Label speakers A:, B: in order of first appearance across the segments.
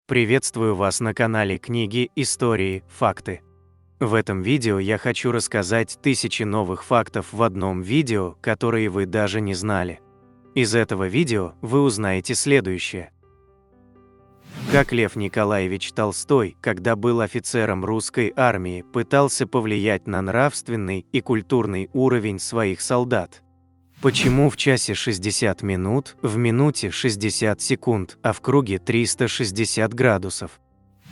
A: Приветствую вас на канале Книги, Истории, Факты. В этом видео я хочу рассказать 1000 новых фактов в одном видео, которые вы даже не знали. Из этого видео вы узнаете следующее. Как Лев Николаевич Толстой, когда был офицером русской армии, пытался повлиять на нравственный и культурный уровень своих солдат. Почему в часе 60 минут, в минуте 60 секунд, а в круге 360 градусов?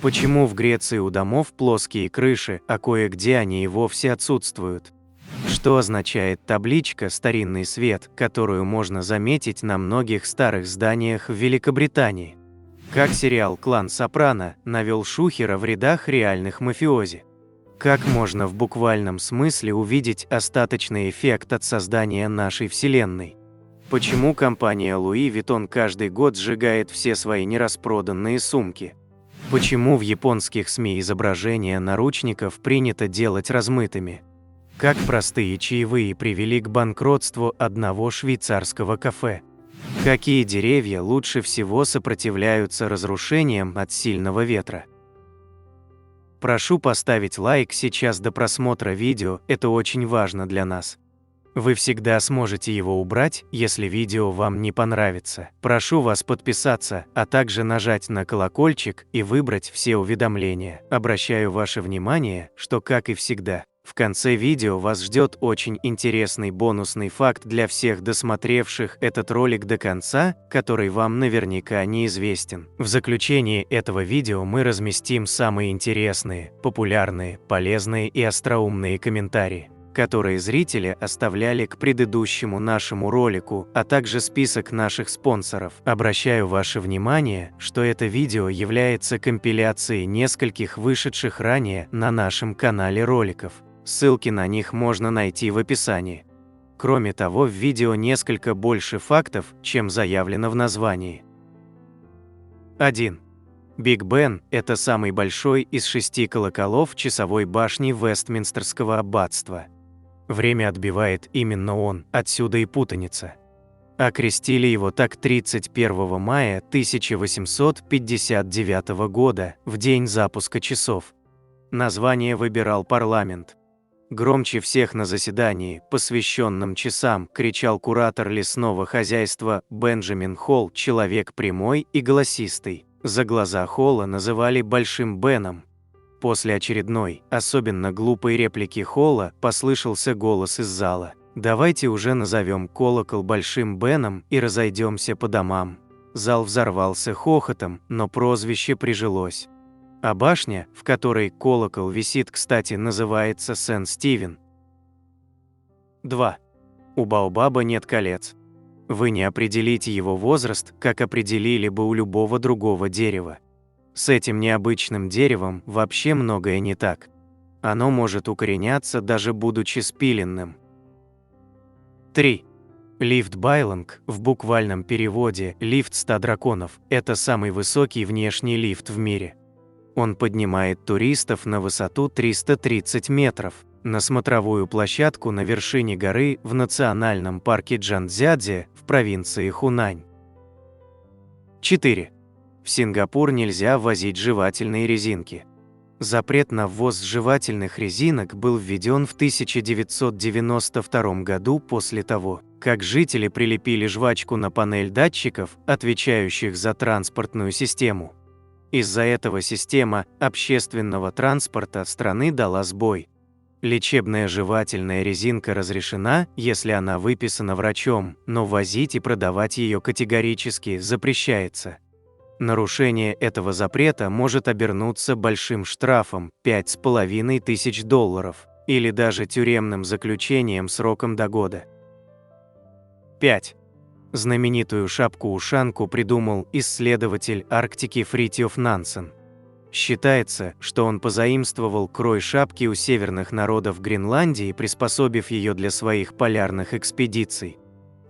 A: Почему в Греции у домов плоские крыши, а кое-где они и вовсе отсутствуют? Что означает табличка «Старинный свет», которую можно заметить на многих старых зданиях в Великобритании? Как сериал «Клан Сопрано» навел шухера в рядах реальных мафиози? Как можно в буквальном смысле увидеть остаточный эффект от создания нашей Вселенной? Почему компания Louis Vuitton каждый год сжигает все свои нераспроданные сумки? Почему в японских СМИ изображения наручников принято делать размытыми? Как простые чаевые привели к банкротству одного швейцарского кафе? Какие деревья лучше всего сопротивляются разрушениям от сильного ветра? Прошу поставить лайк сейчас до просмотра видео, это очень важно для нас. Вы всегда сможете его убрать, если видео вам не понравится. Прошу вас подписаться, а также нажать на колокольчик и выбрать все уведомления. Обращаю ваше внимание, что, как и всегда, в конце видео вас ждет очень интересный бонусный факт для всех досмотревших этот ролик до конца, который вам наверняка неизвестен. В заключении этого видео мы разместим самые интересные, популярные, полезные и остроумные комментарии, которые зрители оставляли к предыдущему нашему ролику, а также список наших спонсоров. Обращаю ваше внимание, что это видео является компиляцией нескольких вышедших ранее на нашем канале роликов. Ссылки на них можно найти в описании. Кроме того, в видео несколько больше фактов, чем заявлено в названии. 1. Биг Бен – это самый большой из 6 колоколов часовой башни Вестминстерского аббатства. Время отбивает именно он, отсюда и путаница. Окрестили его так 31 мая 1859 года, в день запуска часов. Название выбирал парламент. Громче всех на заседании, посвященном часам, кричал куратор лесного хозяйства Бенджамин Холл, человек прямой и голосистый. За глаза Холла называли Большим Беном. После очередной, особенно глупой реплики Холла, послышался голос из зала. «Давайте уже назовем колокол Большим Беном и разойдемся по домам». Зал взорвался хохотом, но прозвище прижилось. А башня, в которой колокол висит, кстати, называется Сент-Стивен. 2. У Баобаба нет колец. Вы не определите его возраст, как определили бы у любого другого дерева. С этим необычным деревом вообще многое не так. Оно может укореняться, даже будучи спиленным. 3. Лифт Байлонг, в буквальном переводе «лифт 100 драконов», это самый высокий внешний лифт в мире. Он поднимает туристов на высоту 330 метров, на смотровую площадку на вершине горы в национальном парке Джанцзядзе в провинции Хунань. 4. В Сингапур нельзя ввозить жевательные резинки. Запрет на ввоз жевательных резинок был введен в 1992 году после того, как жители прилепили жвачку на панель датчиков, отвечающих за транспортную систему. Из-за этого система общественного транспорта страны дала сбой. Лечебная жевательная резинка разрешена, если она выписана врачом, но возить и продавать ее категорически запрещается. Нарушение этого запрета может обернуться большим штрафом $5500 или даже тюремным заключением сроком до года. 5. Знаменитую шапку-ушанку придумал исследователь Арктики Фритьёф Нансен. Считается, что он позаимствовал крой шапки у северных народов Гренландии, приспособив ее для своих полярных экспедиций.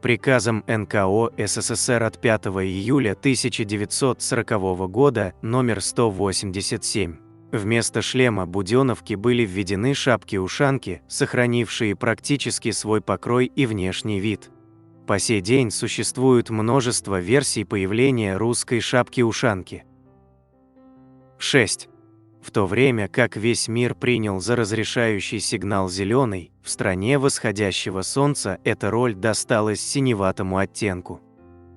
A: Приказом НКО СССР от 5 июля 1940 года номер 187 вместо шлема буденовки были введены шапки-ушанки, сохранившие практически свой покрой и внешний вид. По сей день существует множество версий появления русской шапки-ушанки. 6. В то время как весь мир принял за разрешающий сигнал зеленый, в стране восходящего солнца эта роль досталась синеватому оттенку.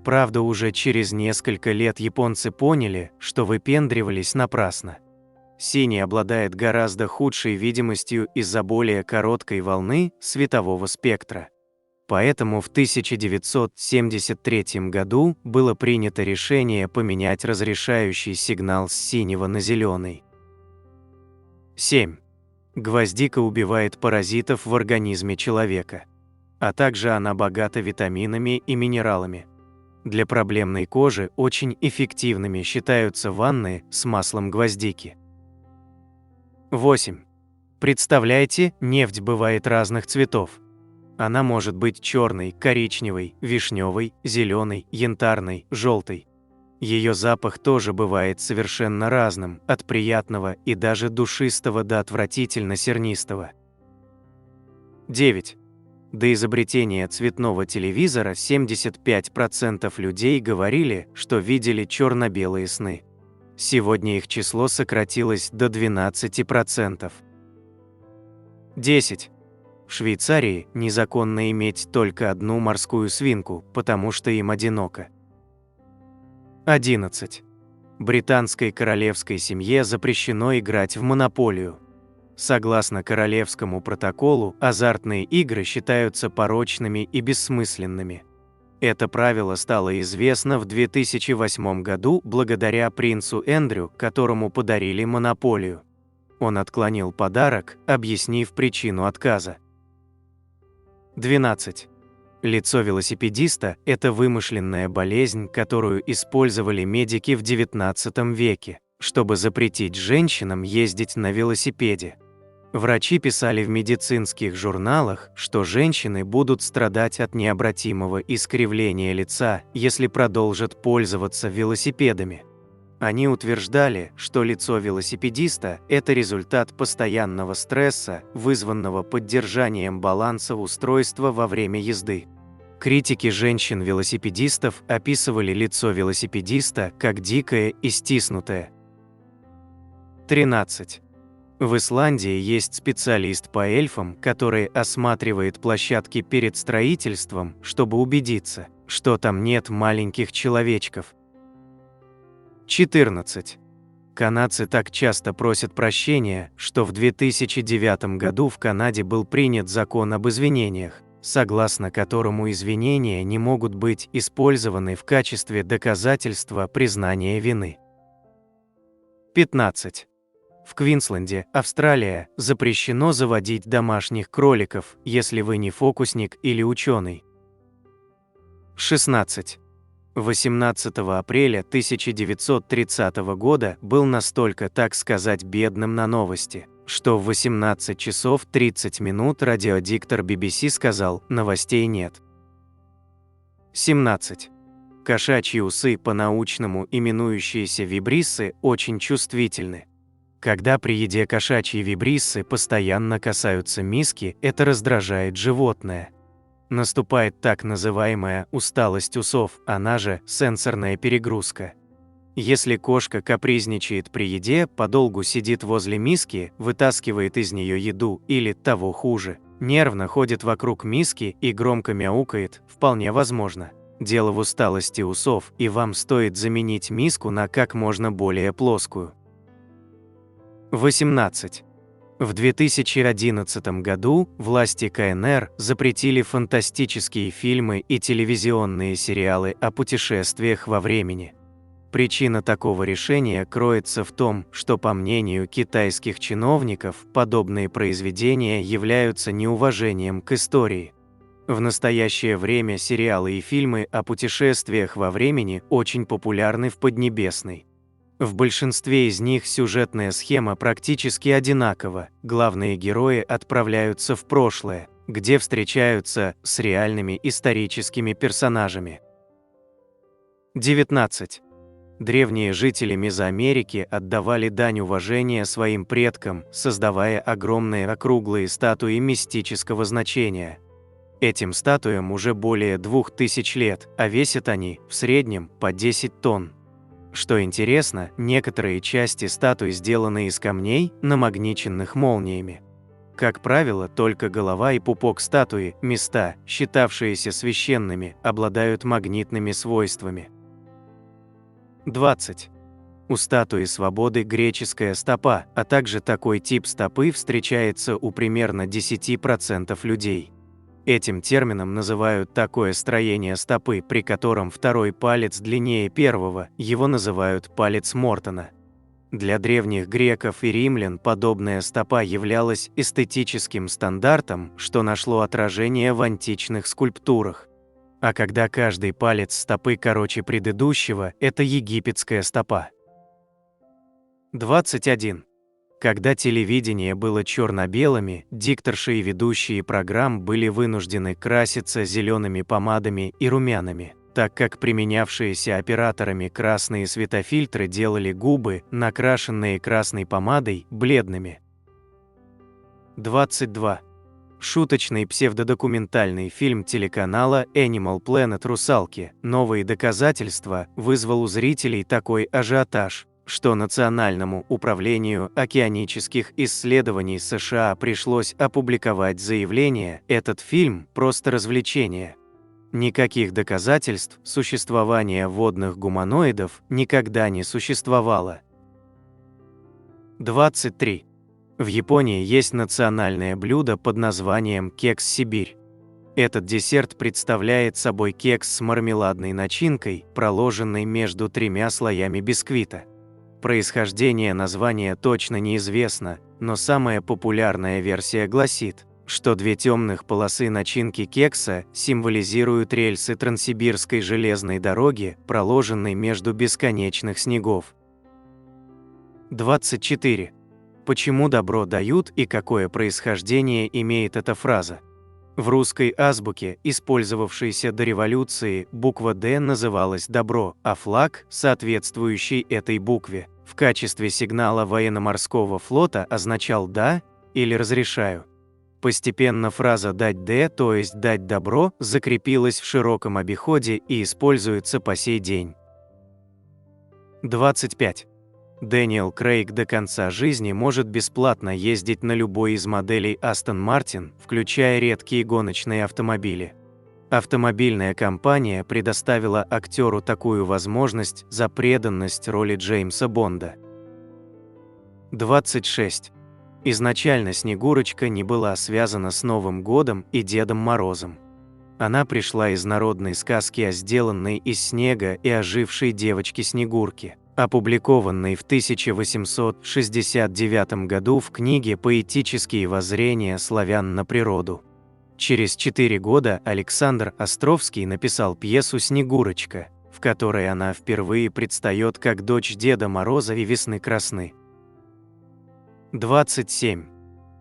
A: Правда, уже через несколько лет японцы поняли, что выпендривались напрасно. Синий обладает гораздо худшей видимостью из-за более короткой волны светового спектра. Поэтому в 1973 году было принято решение поменять разрешающий сигнал с синего на зеленый. 7. Гвоздика убивает паразитов в организме человека. А также она богата витаминами и минералами. Для проблемной кожи очень эффективными считаются ванны с маслом гвоздики. 8. Представляете, нефть бывает разных цветов. Она может быть черной, коричневой, вишневой, зеленой, янтарной, желтой. Ее запах тоже бывает совершенно разным, от приятного и даже душистого до отвратительно-сернистого. 9. До изобретения цветного телевизора 75% людей говорили, что видели черно-белые сны. Сегодня их число сократилось до 12%. 10. В Швейцарии незаконно иметь только одну морскую свинку, потому что им одиноко. 11. Британской королевской семье запрещено играть в монополию. Согласно Королевскому протоколу, азартные игры считаются порочными и бессмысленными. Это правило стало известно в 2008 году благодаря принцу Эндрю, которому подарили монополию. Он отклонил подарок, объяснив причину отказа. 12. Лицо велосипедиста – это вымышленная болезнь, которую использовали медики в XIX веке, чтобы запретить женщинам ездить на велосипеде. Врачи писали в медицинских журналах, что женщины будут страдать от необратимого искривления лица, если продолжат пользоваться велосипедами. Они утверждали, что лицо велосипедиста – это результат постоянного стресса, вызванного поддержанием баланса устройства во время езды. Критики женщин-велосипедистов описывали лицо велосипедиста как дикое и стиснутое. 13. В Исландии есть специалист по эльфам, который осматривает площадки перед строительством, чтобы убедиться, что там нет маленьких человечков. 14. Канадцы так часто просят прощения, что в 2009 году в Канаде был принят закон об извинениях, согласно которому извинения не могут быть использованы в качестве доказательства признания вины. 15. В Квинсленде, Австралия, запрещено заводить домашних кроликов, если вы не фокусник или ученый. 16. 18 апреля 1930 года был настолько, так сказать, бедным на новости, что в 18 часов 30 минут радиодиктор BBC сказал: «Новостей нет». 17. Кошачьи усы, по-научному именующиеся вибриссы, очень чувствительны. Когда при еде кошачьи вибриссы постоянно касаются миски, это раздражает животное. Наступает так называемая усталость усов, она же сенсорная перегрузка. Если кошка капризничает при еде, подолгу сидит возле миски, вытаскивает из нее еду или, того хуже, нервно ходит вокруг миски и громко мяукает, вполне возможно. Дело в усталости усов, и вам стоит заменить миску на как можно более плоскую. 18. В 2011 году власти КНР запретили фантастические фильмы и телевизионные сериалы о путешествиях во времени. Причина такого решения кроется в том, что, по мнению китайских чиновников, подобные произведения являются неуважением к истории. В настоящее время сериалы и фильмы о путешествиях во времени очень популярны в Поднебесной. В большинстве из них сюжетная схема практически одинакова. Главные герои отправляются в прошлое, где встречаются с реальными историческими персонажами. 19. Древние жители Мезоамерики отдавали дань уважения своим предкам, создавая огромные округлые статуи мистического значения. Этим статуям уже более 2000 лет, а весят они, в среднем, по 10 тонн. Что интересно, некоторые части статуи сделаны из камней, намагниченных молниями. Как правило, только голова и пупок статуи, места, считавшиеся священными, обладают магнитными свойствами. 20. У статуи свободы греческая стопа, а также такой тип стопы встречается у примерно 10% людей. Этим термином называют такое строение стопы, при котором второй палец длиннее первого, его называют палец Мортона. Для древних греков и римлян подобная стопа являлась эстетическим стандартом, что нашло отражение в античных скульптурах. А когда каждый палец стопы короче предыдущего, это египетская стопа. 21. Когда телевидение было черно-белыми, дикторши и ведущие программ были вынуждены краситься зелеными помадами и румянами, так как применявшиеся операторами красные светофильтры делали губы, накрашенные красной помадой, бледными. 22. Шуточный псевдодокументальный фильм телеканала Animal Planet «Русалки. Новые доказательства» вызвал у зрителей такой ажиотаж, что Национальному управлению океанических исследований США пришлось опубликовать заявление: этот фильм – просто развлечение. Никаких доказательств существования водных гуманоидов никогда не существовало. 23. В Японии есть национальное блюдо под названием кекс Сибирь. Этот десерт представляет собой кекс с мармеладной начинкой, проложенной между 3 слоями бисквита. Происхождение названия точно неизвестно, но самая популярная версия гласит, что 2 темных полосы начинки кекса символизируют рельсы Транссибирской железной дороги, проложенной между бесконечных снегов. 24. Почему добро дают и какое происхождение имеет эта фраза? В русской азбуке, использовавшейся до революции, буква «Д» называлась «добро», а флаг, соответствующий этой букве, в качестве сигнала военно-морского флота означал «да» или «разрешаю». Постепенно фраза «дать «Д», то есть «дать добро», закрепилась в широком обиходе и используется по сей день. 25. Дэниел Крейг до конца жизни может бесплатно ездить на любой из моделей Aston Martin, включая редкие гоночные автомобили. Автомобильная компания предоставила актеру такую возможность за преданность роли Джеймса Бонда. 26. Изначально Снегурочка не была связана с Новым годом и Дедом Морозом. Она пришла из народной сказки о сделанной из снега и ожившей девочке Снегурке, опубликованной в 1869 году в книге «Поэтические воззрения славян на природу». Через 4 года Александр Островский написал пьесу «Снегурочка», в которой она впервые предстает как дочь Деда Мороза и Весны Красны. 27.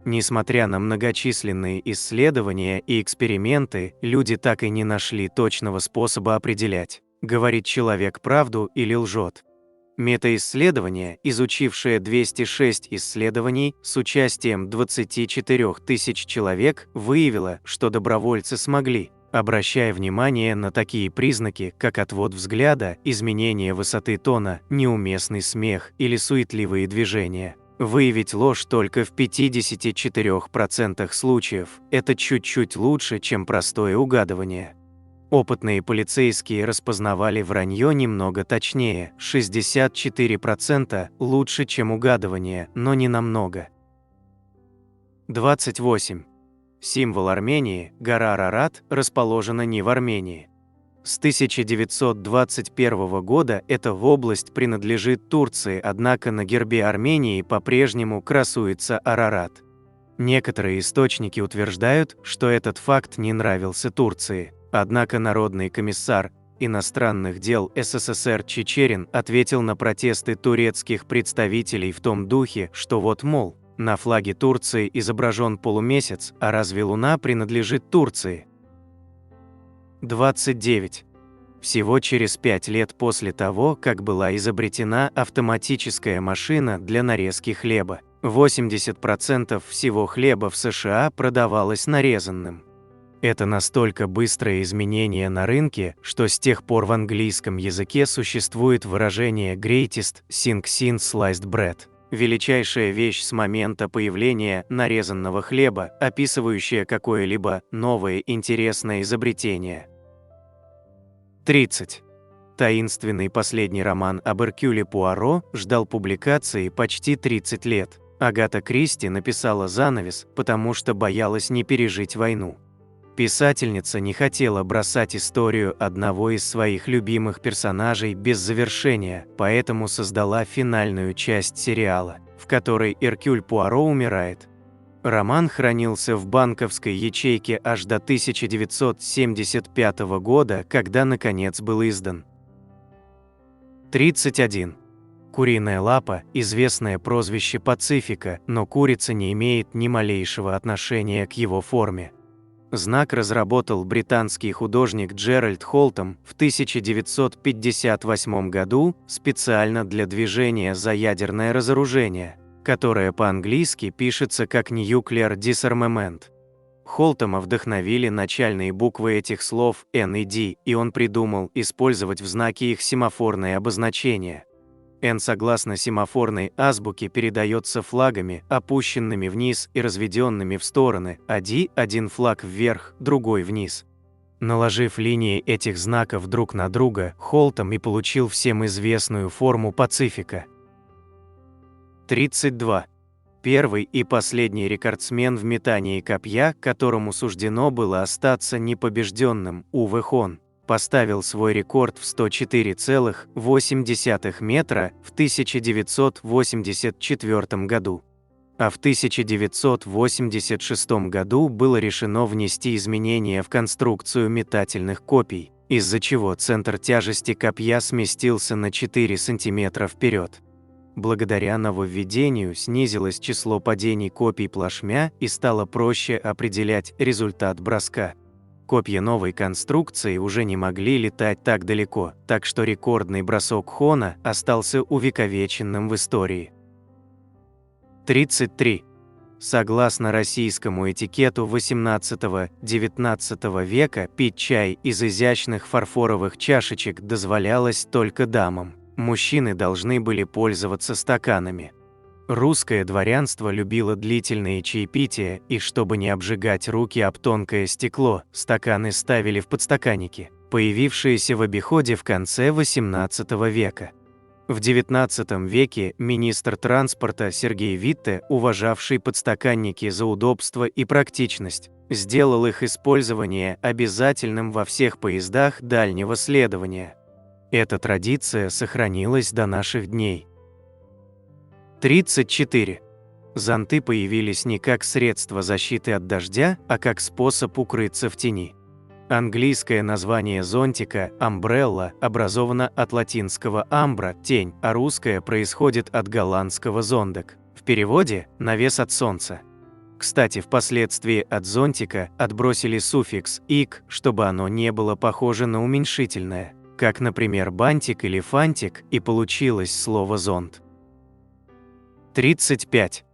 A: Несмотря на многочисленные исследования и эксперименты, люди так и не нашли точного способа определять, говорит человек правду или лжет. Метаисследование, изучившее 206 исследований с участием 24 тысяч человек, выявило, что добровольцы смогли, обращая внимание на такие признаки, как отвод взгляда, изменение высоты тона, неуместный смех или суетливые движения, выявить ложь только в 54% случаев. Это чуть-чуть лучше, чем простое угадывание. Опытные полицейские распознавали вранье немного точнее, 64% лучше, чем угадывание, но не намного. 28. Символ Армении, гора Арарат, расположена не в Армении. С 1921 года эта область принадлежит Турции, однако на гербе Армении по-прежнему красуется Арарат. Некоторые источники утверждают, что этот факт не нравился Турции. Однако Народный комиссар иностранных дел СССР Чичерин ответил на протесты турецких представителей в том духе, что вот, мол, на флаге Турции изображен полумесяц, а разве Луна принадлежит Турции? 29. Всего через 5 лет после того, как была изобретена автоматическая машина для нарезки хлеба, 80% всего хлеба в США продавалось нарезанным. Это настолько быстрое изменение на рынке, что с тех пор в английском языке существует выражение «greatest thing since sliced bread» – величайшая вещь с момента появления нарезанного хлеба, описывающая какое-либо новое интересное изобретение. 30. Таинственный последний роман об Эркюле Пуаро ждал публикации почти 30 лет. Агата Кристи написала занавес, потому что боялась не пережить войну. Писательница не хотела бросать историю одного из своих любимых персонажей без завершения, поэтому создала финальную часть сериала, в которой Эркюль Пуаро умирает. Роман хранился в банковской ячейке аж до 1975 года, когда наконец был издан. 31. Куриная лапа – известное прозвище Пацифика, но курица не имеет ни малейшего отношения к его форме. Знак разработал британский художник Джеральд Холтом в 1958 году специально для движения за ядерное разоружение, которое по-английски пишется как Nuclear Disarmament. Холтома вдохновили начальные буквы этих слов N и D, и он придумал использовать в знаке их семафорные обозначения. N согласно семафорной азбуке передается флагами, опущенными вниз и разведенными в стороны, а D – один флаг вверх, другой вниз. Наложив линии этих знаков друг на друга, Холтом и получил всем известную форму Пацифика. 32. Первый и последний рекордсмен в метании копья, которому суждено было остаться непобежденным, Уве Хон, поставил свой рекорд в 104,8 метра в 1984 году. А в 1986 году было решено внести изменения в конструкцию метательных копий, из-за чего центр тяжести копья сместился на 4 см вперед. Благодаря нововведению снизилось число падений копий плашмя и стало проще определять результат броска. Копья новой конструкции уже не могли летать так далеко, так что рекордный бросок Хона остался увековеченным в истории. 33. Согласно российскому этикету XVIII-XIX века, пить чай из изящных фарфоровых чашечек дозволялось только дамам. Мужчины должны были пользоваться стаканами. Русское дворянство любило длительные чаепития, и чтобы не обжигать руки об тонкое стекло, стаканы ставили в подстаканники, появившиеся в обиходе в конце XVIII века. В XIX веке министр транспорта Сергей Витте, уважавший подстаканники за удобство и практичность, сделал их использование обязательным во всех поездах дальнего следования. Эта традиция сохранилась до наших дней. 34. Зонты появились не как средство защиты от дождя, а как способ укрыться в тени. Английское название зонтика «umbrella» образовано от латинского «ambra» – тень, а русское происходит от голландского «зондек», в переводе «навес от солнца». Кстати, впоследствии от зонтика отбросили суффикс «ик», чтобы оно не было похоже на уменьшительное, как, например, бантик или фантик, и получилось слово «зонт». 35.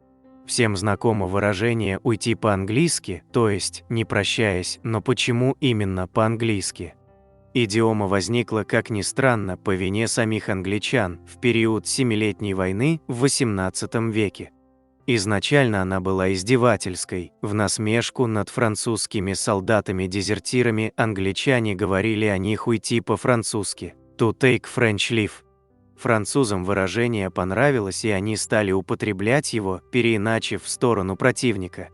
A: Всем знакомо выражение «уйти по-английски», то есть «не прощаясь», но почему именно по-английски? Идиома возникла, как ни странно, по вине самих англичан в период Семилетней войны в XVIII веке. Изначально она была издевательской, в насмешку над французскими солдатами-дезертирами англичане говорили о них уйти по-французски «to take French leave». Французам выражение понравилось, и они стали употреблять его, переиначив в сторону противника.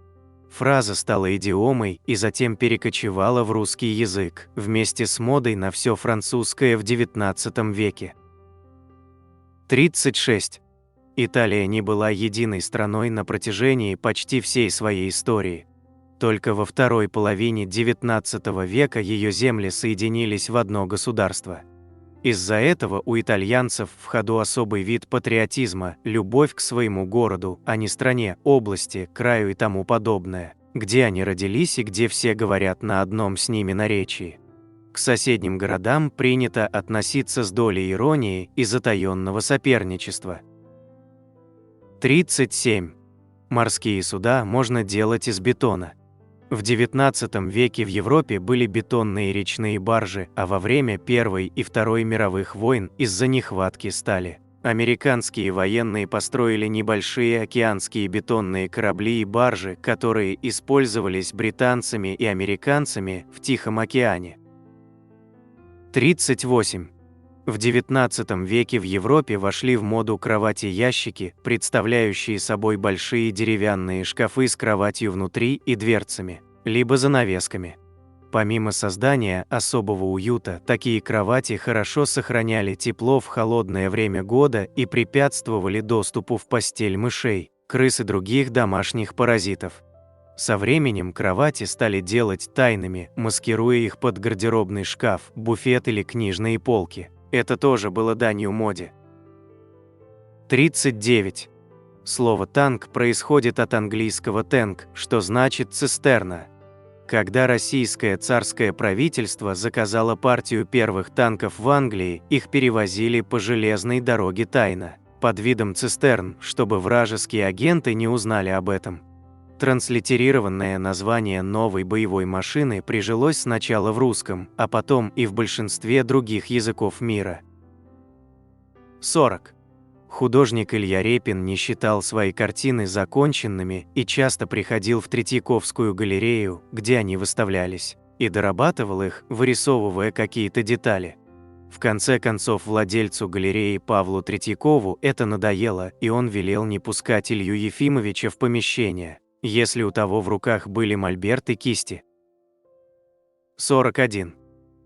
A: Фраза стала идиомой и затем перекочевала в русский язык, вместе с модой на все французское в XIX веке. 36. Италия не была единой страной на протяжении почти всей своей истории. Только во второй половине XIX века ее земли соединились в одно государство. Из-за этого у итальянцев в ходу особый вид патриотизма – любовь к своему городу, а не стране, области, краю и тому подобное, где они родились и где все говорят на одном с ними наречии. К соседним городам принято относиться с долей иронии и затаённого соперничества. 37. Морские суда можно делать из бетона. В XIX веке в Европе были бетонные речные баржи, а во время Первой и Второй мировых войн из-за нехватки стали американские военные построили небольшие океанские бетонные корабли и баржи, которые использовались британцами и американцами в Тихом океане. 38. В XIX веке в Европе вошли в моду кровати-ящики, представляющие собой большие деревянные шкафы с кроватью внутри и дверцами, либо занавесками. Помимо создания особого уюта, такие кровати хорошо сохраняли тепло в холодное время года и препятствовали доступу в постель мышей, крыс и других домашних паразитов. Со временем кровати стали делать тайными, маскируя их под гардеробный шкаф, буфет или книжные полки. Это тоже было данью моде. 39. Слово «танк» происходит от английского «tank», что значит «цистерна». Когда российское царское правительство заказало партию первых танков в Англии, их перевозили по железной дороге тайно, под видом цистерн, чтобы вражеские агенты не узнали об этом. Транслитерированное название новой боевой машины прижилось сначала в русском, а потом и в большинстве других языков мира. 40. Художник Илья Репин не считал свои картины законченными и часто приходил в Третьяковскую галерею, где они выставлялись, и дорабатывал их, вырисовывая какие-то детали. В конце концов, владельцу галереи Павлу Третьякову это надоело, и он велел не пускать Илью Ефимовича в помещение, если у того в руках были мольберт и кисти. 41.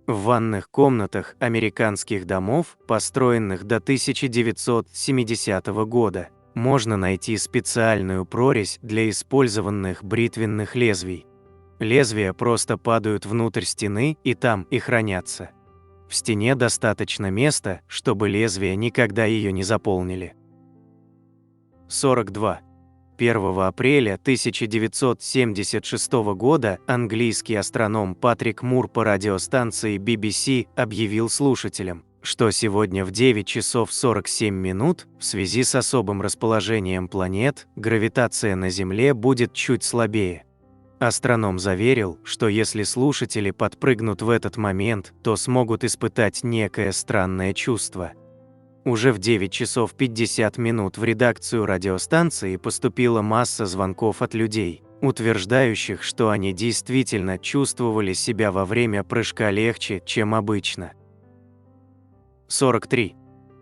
A: В ванных комнатах американских домов, построенных до 1970 года, можно найти специальную прорезь для использованных бритвенных лезвий. Лезвия просто падают внутрь стены и там и хранятся. В стене достаточно места, чтобы лезвия никогда ее не заполнили. 42. 1 апреля 1976 года английский астроном Патрик Мур по радиостанции BBC объявил слушателям, что сегодня в 9 часов 47 минут, в связи с особым расположением планет, гравитация на Земле будет чуть слабее. Астроном заверил, что если слушатели подпрыгнут в этот момент, то смогут испытать некое странное чувство. Уже в 9 часов 50 минут в редакцию радиостанции поступила масса звонков от людей, утверждающих, что они действительно чувствовали себя во время прыжка легче, чем обычно. 43.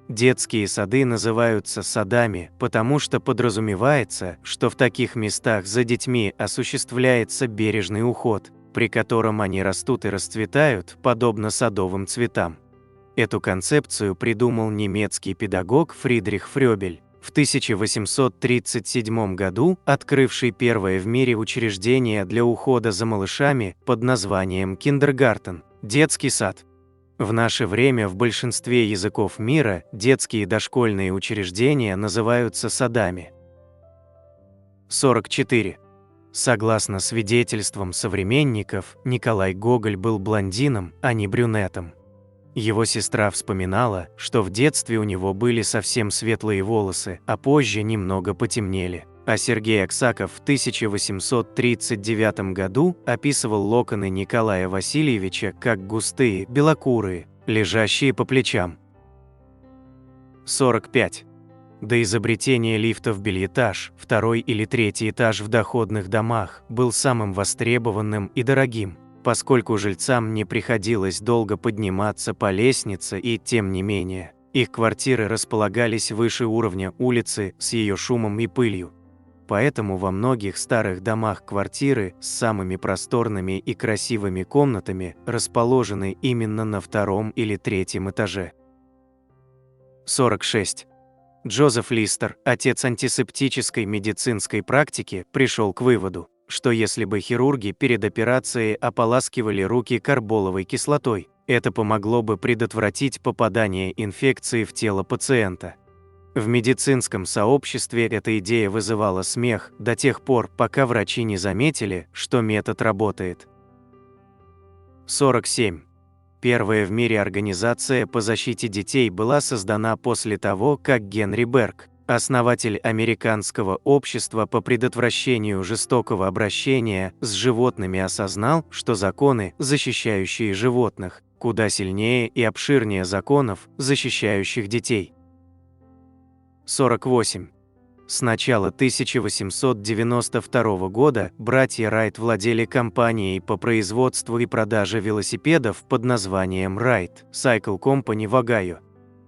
A: Детские сады называются садами, потому что подразумевается, что в таких местах за детьми осуществляется бережный уход, при котором они растут и расцветают, подобно садовым цветам. Эту концепцию придумал немецкий педагог Фридрих Фрёбель, в 1837 году открывший первое в мире учреждение для ухода за малышами под названием «Киндергартен» – детский сад. В наше время в большинстве языков мира детские дошкольные учреждения называются садами. 44. Согласно свидетельствам современников, Николай Гоголь был блондином, а не брюнетом. Его сестра вспоминала, что в детстве у него были совсем светлые волосы, а позже немного потемнели. А Сергей Аксаков в 1839 году описывал локоны Николая Васильевича как густые, белокурые, лежащие по плечам. 45. До изобретения лифта в бельэтаж, второй или третий этаж в доходных домах был самым востребованным и дорогим, поскольку жильцам не приходилось долго подниматься по лестнице и, тем не менее, их квартиры располагались выше уровня улицы с ее шумом и пылью. Поэтому во многих старых домах квартиры с самыми просторными и красивыми комнатами расположены именно на втором или третьем этаже. 46. Джозеф Листер, отец антисептической медицинской практики, пришел к выводу, что если бы хирурги перед операцией ополаскивали руки карболовой кислотой, это помогло бы предотвратить попадание инфекции в тело пациента. В медицинском сообществе эта идея вызывала смех до тех пор, пока врачи не заметили, что метод работает. 47. Первая в мире организация по защите детей была создана после того, как Генри Берг, Основатель Американского общества по предотвращению жестокого обращения с животными осознал, что законы, защищающие животных, куда сильнее и обширнее законов, защищающих детей. 48. С начала 1892 года братья Райт владели компанией по производству и продаже велосипедов под названием Wright Cycle Company в Огайо.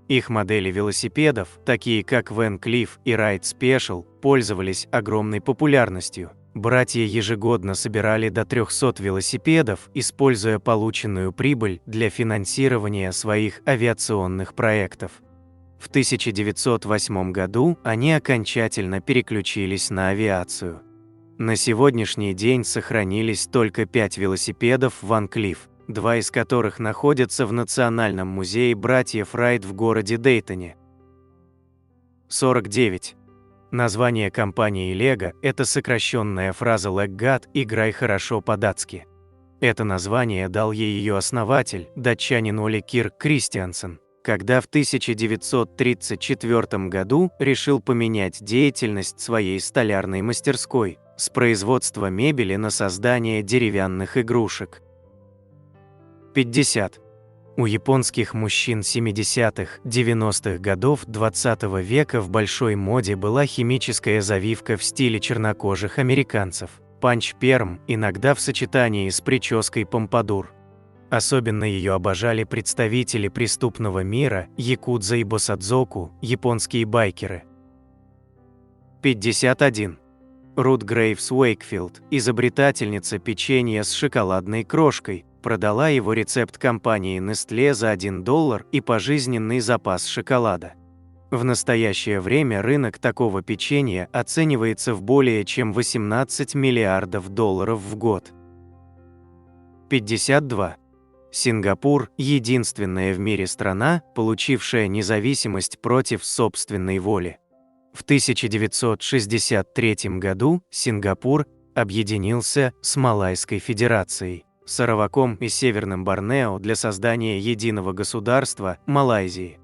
A: Их модели велосипедов, такие как Van Cleef и Wright Special, пользовались огромной популярностью. Братья ежегодно собирали до 300 велосипедов, используя полученную прибыль для финансирования своих авиационных проектов. В 1908 году они окончательно переключились на авиацию. На сегодняшний день сохранились только 5 велосипедов Van Cleef, 2 из которых находятся в Национальном музее братьев Райт в городе Дейтоне. 49. Название компании Lego – это сокращенная фраза «Leg God» – «Играй хорошо по-датски». Это название дал ей ее основатель, датчанин Оли Кирк Кристиансен, когда в 1934 году решил поменять деятельность своей столярной мастерской с производства мебели на создание деревянных игрушек. 50. У японских мужчин 70-х, 90-х годов XX века в большой моде была химическая завивка в стиле чернокожих американцев – панч-перм, иногда в сочетании с прической помпадур. Особенно ее обожали представители преступного мира, якудза и босадзоку, японские байкеры. 51. Рут Грейвс Уэйкфилд, изобретательница печенья с шоколадной крошкой, продала его рецепт компании Nestlé за $1 и пожизненный запас шоколада. В настоящее время рынок такого печенья оценивается в более чем $18 миллиардов в год. 52. Сингапур – единственная в мире страна, получившая независимость против собственной воли. В 1963 году Сингапур объединился с Малайской Федерацией, Сараваком и Северным Борнео для создания единого государства Малайзии.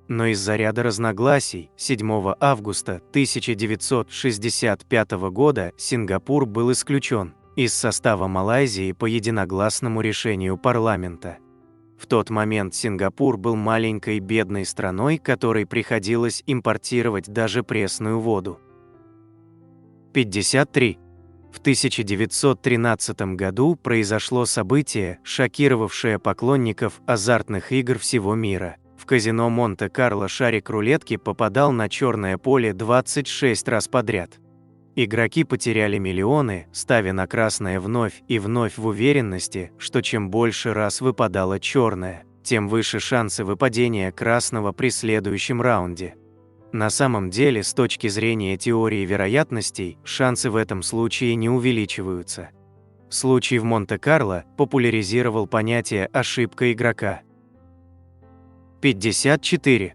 A: Но из-за ряда разногласий 7 августа 1965 года Сингапур был исключен из состава Малайзии по единогласному решению парламента. В тот момент Сингапур был маленькой бедной страной, которой приходилось импортировать даже пресную воду. 53. В 1913 году произошло событие, шокировавшее поклонников азартных игр всего мира. В казино Монте-Карло шарик рулетки попадал на черное поле 26 раз подряд. Игроки потеряли миллионы, ставя на красное вновь и вновь в уверенности, что чем больше раз выпадало черное, тем выше шансы выпадения красного при следующем раунде. На самом деле, с точки зрения теории вероятностей, шансы в этом случае не увеличиваются. Случай в Монте-Карло популяризировал понятие «ошибка игрока». 54.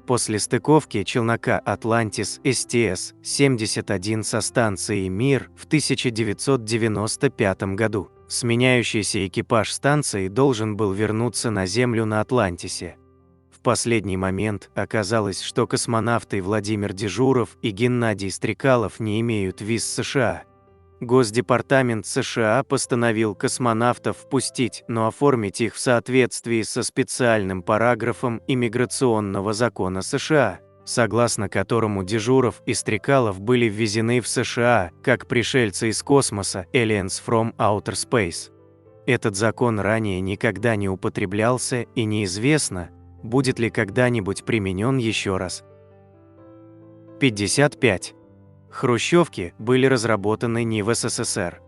A: После стыковки челнока Atlantis STS-71 со станцией Мир в 1995 году, сменяющийся экипаж станции должен был вернуться на Землю на Атлантисе. В последний момент оказалось, что космонавты Владимир Дежуров и Геннадий Стрекалов не имеют виз США. Госдепартамент США постановил космонавтов впустить, но оформить их в соответствии со специальным параграфом иммиграционного закона США, согласно которому Дежуров и Стрекалов были ввезены в США как пришельцы из космоса (Aliens from Outer Space). Этот закон ранее никогда не употреблялся, и неизвестно, будет ли когда-нибудь применен еще раз. 55. Хрущевки были разработаны не в СССР.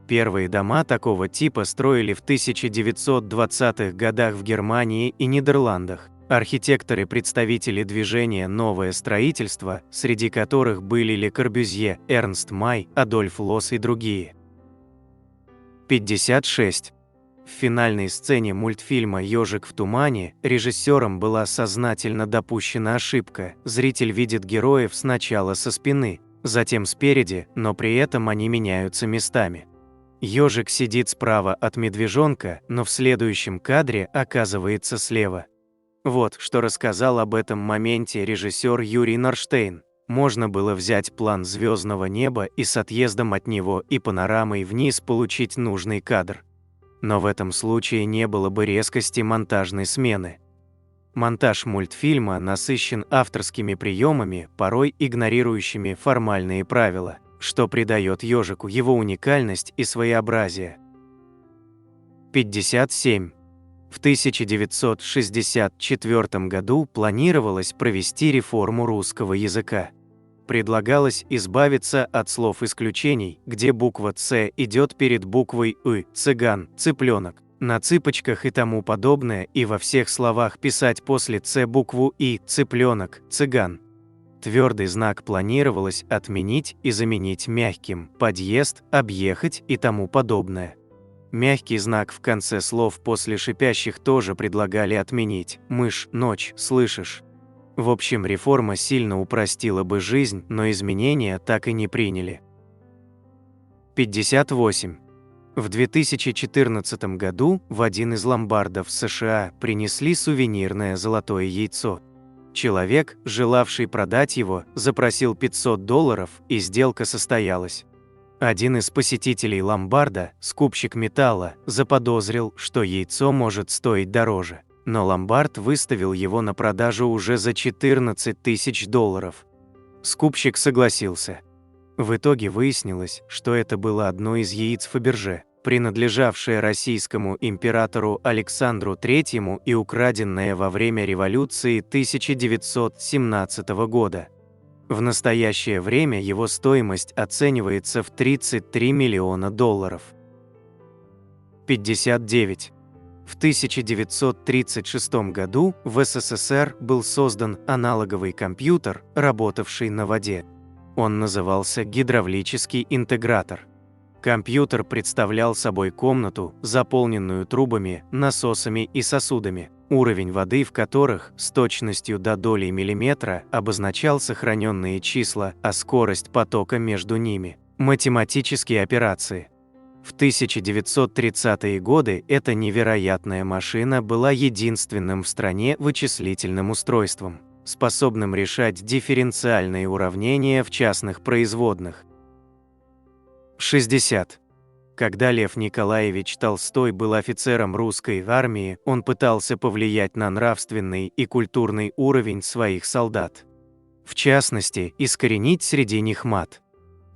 A: Первые дома такого типа строили в 1920-х годах в Германии и Нидерландах. Архитекторы-представители движения «Новое строительство», среди которых были Ле Корбюзье, Эрнст Май, Адольф Лосс и другие. 56. В финальной сцене мультфильма «Ежик в тумане» режиссером была сознательно допущена ошибка. Зритель видит героев сначала со спины, затем спереди, но при этом они меняются местами. Ежик сидит справа от медвежонка, но в следующем кадре оказывается слева. Вот что рассказал об этом моменте режиссер Юрий Норштейн. Можно было взять план звездного неба и с отъездом от него и панорамой вниз получить нужный кадр. Но в этом случае не было бы резкости монтажной смены. Монтаж мультфильма насыщен авторскими приемами, порой игнорирующими формальные правила, что придает ежику его уникальность и своеобразие. 57. В 1964 году планировалось провести реформу русского языка. Предлагалось избавиться от слов-исключений, где буква «Ц» идет перед буквой «ы» – цыган, цыпленок, на цыпочках и тому подобное, и во всех словах писать после «Ц» букву «И» – цыпленок, цыган. Твердый знак планировалось отменить и заменить мягким – подъезд, объехать и тому подобное. Мягкий знак в конце слов после шипящих тоже предлагали отменить – мышь, ночь, слышишь. В общем, реформа сильно упростила бы жизнь, но изменения так и не приняли. 58. В 2014 году в один из ломбардов США принесли сувенирное золотое яйцо. Человек, желавший продать его, запросил $500, и сделка состоялась. Один из посетителей ломбарда, скупщик металла, заподозрил, что яйцо может стоить дороже. Но ломбард выставил его на продажу уже за $14 тысяч. Скупщик согласился. В итоге выяснилось, что это было одно из яиц Фаберже, принадлежавшее российскому императору Александру III и украденное во время революции 1917 года. В настоящее время его стоимость оценивается в $33 миллиона. 59. В 1936 году в СССР был создан аналоговый компьютер, работавший на воде. Он назывался гидравлический интегратор. Компьютер представлял собой комнату, заполненную трубами, насосами и сосудами, уровень воды в которых с точностью до доли миллиметра обозначал сохраненные числа, а скорость потока между ними – математические операции. В 1930-е годы эта невероятная машина была единственным в стране вычислительным устройством, способным решать дифференциальные уравнения в частных производных. 60. Когда Лев Николаевич Толстой был офицером русской армии, он пытался повлиять на нравственный и культурный уровень своих солдат. В частности, искоренить среди них мат.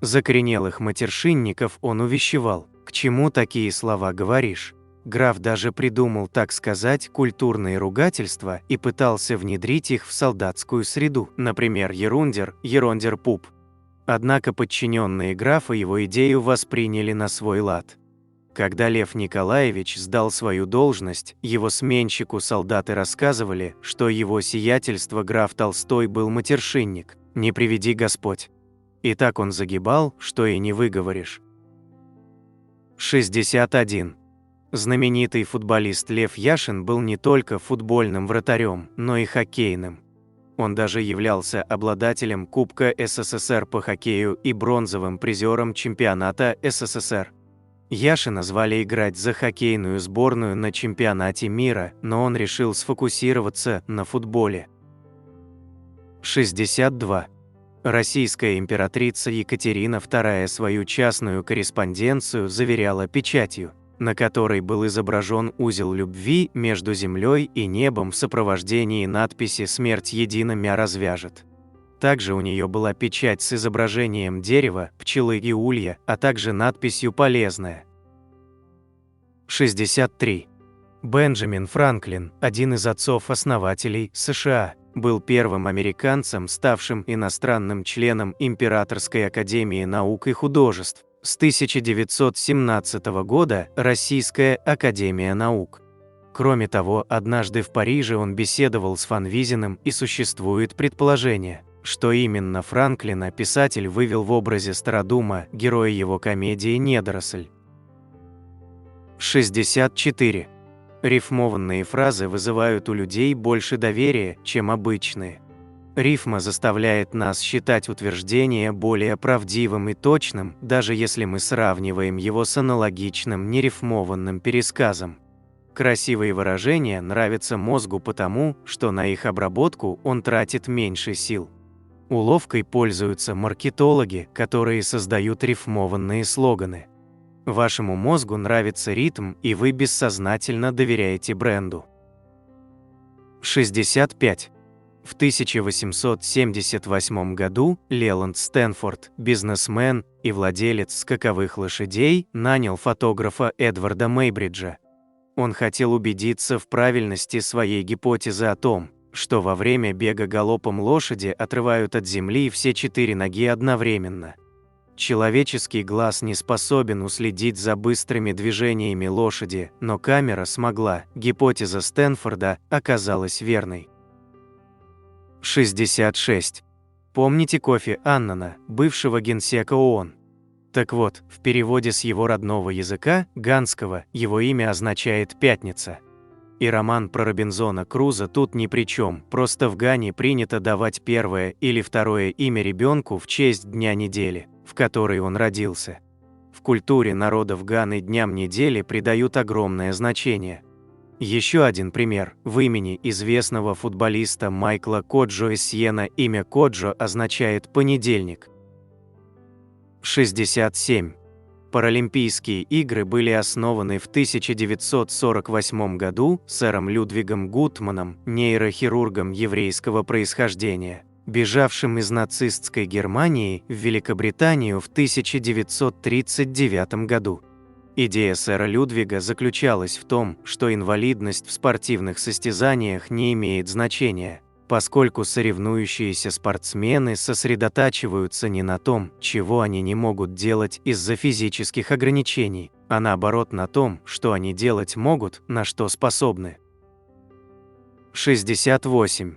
A: Закоренелых матершинников он увещевал: «К чему такие слова говоришь?» Граф даже придумал, так сказать, культурные ругательства и пытался внедрить их в солдатскую среду, например, ерундер, ерондер-пуп. Однако подчиненные графа его идею восприняли на свой лад. Когда Лев Николаевич сдал свою должность, его сменщику солдаты рассказывали, что его сиятельство граф Толстой был матершинник, не приведи Господь. И так он загибал, что и не выговоришь. 61. Знаменитый футболист Лев Яшин был не только футбольным вратарем, но и хоккейным. Он даже являлся обладателем Кубка СССР по хоккею и бронзовым призером чемпионата СССР. Яшина звали играть за хоккейную сборную на чемпионате мира, но он решил сфокусироваться на футболе. 62. Российская императрица Екатерина II свою частную корреспонденцию заверяла печатью, на которой был изображен узел любви между землей и небом в сопровождении надписи «Смерть едино мя развяжет». Также у нее была печать с изображением дерева, пчелы и улья, а также надписью «Полезная». 63. Бенджамин Франклин, один из отцов-основателей США, был первым американцем, ставшим иностранным членом Императорской академии наук и художеств. С 1917 года Российская академия наук. Кроме того, однажды в Париже он беседовал с Фанвизиным, и существует предположение, что именно Франклина писатель вывел в образе Стародума, героя его комедии «Недоросль». 64. Рифмованные фразы вызывают у людей больше доверия, чем обычные. Рифма заставляет нас считать утверждение более правдивым и точным, даже если мы сравниваем его с аналогичным нерифмованным пересказом. Красивые выражения нравятся мозгу потому, что на их обработку он тратит меньше сил. Уловкой пользуются маркетологи, которые создают рифмованные слоганы. Вашему мозгу нравится ритм, и вы бессознательно доверяете бренду. 65. В 1878 году Леланд Стэнфорд, бизнесмен и владелец скаковых лошадей, нанял фотографа Эдварда Мейбриджа. Он хотел убедиться в правильности своей гипотезы о том, что во время бега галопом лошади отрывают от земли все 4 ноги одновременно. Человеческий глаз не способен уследить за быстрыми движениями лошади, но камера смогла. Гипотеза Стэнфорда оказалась верной. 66. Помните Кофи Аннана, бывшего генсека ООН? Так вот, в переводе с его родного языка, ганского, его имя означает «пятница». И роман про Робинзона Круза тут ни при чем, просто в Гане принято давать первое или второе имя ребенку в честь дня недели, в которой он родился. В культуре народов Ганы дням недели придают огромное значение. Еще один пример. В имени известного футболиста Майкла Коджо Эссьена имя Коджо означает «понедельник». 67. Паралимпийские игры были основаны в 1948 году сэром Людвигом Гутманом, нейрохирургом еврейского происхождения, бежавшим из нацистской Германии в Великобританию в 1939 году. Идея сэра Людвига заключалась в том, что инвалидность в спортивных состязаниях не имеет значения, поскольку соревнующиеся спортсмены сосредотачиваются не на том, чего они не могут делать из-за физических ограничений, а наоборот на том, что они делать могут, на что способны. 68.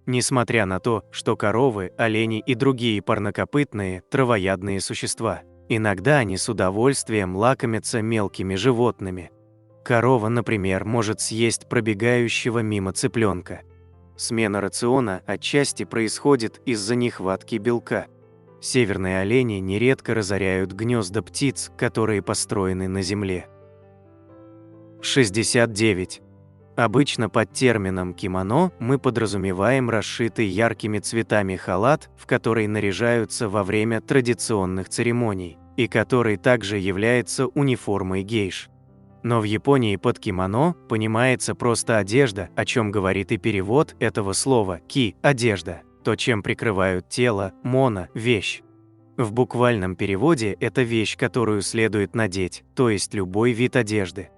A: Несмотря на то, что коровы, олени и другие парнокопытные, травоядные существа, иногда они с удовольствием лакомятся мелкими животными. Корова, например, может съесть пробегающего мимо цыпленка. Смена рациона отчасти происходит из-за нехватки белка. Северные олени нередко разоряют гнезда птиц, которые построены на земле. 69. Обычно под термином «кимоно» мы подразумеваем расшитый яркими цветами халат, в который наряжаются во время традиционных церемоний, и который также является униформой гейш. Но в Японии под кимоно понимается просто одежда, о чем говорит и перевод этого слова «ки» – одежда, то, чем прикрывают тело, моно – вещь. В буквальном переводе это вещь, которую следует надеть, то есть любой вид одежды.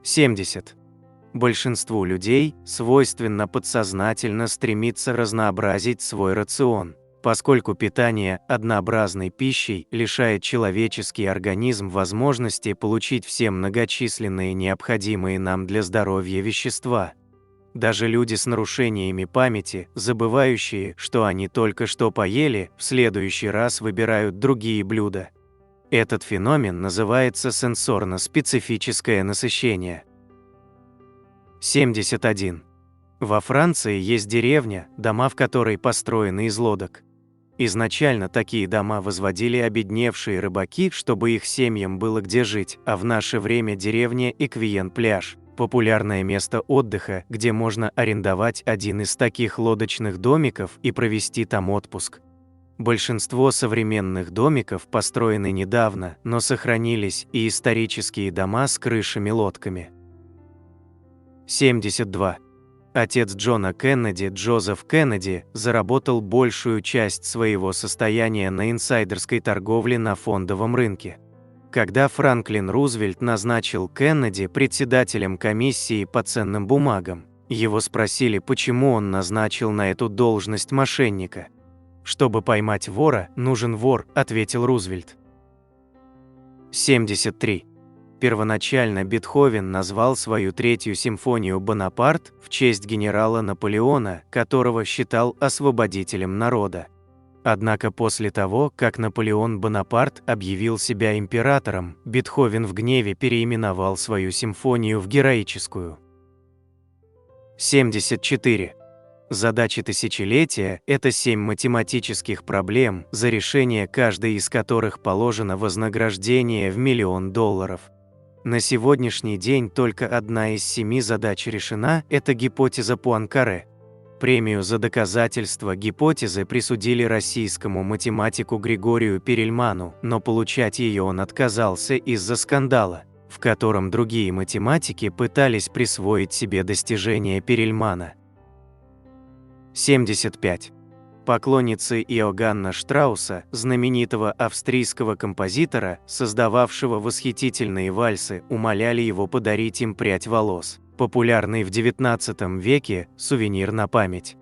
A: 70. Большинству людей свойственно подсознательно стремиться разнообразить свой рацион, поскольку питание однообразной пищей лишает человеческий организм возможности получить все многочисленные необходимые нам для здоровья вещества. Даже люди с нарушениями памяти, забывающие, что они только что поели, в следующий раз выбирают другие блюда. Этот феномен называется сенсорно-специфическое насыщение. 71. Во Франции есть деревня, дома в которой построены из лодок. Изначально такие дома возводили обедневшие рыбаки, чтобы их семьям было где жить, а в наше время деревня Эквиен-пляж – популярное место отдыха, где можно арендовать один из таких лодочных домиков и провести там отпуск. Большинство современных домиков построены недавно, но сохранились и исторические дома с крышами-лодками. 72. Отец Джона Кеннеди, Джозеф Кеннеди, заработал большую часть своего состояния на инсайдерской торговле на фондовом рынке. Когда Франклин Рузвельт назначил Кеннеди председателем комиссии по ценным бумагам, его спросили, почему он назначил на эту должность мошенника. «Чтобы поймать вора, нужен вор», – ответил Рузвельт. 73. Первоначально Бетховен назвал свою третью симфонию «Бонапарт» в честь генерала Наполеона, которого считал освободителем народа. Однако после того, как Наполеон Бонапарт объявил себя императором, Бетховен в гневе переименовал свою симфонию в героическую. 74. Задачи тысячелетия – это 7 математических проблем, за решение каждой из которых положено вознаграждение в $1 миллион. На сегодняшний день только одна из 7 задач решена – это гипотеза Пуанкаре. Премию за доказательство гипотезы присудили российскому математику Григорию Перельману, но получать ее он отказался из-за скандала, в котором другие математики пытались присвоить себе достижения Перельмана. 75. Поклонницы Иоганна Штрауса, знаменитого австрийского композитора, создававшего восхитительные вальсы, умоляли его подарить им прядь волос, популярный в XIX веке сувенир на память.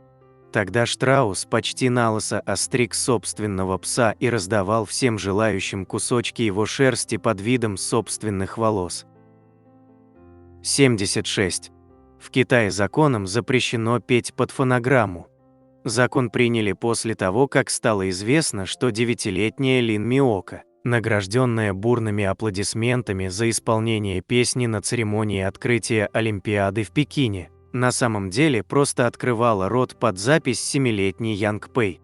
A: Тогда Штраус почти налысо остриг собственного пса и раздавал всем желающим кусочки его шерсти под видом собственных волос. 76. В Китае законом запрещено петь под фонограмму. Закон приняли после того, как стало известно, что 9-летняя Лин Миока, награжденная бурными аплодисментами за исполнение песни на церемонии открытия Олимпиады в Пекине, на самом деле просто открывала рот под запись 7-летней Янг Пэй.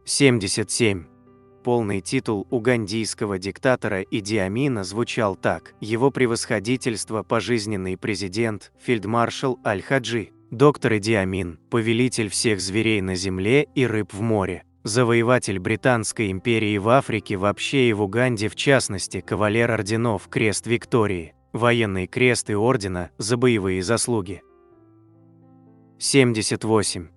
A: 77. Полный титул угандийского диктатора Иди Амина звучал так: «Его превосходительство пожизненный президент, фельдмаршал Аль-Хаджи, доктор Иди Амин, повелитель всех зверей на земле и рыб в море, завоеватель Британской империи в Африке вообще и в Уганде в частности, кавалер орденов Крест Виктории, военный крест и ордена за боевые заслуги». 78.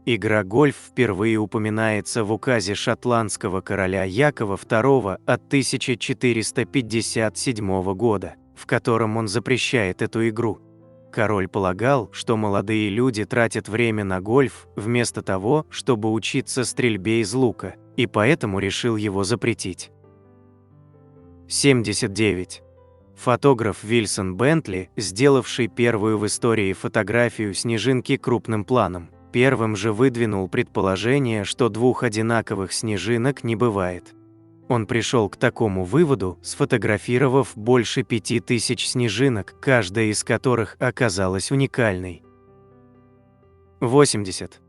A: Игра гольф впервые упоминается в указе шотландского короля Якова II от 1457 года, в котором он запрещает эту игру. Король полагал, что молодые люди тратят время на гольф, вместо того, чтобы учиться стрельбе из лука, и поэтому решил его запретить. 79. Фотограф Вильсон Бентли, сделавший первую в истории фотографию снежинки крупным планом, первым же выдвинул предположение, что двух одинаковых снежинок не бывает. Он пришел к такому выводу, сфотографировав больше 5000 снежинок, каждая из которых оказалась уникальной. 80.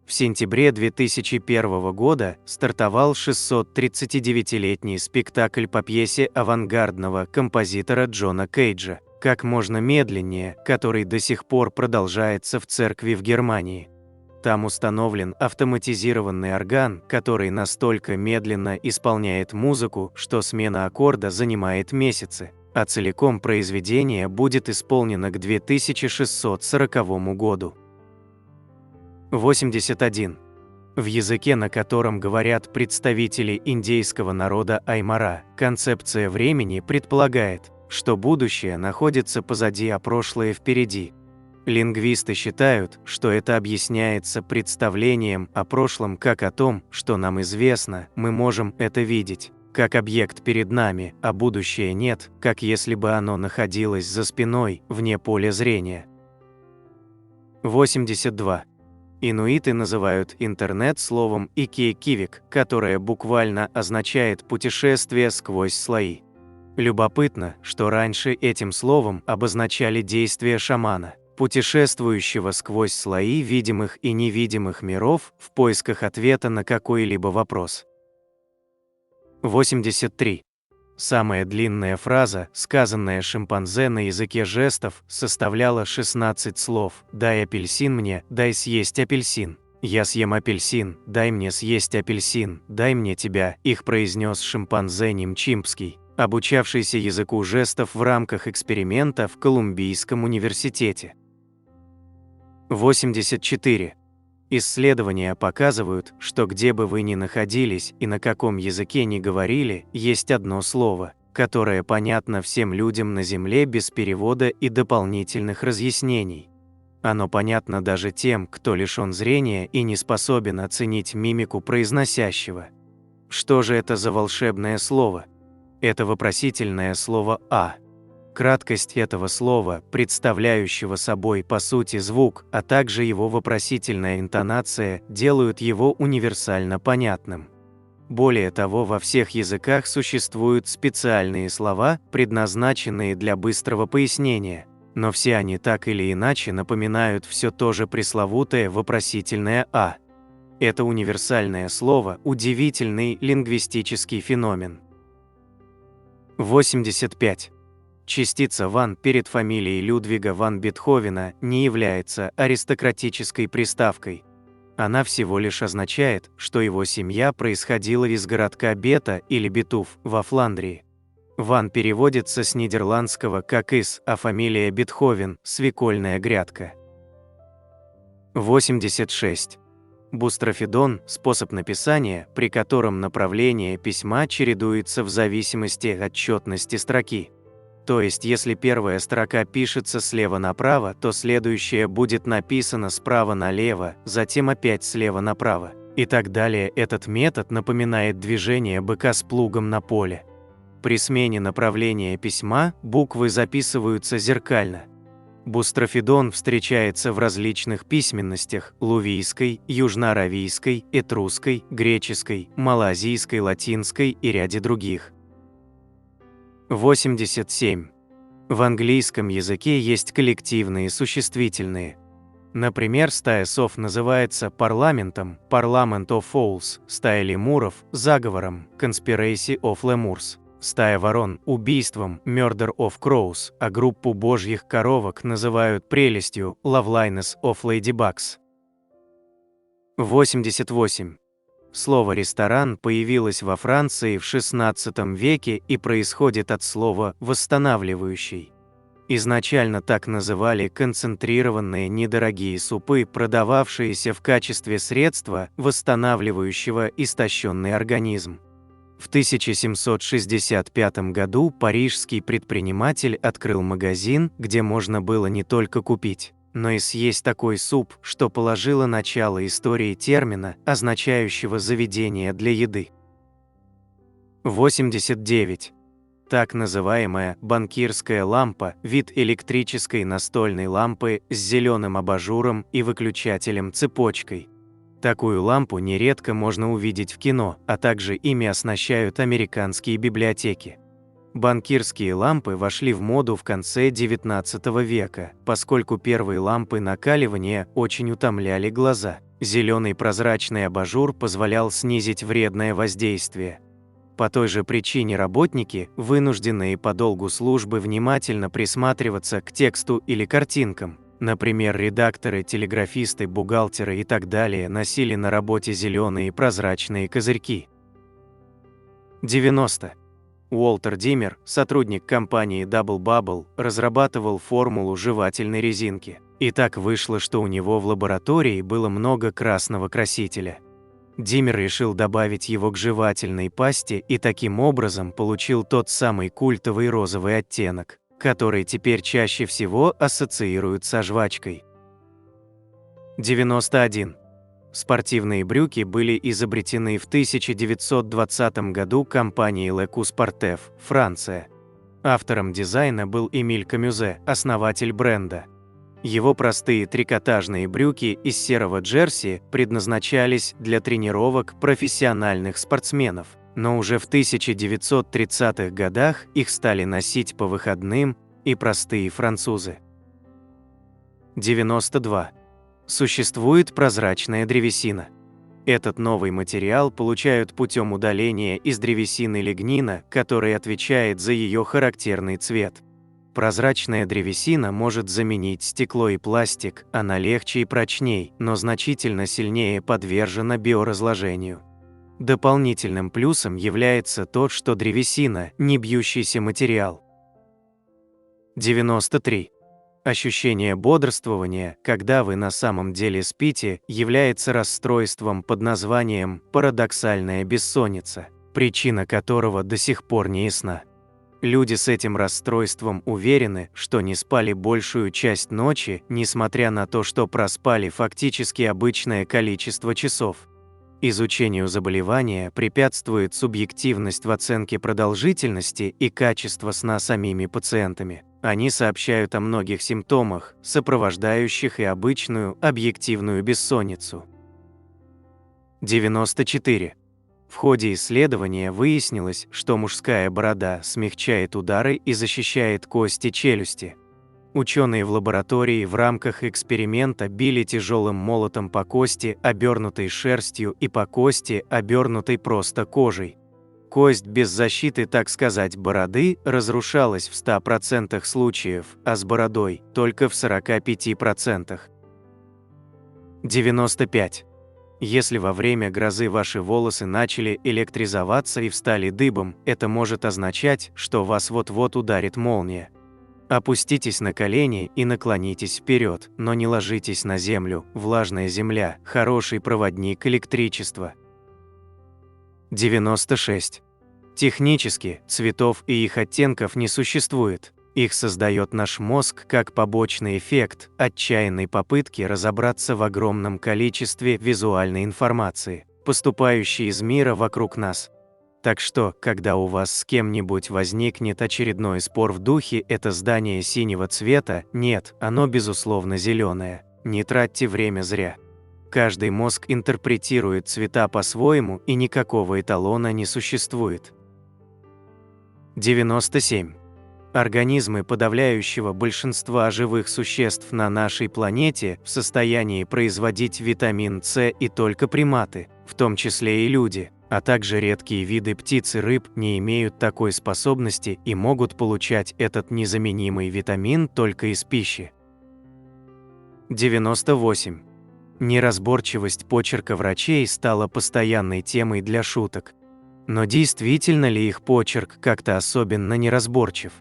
A: В сентябре 2001 года стартовал 639-летний спектакль по пьесе авангардного композитора Джона Кейджа «Как можно медленнее», который до сих пор продолжается в церкви в Германии. Там установлен автоматизированный орган, который настолько медленно исполняет музыку, что смена аккорда занимает месяцы, а целиком произведение будет исполнено к 2640 году. 81. В языке, на котором говорят представители индейского народа Аймара, концепция времени предполагает, что будущее находится позади, а прошлое впереди. Лингвисты считают, что это объясняется представлением о прошлом как о том, что нам известно, мы можем это видеть, как объект перед нами, а будущее нет, как если бы оно находилось за спиной, вне поля зрения. 82. Инуиты называют интернет словом «икей-кивик», которое буквально означает «путешествие сквозь слои». Любопытно, что раньше этим словом обозначали действия шамана, путешествующего сквозь слои видимых и невидимых миров в поисках ответа на какой-либо вопрос. 83. Самая длинная фраза, сказанная шимпанзе на языке жестов, составляла 16 слов: «Дай апельсин мне, дай съесть апельсин. Я съем апельсин, дай мне съесть апельсин, дай мне тебя». Их произнес шимпанзе Нимчимпский, обучавшийся языку жестов в рамках эксперимента в Колумбийском университете. 84. Исследования показывают, что где бы вы ни находились и на каком языке ни говорили, есть одно слово, которое понятно всем людям на Земле без перевода и дополнительных разъяснений. Оно понятно даже тем, кто лишен зрения и не способен оценить мимику произносящего. Что же это за волшебное слово? Это вопросительное слово «а». Краткость этого слова, представляющего собой по сути звук, а также его вопросительная интонация, делают его универсально понятным. Более того, во всех языках существуют специальные слова, предназначенные для быстрого пояснения, но все они так или иначе напоминают все то же пресловутое вопросительное «а». Это универсальное слово – удивительный лингвистический феномен. 85. Частица «ван» перед фамилией Людвига ван Бетховена не является аристократической приставкой. Она всего лишь означает, что его семья происходила из городка Бета или Бетуф во Фландрии. Ван переводится с нидерландского как «из», а фамилия Бетховен – «свекольная грядка». 86. Бустрофедон – способ написания, при котором направление письма чередуется в зависимости от четности строки. То есть, если первая строка пишется слева направо, то следующая будет написана справа налево, затем опять слева направо. И так далее. Этот метод напоминает движение быка с плугом на поле. При смене направления письма буквы записываются зеркально. Бустрофедон встречается в различных письменностях – лувийской, южноаравийской, этрусской, греческой, малазийской, латинской и ряде других. 87. В английском языке есть коллективные существительные. Например, стая сов называется парламентом, Parliament of Owls, стая лемуров – заговором, Conspiracy of Lemurs, стая ворон – убийством, Murder of Crows, а группу божьих коровок называют прелестью, Loveliness of Ladybugs. 88. Слово «ресторан» появилось во Франции в XVI веке и происходит от слова «восстанавливающий». Изначально так называли концентрированные недорогие супы, продававшиеся в качестве средства, восстанавливающего истощенный организм. В 1765 году парижский предприниматель открыл магазин, где можно было не только купить, но и съесть такой суп, что положило начало истории термина, означающего заведение для еды. 89. Так называемая банкирская лампа – вид электрической настольной лампы с зеленым абажуром и выключателем-цепочкой. Такую лампу нередко можно увидеть в кино, а также ими оснащают американские библиотеки. Банкирские лампы вошли в моду в конце XIX века, поскольку первые лампы накаливания очень утомляли глаза. Зеленый прозрачный абажур позволял снизить вредное воздействие. По той же причине работники, вынужденные по долгу службы внимательно присматриваться к тексту или картинкам, например, редакторы, телеграфисты, бухгалтеры и так далее, носили на работе зеленые прозрачные козырьки. 90. Уолтер Диммер, сотрудник компании Double Bubble, разрабатывал формулу жевательной резинки. И так вышло, что у него в лаборатории было много красного красителя. Диммер решил добавить его к жевательной пасте и таким образом получил тот самый культовый розовый оттенок, который теперь чаще всего ассоциируют со жвачкой. 91. Спортивные брюки были изобретены в 1920 году компанией Le Coupe-Sportif, Франция. Автором дизайна был Эмиль Камюзе, основатель бренда. Его простые трикотажные брюки из серого джерси предназначались для тренировок профессиональных спортсменов, но уже в 1930-х годах их стали носить по выходным и простые французы. 92. Существует прозрачная древесина. Этот новый материал получают путем удаления из древесины лигнина, который отвечает за ее характерный цвет. Прозрачная древесина может заменить стекло и пластик, она легче и прочней, но значительно сильнее подвержена биоразложению. Дополнительным плюсом является то, что древесина – не бьющийся материал. 93. Ощущение бодрствования, когда вы на самом деле спите, является расстройством под названием парадоксальная бессонница, причина которого до сих пор не ясна. Люди с этим расстройством уверены, что не спали большую часть ночи, несмотря на то, что проспали фактически обычное количество часов. Изучению заболевания препятствует субъективность в оценке продолжительности и качества сна самими пациентами. Они сообщают о многих симптомах, сопровождающих и обычную объективную бессонницу. 94. В ходе исследования выяснилось, что мужская борода смягчает удары и защищает кости челюсти. Ученые в лаборатории в рамках эксперимента били тяжелым молотом по кости, обернутой шерстью, и по кости, обернутой просто кожей. Кость без защиты, так сказать, бороды разрушалась в 100% случаев, а с бородой – только в 45%. 95. Если во время грозы ваши волосы начали электризоваться и встали дыбом, это может означать, что вас вот-вот ударит молния. Опуститесь на колени и наклонитесь вперед, но не ложитесь на землю, влажная земля – хороший проводник электричества. 96. Технически, цветов и их оттенков не существует. Их создает наш мозг как побочный эффект отчаянной попытки разобраться в огромном количестве визуальной информации, поступающей из мира вокруг нас. Так что, когда у вас с кем-нибудь возникнет очередной спор в духе «это здание синего цвета», нет, оно безусловно зеленое. Не тратьте время зря. Каждый мозг интерпретирует цвета по-своему, и никакого эталона не существует. 97. Организмы подавляющего большинства живых существ на нашей планете в состоянии производить витамин С, и только приматы, в том числе и люди, а также редкие виды птиц и рыб, не имеют такой способности и могут получать этот незаменимый витамин только из пищи. 98. Неразборчивость почерка врачей стала постоянной темой для шуток. Но действительно ли их почерк как-то особенно неразборчив?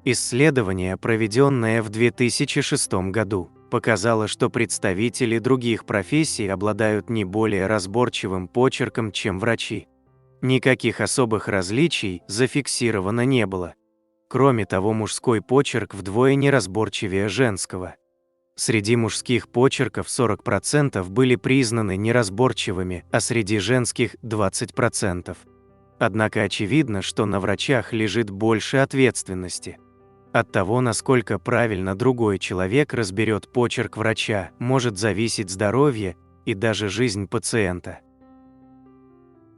A: Исследование, проведенное в 2006 году, показало, что представители других профессий обладают не более разборчивым почерком, чем врачи. Никаких особых различий зафиксировано не было. Кроме того, мужской почерк вдвое неразборчивее женского. Среди мужских почерков 40% были признаны неразборчивыми, а среди женских – 20%. Однако очевидно, что на врачах лежит больше ответственности. От того, насколько правильно другой человек разберет почерк врача, может зависеть здоровье и даже жизнь пациента.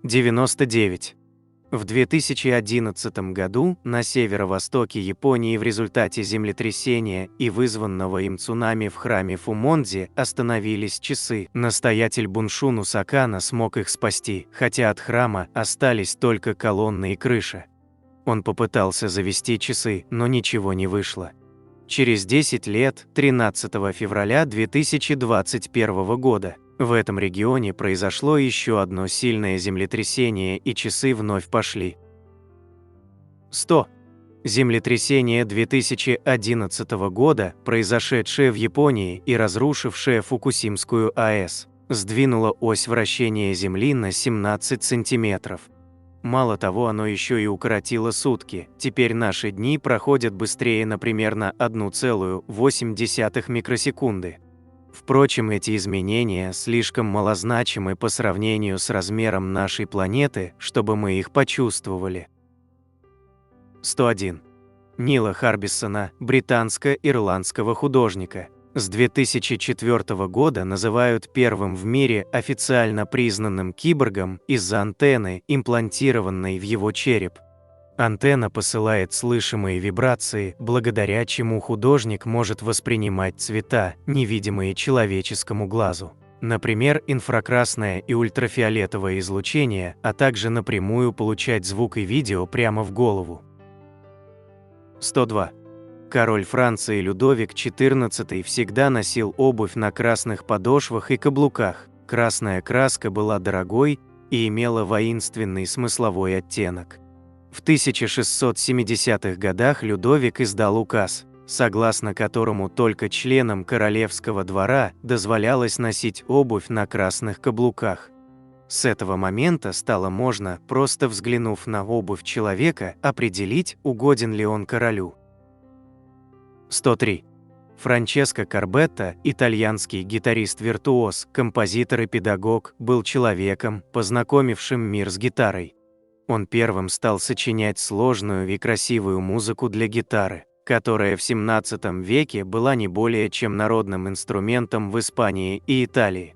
A: 99. В 2011 году на северо-востоке Японии в результате землетрясения и вызванного им цунами в храме Фумонзи остановились часы. Настоятель Буншуну Сакана смог их спасти, хотя от храма остались только колонны и крыша. Он попытался завести часы, но ничего не вышло. Через 10 лет, 13 февраля 2021 года, в этом регионе произошло еще одно сильное землетрясение, и часы вновь пошли. 100. Землетрясение 2011 года, произошедшее в Японии и разрушившее Фукусимскую АЭС, сдвинуло ось вращения Земли на 17 сантиметров. Мало того, оно еще и укоротило сутки. Теперь наши дни проходят быстрее на примерно 1,8 микросекунды. Впрочем, эти изменения слишком малозначимы по сравнению с размером нашей планеты, чтобы мы их почувствовали. 101. Нила Харбисона, британско-ирландского художника, с 2004 года называют первым в мире официально признанным киборгом из-за антенны, имплантированной в его череп. Антенна посылает слышимые вибрации, благодаря чему художник может воспринимать цвета, невидимые человеческому глазу. Например, инфракрасное и ультрафиолетовое излучение, а также напрямую получать звук и видео прямо в голову. 102. Король Франции Людовик XIV всегда носил обувь на красных подошвах и каблуках. Красная краска была дорогой и имела воинственный смысловой оттенок. В 1670-х годах Людовик издал указ, согласно которому только членам королевского двора дозволялось носить обувь на красных каблуках. С этого момента стало можно, просто взглянув на обувь человека, определить, угоден ли он королю. 103. Франческо Корбетто, итальянский гитарист-виртуоз, композитор и педагог, был человеком, познакомившим мир с гитарой. Он первым стал сочинять сложную и красивую музыку для гитары, которая в XVII веке была не более чем народным инструментом в Испании и Италии.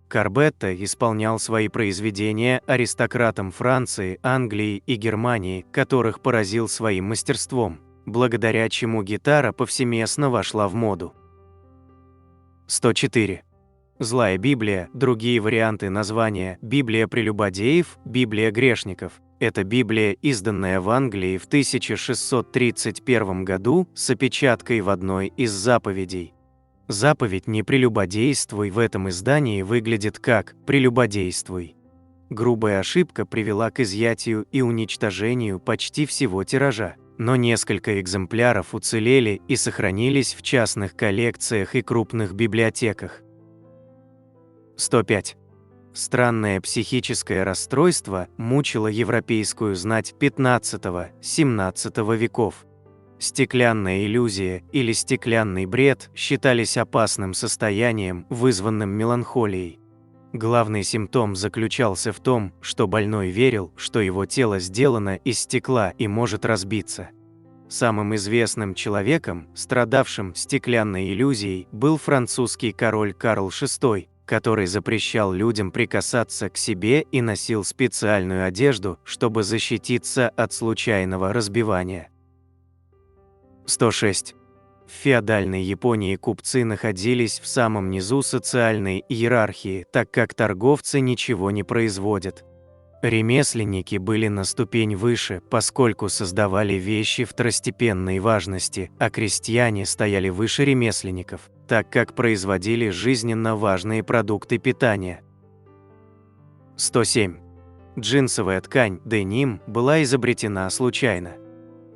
A: Корбетто исполнял свои произведения аристократам Франции, Англии и Германии, которых поразил своим мастерством, благодаря чему гитара повсеместно вошла в моду. 104. Злая Библия, другие варианты названия: Библия прелюбодеев, Библия грешников. Это Библия, изданная в Англии в 1631 году с опечаткой в одной из заповедей. Заповедь «Не прелюбодействуй» в этом издании выглядит как «прелюбодействуй». Грубая ошибка привела к изъятию и уничтожению почти всего тиража, но несколько экземпляров уцелели и сохранились в частных коллекциях и крупных библиотеках. 105. Странное психическое расстройство мучило европейскую знать XV-XVII веков. Стеклянная иллюзия или стеклянный бред считались опасным состоянием, вызванным меланхолией. Главный симптом заключался в том, что больной верил, что его тело сделано из стекла и может разбиться. Самым известным человеком, страдавшим стеклянной иллюзией, был французский король Карл VI, который запрещал людям прикасаться к себе и носил специальную одежду, чтобы защититься от случайного разбивания. 106. В феодальной Японии купцы находились в самом низу социальной иерархии, так как торговцы ничего не производят. Ремесленники были на ступень выше, поскольку создавали вещи второстепенной важности, а крестьяне стояли выше ремесленников, так как производили жизненно важные продукты питания. 107. Джинсовая ткань деним была изобретена случайно.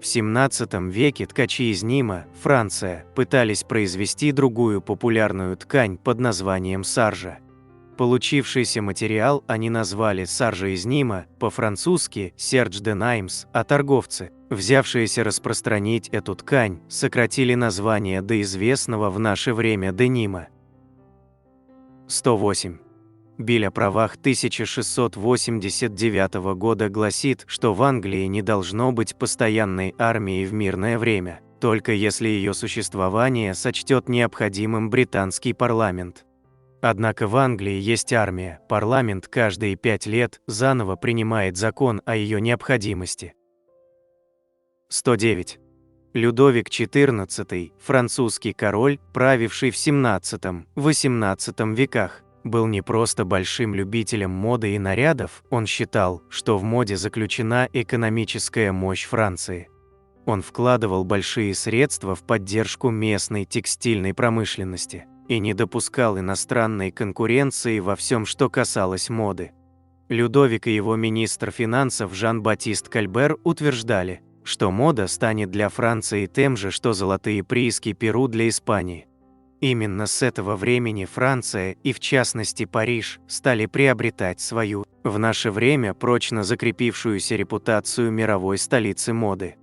A: В XVII веке ткачи из Нима, Франция, пытались произвести другую популярную ткань под названием саржа. Получившийся материал они назвали саржа из Нима, по-французски «серж де Наймс», а торговцы, взявшиеся распространить эту ткань, сократили название до известного в наше время денима. 108. Биль о правах 1689 года гласит, что в Англии не должно быть постоянной армии в мирное время, только если ее существование сочтет необходимым британский парламент. Однако в Англии есть армия, парламент каждые 5 лет заново принимает закон о ее необходимости. 109. Людовик XIV, французский король, правивший в XVII-XVIII веках, был не просто большим любителем моды и нарядов, он считал, что в моде заключена экономическая мощь Франции. Он вкладывал большие средства в поддержку местной текстильной промышленности и не допускал иностранной конкуренции во всем, что касалось моды. Людовик и его министр финансов Жан-Батист Кальбер утверждали, что мода станет для Франции тем же, что золотые прииски Перу для Испании. Именно с этого времени Франция, и в частности Париж, стали приобретать свою, в наше время прочно закрепившуюся репутацию мировой столицы моды.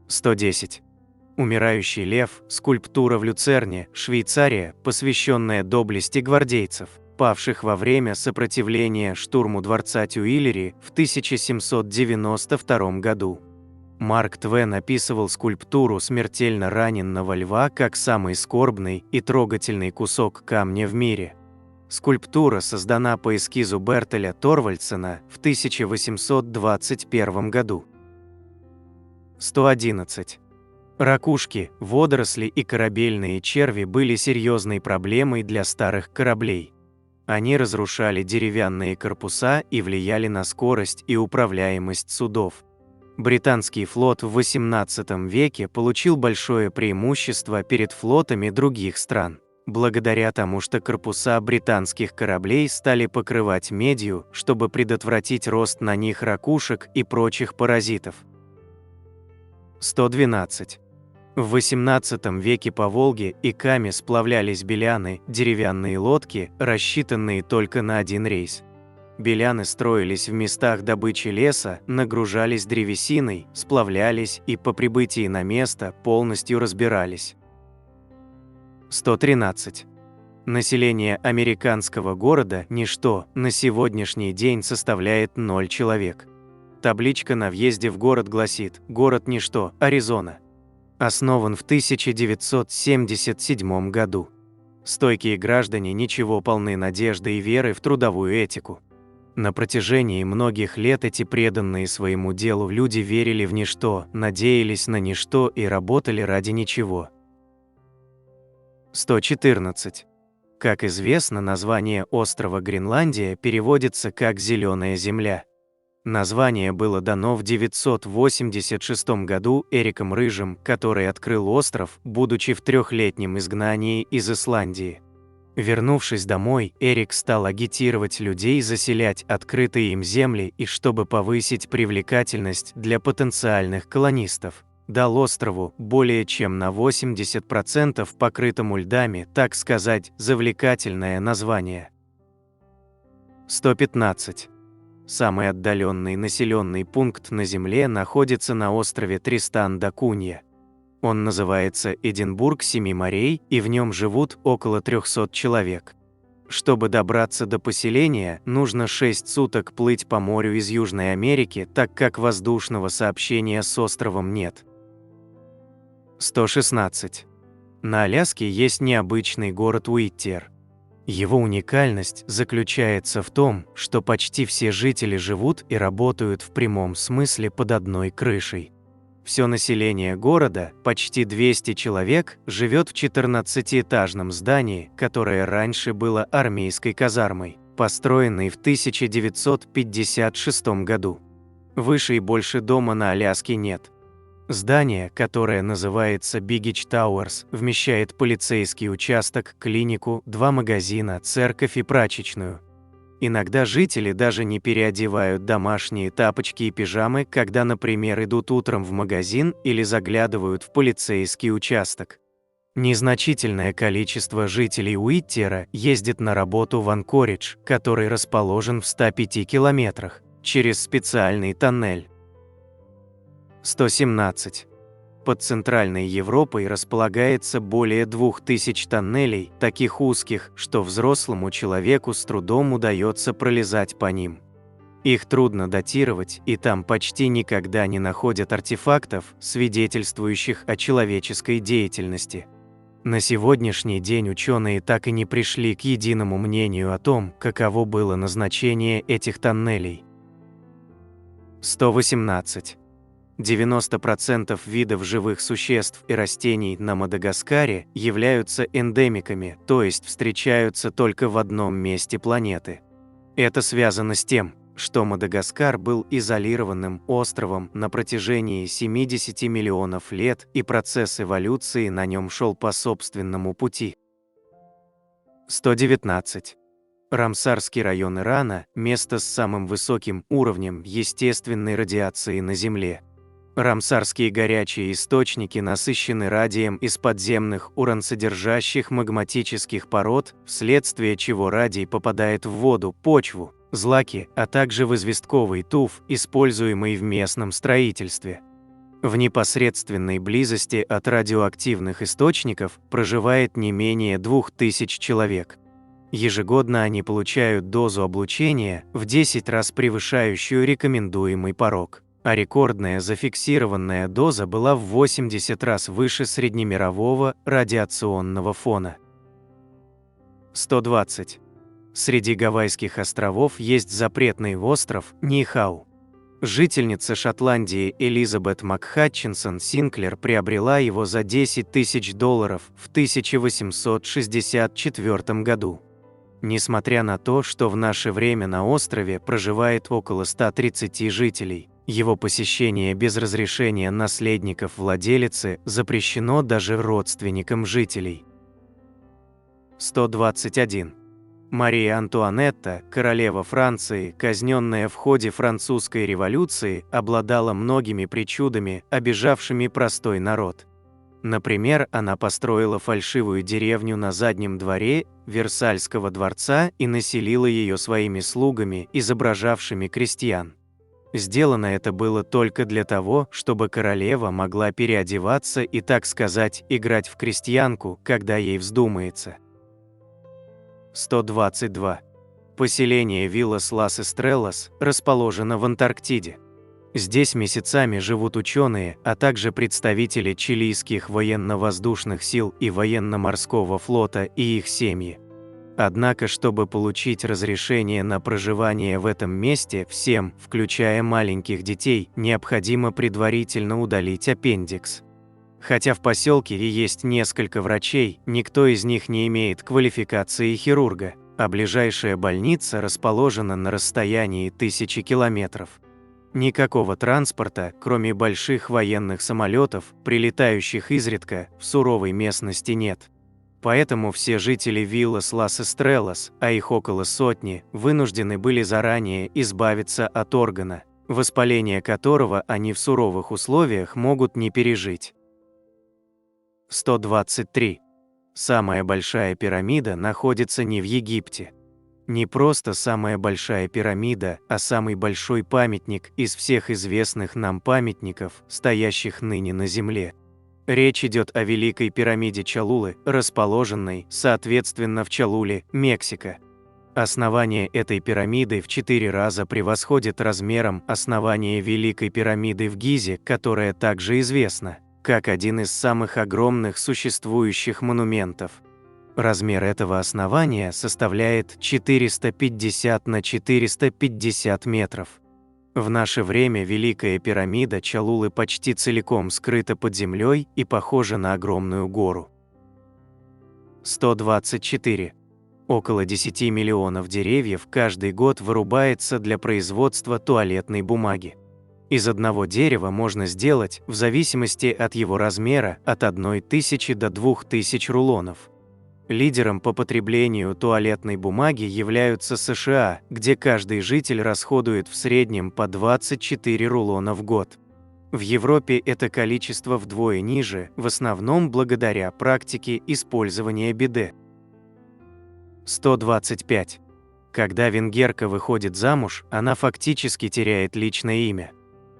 A: 110. Умирающий лев, скульптура в Люцерне, Швейцария, посвященная доблести гвардейцев, павших во время сопротивления штурму дворца Тюильри в 1792 году. Марк Твен описывал скульптуру смертельно раненного льва как самый скорбный и трогательный кусок камня в мире. Скульптура создана по эскизу Бертеля Торвальдсена в 1821 году. 111. Ракушки, водоросли и корабельные черви были серьезной проблемой для старых кораблей. Они разрушали деревянные корпуса и влияли на скорость и управляемость судов. Британский флот в XVIII веке получил большое преимущество перед флотами других стран, благодаря тому, что корпуса британских кораблей стали покрывать медью, чтобы предотвратить рост на них ракушек и прочих паразитов. 112. В XVIII веке по Волге и Каме сплавлялись беляны, деревянные лодки, рассчитанные только на один рейс. Беляны строились в местах добычи леса, нагружались древесиной, сплавлялись и по прибытии на место полностью разбирались. 113. Население американского города ничто на сегодняшний день составляет 0 человек. Табличка на въезде в город гласит «Город ничто, Аризона». Основан в 1977 году. Стойкие граждане ничего полны надежды и веры в трудовую этику. На протяжении многих лет эти преданные своему делу люди верили в ничто, надеялись на ничто и работали ради ничего. 114. Как известно, название острова Гренландия переводится как «зеленая земля». Название было дано в 986 году Эриком Рыжим, который открыл остров, будучи в трехлетнем изгнании из Исландии. Вернувшись домой, Эрик стал агитировать людей заселять открытые им земли и, чтобы повысить привлекательность для потенциальных колонистов, дал острову более чем на 80% покрытому льдами, так сказать, завлекательное название. 115. Самый отдаленный населенный пункт на Земле находится на острове Тристан-да Он называется Эдинбург Семи морей, и в нем живут около 300 человек. Чтобы добраться до поселения, нужно 6 суток плыть по морю из Южной Америки, так как воздушного сообщения с островом нет. 116. На Аляске есть необычный город Уиттиер. Его уникальность заключается в том, что почти все жители живут и работают в прямом смысле под одной крышей. Все население города, почти 200 человек, живет в 14-этажном здании, которое раньше было армейской казармой, построенной в 1956 году. Выше и больше дома на Аляске нет. Здание, которое называется Бигич Тауэрс, вмещает полицейский участок, клинику, 2 магазина, церковь и прачечную. Иногда жители даже не переодевают домашние тапочки и пижамы, когда, например, идут утром в магазин или заглядывают в полицейский участок. Незначительное количество жителей Уиттиера ездит на работу в Анкоридж, который расположен в 105 километрах, через специальный тоннель. 117. Под Центральной Европой располагается более 2000 тоннелей, таких узких, что взрослому человеку с трудом удается пролезать по ним. Их трудно датировать, и там почти никогда не находят артефактов, свидетельствующих о человеческой деятельности. На сегодняшний день ученые так и не пришли к единому мнению о том, каково было назначение этих тоннелей. 118. 90% видов живых существ и растений на Мадагаскаре являются эндемиками, то есть встречаются только в одном месте планеты. Это связано с тем, что Мадагаскар был изолированным островом на протяжении 70 миллионов лет, и процесс эволюции на нем шел по собственному пути. 119. Рамсарский район Ирана – место с самым высоким уровнем естественной радиации на Земле. Рамсарские горячие источники насыщены радием из подземных урансодержащих магматических пород, вследствие чего радий попадает в воду, почву, злаки, а также в известковый туф, используемый в местном строительстве. В непосредственной близости от радиоактивных источников проживает не менее 2000 человек. Ежегодно они получают дозу облучения, в 10 раз превышающую рекомендуемый порог. А рекордная зафиксированная доза была в 80 раз выше среднемирового радиационного фона. 120. Среди Гавайских островов есть запретный остров Нихау. Жительница Шотландии Элизабет МакХатчинсон Синклер приобрела его за $10 000 в 1864 году. Несмотря на то, что в наше время на острове проживает около 130 жителей, его посещение без разрешения наследников владелицы запрещено даже родственникам жителей. 121. Мария Антуанетта, королева Франции, казненная в ходе Французской революции, обладала многими причудами, обижавшими простой народ. Например, она построила фальшивую деревню на заднем дворе Версальского дворца и населила ее своими слугами, изображавшими крестьян. Сделано это было только для того, чтобы королева могла переодеваться и, так сказать, играть в крестьянку, когда ей вздумается. 122. Поселение Виллас-Лас-Эстреллас расположено в Антарктиде. Здесь месяцами живут ученые, а также представители чилийских военно-воздушных сил и военно-морского флота и их семьи. Однако, чтобы получить разрешение на проживание в этом месте всем, включая маленьких детей, необходимо предварительно удалить аппендикс. Хотя в поселке и есть несколько врачей, никто из них не имеет квалификации хирурга, а ближайшая больница расположена на расстоянии 1000 километров. Никакого транспорта, кроме больших военных самолетов, прилетающих изредка, в суровой местности нет. Поэтому все жители Виллас-Лас-Эстреллас, а их около сотни, вынуждены были заранее избавиться от органа, воспаление которого они в суровых условиях могут не пережить. 123. Самая большая пирамида находится не в Египте. Не просто самая большая пирамида, а самый большой памятник из всех известных нам памятников, стоящих ныне на Земле. Речь идет о Великой пирамиде Чолулы, расположенной, соответственно, в Чолуле, Мексика. Основание этой пирамиды в 4 раза превосходит размером основание Великой пирамиды в Гизе, которая также известна как один из самых огромных существующих монументов. Размер этого основания составляет 450 на 450 метров. В наше время Великая пирамида Чолулы почти целиком скрыта под землей и похожа на огромную гору. 124. Около 10 миллионов деревьев каждый год вырубается для производства туалетной бумаги. Из одного дерева можно сделать, в зависимости от его размера, от 1000 до 2000 рулонов. Лидером по потреблению туалетной бумаги являются США, где каждый житель расходует в среднем по 24 рулона в год. В Европе это количество вдвое ниже, в основном благодаря практике использования биде. 125. Когда венгерка выходит замуж, она фактически теряет личное имя.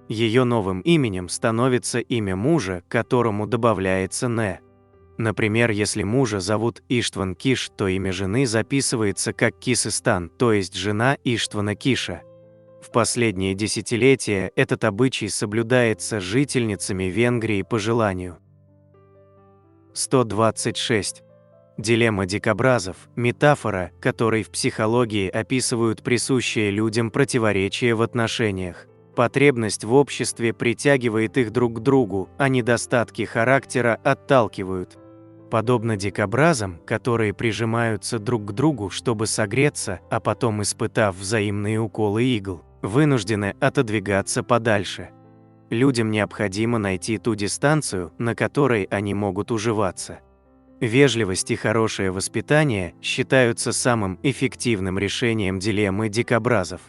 A: Ее новым именем становится имя мужа, которому добавляется «не». Например, если мужа зовут Иштван Киш, то имя жены записывается как Кисыстан, то есть жена Иштвана Киша. В последние десятилетия этот обычай соблюдается жительницами Венгрии по желанию. 126. Дилемма дикобразов – метафора, которой в психологии описывают присущее людям противоречие в отношениях. Потребность в обществе притягивает их друг к другу, а недостатки характера отталкивают. Подобно дикобразам, которые прижимаются друг к другу, чтобы согреться, а потом, испытав взаимные уколы игл, вынуждены отодвигаться подальше. Людям необходимо найти ту дистанцию, на которой они могут уживаться. Вежливость и хорошее воспитание считаются самым эффективным решением дилеммы дикобразов.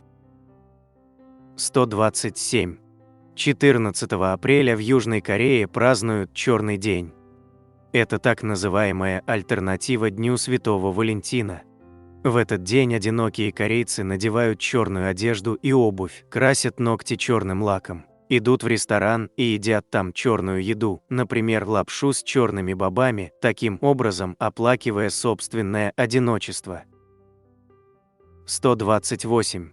A: 127. 14 апреля в Южной Корее празднуют Черный день. Это так называемая альтернатива Дню Святого Валентина. В этот день одинокие корейцы надевают черную одежду и обувь, красят ногти черным лаком, идут в ресторан и едят там черную еду, например, лапшу с черными бобами, таким образом оплакивая собственное одиночество. 128.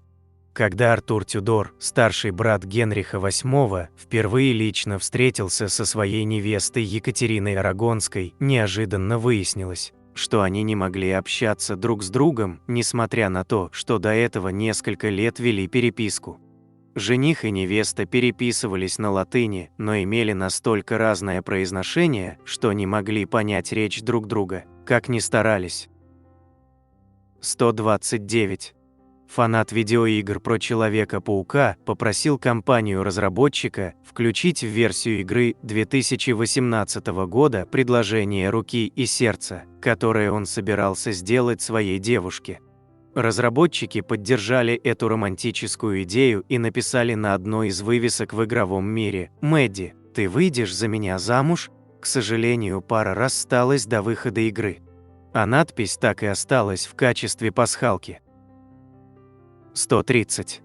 A: Когда Артур Тюдор, старший брат Генриха VIII, впервые лично встретился со своей невестой Екатериной Арагонской, неожиданно выяснилось, что они не могли общаться друг с другом, несмотря на то, что до этого несколько лет вели переписку. Жених и невеста переписывались на латыни, но имели настолько разное произношение, что не могли понять речь друг друга, как ни старались. 129. Фанат видеоигр про Человека-паука попросил компанию-разработчика включить в версию игры 2018 года предложение руки и сердца, которое он собирался сделать своей девушке. Разработчики поддержали эту романтическую идею и написали на одной из вывесок в игровом мире: «Мэдди, ты выйдешь за меня замуж?» К сожалению, пара рассталась до выхода игры. А надпись так и осталась в качестве пасхалки. 130.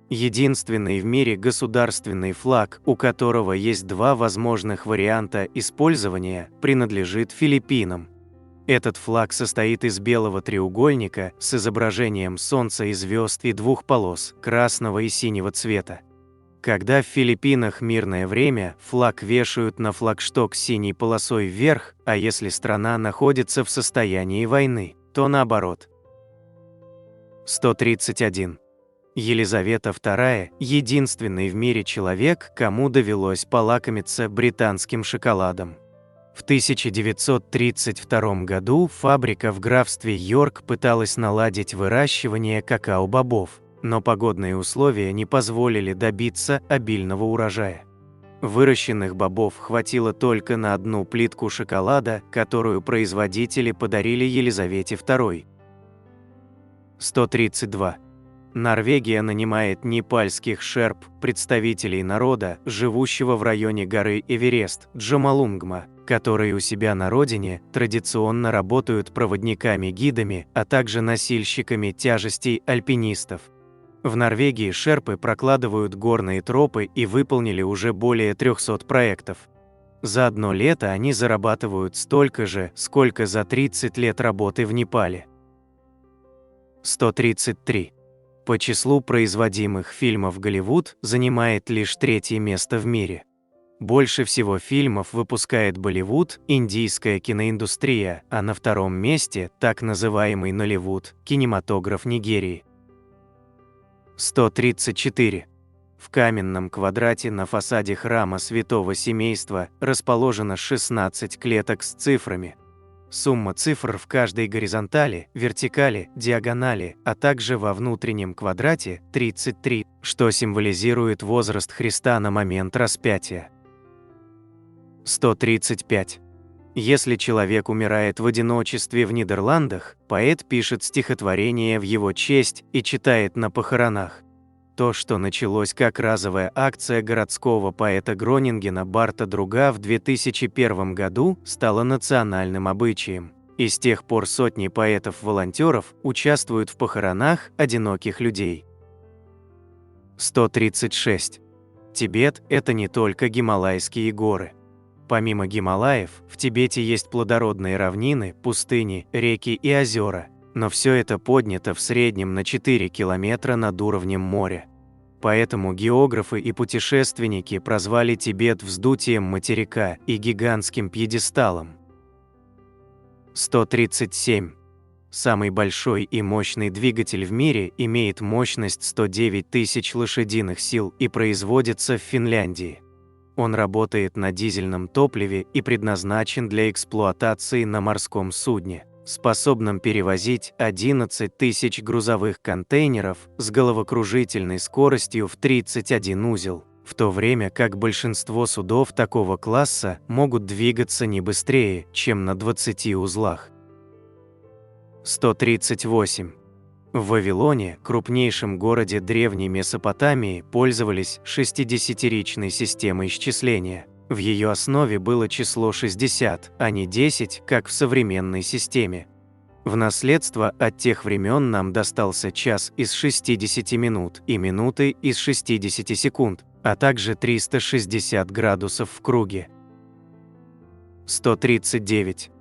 A: Единственный в мире государственный флаг, у которого есть два возможных варианта использования, принадлежит Филиппинам. Этот флаг состоит из белого треугольника с изображением солнца и звезд и двух полос красного и синего цвета. Когда в Филиппинах мирное время, флаг вешают на флагшток синей полосой вверх, а если страна находится в состоянии войны, то наоборот. 131. Елизавета II – единственный в мире человек, кому довелось полакомиться британским шоколадом. В 1932 году фабрика в графстве Йорк пыталась наладить выращивание какао-бобов, Но погодные условия не позволили добиться обильного урожая. Выращенных бобов хватило только на одну плитку шоколада, которую производители подарили Елизавете II. 132. Норвегия нанимает непальских шерп, представителей народа, живущего в районе горы Эверест, Джомолунгма, которые у себя на родине традиционно работают проводниками-гидами, а также носильщиками тяжестей альпинистов. В Норвегии шерпы прокладывают горные тропы и выполнили уже более 300 проектов. За одно лето они зарабатывают столько же, сколько за 30 лет работы в Непале. 133. По числу производимых фильмов Голливуд занимает лишь 3-е место в мире. Больше всего фильмов выпускает Болливуд, индийская киноиндустрия, а на 2-м месте так называемый Нолливуд, кинематограф Нигерии. 134. В каменном квадрате на фасаде храма Святого Семейства расположено 16 клеток с цифрами. Сумма цифр в каждой горизонтали, вертикали, диагонали, а также во внутреннем квадрате – 33, что символизирует возраст Христа на момент распятия. 135. Если человек умирает в одиночестве в Нидерландах, поэт пишет стихотворение в его честь и читает на похоронах. То, что началось как разовая акция городского поэта Гронингена Барта Друга в 2001 году, стало национальным обычаем. И с тех пор сотни поэтов-волонтеров участвуют в похоронах одиноких людей. 136. Тибет – это не только Гималайские горы. Помимо Гималаев, в Тибете есть плодородные равнины, пустыни, реки и озера, но все это поднято в среднем на 4 километра над уровнем моря. Поэтому географы и путешественники прозвали Тибет вздутием материка и гигантским пьедесталом. 137. Самый большой и мощный двигатель в мире имеет мощность 109 тысяч лошадиных сил и производится в Финляндии. Он работает на дизельном топливе и предназначен для эксплуатации на морском судне, способном перевозить 11 тысяч грузовых контейнеров с головокружительной скоростью в 31 узел, в то время как большинство судов такого класса могут двигаться не быстрее, чем на 20 узлах. 138. В Вавилоне, крупнейшем городе древней Месопотамии, пользовались 60-ричной системой исчисления. В ее основе было число 60, а не 10, как в современной системе. В наследство от тех времен нам достался час из 60 минут и минуты из 60 секунд, а также 360 градусов в круге. 139.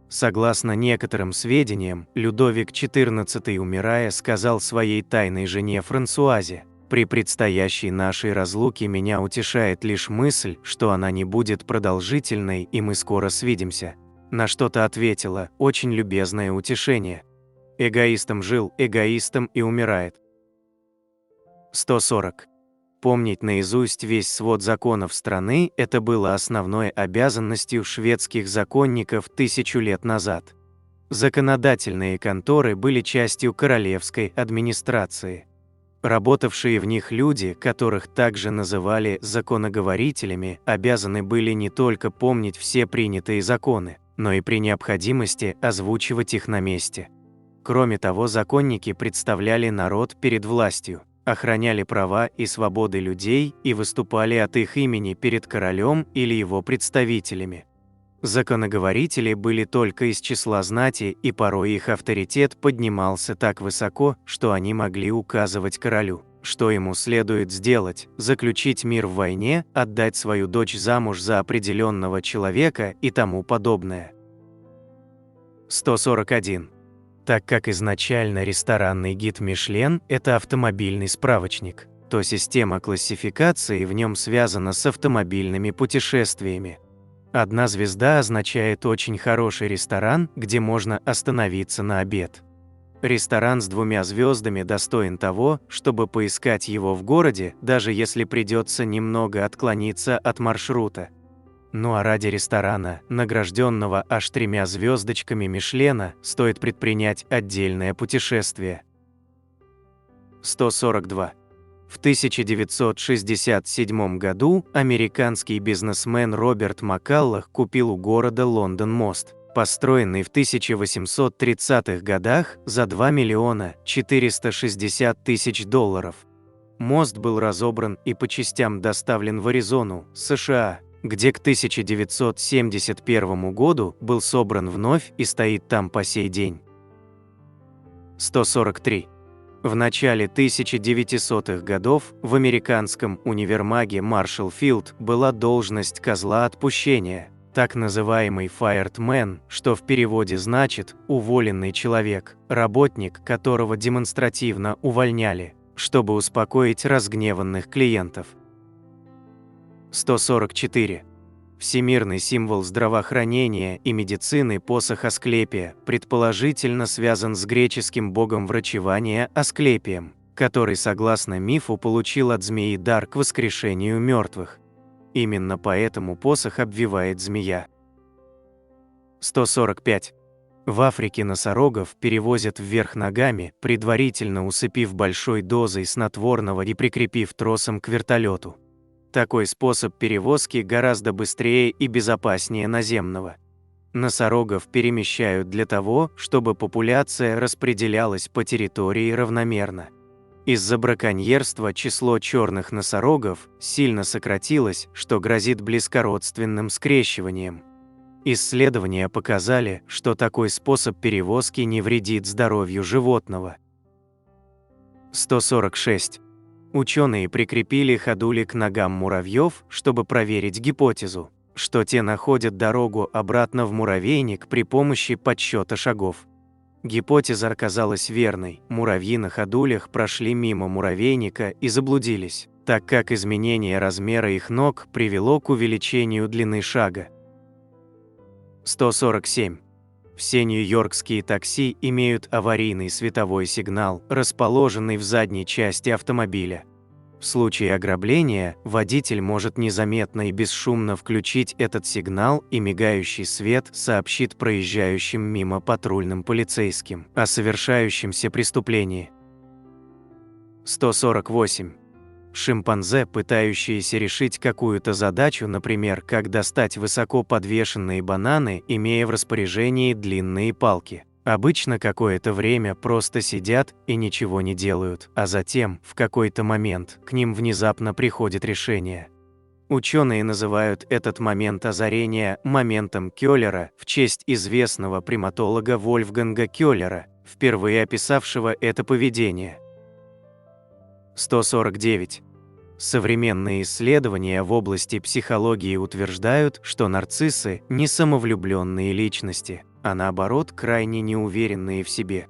A: Согласно некоторым сведениям, Людовик XIV, умирая, сказал своей тайной жене Франсуазе: «При предстоящей нашей разлуке меня утешает лишь мысль, что она не будет продолжительной и мы скоро свидимся». На что та ответила: «Очень любезное утешение. Эгоистом жил, эгоистом и умирает». 140. Помнить наизусть весь свод законов страны – это было основной обязанностью шведских законников 1000 лет назад. Законодательные конторы были частью королевской администрации. Работавшие в них люди, которых также называли законоговорителями, обязаны были не только помнить все принятые законы, но и при необходимости озвучивать их на месте. Кроме того, законники представляли народ перед властью, охраняли права и свободы людей и выступали от их имени перед королем или его представителями. Законоговорители были только из числа знати, и порой их авторитет поднимался так высоко, что они могли указывать королю, что ему следует сделать: заключить мир в войне, отдать свою дочь замуж за определенного человека и тому подобное. 141. Так как изначально ресторанный гид Мишлен – это автомобильный справочник, то система классификации в нем связана с автомобильными путешествиями. 1 звезда означает очень хороший ресторан, где можно остановиться на обед. Ресторан с 2 звездами достоин того, чтобы поискать его в городе, даже если придется немного отклониться от маршрута. Ну а ради ресторана, награжденного аж 3 звездочками Мишлена, стоит предпринять отдельное путешествие. 142. В 1967 году американский бизнесмен Роберт Маккаллах купил у города Лондон мост, построенный в 1830-х годах за $2 460 000. Мост был разобран и по частям доставлен в Аризону, США, где к 1971 году был собран вновь и стоит там по сей день. 143. В начале 1900-х годов в американском универмаге Marshall Field была должность козла отпущения, так называемый fired man, что в переводе значит «уволенный человек», работник, которого демонстративно увольняли, чтобы успокоить разгневанных клиентов. 144. Всемирный символ здравоохранения и медицины посох Асклепия предположительно связан с греческим богом врачевания Асклепием, который, согласно мифу, получил от змеи дар к воскрешению мертвых. Именно поэтому посох обвивает змея. 145. В Африке носорогов перевозят вверх ногами, предварительно усыпив большой дозой снотворного и прикрепив тросом к вертолету. Такой способ перевозки гораздо быстрее и безопаснее наземного. Носорогов перемещают для того, чтобы популяция распределялась по территории равномерно. Из-за браконьерства число черных носорогов сильно сократилось, что грозит близкородственным скрещиванием. Исследования показали, что такой способ перевозки не вредит здоровью животного. 146. Ученые прикрепили ходули к ногам муравьев, чтобы проверить гипотезу, что те находят дорогу обратно в муравейник при помощи подсчета шагов. Гипотеза оказалась верной, муравьи на ходулях прошли мимо муравейника и заблудились, так как изменение размера их ног привело к увеличению длины шага. 147. Все нью-йоркские такси имеют аварийный световой сигнал, расположенный в задней части автомобиля. В случае ограбления водитель может незаметно и бесшумно включить этот сигнал, и мигающий свет сообщит проезжающим мимо патрульным полицейским о совершающемся преступлении. 148. Шимпанзе, пытающиеся решить какую-то задачу, например, как достать высоко подвешенные бананы, имея в распоряжении длинные палки, обычно какое-то время просто сидят и ничего не делают, а затем, в какой-то момент, к ним внезапно приходит решение. Ученые называют этот момент озарения моментом Кёллера в честь известного приматолога Вольфганга Кёллера, впервые описавшего это поведение. 149. Современные исследования в области психологии утверждают, что нарциссы не самовлюбленные личности, а наоборот крайне неуверенные в себе.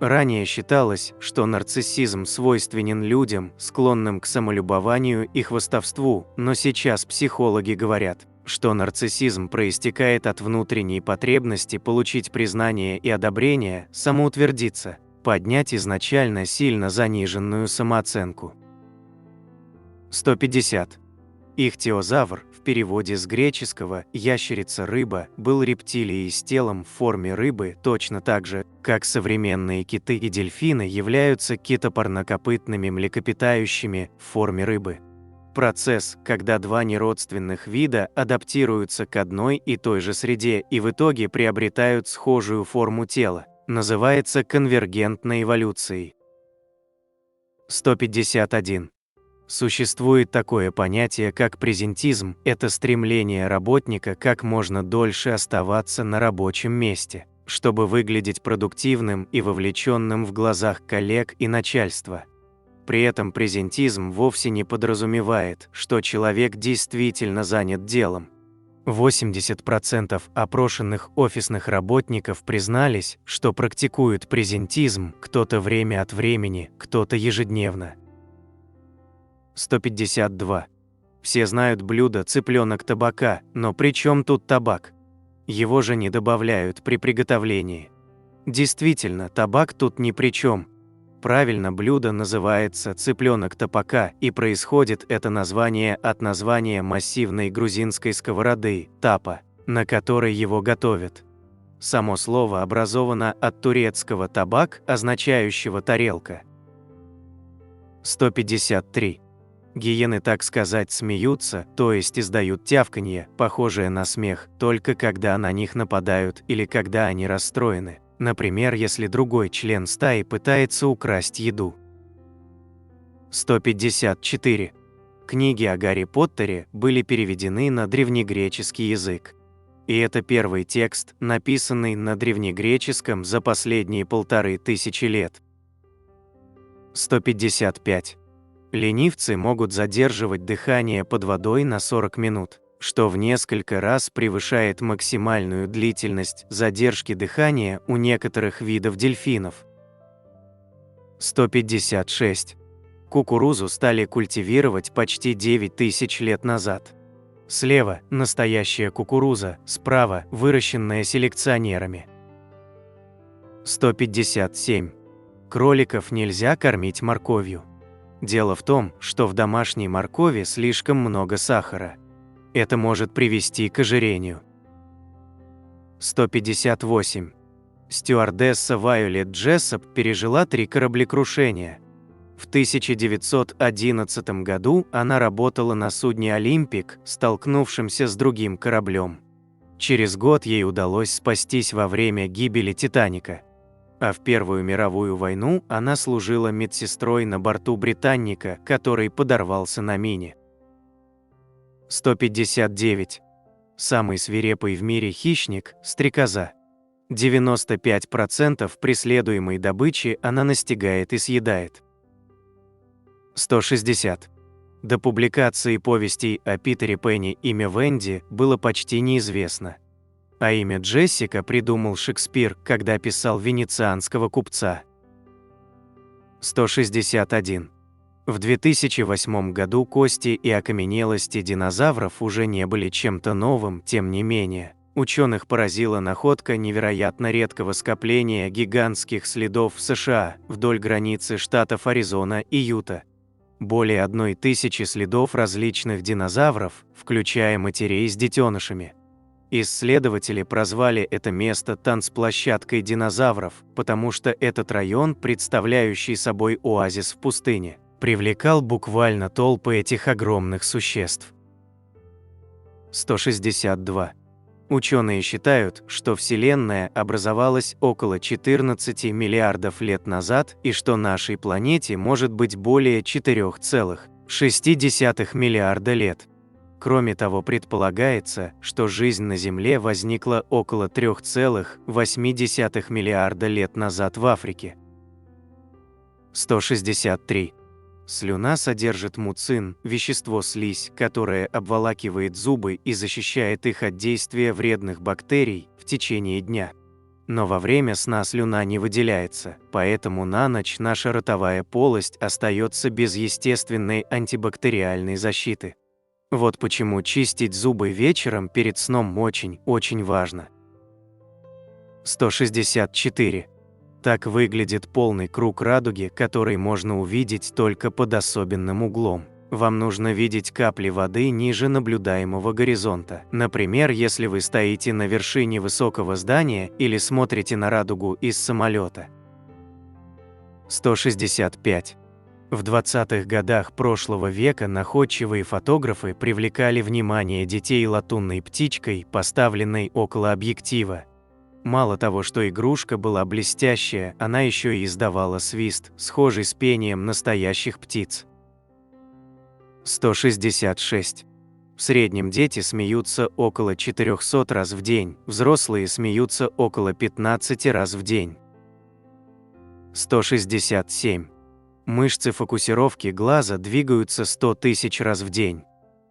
A: Ранее считалось, что нарциссизм свойственен людям, склонным к самолюбованию и хвастовству, но сейчас психологи говорят, что нарциссизм проистекает от внутренней потребности получить признание и одобрение, самоутвердиться, поднять изначально сильно заниженную самооценку. 150. Ихтиозавр, в переводе с греческого «ящерица-рыба», был рептилией с телом в форме рыбы, точно так же, как современные киты и дельфины являются китопарнокопытными млекопитающими в форме рыбы. Процесс, когда два неродственных вида адаптируются к одной и той же среде и в итоге приобретают схожую форму тела, называется конвергентной эволюцией. 151. Существует такое понятие, как презентизм – это стремление работника как можно дольше оставаться на рабочем месте, чтобы выглядеть продуктивным и вовлеченным в глазах коллег и начальства. При этом презентизм вовсе не подразумевает, что человек действительно занят делом. 80% опрошенных офисных работников признались, что практикуют презентизм, кто-то время от времени, кто-то ежедневно. 152. Все знают блюдо цыпленок табака, но при чем тут табак? Его же не добавляют при приготовлении. Действительно, табак тут ни при чем. Правильно, блюдо называется цыпленок табака, и происходит это название от названия массивной грузинской сковороды – тапа, на которой его готовят. Само слово образовано от турецкого табак, означающего тарелка. 153. Гиены, так сказать, смеются, то есть издают тявканье, похожее на смех, только когда на них нападают или когда они расстроены. Например, если другой член стаи пытается украсть еду. 154. Книги о Гарри Поттере были переведены на древнегреческий язык. И это первый текст, написанный на древнегреческом за последние 1500 лет. 155. Ленивцы могут задерживать дыхание под водой на 40 минут, что в несколько раз превышает максимальную длительность задержки дыхания у некоторых видов дельфинов. 156. Кукурузу стали культивировать почти 9000 лет назад. Слева – настоящая кукуруза, справа – выращенная селекционерами. 157. Кроликов нельзя кормить морковью. Дело в том, что в домашней моркови слишком много сахара. Это может привести к ожирению. 158. Стюардесса Вайолет Джессоп пережила 3 кораблекрушения. В 1911 году она работала на судне «Олимпик», столкнувшемся с другим кораблем. Через год ей удалось спастись во время гибели «Титаника». А в Первую мировую войну она служила медсестрой на борту «Британника», который подорвался на мине. 159. Самый свирепый в мире хищник – стрекоза. 95% преследуемой добычи она настигает и съедает. 160. До публикации повестей о Питере Пенне имя Венди было почти неизвестно. А имя Джессика придумал Шекспир, когда писал «Венецианского купца». 161. В 2008 году кости и окаменелости динозавров уже не были чем-то новым, тем не менее. Ученых поразила находка невероятно редкого скопления гигантских следов в США вдоль границы штатов Аризона и Юта. Более 1000 следов различных динозавров, включая матерей с детенышами. Исследователи прозвали это место танцплощадкой динозавров, потому что этот район, представляющий собой оазис в пустыне, привлекал буквально толпы этих огромных существ. 162. Ученые считают, что Вселенная образовалась около 14 миллиардов лет назад и что нашей планете может быть более 4,6 миллиарда лет. Кроме того, предполагается, что жизнь на Земле возникла около 3,8 миллиарда лет назад в Африке. 163. Слюна содержит муцин, вещество-слизь, которое обволакивает зубы и защищает их от действия вредных бактерий в течение дня. Но во время сна слюна не выделяется, поэтому на ночь наша ротовая полость остается без естественной антибактериальной защиты. Вот почему чистить зубы вечером перед сном очень важно. 164. Так выглядит полный круг радуги, который можно увидеть только под особенным углом. Вам нужно видеть капли воды ниже наблюдаемого горизонта. Например, если вы стоите на вершине высокого здания или смотрите на радугу из самолета. 165. В 20-х годах прошлого века находчивые фотографы привлекали внимание детей латунной птичкой, поставленной около объектива. Мало того, что игрушка была блестящая, она еще и издавала свист, схожий с пением настоящих птиц. 166. В среднем дети смеются около 400 раз в день, взрослые смеются около 15 раз в день. 167. Мышцы фокусировки глаза двигаются 100 тысяч раз в день.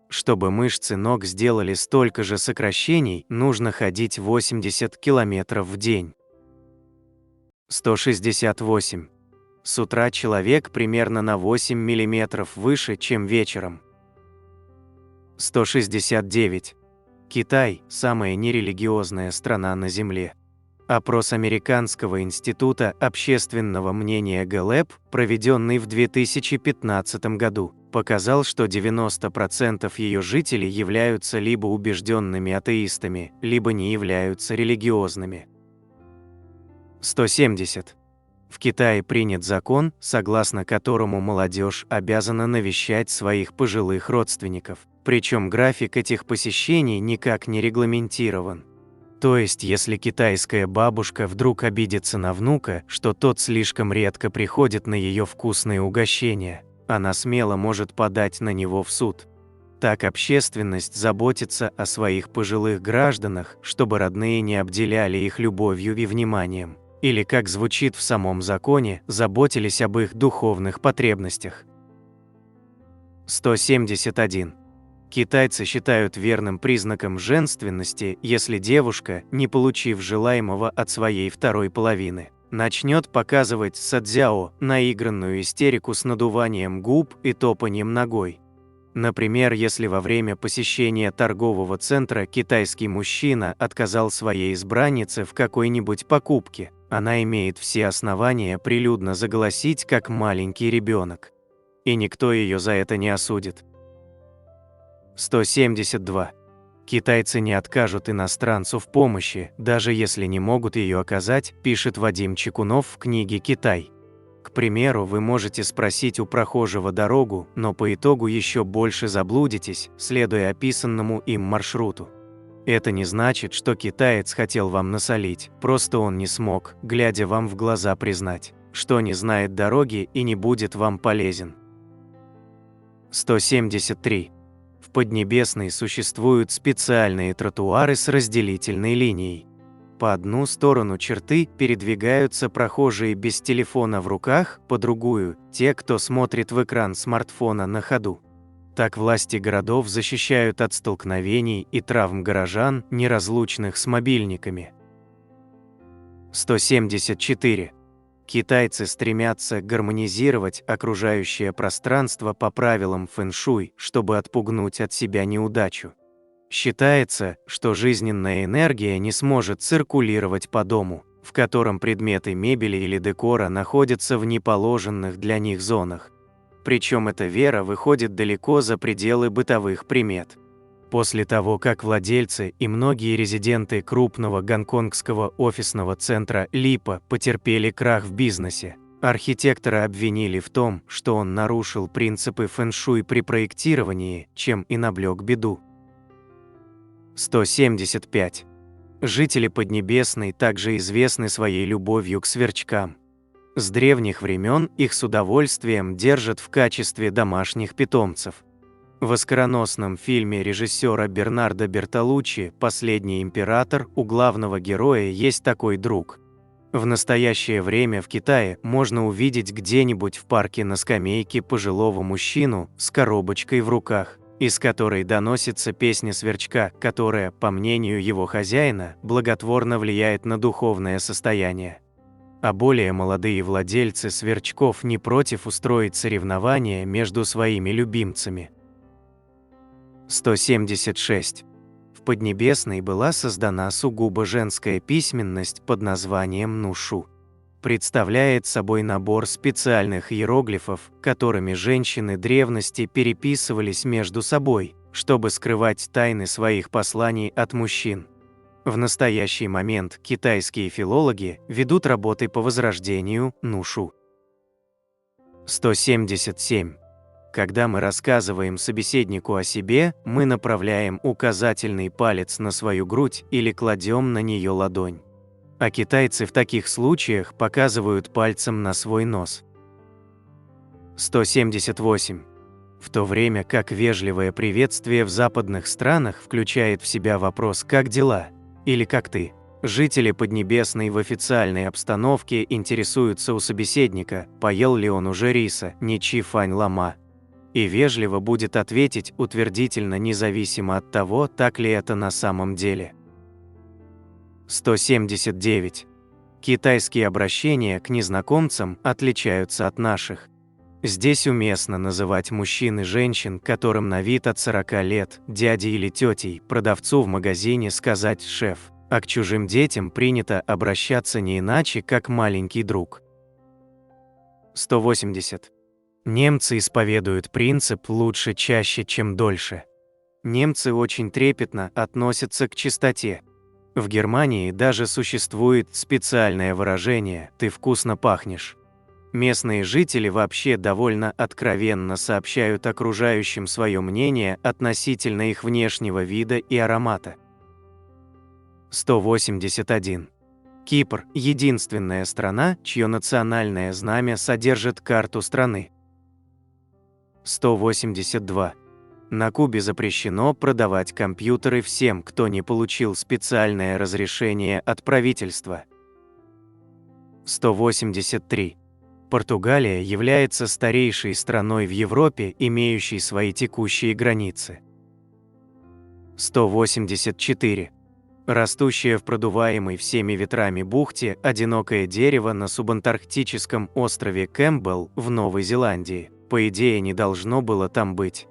A: Чтобы мышцы ног сделали столько же сокращений, нужно ходить 80 километров в день. 168. С утра человек примерно на 8 миллиметров выше, чем вечером. 169. Китай – самая нерелигиозная страна на Земле. Опрос Американского института общественного мнения Гэллап, проведенный в 2015 году, показал, что 90% ее жителей являются либо убежденными атеистами, либо не являются религиозными. 170. В Китае принят закон, согласно которому молодежь обязана навещать своих пожилых родственников, причем график этих посещений никак не регламентирован. То есть, если китайская бабушка вдруг обидится на внука, что тот слишком редко приходит на ее вкусные угощения, она смело может подать на него в суд. Так общественность заботится о своих пожилых гражданах, чтобы родные не обделяли их любовью и вниманием. Или, как звучит в самом законе, заботились об их духовных потребностях. 171. Китайцы считают верным признаком женственности, если девушка, не получив желаемого от своей второй половины, начнет показывать садзяо, наигранную истерику с надуванием губ и топанием ногой. Например, если во время посещения торгового центра китайский мужчина отказал своей избраннице в какой-нибудь покупке, она имеет все основания прилюдно заголосить, как маленький ребенок. И никто ее за это не осудит. 172. Китайцы не откажут иностранцу в помощи, даже если не могут ее оказать, пишет Вадим Чекунов в книге «Китай». К примеру, вы можете спросить у прохожего дорогу, но по итогу еще больше заблудитесь, следуя описанному им маршруту. Это не значит, что китаец хотел вам насолить, просто он не смог, глядя вам в глаза, признать, что не знает дороги и не будет вам полезен. 173. В Поднебесной существуют специальные тротуары с разделительной линией. По одну сторону черты передвигаются прохожие без телефона в руках, по другую – те, кто смотрит в экран смартфона на ходу. Так власти городов защищают от столкновений и травм горожан, неразлучных с мобильниками. 174. Китайцы стремятся гармонизировать окружающее пространство по правилам фэн-шуй, чтобы отпугнуть от себя неудачу. Считается, что жизненная энергия не сможет циркулировать по дому, в котором предметы мебели или декора находятся в неположенных для них зонах. Причем эта вера выходит далеко за пределы бытовых примет. После того, как владельцы и многие резиденты крупного гонконгского офисного центра Липа потерпели крах в бизнесе, архитектора обвинили в том, что он нарушил принципы фэн-шуй при проектировании, чем и навлек беду. 175. Жители Поднебесной также известны своей любовью к сверчкам. С древних времен их с удовольствием держат в качестве домашних питомцев. В оскароносном фильме режиссера Бернардо Бертолуччи «Последний император» у главного героя есть такой друг. В настоящее время в Китае можно увидеть где-нибудь в парке на скамейке пожилого мужчину с коробочкой в руках, из которой доносится песня сверчка, которая, по мнению его хозяина, благотворно влияет на духовное состояние. А более молодые владельцы сверчков не против устроить соревнования между своими любимцами. 176. В Поднебесной была создана сугубо женская письменность под названием нушу. Представляет собой набор специальных иероглифов, которыми женщины древности переписывались между собой, чтобы скрывать тайны своих посланий от мужчин. В настоящий момент китайские филологи ведут работы по возрождению нушу. 177. Когда мы рассказываем собеседнику о себе, мы направляем указательный палец на свою грудь или кладем на нее ладонь. А китайцы в таких случаях показывают пальцем на свой нос. 178. В то время как вежливое приветствие в западных странах включает в себя вопрос «как дела?» или «как ты?», жители Поднебесной в официальной обстановке интересуются у собеседника, поел ли он уже риса, не чи фань лама. И вежливо будет ответить утвердительно, независимо от того, так ли это на самом деле. 179. Китайские обращения к незнакомцам отличаются от наших. Здесь уместно называть мужчин и женщин, которым на вид от 40 лет, дяди или тетей, продавцу в магазине сказать «шеф», а к чужим детям принято обращаться не иначе, как маленький друг. 180. Немцы исповедуют принцип «лучше чаще, чем дольше». Немцы очень трепетно относятся к чистоте. В Германии даже существует специальное выражение «ты вкусно пахнешь». Местные жители вообще довольно откровенно сообщают окружающим свое мнение относительно их внешнего вида и аромата. 181. Кипр – единственная страна, чье национальное знамя содержит карту страны. 182. На Кубе запрещено продавать компьютеры всем, кто не получил специальное разрешение от правительства. 183. Португалия является старейшей страной в Европе, имеющей свои текущие границы. 184. Растущее в продуваемой всеми ветрами бухте одинокое дерево на субантарктическом острове Кэмпбелл в Новой Зеландии, по идее, не должно было там быть.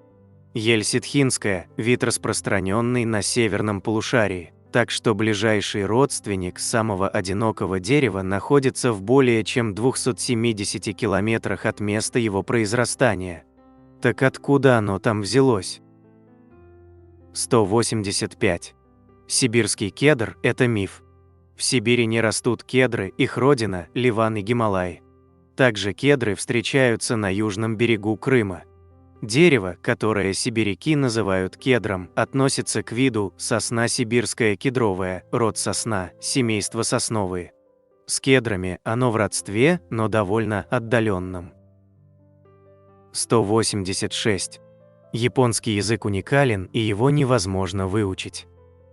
A: Ель ситхинская – вид, распространенный на северном полушарии, так что ближайший родственник самого одинокого дерева находится в более чем 270 километрах от места его произрастания. Так откуда оно там взялось? 185. Сибирский кедр – это миф. В Сибири не растут кедры, их родина – Ливан и Гималаи. Также кедры встречаются на южном берегу Крыма. Дерево, которое сибиряки называют кедром, относится к виду сосна сибирская кедровая, род сосна, семейство сосновые. С кедрами оно в родстве, но довольно отдаленном. 186. Японский язык уникален, и его невозможно выучить.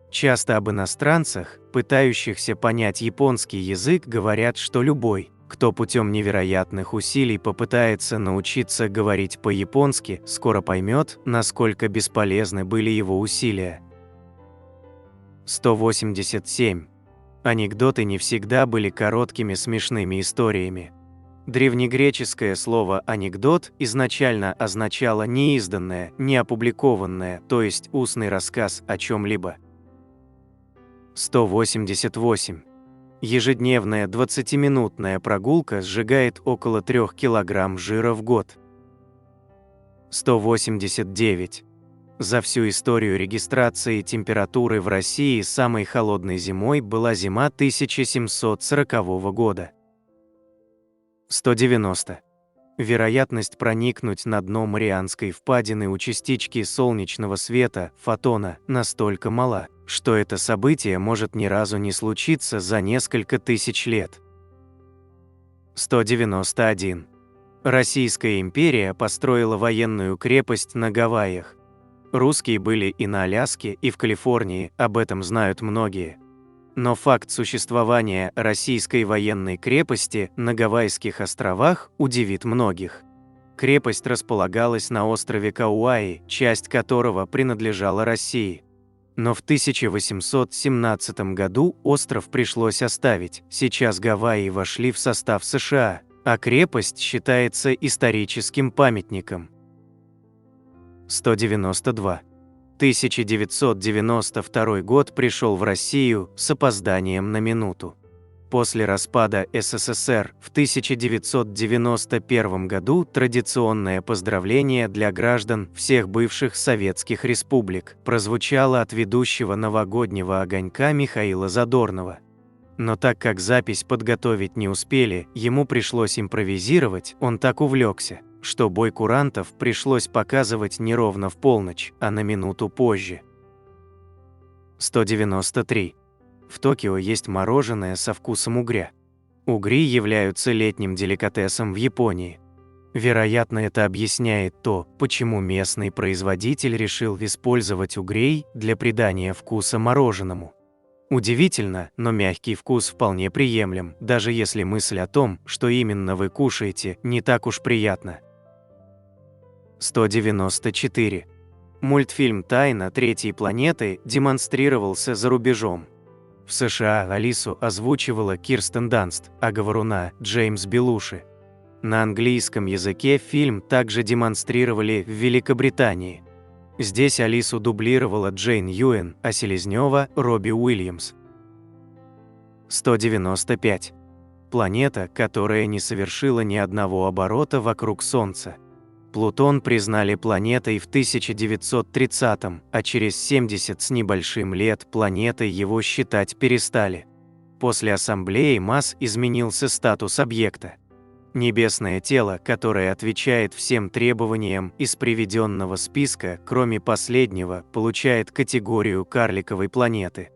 A: Часто об иностранцах, пытающихся понять японский язык, говорят, что любой, кто путем невероятных усилий попытается научиться говорить по-японски, скоро поймет, насколько бесполезны были его усилия. 187. Анекдоты не всегда были короткими смешными историями. Древнегреческое слово «анекдот» изначально означало неизданное, неопубликованное, то есть устный рассказ о чем-либо. 188. Ежедневная 20-минутная прогулка сжигает около 3 кг жира в год. 189. За всю историю регистрации температуры в России самой холодной зимой была зима 1740 года. 190. Вероятность проникнуть на дно Марианской впадины у частички солнечного света, фотона, настолько мала, что это событие может ни разу не случиться за несколько тысяч лет. 191. Российская империя построила военную крепость на Гавайях. Русские были и на Аляске, и в Калифорнии, об этом знают многие. Но факт существования российской военной крепости на Гавайских островах удивит многих. Крепость располагалась на острове Кауаи, часть которого принадлежала России. Но в 1817 году остров пришлось оставить, сейчас Гавайи вошли в состав США, а крепость считается историческим памятником. 192. 1992 год пришел в Россию с опозданием на минуту. После распада СССР в 1991 году традиционное поздравление для граждан всех бывших советских республик прозвучало от ведущего новогоднего огонька Михаила Задорнова. Но так как запись подготовить не успели, ему пришлось импровизировать, он так увлекся, что бой курантов пришлось показывать не ровно в полночь, а на минуту позже. 193. В Токио есть мороженое со вкусом угря. Угри являются летним деликатесом в Японии. Вероятно, это объясняет то, почему местный производитель решил использовать угрей для придания вкуса мороженому. Удивительно, но мягкий вкус вполне приемлем, даже если мысль о том, что именно вы кушаете, не так уж приятна. 194. Мультфильм «Тайна третьей планеты» демонстрировался за рубежом. В США Алису озвучивала Кирстен Данст, а говоруна – Джеймс Белуши. На английском языке фильм также демонстрировали в Великобритании. Здесь Алису дублировала Джейн Юэн, а Селезнёва – Робби Уильямс. 195. Планета, которая не совершила ни одного оборота вокруг Солнца. Плутон признали планетой в 1930-м, а через 70 с небольшим лет планетой его считать перестали. После Ассамблеи масс изменился статус объекта. Небесное тело, которое отвечает всем требованиям из приведенного списка, кроме последнего, получает категорию карликовой планеты.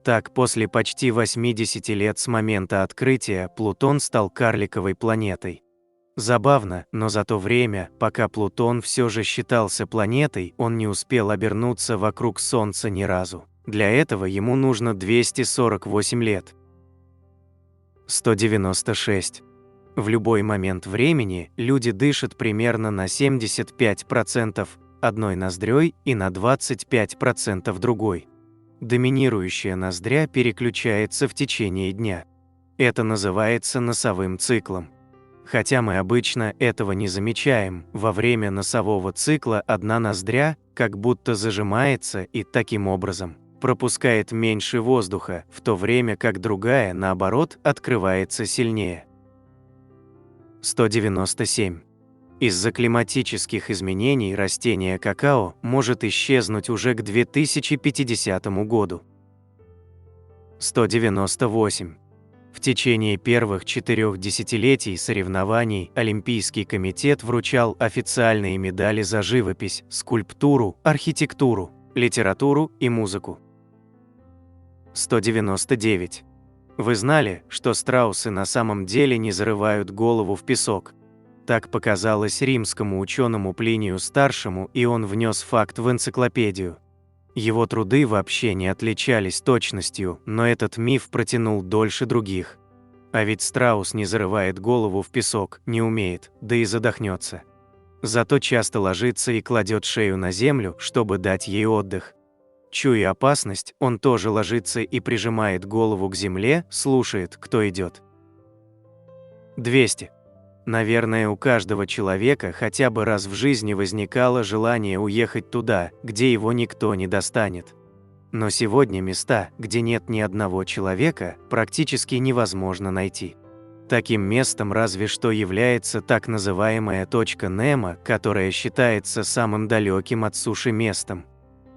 A: Так, после почти 80 лет с момента открытия, Плутон стал карликовой планетой. Забавно, но за то время, пока Плутон все же считался планетой, он не успел обернуться вокруг Солнца ни разу. Для этого ему нужно 248 лет. 196. В любой момент времени люди дышат примерно на 75% одной ноздрёй и на 25% другой. Доминирующая ноздря переключается в течение дня. Это называется носовым циклом. Хотя мы обычно этого не замечаем, во время носового цикла одна ноздря как будто зажимается и таким образом пропускает меньше воздуха, в то время как другая, наоборот, открывается сильнее. 197. Из-за климатических изменений растение какао может исчезнуть уже к 2050 году. 198. В течение первых 4 десятилетий соревнований Олимпийский комитет вручал официальные медали за живопись, скульптуру, архитектуру, литературу и музыку. 199. Вы знали, что страусы на самом деле не зарывают голову в песок? Так показалось римскому ученому Плинию Старшему, и он внес факт в энциклопедию. Его труды вообще не отличались точностью, но этот миф протянул дольше других. А ведь страус не зарывает голову в песок, не умеет, да и задохнется. Зато часто ложится и кладет шею на землю, чтобы дать ей отдых. Чуя опасность, он тоже ложится и прижимает голову к земле, слушает, кто идет. 200. Наверное, у каждого человека хотя бы раз в жизни возникало желание уехать туда, где его никто не достанет. Но сегодня места, где нет ни одного человека, практически невозможно найти. Таким местом разве что является так называемая точка Немо, которая считается самым далеким от суши местом.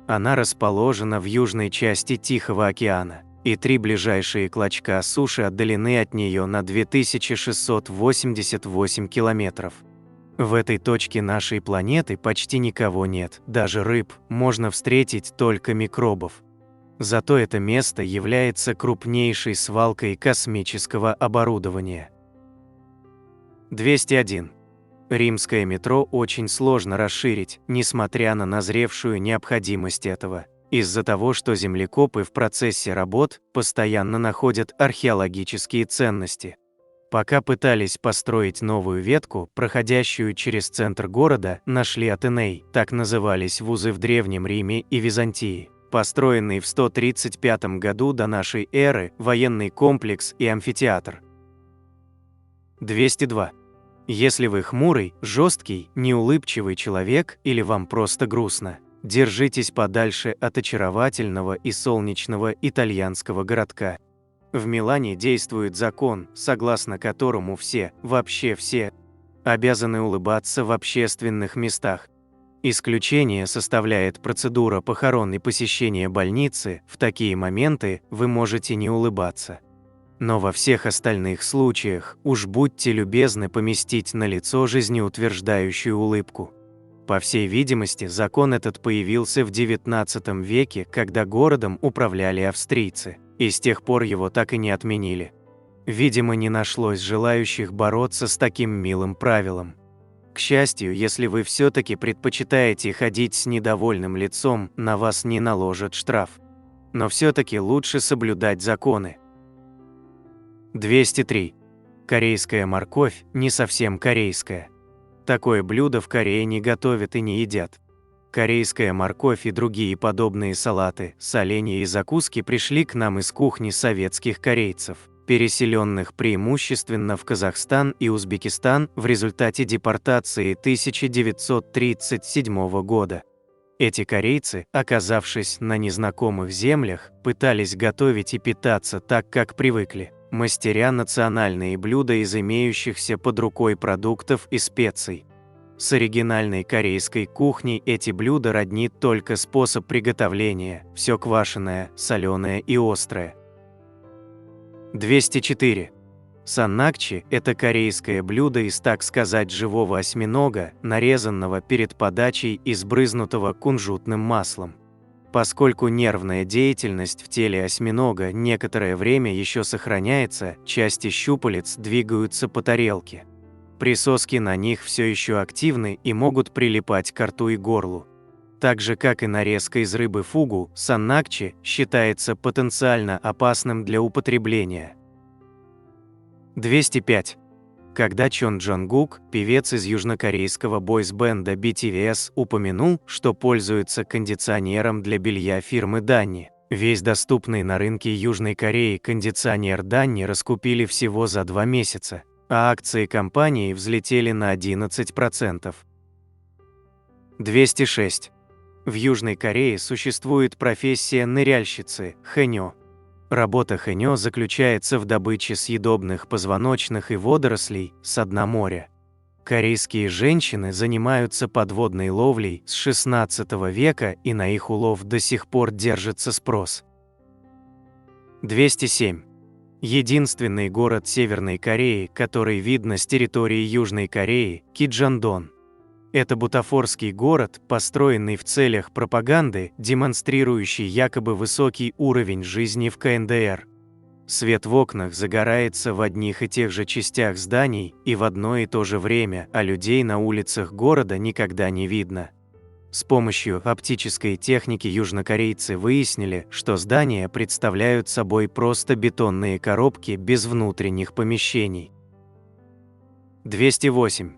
A: Она расположена в южной части Тихого океана, и 3 ближайшие клочка суши отдалены от нее на 2688 километров. В этой точке нашей планеты почти никого нет, даже рыб, можно встретить только микробов. Зато это место является крупнейшей свалкой космического оборудования. 201. Римское метро очень сложно расширить, несмотря на назревшую необходимость этого, из-за того, что землекопы в процессе работ постоянно находят археологические ценности. Пока пытались построить новую ветку, проходящую через центр города, нашли Атеней, так назывались вузы в Древнем Риме и Византии, построенный в 135 году до нашей эры военный комплекс и амфитеатр. 202. Если вы хмурый, жесткий, неулыбчивый человек или вам просто грустно, держитесь подальше от очаровательного и солнечного итальянского городка. В Милане действует закон, согласно которому все, вообще все, обязаны улыбаться в общественных местах. Исключение составляет процедура похорон и посещение больницы, в такие моменты вы можете не улыбаться. Но во всех остальных случаях уж будьте любезны поместить на лицо жизнеутверждающую улыбку. По всей видимости, закон этот появился в XIX веке, когда городом управляли австрийцы, и с тех пор его так и не отменили. Видимо, не нашлось желающих бороться с таким милым правилом. К счастью, если вы все-таки предпочитаете ходить с недовольным лицом, на вас не наложат штраф. Но все-таки лучше соблюдать законы. 203. Корейская морковь не совсем корейская. Такое блюдо в Корее не готовят и не едят. Корейская морковь и другие подобные салаты, соленья и закуски пришли к нам из кухни советских корейцев, переселенных преимущественно в Казахстан и Узбекистан в результате депортации 1937 года. Эти корейцы, оказавшись на незнакомых землях, пытались готовить и питаться так, как привыкли, мастеря национальные блюда из имеющихся под рукой продуктов и специй. С оригинальной корейской кухней эти блюда роднит только способ приготовления, все квашеное, соленое и острое. 204. Саннакчи – это корейское блюдо из, так сказать, живого осьминога, нарезанного перед подачей и сбрызнутого кунжутным маслом. Поскольку нервная деятельность в теле осьминога некоторое время еще сохраняется, части щупалец двигаются по тарелке. Присоски на них все еще активны и могут прилипать к рту и горлу. Так же, как и нарезка из рыбы фугу, саннакчи считается потенциально опасным для употребления. 205. Когда Чон Джонгук, певец из южнокорейского бойс-бенда BTS, упомянул, что пользуется кондиционером для белья фирмы Данни, весь доступный на рынке Южной Кореи кондиционер Данни раскупили всего за 2 месяца, а акции компании взлетели на 11%. 206. В Южной Корее существует профессия ныряльщицы – хэньо. Работа хэньо заключается в добыче съедобных позвоночных и водорослей с дна моря. Корейские женщины занимаются подводной ловлей с XVI века, и на их улов до сих пор держится спрос. 207. Единственный город Северной Кореи, который видно с территории Южной Кореи – Киджандон. Это бутафорский город, построенный в целях пропаганды, демонстрирующий якобы высокий уровень жизни в КНДР. Свет в окнах загорается в одних и тех же частях зданий и в одно и то же время, а людей на улицах города никогда не видно. С помощью оптической техники южнокорейцы выяснили, что здания представляют собой просто бетонные коробки без внутренних помещений. 208.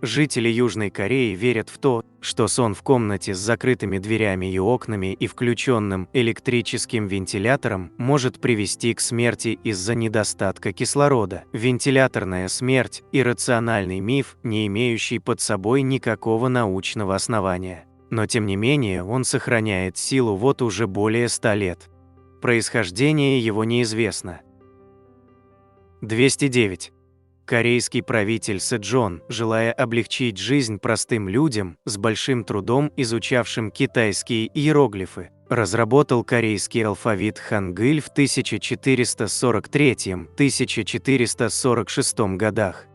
A: Жители Южной Кореи верят в то, что сон в комнате с закрытыми дверями и окнами и включенным электрическим вентилятором может привести к смерти из-за недостатка кислорода. Вентиляторная смерть – иррациональный миф, не имеющий под собой никакого научного основания. Но тем не менее он сохраняет силу вот уже более 100 лет. Происхождение его неизвестно. 209. Корейский правитель Сэджон, желая облегчить жизнь простым людям, с большим трудом изучавшим китайские иероглифы, разработал корейский алфавит Хангыль в 1443-1446 годах.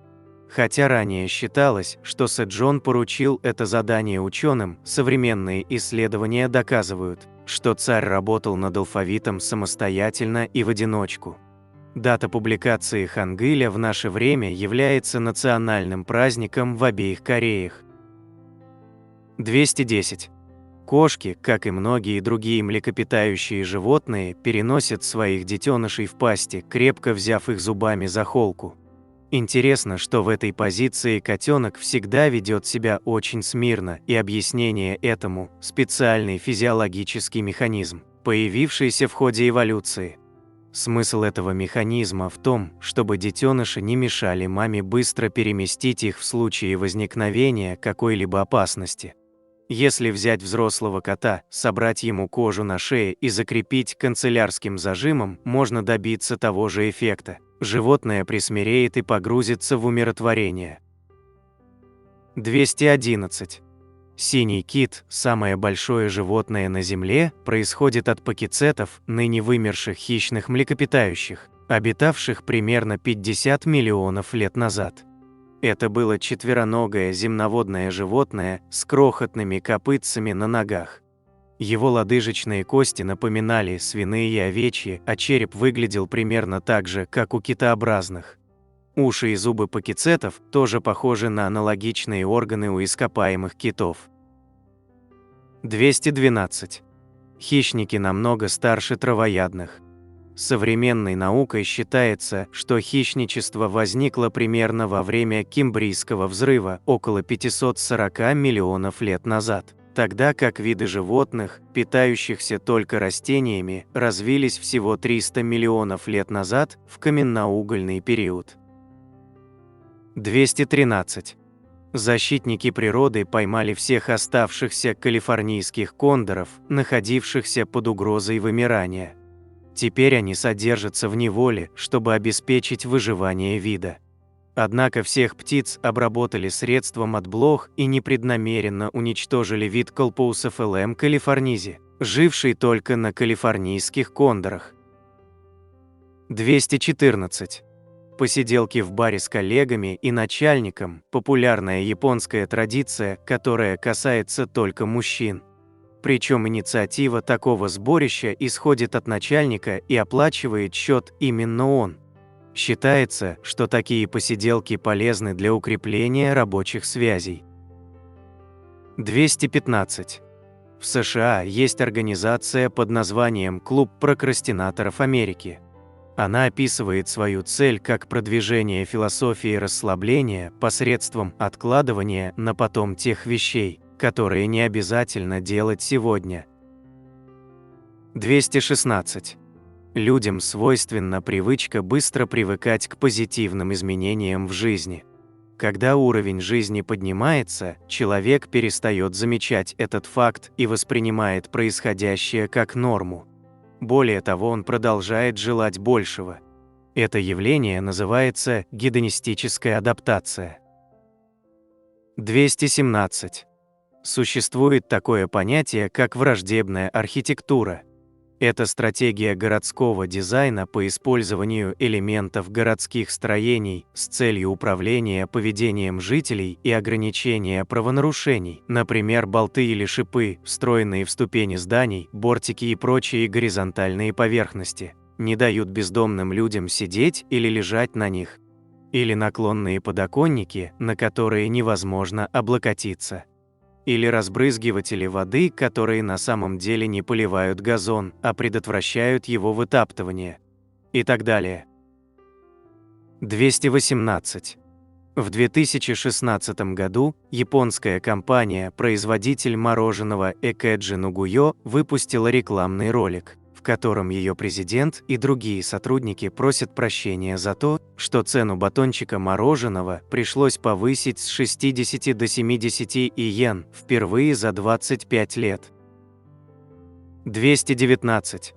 A: Хотя ранее считалось, что Сэджон поручил это задание ученым, современные исследования доказывают, что царь работал над алфавитом самостоятельно и в одиночку. Дата публикации Хангыля в наше время является национальным праздником в обеих Кореях. 210. Кошки, как и многие другие млекопитающие животные, переносят своих детенышей в пасти, крепко взяв их зубами за холку. Интересно, что в этой позиции котенок всегда ведет себя очень смирно, и объяснение этому – специальный физиологический механизм, появившийся в ходе эволюции. Смысл этого механизма в том, чтобы детеныши не мешали маме быстро переместить их в случае возникновения какой-либо опасности. Если взять взрослого кота, собрать ему кожу на шее и закрепить канцелярским зажимом, можно добиться того же эффекта. Животное присмиреет и погрузится в умиротворение. 211. Синий кит, самое большое животное на Земле, происходит от пакицетов, ныне вымерших хищных млекопитающих, обитавших примерно 50 миллионов лет назад. Это было четвероногое земноводное животное с крохотными копытцами на ногах. Его лодыжечные кости напоминали свиные и овечьи, а череп выглядел примерно так же, как у китообразных. Уши и зубы пакицетов тоже похожи на аналогичные органы у ископаемых китов. 212. Хищники намного старше травоядных. Современной наукой считается, что хищничество возникло примерно во время Кембрийского взрыва около 540 миллионов лет назад, тогда как виды животных, питающихся только растениями, развились всего 300 миллионов лет назад в каменноугольный период. 213. Защитники природы поймали всех оставшихся калифорнийских кондоров, находившихся под угрозой вымирания. Теперь они содержатся в неволе, чтобы обеспечить выживание вида. Однако всех птиц обработали средством от блох и непреднамеренно уничтожили вид Колпоусофилем калифорнизи, живший только на калифорнийских кондорах. 214. Посиделки в баре с коллегами и начальником – популярная японская традиция, которая касается только мужчин. Причем инициатива такого сборища исходит от начальника и оплачивает счет именно он. Считается, что такие посиделки полезны для укрепления рабочих связей. 215. В США есть организация под названием «Клуб прокрастинаторов Америки». Она описывает свою цель как продвижение философии расслабления посредством откладывания на потом тех вещей, которые не обязательно делать сегодня. 216. Людям свойственна привычка быстро привыкать к позитивным изменениям в жизни. Когда уровень жизни поднимается, человек перестает замечать этот факт и воспринимает происходящее как норму. Более того, он продолжает желать большего. Это явление называется гедонистическая адаптация. 217. Существует такое понятие, как враждебная архитектура. Это стратегия городского дизайна по использованию элементов городских строений с целью управления поведением жителей и ограничения правонарушений, например, болты или шипы, встроенные в ступени зданий, бортики и прочие горизонтальные поверхности, не дают бездомным людям сидеть или лежать на них, или наклонные подоконники, на которые невозможно облокотиться. Или разбрызгиватели воды, которые на самом деле не поливают газон, а предотвращают его вытаптывание. И так далее. 218. В 2016 году японская компания-производитель мороженого Экэджи Нугуё выпустила рекламный ролик, в котором ее президент и другие сотрудники просят прощения за то, что цену батончика мороженого пришлось повысить с 60 до 70 иен впервые за 25 лет. 219.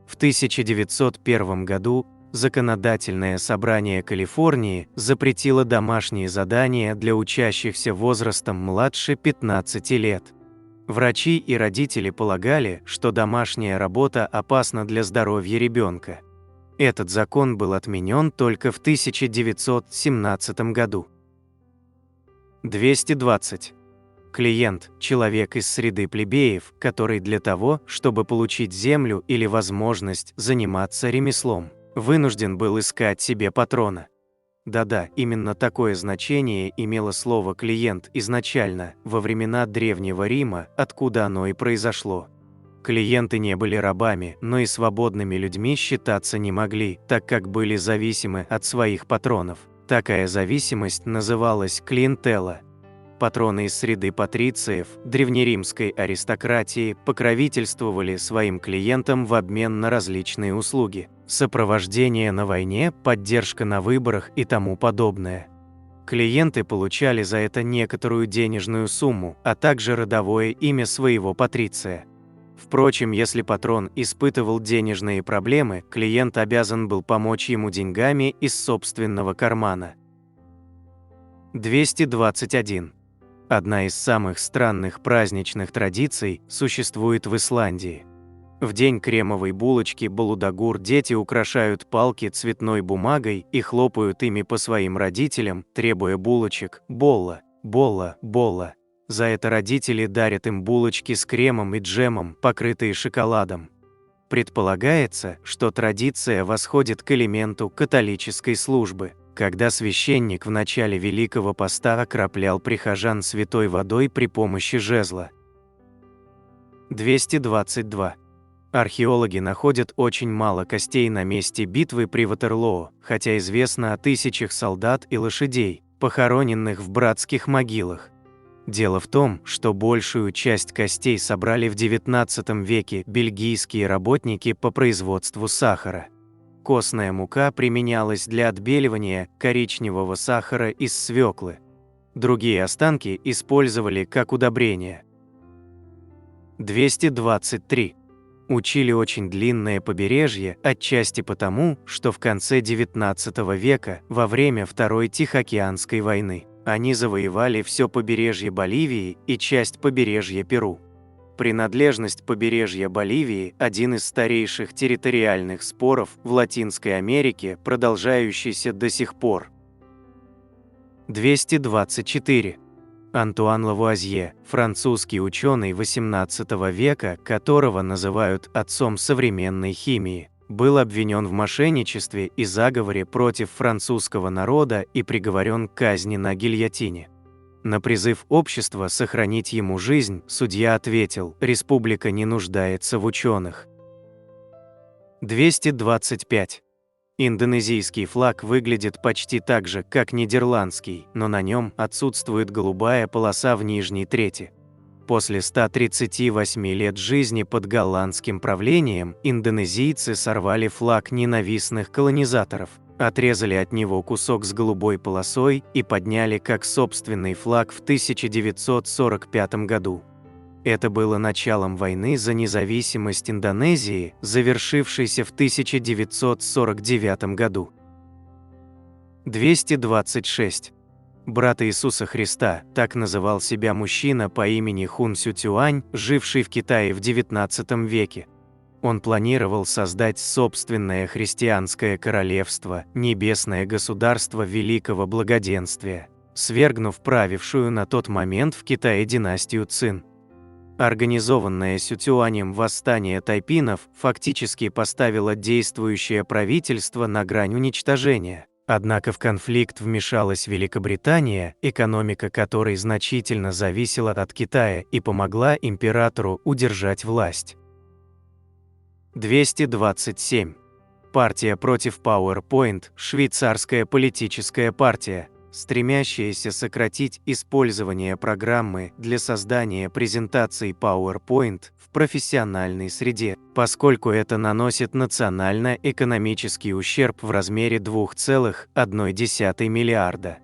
A: В 1901 году Законодательное собрание Калифорнии запретило домашние задания для учащихся возрастом младше 15 лет. Врачи и родители полагали, что домашняя работа опасна для здоровья ребенка. Этот закон был отменен только в 1917 году. 220. Клиент – человек из среды плебеев, который для того, чтобы получить землю или возможность заниматься ремеслом, вынужден был искать себе патрона. Да-да, именно такое значение имело слово «клиент» изначально, во времена Древнего Рима, откуда оно и произошло. Клиенты не были рабами, но и свободными людьми считаться не могли, так как были зависимы от своих патронов. Такая зависимость называлась клиентела. Патроны из среды патрициев, древнеримской аристократии, покровительствовали своим клиентам в обмен на различные услуги. Сопровождение на войне, поддержка на выборах и тому подобное. Клиенты получали за это некоторую денежную сумму, а также родовое имя своего патриция. Впрочем, если патрон испытывал денежные проблемы, клиент обязан был помочь ему деньгами из собственного кармана. 221. Одна из самых странных праздничных традиций существует в Исландии. В день кремовой булочки Балудагур дети украшают палки цветной бумагой и хлопают ими по своим родителям, требуя булочек «болла, болла, болла». За это родители дарят им булочки с кремом и джемом, покрытые шоколадом. Предполагается, что традиция восходит к элементу католической службы, когда священник в начале Великого Поста окроплял прихожан святой водой при помощи жезла. 222. Археологи находят очень мало костей на месте битвы при Ватерлоо, хотя известно о тысячах солдат и лошадей, похороненных в братских могилах. Дело в том, что большую часть костей собрали в XIX веке бельгийские работники по производству сахара. Костная мука применялась для отбеливания коричневого сахара из свеклы. Другие останки использовали как удобрение. 223. Учили очень длинное побережье, отчасти потому, что в конце XIX века, во время Второй Тихоокеанской войны, они завоевали все побережье Боливии и часть побережья Перу. Принадлежность побережья Боливии – один из старейших территориальных споров в Латинской Америке, продолжающийся до сих пор. 224. Антуан Лавуазье, французский ученый XVIII века, которого называют отцом современной химии, был обвинен в мошенничестве и заговоре против французского народа и приговорен к казни на гильотине. На призыв общества сохранить ему жизнь судья ответил: «Республика не нуждается в ученых». 225. Индонезийский флаг выглядит почти так же, как нидерландский, но на нем отсутствует голубая полоса в нижней трети. После 138 лет жизни под голландским правлением индонезийцы сорвали флаг ненавистных колонизаторов, отрезали от него кусок с голубой полосой и подняли как собственный флаг в 1945 году. Это было началом войны за независимость Индонезии, завершившейся в 1949 году. 226. Брат Иисуса Христа, так называл себя мужчина по имени Хун Сю Цюань, живший в Китае в XIX веке. Он планировал создать собственное христианское королевство, небесное государство великого благоденствия, свергнув правившую на тот момент в Китае династию Цин. Организованное Сюцюанем восстание тайпинов фактически поставило действующее правительство на грань уничтожения. Однако в конфликт вмешалась Великобритания, экономика которой значительно зависела от Китая и помогла императору удержать власть. 227. Партия против PowerPoint – швейцарская политическая партия, стремящаяся сократить использование программы для создания презентаций PowerPoint в профессиональной среде, поскольку это наносит национально-экономический ущерб в размере 2,1 миллиарда.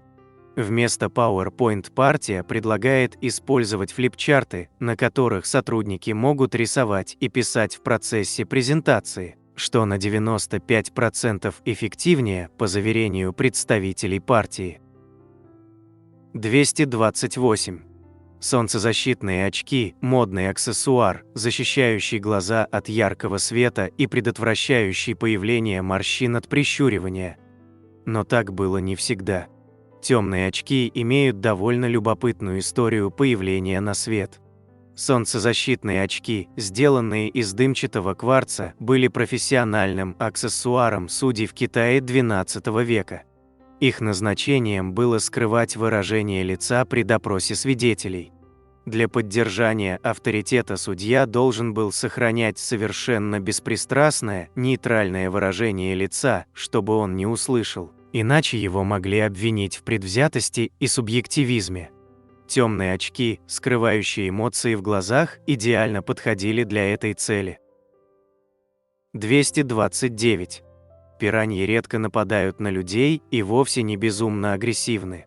A: Вместо PowerPoint партия предлагает использовать флипчарты, на которых сотрудники могут рисовать и писать в процессе презентации, что на 95% эффективнее, по заверению представителей партии. 228. Солнцезащитные очки – модный аксессуар, защищающий глаза от яркого света и предотвращающий появление морщин от прищуривания. Но так было не всегда. Темные очки имеют довольно любопытную историю появления на свет. Солнцезащитные очки, сделанные из дымчатого кварца, были профессиональным аксессуаром судей в Китае XII века. Их назначением было скрывать выражение лица при допросе свидетелей. Для поддержания авторитета судья должен был сохранять совершенно беспристрастное, нейтральное выражение лица, чтобы он не услышал, иначе его могли обвинить в предвзятости и субъективизме. Темные очки, скрывающие эмоции в глазах, идеально подходили для этой цели. 229. Пираньи редко нападают на людей и вовсе не безумно агрессивны.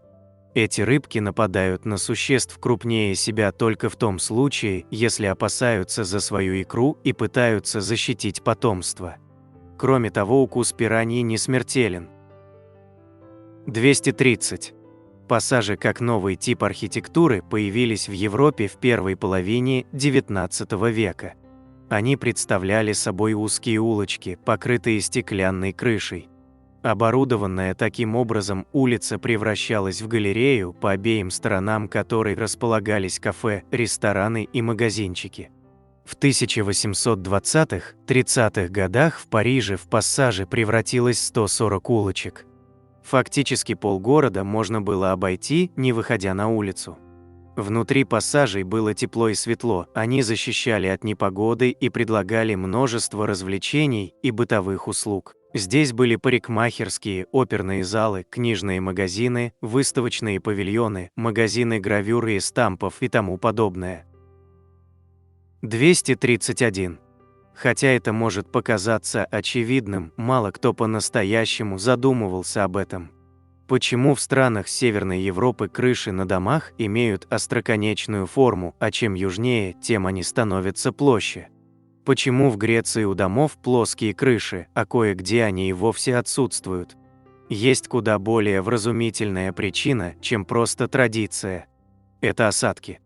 A: Эти рыбки нападают на существ крупнее себя только в том случае, если опасаются за свою икру и пытаются защитить потомство. Кроме того, укус пираньи не смертелен. 230. Пассажи как новый тип архитектуры появились в Европе в первой половине XIX века. Они представляли собой узкие улочки, покрытые стеклянной крышей. Оборудованная таким образом, улица превращалась в галерею, по обеим сторонам которой располагались кафе, рестораны и магазинчики. В 1820-30-х годах в Париже в пассаже превратилось 140 улочек. Фактически полгорода можно было обойти, не выходя на улицу. Внутри пассажей было тепло и светло, они защищали от непогоды и предлагали множество развлечений и бытовых услуг. Здесь были парикмахерские, оперные залы, книжные магазины, выставочные павильоны, магазины гравюр и эстампов и тому подобное. 231. Хотя это может показаться очевидным, мало кто по-настоящему задумывался об этом. Почему в странах Северной Европы крыши на домах имеют остроконечную форму, а чем южнее, тем они становятся площе? Почему в Греции у домов плоские крыши, а кое-где они и вовсе отсутствуют? Есть куда более вразумительная причина, чем просто традиция. Это осадки.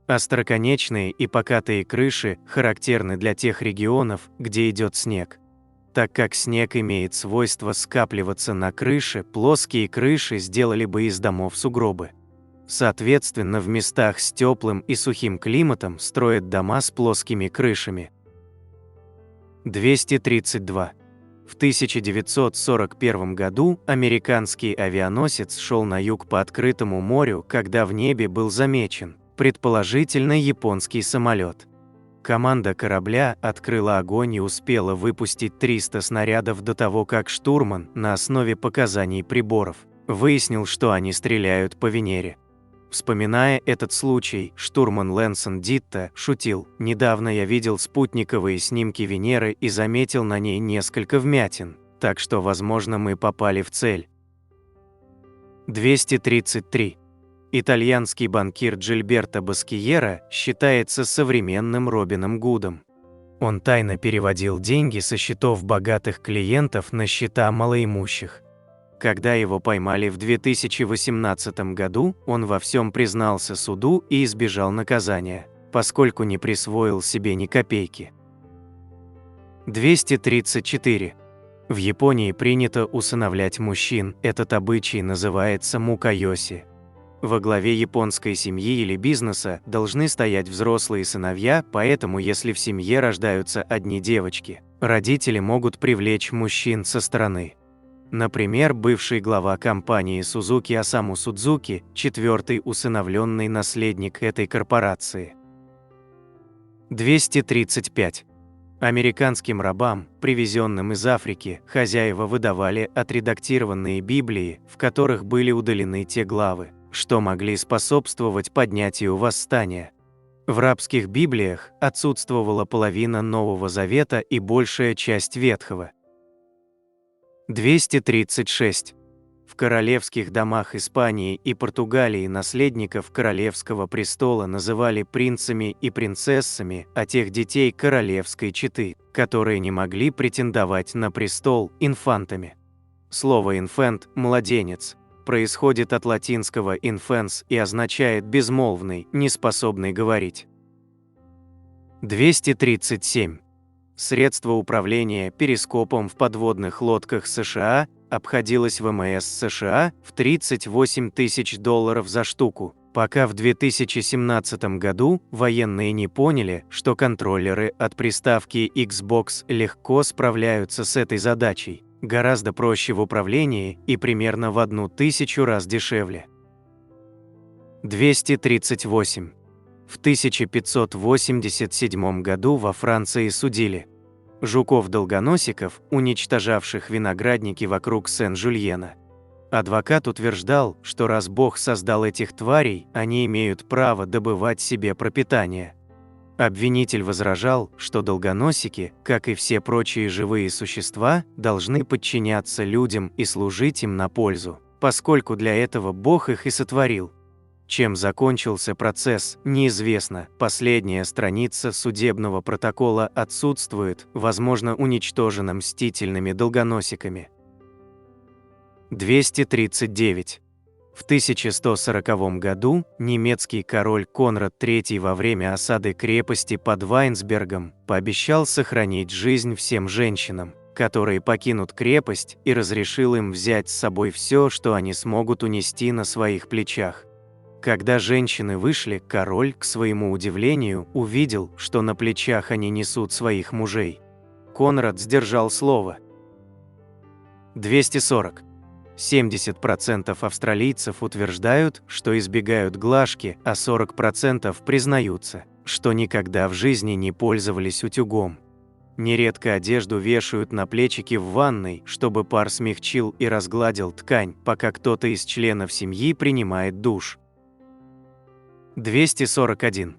A: Остроконечные и покатые крыши характерны для тех регионов, где идет снег. Так как снег имеет свойство скапливаться на крыше, плоские крыши сделали бы из домов сугробы. Соответственно, в местах с теплым и сухим климатом строят дома с плоскими крышами. 232. В 1941 году американский авианосец шел на юг по открытому морю, когда в небе был замечен, предположительно, японский самолет. Команда корабля открыла огонь и успела выпустить 300 снарядов до того, как штурман, на основе показаний приборов, выяснил, что они стреляют по Венере. Вспоминая этот случай, штурман Лэнсон Дитта шутил: «Недавно я видел спутниковые снимки Венеры и заметил на ней несколько вмятин, так что, возможно, мы попали в цель». 233. Итальянский банкир Джильберто Баскиера считается современным Робином Гудом. Он тайно переводил деньги со счетов богатых клиентов на счета малоимущих. Когда его поймали в 2018 году, он во всем признался суду и избежал наказания, поскольку не присвоил себе ни копейки. 234. В Японии принято усыновлять мужчин, этот обычай называется мукайоси. Во главе японской семьи или бизнеса должны стоять взрослые сыновья, поэтому если в семье рождаются одни девочки, родители могут привлечь мужчин со стороны. Например, бывший глава компании Сузуки Осаму Судзуки, четвертый усыновленный наследник этой корпорации. 235. Американским рабам, привезенным из Африки, хозяева выдавали отредактированные Библии, в которых были удалены те главы, что могли способствовать поднятию восстания. В рабских Библиях отсутствовала половина Нового Завета и большая часть Ветхого. 236. В королевских домах Испании и Португалии наследников королевского престола называли принцами и принцессами, а тех детей королевской четы, которые не могли претендовать на престол, инфантами. Слово «инфант» – «младенец» происходит от латинского «infans» и означает «безмолвный», неспособный говорить. 237. Средство управления перископом в подводных лодках США обходилось ВМС США в $38 тысяч за штуку, пока в 2017 году военные не поняли, что контроллеры от приставки Xbox легко справляются с этой задачей, гораздо проще в управлении и примерно в 1000 раз дешевле. 238. В 1587 году во Франции судили жуков-долгоносиков, уничтожавших виноградники вокруг Сен-Жульена. Адвокат утверждал, что раз Бог создал этих тварей, они имеют право добывать себе пропитание. Обвинитель возражал, что долгоносики, как и все прочие живые существа, должны подчиняться людям и служить им на пользу, поскольку для этого Бог их и сотворил. Чем закончился процесс, неизвестно. Последняя страница судебного протокола отсутствует, возможно, уничтожена мстительными долгоносиками. 239. В 1140 году немецкий король Конрад III во время осады крепости под Вайнсбергом пообещал сохранить жизнь всем женщинам, которые покинут крепость, и разрешил им взять с собой все, что они смогут унести на своих плечах. Когда женщины вышли, король, к своему удивлению, увидел, что на плечах они несут своих мужей. Конрад сдержал слово. 240. 70% австралийцев утверждают, что избегают глажки, а 40% признаются, что никогда в жизни не пользовались утюгом. Нередко одежду вешают на плечики в ванной, чтобы пар смягчил и разгладил ткань, пока кто-то из членов семьи принимает душ. 241.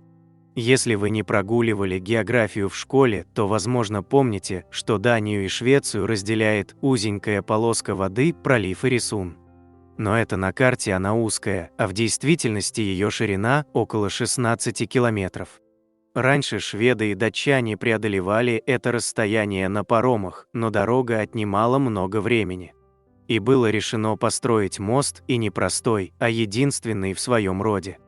A: Если вы не прогуливали географию в школе, то, возможно, помните, что Данию и Швецию разделяет узенькая полоска воды, пролив Эресун. Но это на карте она узкая, а в действительности ее ширина около 16 километров. Раньше шведы и датчане преодолевали это расстояние на паромах, но дорога отнимала много времени. И было решено построить мост, и не простой, а единственный в своем роде.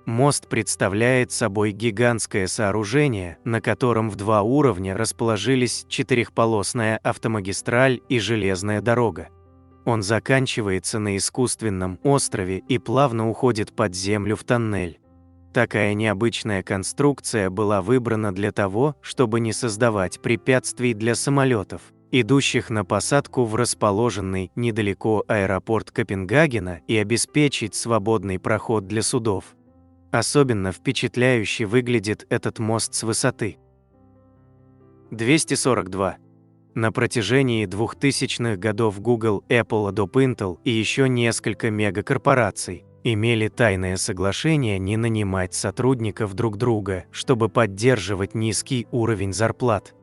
A: Мост представляет собой гигантское сооружение, на котором в 2 уровня расположились четырехполосная автомагистраль и железная дорога. Он заканчивается на искусственном острове и плавно уходит под землю в тоннель. Такая необычная конструкция была выбрана для того, чтобы не создавать препятствий для самолетов, идущих на посадку в расположенный недалеко аэропорт Копенгагена, и обеспечить свободный проход для судов. Особенно впечатляюще выглядит этот мост с высоты. 242. На протяжении 2000-х годов Google, Apple, Adobe, Intel и еще несколько мегакорпораций имели тайное соглашение не нанимать сотрудников друг друга, чтобы поддерживать низкий уровень зарплат.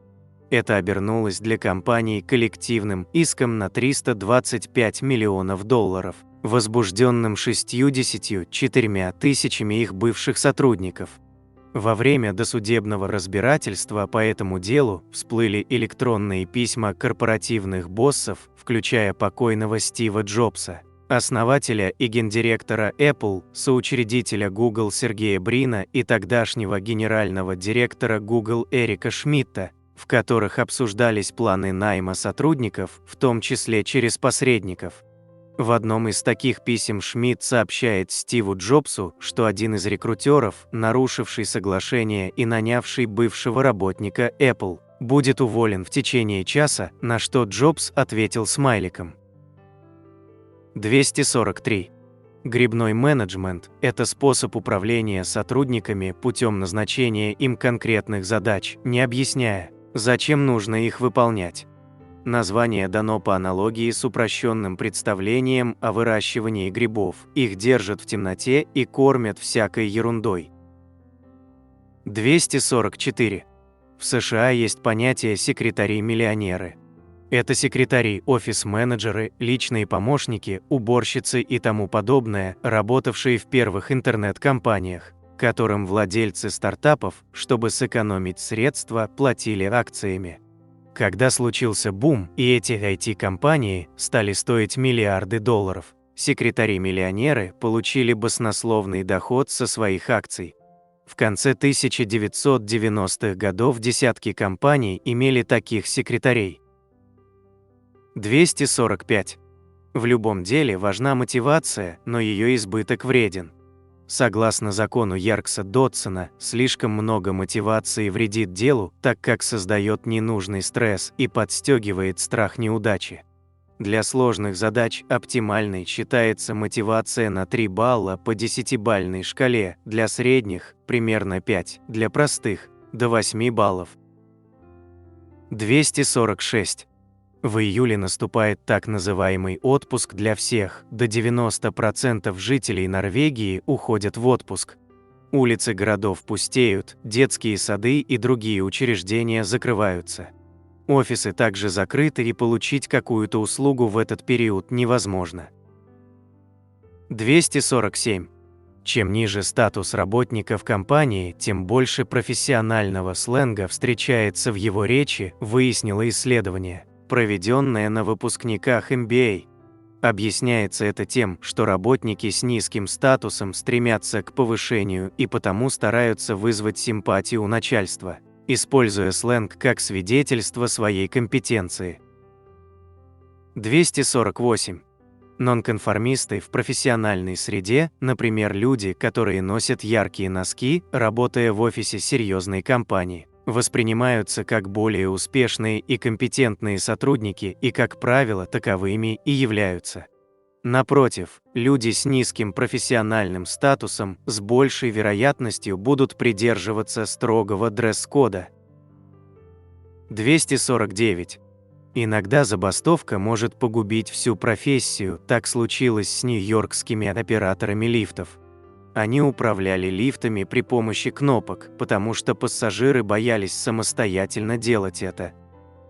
A: Это обернулось для компаний коллективным иском на $325 миллионов, возбужденным 64 тысячами их бывших сотрудников. Во время досудебного разбирательства по этому делу всплыли электронные письма корпоративных боссов, включая покойного Стива Джобса, основателя и гендиректора Apple, соучредителя Google Сергея Брина и тогдашнего генерального директора Google Эрика Шмидта, в которых обсуждались планы найма сотрудников, в том числе через посредников. В одном из таких писем Шмидт сообщает Стиву Джобсу, что один из рекрутеров, нарушивший соглашение и нанявший бывшего работника Apple, будет уволен в течение часа, на что Джобс ответил смайликом. 243. Грибной менеджмент – это способ управления сотрудниками путем назначения им конкретных задач, не объясняя, зачем нужно их выполнять. Название дано по аналогии с упрощенным представлением о выращивании грибов. Их держат в темноте и кормят всякой ерундой. 244. В США есть понятие секретари-миллионеры. Это секретари, офис-менеджеры, личные помощники, уборщицы и тому подобное, работавшие в первых интернет-компаниях, которым владельцы стартапов, чтобы сэкономить средства, платили акциями. Когда случился бум, и эти IT-компании стали стоить миллиарды долларов, секретари-миллионеры получили баснословный доход со своих акций. В конце 1990-х годов десятки компаний имели таких секретарей. 245. В любом деле важна мотивация, но ее избыток вреден. Согласно закону Яркса-Дотсона, слишком много мотивации вредит делу, так как создает ненужный стресс и подстегивает страх неудачи. Для сложных задач оптимальной считается мотивация на 3 балла по 10-бальной шкале, для средних – примерно 5, для простых – до 8 баллов. 246. В июле наступает так называемый отпуск для всех, до 90% жителей Норвегии уходят в отпуск. Улицы городов пустеют, детские сады и другие учреждения закрываются. Офисы также закрыты, и получить какую-то услугу в этот период невозможно. 247. Чем ниже статус работника в компании, тем больше профессионального сленга встречается в его речи, выяснило исследование, проведенное на выпускниках MBA. Объясняется это тем, что работники с низким статусом стремятся к повышению и потому стараются вызвать симпатию у начальства, используя сленг как свидетельство своей компетенции. 248. Нонконформисты в профессиональной среде, например, люди, которые носят яркие носки, работая в офисе серьезной компании, воспринимаются как более успешные и компетентные сотрудники и, как правило, таковыми и являются. Напротив, люди с низким профессиональным статусом с большей вероятностью будут придерживаться строгого дресс-кода. 249. Иногда забастовка может погубить всю профессию, так случилось с нью-йоркскими операторами лифтов. Они управляли лифтами при помощи кнопок, потому что пассажиры боялись самостоятельно делать это.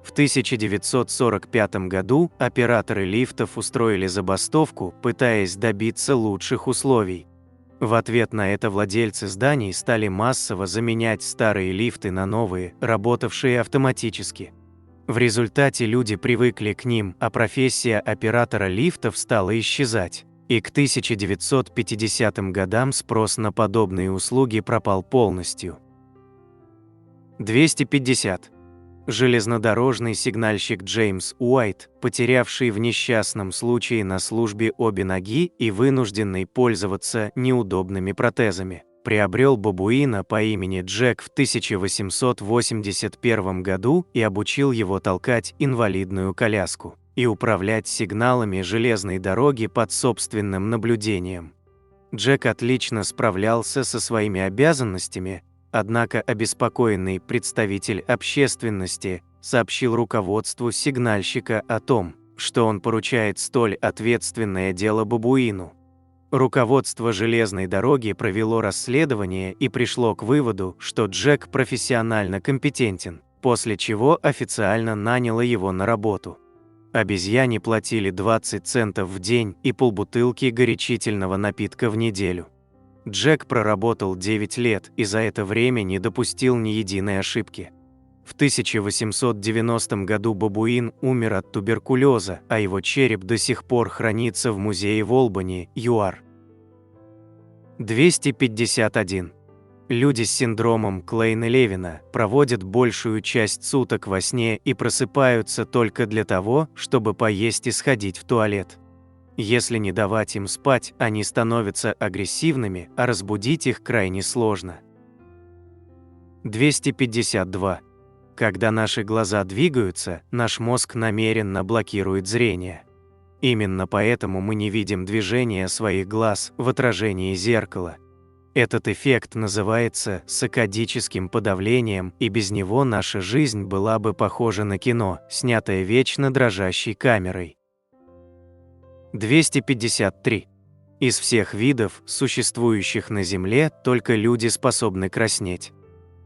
A: В 1945 году операторы лифтов устроили забастовку, пытаясь добиться лучших условий. В ответ на это владельцы зданий стали массово заменять старые лифты на новые, работавшие автоматически. В результате люди привыкли к ним, а профессия оператора лифтов стала исчезать. И к 1950 годам спрос на подобные услуги пропал полностью. 250. Железнодорожный сигнальщик Джеймс Уайт, потерявший в несчастном случае на службе обе ноги и вынужденный пользоваться неудобными протезами, приобрел бабуина по имени Джек в 1881 году и обучил его толкать инвалидную коляску и управлять сигналами железной дороги под собственным наблюдением. Джек отлично справлялся со своими обязанностями, однако обеспокоенный представитель общественности сообщил руководству сигнальщика о том, что он поручает столь ответственное дело бабуину. Руководство железной дороги провело расследование и пришло к выводу, что Джек профессионально компетентен, после чего официально наняло его на работу. Обезьяне платили 20 центов в день и полбутылки горячительного напитка в неделю. Джек проработал 9 лет и за это время не допустил ни единой ошибки. В 1890 году бабуин умер от туберкулеза, а его череп до сих пор хранится в музее в Олбани, ЮАР. 251. Люди с синдромом Клейна-Левина проводят большую часть суток во сне и просыпаются только для того, чтобы поесть и сходить в туалет. Если не давать им спать, они становятся агрессивными, а разбудить их крайне сложно. 252. Когда наши глаза двигаются, наш мозг намеренно блокирует зрение. Именно поэтому мы не видим движения своих глаз в отражении зеркала. Этот эффект называется саккадическим подавлением, и без него наша жизнь была бы похожа на кино, снятое вечно дрожащей камерой. 253. Из всех видов, существующих на Земле, только люди способны краснеть.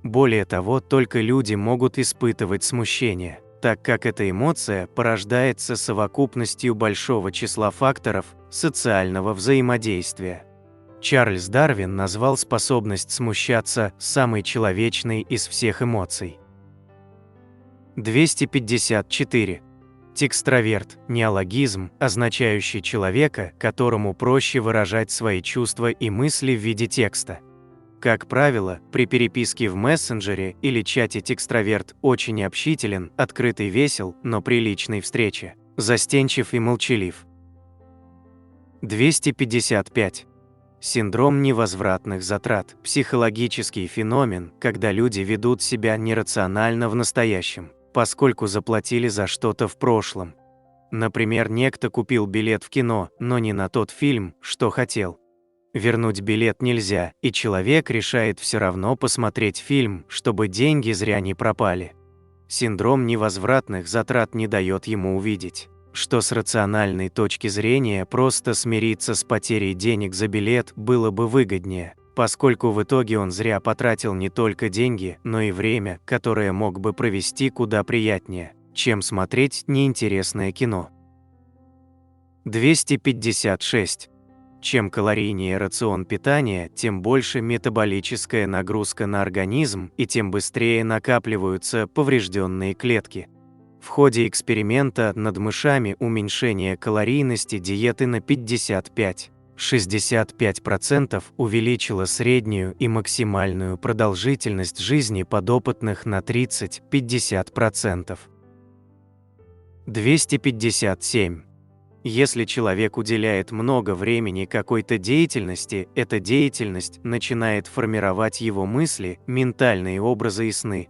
A: Более того, только люди могут испытывать смущение, так как эта эмоция порождается совокупностью большого числа факторов социального взаимодействия. Чарльз Дарвин назвал способность смущаться самой человечной из всех эмоций. 254. Текстроверт – неологизм, означающий человека, которому проще выражать свои чувства и мысли в виде текста. Как правило, при переписке в мессенджере или чате текстроверт очень общителен, открытый, весел, но при личной встрече застенчив и молчалив. 255. Синдром невозвратных затрат – психологический феномен, когда люди ведут себя нерационально в настоящем, поскольку заплатили за что-то в прошлом. Например, некто купил билет в кино, но не на тот фильм, что хотел. Вернуть билет нельзя, и человек решает все равно посмотреть фильм, чтобы деньги зря не пропали. Синдром невозвратных затрат не дает ему увидеть, что с рациональной точки зрения просто смириться с потерей денег за билет было бы выгоднее, поскольку в итоге он зря потратил не только деньги, но и время, которое мог бы провести куда приятнее, чем смотреть неинтересное кино. 256. Чем калорийнее рацион питания, тем больше метаболическая нагрузка на организм и тем быстрее накапливаются поврежденные клетки. В ходе эксперимента над мышами уменьшение калорийности диеты на 55–65% увеличило среднюю и максимальную продолжительность жизни подопытных на 30–50%. 257. Если человек уделяет много времени какой-то деятельности, эта деятельность начинает формировать его мысли, ментальные образы и сны.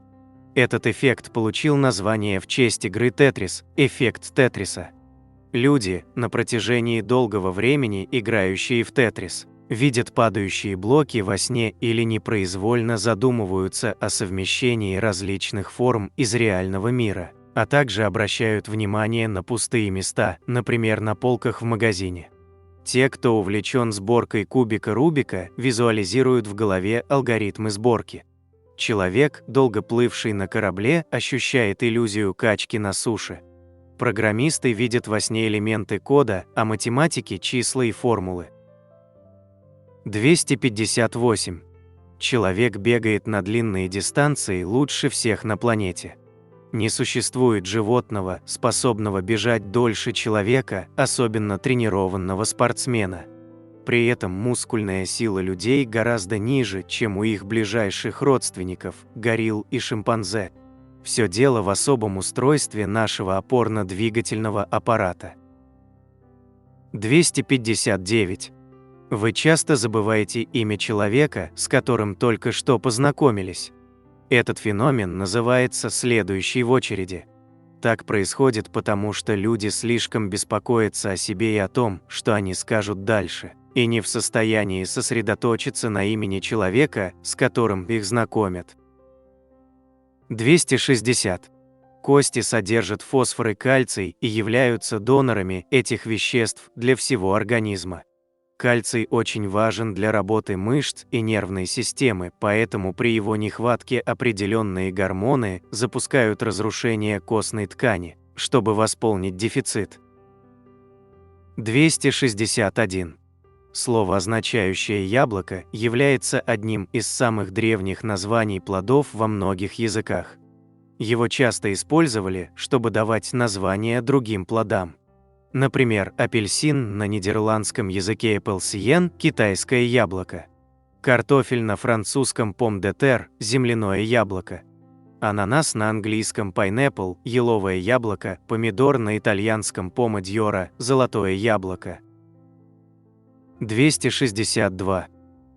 A: Этот эффект получил название в честь игры «Тетрис» – эффект Тетриса. Люди, на протяжении долгого времени играющие в Тетрис, видят падающие блоки во сне или непроизвольно задумываются о совмещении различных форм из реального мира, а также обращают внимание на пустые места, например, на полках в магазине. Те, кто увлечен сборкой кубика Рубика, визуализируют в голове алгоритмы сборки. Человек, долго плывший на корабле, ощущает иллюзию качки на суше. Программисты видят во сне элементы кода, а математики – числа и формулы. 258. Человек бегает на длинные дистанции лучше всех на планете. Не существует животного, способного бежать дольше человека, особенно тренированного спортсмена. При этом мускульная сила людей гораздо ниже, чем у их ближайших родственников – горилл и шимпанзе. Все дело в особом устройстве нашего опорно-двигательного аппарата. 259. Вы часто забываете имя человека, с которым только что познакомились. Этот феномен называется «следующий в очереди». Так происходит потому, что люди слишком беспокоятся о себе и о том, что они скажут дальше, и не в состоянии сосредоточиться на имени человека, с которым их знакомят. 260. Кости содержат фосфор и кальций и являются донорами этих веществ для всего организма. Кальций очень важен для работы мышц и нервной системы, поэтому при его нехватке определенные гормоны запускают разрушение костной ткани, чтобы восполнить дефицит. 261. Слово, означающее яблоко, является одним из самых древних названий плодов во многих языках. Его часто использовали, чтобы давать названия другим плодам. Например, апельсин на нидерландском языке appelsien – китайское яблоко. Картофель на французском pomme de terre – земляное яблоко. Ананас на английском pineapple – еловое яблоко, помидор на итальянском pomodoro – золотое яблоко. 262.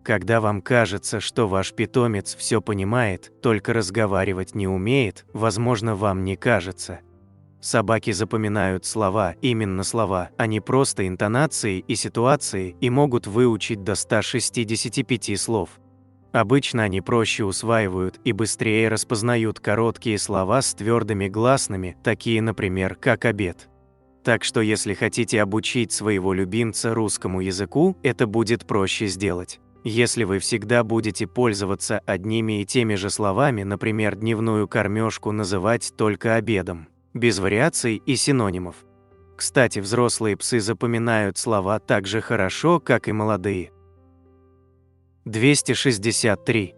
A: Когда вам кажется, что ваш питомец все понимает, только разговаривать не умеет, возможно, вам не кажется. Собаки запоминают слова, именно слова, а не просто интонации и ситуации, и могут выучить до 165 слов. Обычно они проще усваивают и быстрее распознают короткие слова с твердыми гласными, такие, например, как обед. Так что если хотите обучить своего любимца русскому языку, это будет проще сделать. Если вы всегда будете пользоваться одними и теми же словами, например, дневную кормежку называть только обедом, без вариаций и синонимов. Кстати, взрослые псы запоминают слова так же хорошо, как и молодые. 263.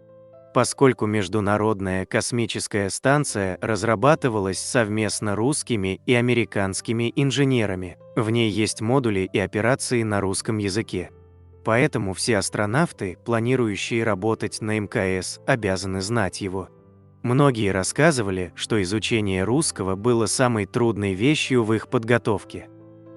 A: Поскольку Международная космическая станция разрабатывалась совместно русскими и американскими инженерами, в ней есть модули и операции на русском языке. Поэтому все астронавты, планирующие работать на МКС, обязаны знать его. Многие рассказывали, что изучение русского было самой трудной вещью в их подготовке.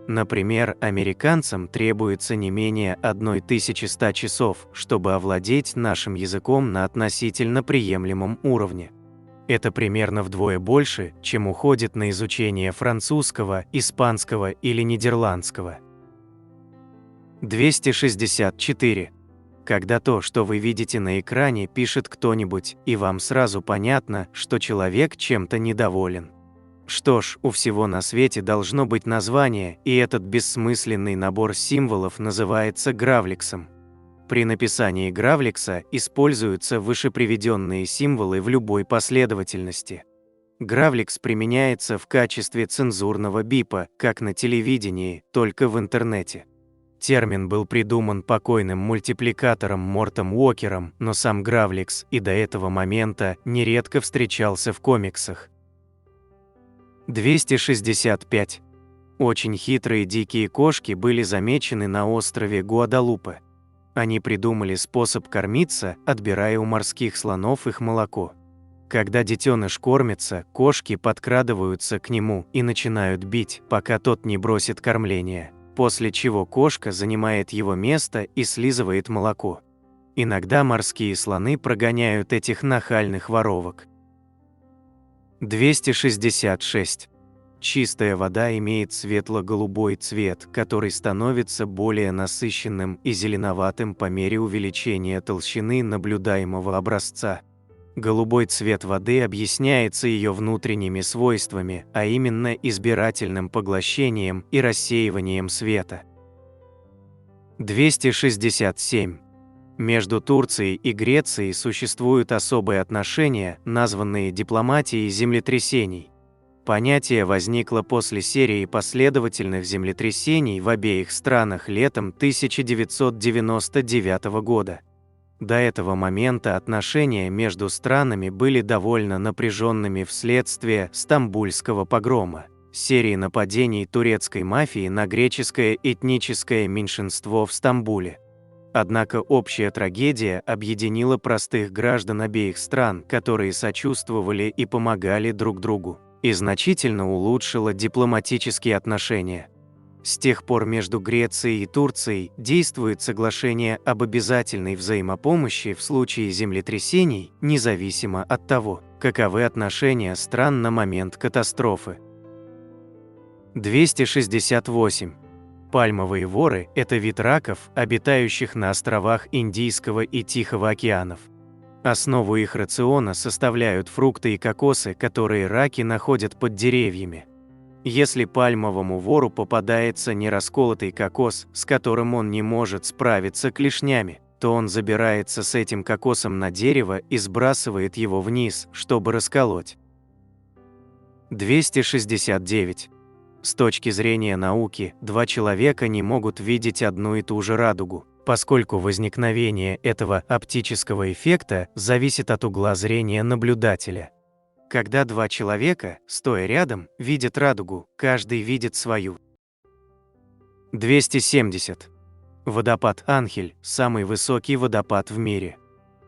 A: Например, американцам требуется не менее 1100 часов, чтобы овладеть нашим языком на относительно приемлемом уровне. Это примерно вдвое больше, чем уходит на изучение французского, испанского или нидерландского. 264. Когда то, что вы видите на экране, пишет кто-нибудь, и вам сразу понятно, что человек чем-то недоволен. Что ж, у всего на свете должно быть название, и этот бессмысленный набор символов называется гравлексом. При написании гравлекса используются вышеприведенные символы в любой последовательности. Гравлекс применяется в качестве цензурного бипа, как на телевидении, только в интернете. Термин был придуман покойным мультипликатором Мортом Уокером, но сам гравлекс и до этого момента нередко встречался в комиксах. 265. Очень хитрые дикие кошки были замечены на острове Гуадалупе. Они придумали способ кормиться, отбирая у морских слонов их молоко. Когда детеныш кормится, кошки подкрадываются к нему и начинают бить, пока тот не бросит кормление, после чего кошка занимает его место и слизывает молоко. Иногда морские слоны прогоняют этих нахальных воровок. 266. Чистая вода имеет светло-голубой цвет, который становится более насыщенным и зеленоватым по мере увеличения толщины наблюдаемого образца. Голубой цвет воды объясняется ее внутренними свойствами, а именно избирательным поглощением и рассеиванием света. 267. Между Турцией и Грецией существуют особые отношения, названные дипломатией землетрясений. Понятие возникло после серии последовательных землетрясений в обеих странах летом 1999 года. До этого момента отношения между странами были довольно напряженными вследствие Стамбульского погрома, серии нападений турецкой мафии на греческое этническое меньшинство в Стамбуле. Однако общая трагедия объединила простых граждан обеих стран, которые сочувствовали и помогали друг другу, и значительно улучшила дипломатические отношения. С тех пор между Грецией и Турцией действует соглашение об обязательной взаимопомощи в случае землетрясений, независимо от того, каковы отношения стран на момент катастрофы. 268. Пальмовые воры – это вид раков, обитающих на островах Индийского и Тихого океанов. Основу их рациона составляют фрукты и кокосы, которые раки находят под деревьями. Если пальмовому вору попадается нерасколотый кокос, с которым он не может справиться клешнями, то он забирается с этим кокосом на дерево и сбрасывает его вниз, чтобы расколоть. 269. С точки зрения науки, два человека не могут видеть одну и ту же радугу, поскольку возникновение этого оптического эффекта зависит от угла зрения наблюдателя. Когда два человека, стоя рядом, видят радугу, каждый видит свою. 270. Водопад Анхель – самый высокий водопад в мире.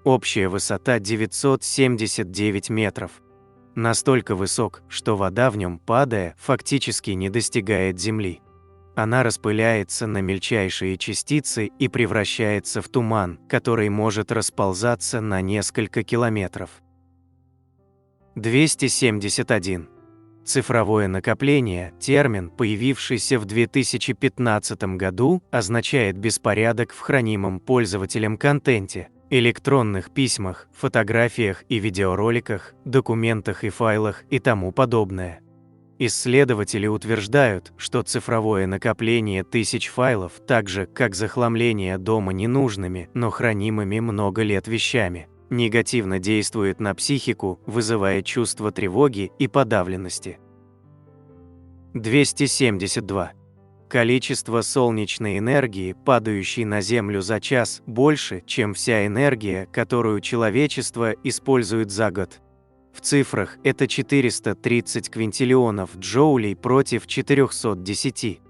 A: Общая высота 979 метров. Настолько высок, что вода в нем, падая, фактически не достигает земли. Она распыляется на мельчайшие частицы и превращается в туман, который может расползаться на несколько километров. 271. Цифровое накопление – термин, появившийся в 2015 году, означает беспорядок в хранимом пользователем контенте, электронных письмах, фотографиях и видеороликах, документах и файлах и тому подобное. Исследователи утверждают, что цифровое накопление тысяч файлов, так же, как захламление дома ненужными, но хранимыми много лет вещами, негативно действует на психику, вызывая чувство тревоги и подавленности. 272. Количество солнечной энергии, падающей на Землю за час, больше, чем вся энергия, которую человечество использует за год. В цифрах это 430 квинтиллионов джоулей против 410.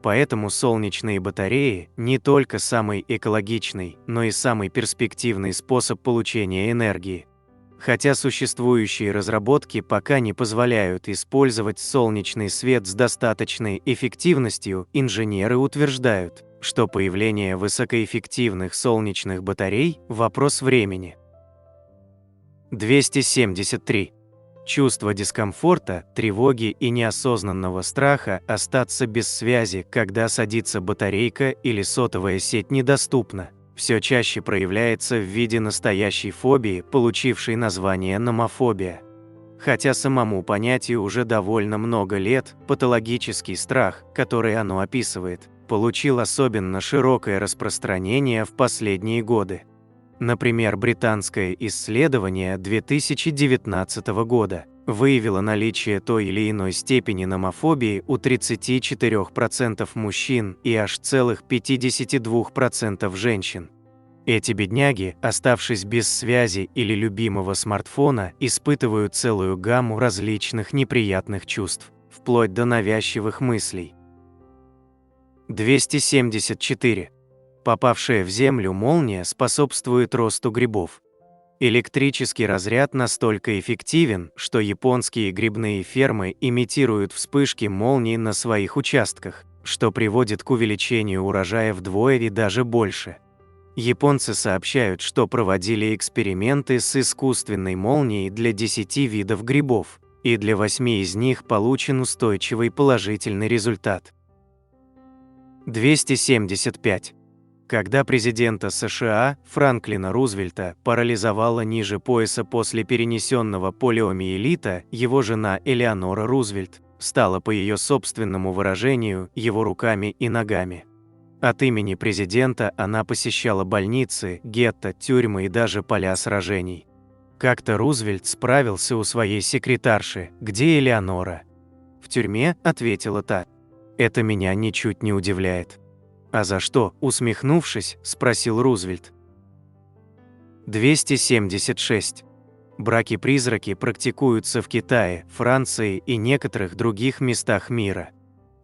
A: Поэтому солнечные батареи не только самый экологичный, но и самый перспективный способ получения энергии. Хотя существующие разработки пока не позволяют использовать солнечный свет с достаточной эффективностью, инженеры утверждают, что появление высокоэффективных солнечных батарей – вопрос времени. 273. Чувство дискомфорта, тревоги и неосознанного страха остаться без связи, когда садится батарейка или сотовая сеть недоступна, все чаще проявляется в виде настоящей фобии, получившей название номофобия. Хотя самому понятию уже довольно много лет, патологический страх, который оно описывает, получил особенно широкое распространение в последние годы. Например, британское исследование 2019 года выявило наличие той или иной степени номофобии у 34% мужчин и аж целых 52% женщин. Эти бедняги, оставшись без связи или любимого смартфона, испытывают целую гамму различных неприятных чувств, вплоть до навязчивых мыслей. 274. Попавшая в землю молния способствует росту грибов. Электрический разряд настолько эффективен, что японские грибные фермы имитируют вспышки молний на своих участках, что приводит к увеличению урожая вдвое и даже больше. Японцы сообщают, что проводили эксперименты с искусственной молнией для 10 видов грибов, и для 8 из них получен устойчивый положительный результат. 275. Когда президента США Франклина Рузвельта парализовало ниже пояса после перенесенного полиомиелита, его жена Элеонора Рузвельт стала, по ее собственному выражению, его руками и ногами. От имени президента она посещала больницы, гетто, тюрьмы и даже поля сражений. Как-то Рузвельт справился у своей секретарши: «Где Элеонора?» тюрьме», – ответила та. «Это меня ничуть не удивляет». «А за что?» – усмехнувшись, спросил Рузвельт. 276. Браки-призраки практикуются в Китае, Франции и некоторых других местах мира.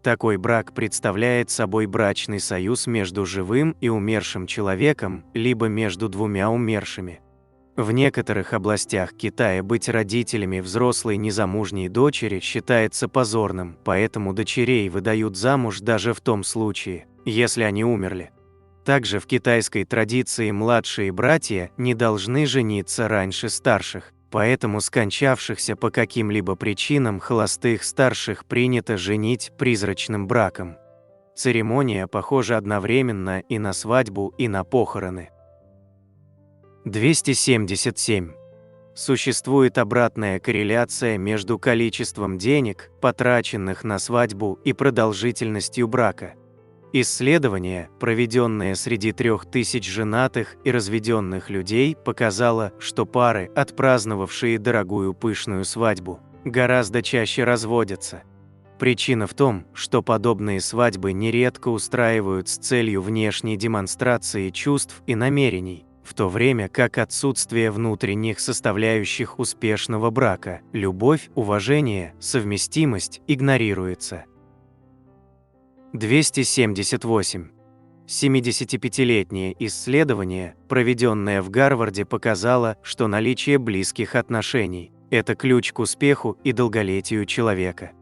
A: Такой брак представляет собой брачный союз между живым и умершим человеком, либо между двумя умершими. В некоторых областях Китая быть родителями взрослой незамужней дочери считается позорным, поэтому дочерей выдают замуж даже в том случае, если они умерли. Также в китайской традиции младшие братья не должны жениться раньше старших, поэтому скончавшихся по каким-либо причинам холостых старших принято женить призрачным браком. Церемония похожа одновременно и на свадьбу, и на похороны. 277. Существует обратная корреляция между количеством денег, потраченных на свадьбу, и продолжительностью брака. Исследование, проведенное среди 3000 женатых и разведенных людей, показало, что пары, отпраздновавшие дорогую пышную свадьбу, гораздо чаще разводятся. Причина в том, что подобные свадьбы нередко устраивают с целью внешней демонстрации чувств и намерений, в то время как отсутствие внутренних составляющих успешного брака, любовь, уважение, совместимость игнорируется. 278. 75-летнее исследование, проведенное в Гарварде, показало, что наличие близких отношений – это ключ к успеху и долголетию человека.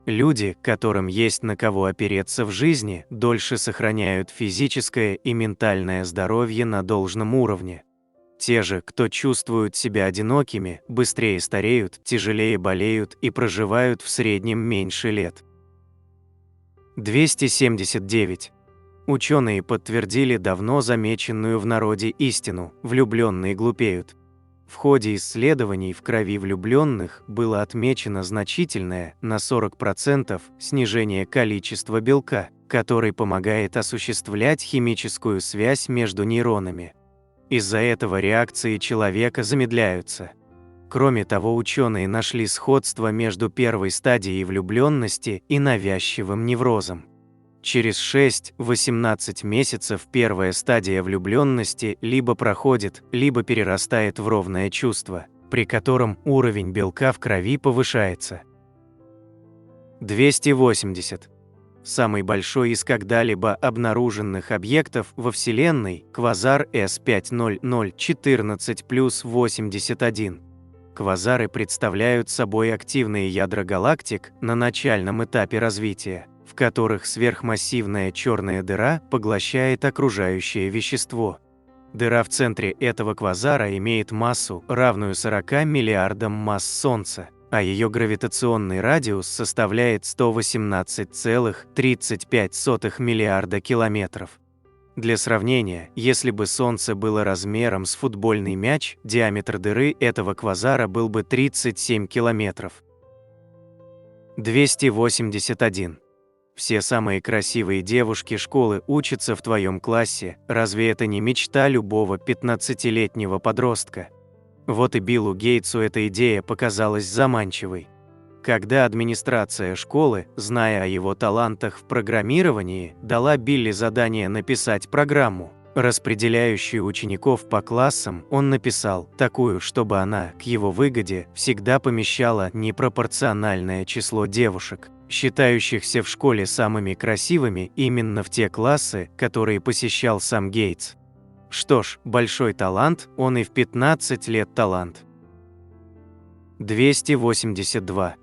A: Люди, которым есть на кого опереться в жизни, дольше сохраняют физическое и ментальное здоровье на должном уровне. Те же, кто чувствуют себя одинокими, быстрее стареют, тяжелее болеют и проживают в среднем меньше лет. 279. Ученые подтвердили давно замеченную в народе истину: влюбленные глупеют. В ходе исследований в крови влюбленных было отмечено значительное, на 40%, снижение количества белка, который помогает осуществлять химическую связь между нейронами. Из-за этого реакции человека замедляются. Кроме того, ученые нашли сходство между первой стадией влюбленности и навязчивым неврозом. Через 6-18 месяцев первая стадия влюбленности либо проходит, либо перерастает в ровное чувство, при котором уровень белка в крови повышается. 280. Самый большой из когда-либо обнаруженных объектов во Вселенной – квазар S50014+81. Квазары представляют собой активные ядра галактик на начальном этапе развития, в которых сверхмассивная черная дыра поглощает окружающее вещество. Дыра в центре этого квазара имеет массу, равную 40 миллиардам масс Солнца, а ее гравитационный радиус составляет 118,35 миллиарда километров. Для сравнения, если бы Солнце было размером с футбольный мяч, диаметр дыры этого квазара был бы 37 километров. 281. Все самые красивые девушки школы учатся в твоем классе. Разве это не мечта любого 15-летнего подростка? Вот и Биллу Гейтсу эта идея показалась заманчивой. Когда администрация школы, зная о его талантах в программировании, дала Билли задание написать программу, распределяющую учеников по классам, он написал такую, чтобы она, к его выгоде, всегда помещала непропорциональное число девушек, считающихся в школе самыми красивыми, именно в те классы, которые посещал сам Гейтс. Что ж, большой талант, он и в 15 лет талант. 282.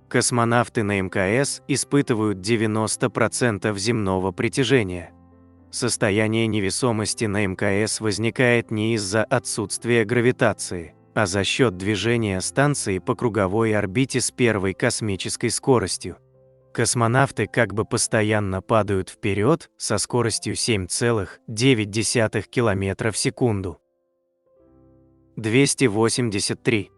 A: Космонавты на МКС испытывают 90% земного притяжения. Состояние невесомости на МКС возникает не из-за отсутствия гравитации, а за счет движения станции по круговой орбите с первой космической скоростью. Космонавты как бы постоянно падают вперед со скоростью 7,9 км в секунду. 283.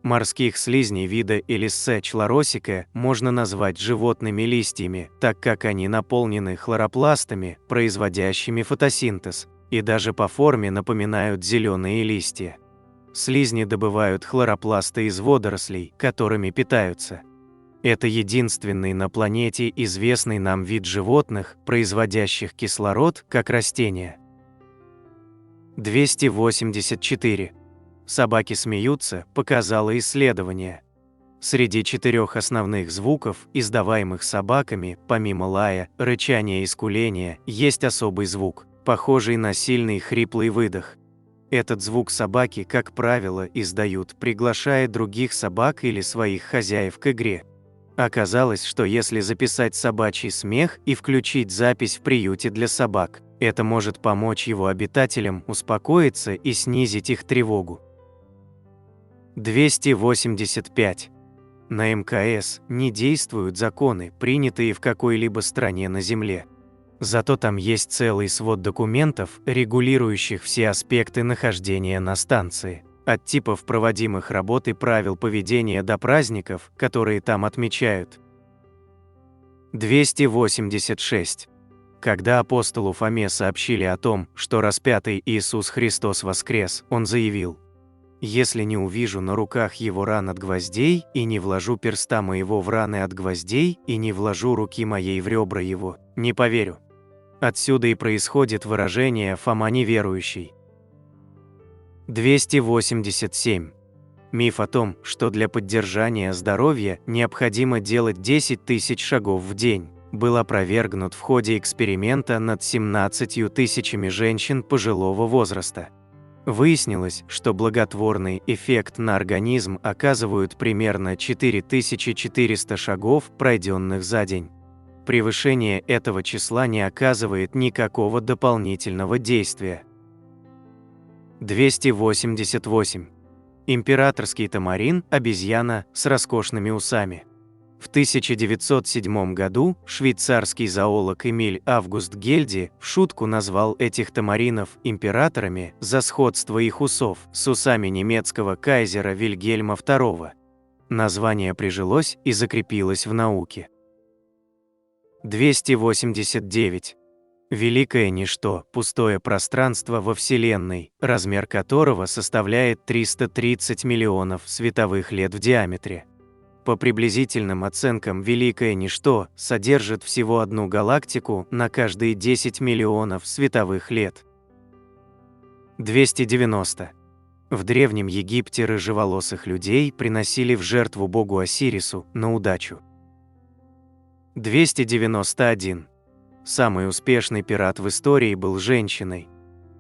A: Морских слизней вида Элиссе члоросика можно назвать животными листьями, так как они наполнены хлоропластами, производящими фотосинтез, и даже по форме напоминают зеленые листья. Слизни добывают хлоропласты из водорослей, которыми питаются. Это единственный на планете известный нам вид животных, производящих кислород, как растения. 284. Собаки смеются, показало исследование. Среди 4 основных звуков, издаваемых собаками, помимо лая, рычания и скуления, есть особый звук, похожий на сильный хриплый выдох. Этот звук собаки, как правило, издают, приглашая других собак или своих хозяев к игре. Оказалось, что если записать собачий смех и включить запись в приюте для собак, это может помочь его обитателям успокоиться и снизить их тревогу. 285. На МКС не действуют законы, принятые в какой-либо стране на Земле. Зато там есть целый свод документов, регулирующих все аспекты нахождения на станции. От типов проводимых работ и правил поведения до праздников, которые там отмечают. 286. Когда апостолу Фоме сообщили о том, что распятый Иисус Христос воскрес, он заявил: «Если не увижу на руках его ран от гвоздей, и не вложу перста моего в раны от гвоздей, и не вложу руки моей в ребра его, не поверю». Отсюда и происходит выражение «Фома неверующий». 287. Миф о том, что для поддержания здоровья необходимо делать 10 тысяч шагов в день, был опровергнут в ходе эксперимента над 17 тысячами женщин пожилого возраста. Выяснилось, что благотворный эффект на организм оказывают примерно 4400 шагов, пройденных за день. Превышение этого числа не оказывает никакого дополнительного действия. 288. Императорский тамарин – обезьяна с роскошными усами. В 1907 году швейцарский зоолог Эмиль Август Гельди в шутку назвал этих тамаринов императорами за сходство их усов с усами немецкого кайзера Вильгельма II. Название прижилось и закрепилось в науке. 289. Великое ничто – пустое пространство во Вселенной, размер которого составляет 330 миллионов световых лет в диаметре. По приблизительным оценкам, великое ничто содержит всего одну галактику на каждые 10 миллионов световых лет. 290. В Древнем Египте рыжеволосых людей приносили в жертву богу Осирису на удачу. 291. Самый успешный пират в истории был женщиной.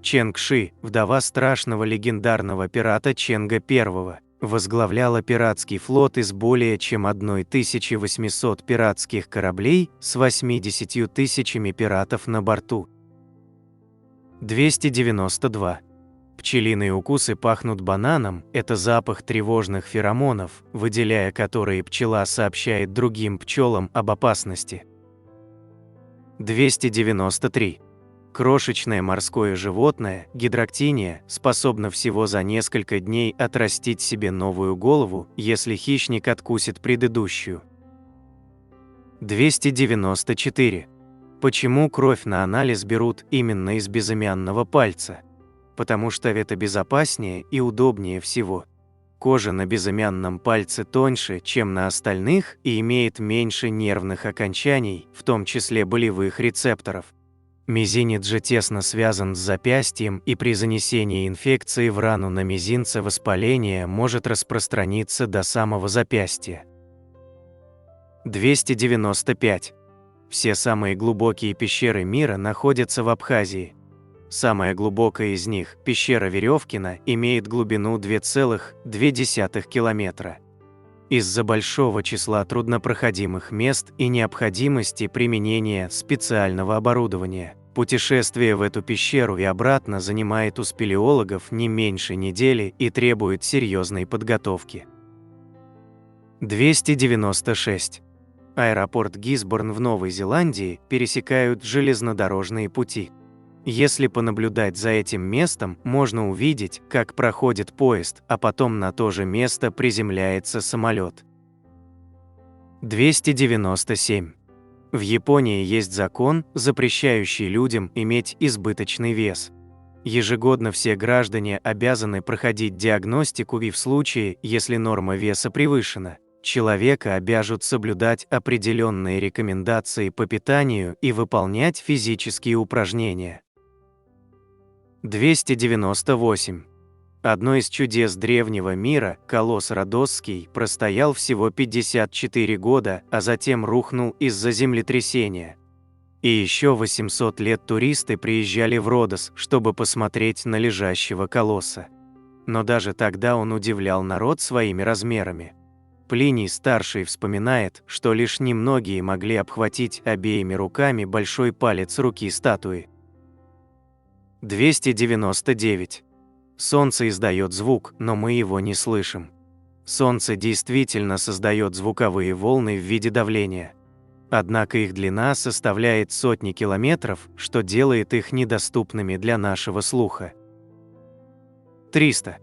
A: Чэнг Ши, вдова страшного легендарного пирата Ченга I, возглавляла пиратский флот из более чем 1800 пиратских кораблей с 80 тысячами пиратов на борту. 292. Пчелиные укусы пахнут бананом – это запах тревожных феромонов, выделяя которые пчела сообщает другим пчелам об опасности. 293. Крошечное морское животное, гидроктиния, способно всего за несколько дней отрастить себе новую голову, если хищник откусит предыдущую. 294. Почему кровь на анализ берут именно из безымянного пальца? Потому что это безопаснее и удобнее всего. Кожа на безымянном пальце тоньше, чем на остальных, и имеет меньше нервных окончаний, в том числе болевых рецепторов. Мизинец же тесно связан с запястьем, и при занесении инфекции в рану на мизинце воспаление может распространиться до самого запястья. 295. Все самые глубокие пещеры мира находятся в Абхазии. Самая глубокая из них, пещера Веревкина, имеет глубину 2,2 километра. Из-за большого числа труднопроходимых мест и необходимости применения специального оборудования, путешествие в эту пещеру и обратно занимает у спелеологов не меньше недели и требует серьезной подготовки. 296. Аэропорт Гисборн в Новой Зеландии пересекают железнодорожные пути. Если понаблюдать за этим местом, можно увидеть, как проходит поезд, а потом на то же место приземляется самолет. 297. В Японии есть закон, запрещающий людям иметь избыточный вес. Ежегодно все граждане обязаны проходить диагностику и в случае, если норма веса превышена, Человека обяжут соблюдать определенные рекомендации по питанию и выполнять физические упражнения. 298. Одно из чудес древнего мира, колосс Родосский, простоял всего 54 года, а затем рухнул из-за землетрясения. И еще 800 лет туристы приезжали в Родос, чтобы посмотреть на лежащего колосса. Но даже тогда он удивлял народ своими размерами. Плиний Старший вспоминает, что лишь немногие могли обхватить обеими руками большой палец руки статуи. 299. Солнце издает звук, но мы его не слышим. Солнце действительно создает звуковые волны в виде давления. Однако их длина составляет сотни километров, что делает их недоступными для нашего слуха. 300.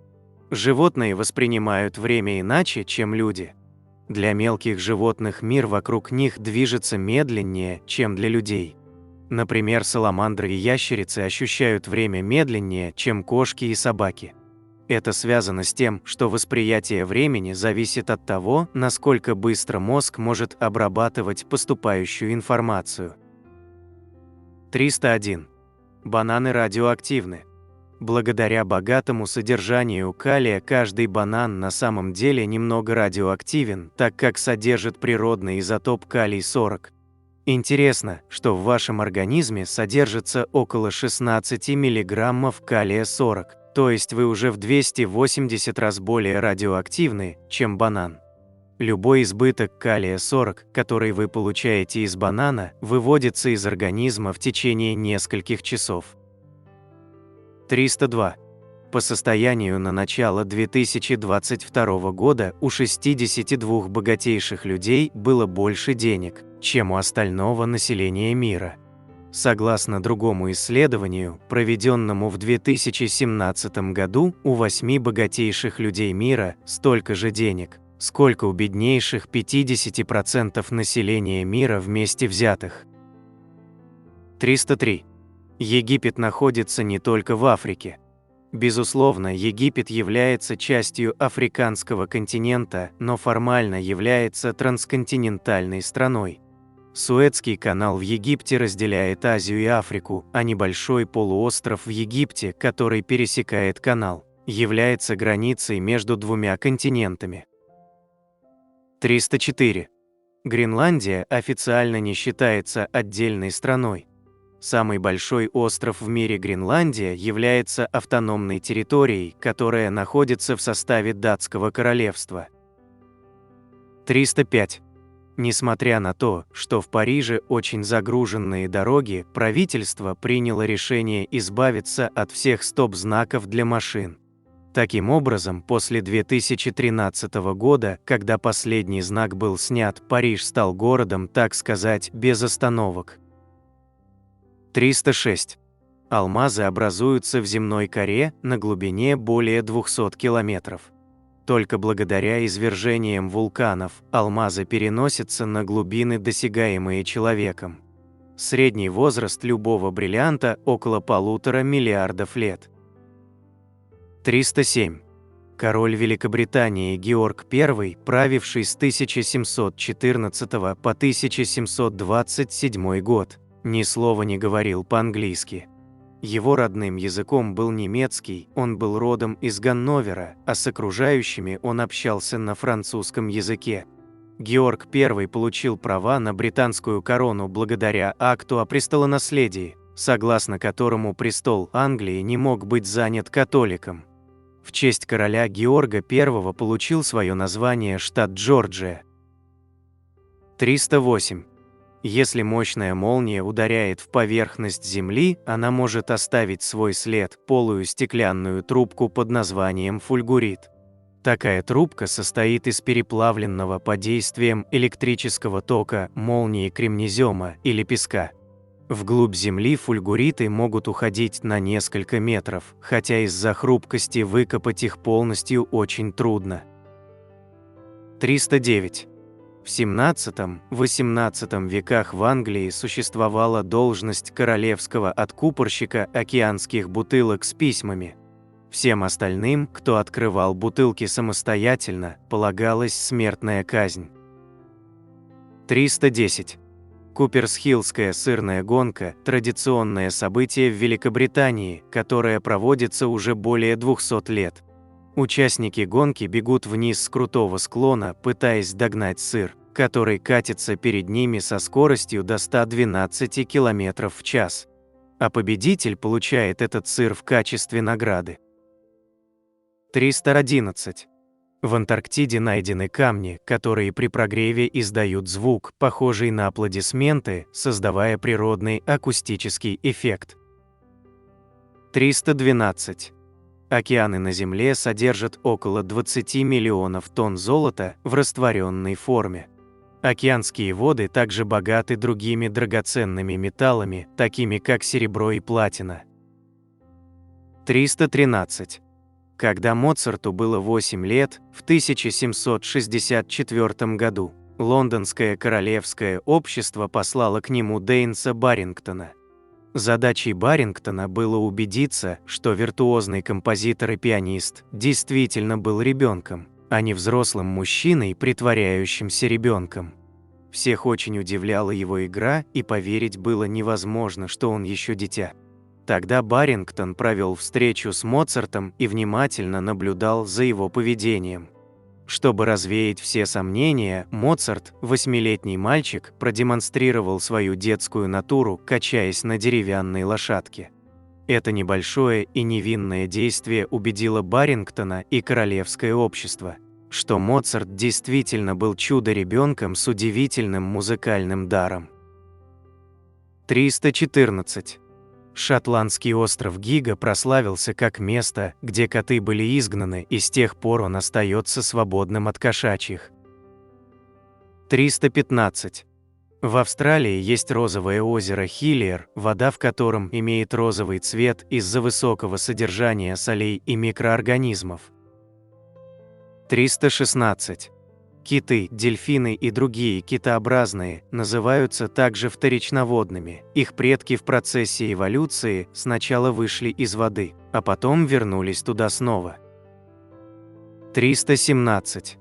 A: Животные воспринимают время иначе, чем люди. Для мелких животных мир вокруг них движется медленнее, чем для людей. Например, саламандры и ящерицы ощущают время медленнее, чем кошки и собаки. Это связано с тем, что восприятие времени зависит от того, насколько быстро мозг может обрабатывать поступающую информацию. 301. Бананы радиоактивны. Благодаря богатому содержанию калия каждый банан на самом деле немного радиоактивен, так как содержит природный изотоп калий-40. Интересно, что в вашем организме содержится около 16 мг калия-40, то есть вы уже в 280 раз более радиоактивны, чем банан. Любой избыток калия-40, который вы получаете из банана, выводится из организма в течение нескольких часов. 302. По состоянию на начало 2022 года у 62 богатейших людей было больше денег, чем у остального населения мира. Согласно другому исследованию, проведенному в 2017 году, у 8 богатейших людей мира столько же денег, сколько у беднейших 50% населения мира вместе взятых. 303. Египет находится не только в Африке. Безусловно, Египет является частью африканского континента, но формально является трансконтинентальной страной. Суэцкий канал в Египте разделяет Азию и Африку, а небольшой полуостров в Египте, который пересекает канал, является границей между двумя континентами. 304. Гренландия официально не считается отдельной страной. Самый большой остров в мире Гренландия является автономной территорией, которая находится в составе Датского королевства. 305. Несмотря на то, что в Париже очень загруженные дороги, правительство приняло решение избавиться от всех стоп-знаков для машин. Таким образом, после 2013 года, когда последний знак был снят, Париж стал городом, так сказать, без остановок. 306. Алмазы образуются в земной коре на глубине более 200 километров. Только благодаря извержениям вулканов алмазы переносятся на глубины, досягаемые человеком. Средний возраст любого бриллианта около 1,5 миллиарда лет. 307. Король Великобритании Георг I, правивший с 1714 по 1727 год, ни слова не говорил по-английски. Его родным языком был немецкий, он был родом из Ганновера, а с окружающими он общался на французском языке. Георг I получил права на британскую корону благодаря акту о престолонаследии, согласно которому престол Англии не мог быть занят католиком. В честь короля Георга I получил свое название штат Джорджия. 308. Если мощная молния ударяет в поверхность Земли, она может оставить свой след, полую стеклянную трубку под названием фульгурит. Такая трубка состоит из переплавленного под действием электрического тока молнии кремнезема или песка. Вглубь Земли фульгуриты могут уходить на несколько метров, хотя из-за хрупкости выкопать их полностью очень трудно. 309. В XVII-XVIII веках в Англии существовала должность королевского откупорщика океанских бутылок с письмами. Всем остальным, кто открывал бутылки самостоятельно, полагалась смертная казнь. 310. Куперсхиллская сырная гонка – традиционное событие в Великобритании, которое проводится уже более 200 лет. Участники гонки бегут вниз с крутого склона, пытаясь догнать сыр, который катится перед ними со скоростью до 112 км в час. А победитель получает этот сыр в качестве награды. 311. В Антарктиде найдены камни, которые при прогреве издают звук, похожий на аплодисменты, создавая природный акустический эффект. 312. Океаны на Земле содержат около 20 миллионов тонн золота в растворенной форме. Океанские воды также богаты другими драгоценными металлами, такими как серебро и платина. 313. Когда Моцарту было 8 лет, в 1764 году, Лондонское королевское общество послало к нему Дейнса Барингтона. Задачей Барингтона было убедиться, что виртуозный композитор и пианист действительно был ребенком, а не взрослым мужчиной, притворяющимся ребенком. Всех очень удивляла его игра, и поверить было невозможно, что он еще дитя. Тогда Барингтон провел встречу с Моцартом и внимательно наблюдал за его поведением. Чтобы развеять все сомнения, Моцарт, 8-летний мальчик, продемонстрировал свою детскую натуру, качаясь на деревянной лошадке. Это небольшое и невинное действие убедило Барингтона и королевское общество, что Моцарт действительно был чудо-ребенком с удивительным музыкальным даром. 314. Шотландский остров Гига прославился как место, где коты были изгнаны, и с тех пор он остается свободным от кошачьих. 315. В Австралии есть розовое озеро Хиллиер, вода в котором имеет розовый цвет из-за высокого содержания солей и микроорганизмов. 316. Киты, дельфины и другие китообразные называются также вторичноводными. Их предки в процессе эволюции сначала вышли из воды, а потом вернулись туда снова. 317.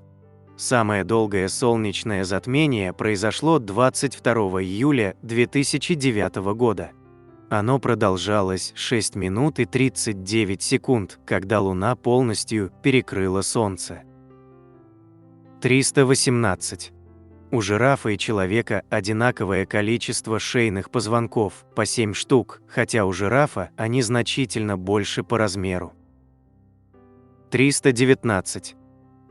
A: Самое долгое солнечное затмение произошло 22 июля 2009 года. Оно продолжалось 6 минут и 39 секунд, когда Луна полностью перекрыла Солнце. 318. У жирафа и человека одинаковое количество шейных позвонков, по 7 штук, хотя у жирафа они значительно больше по размеру. 319.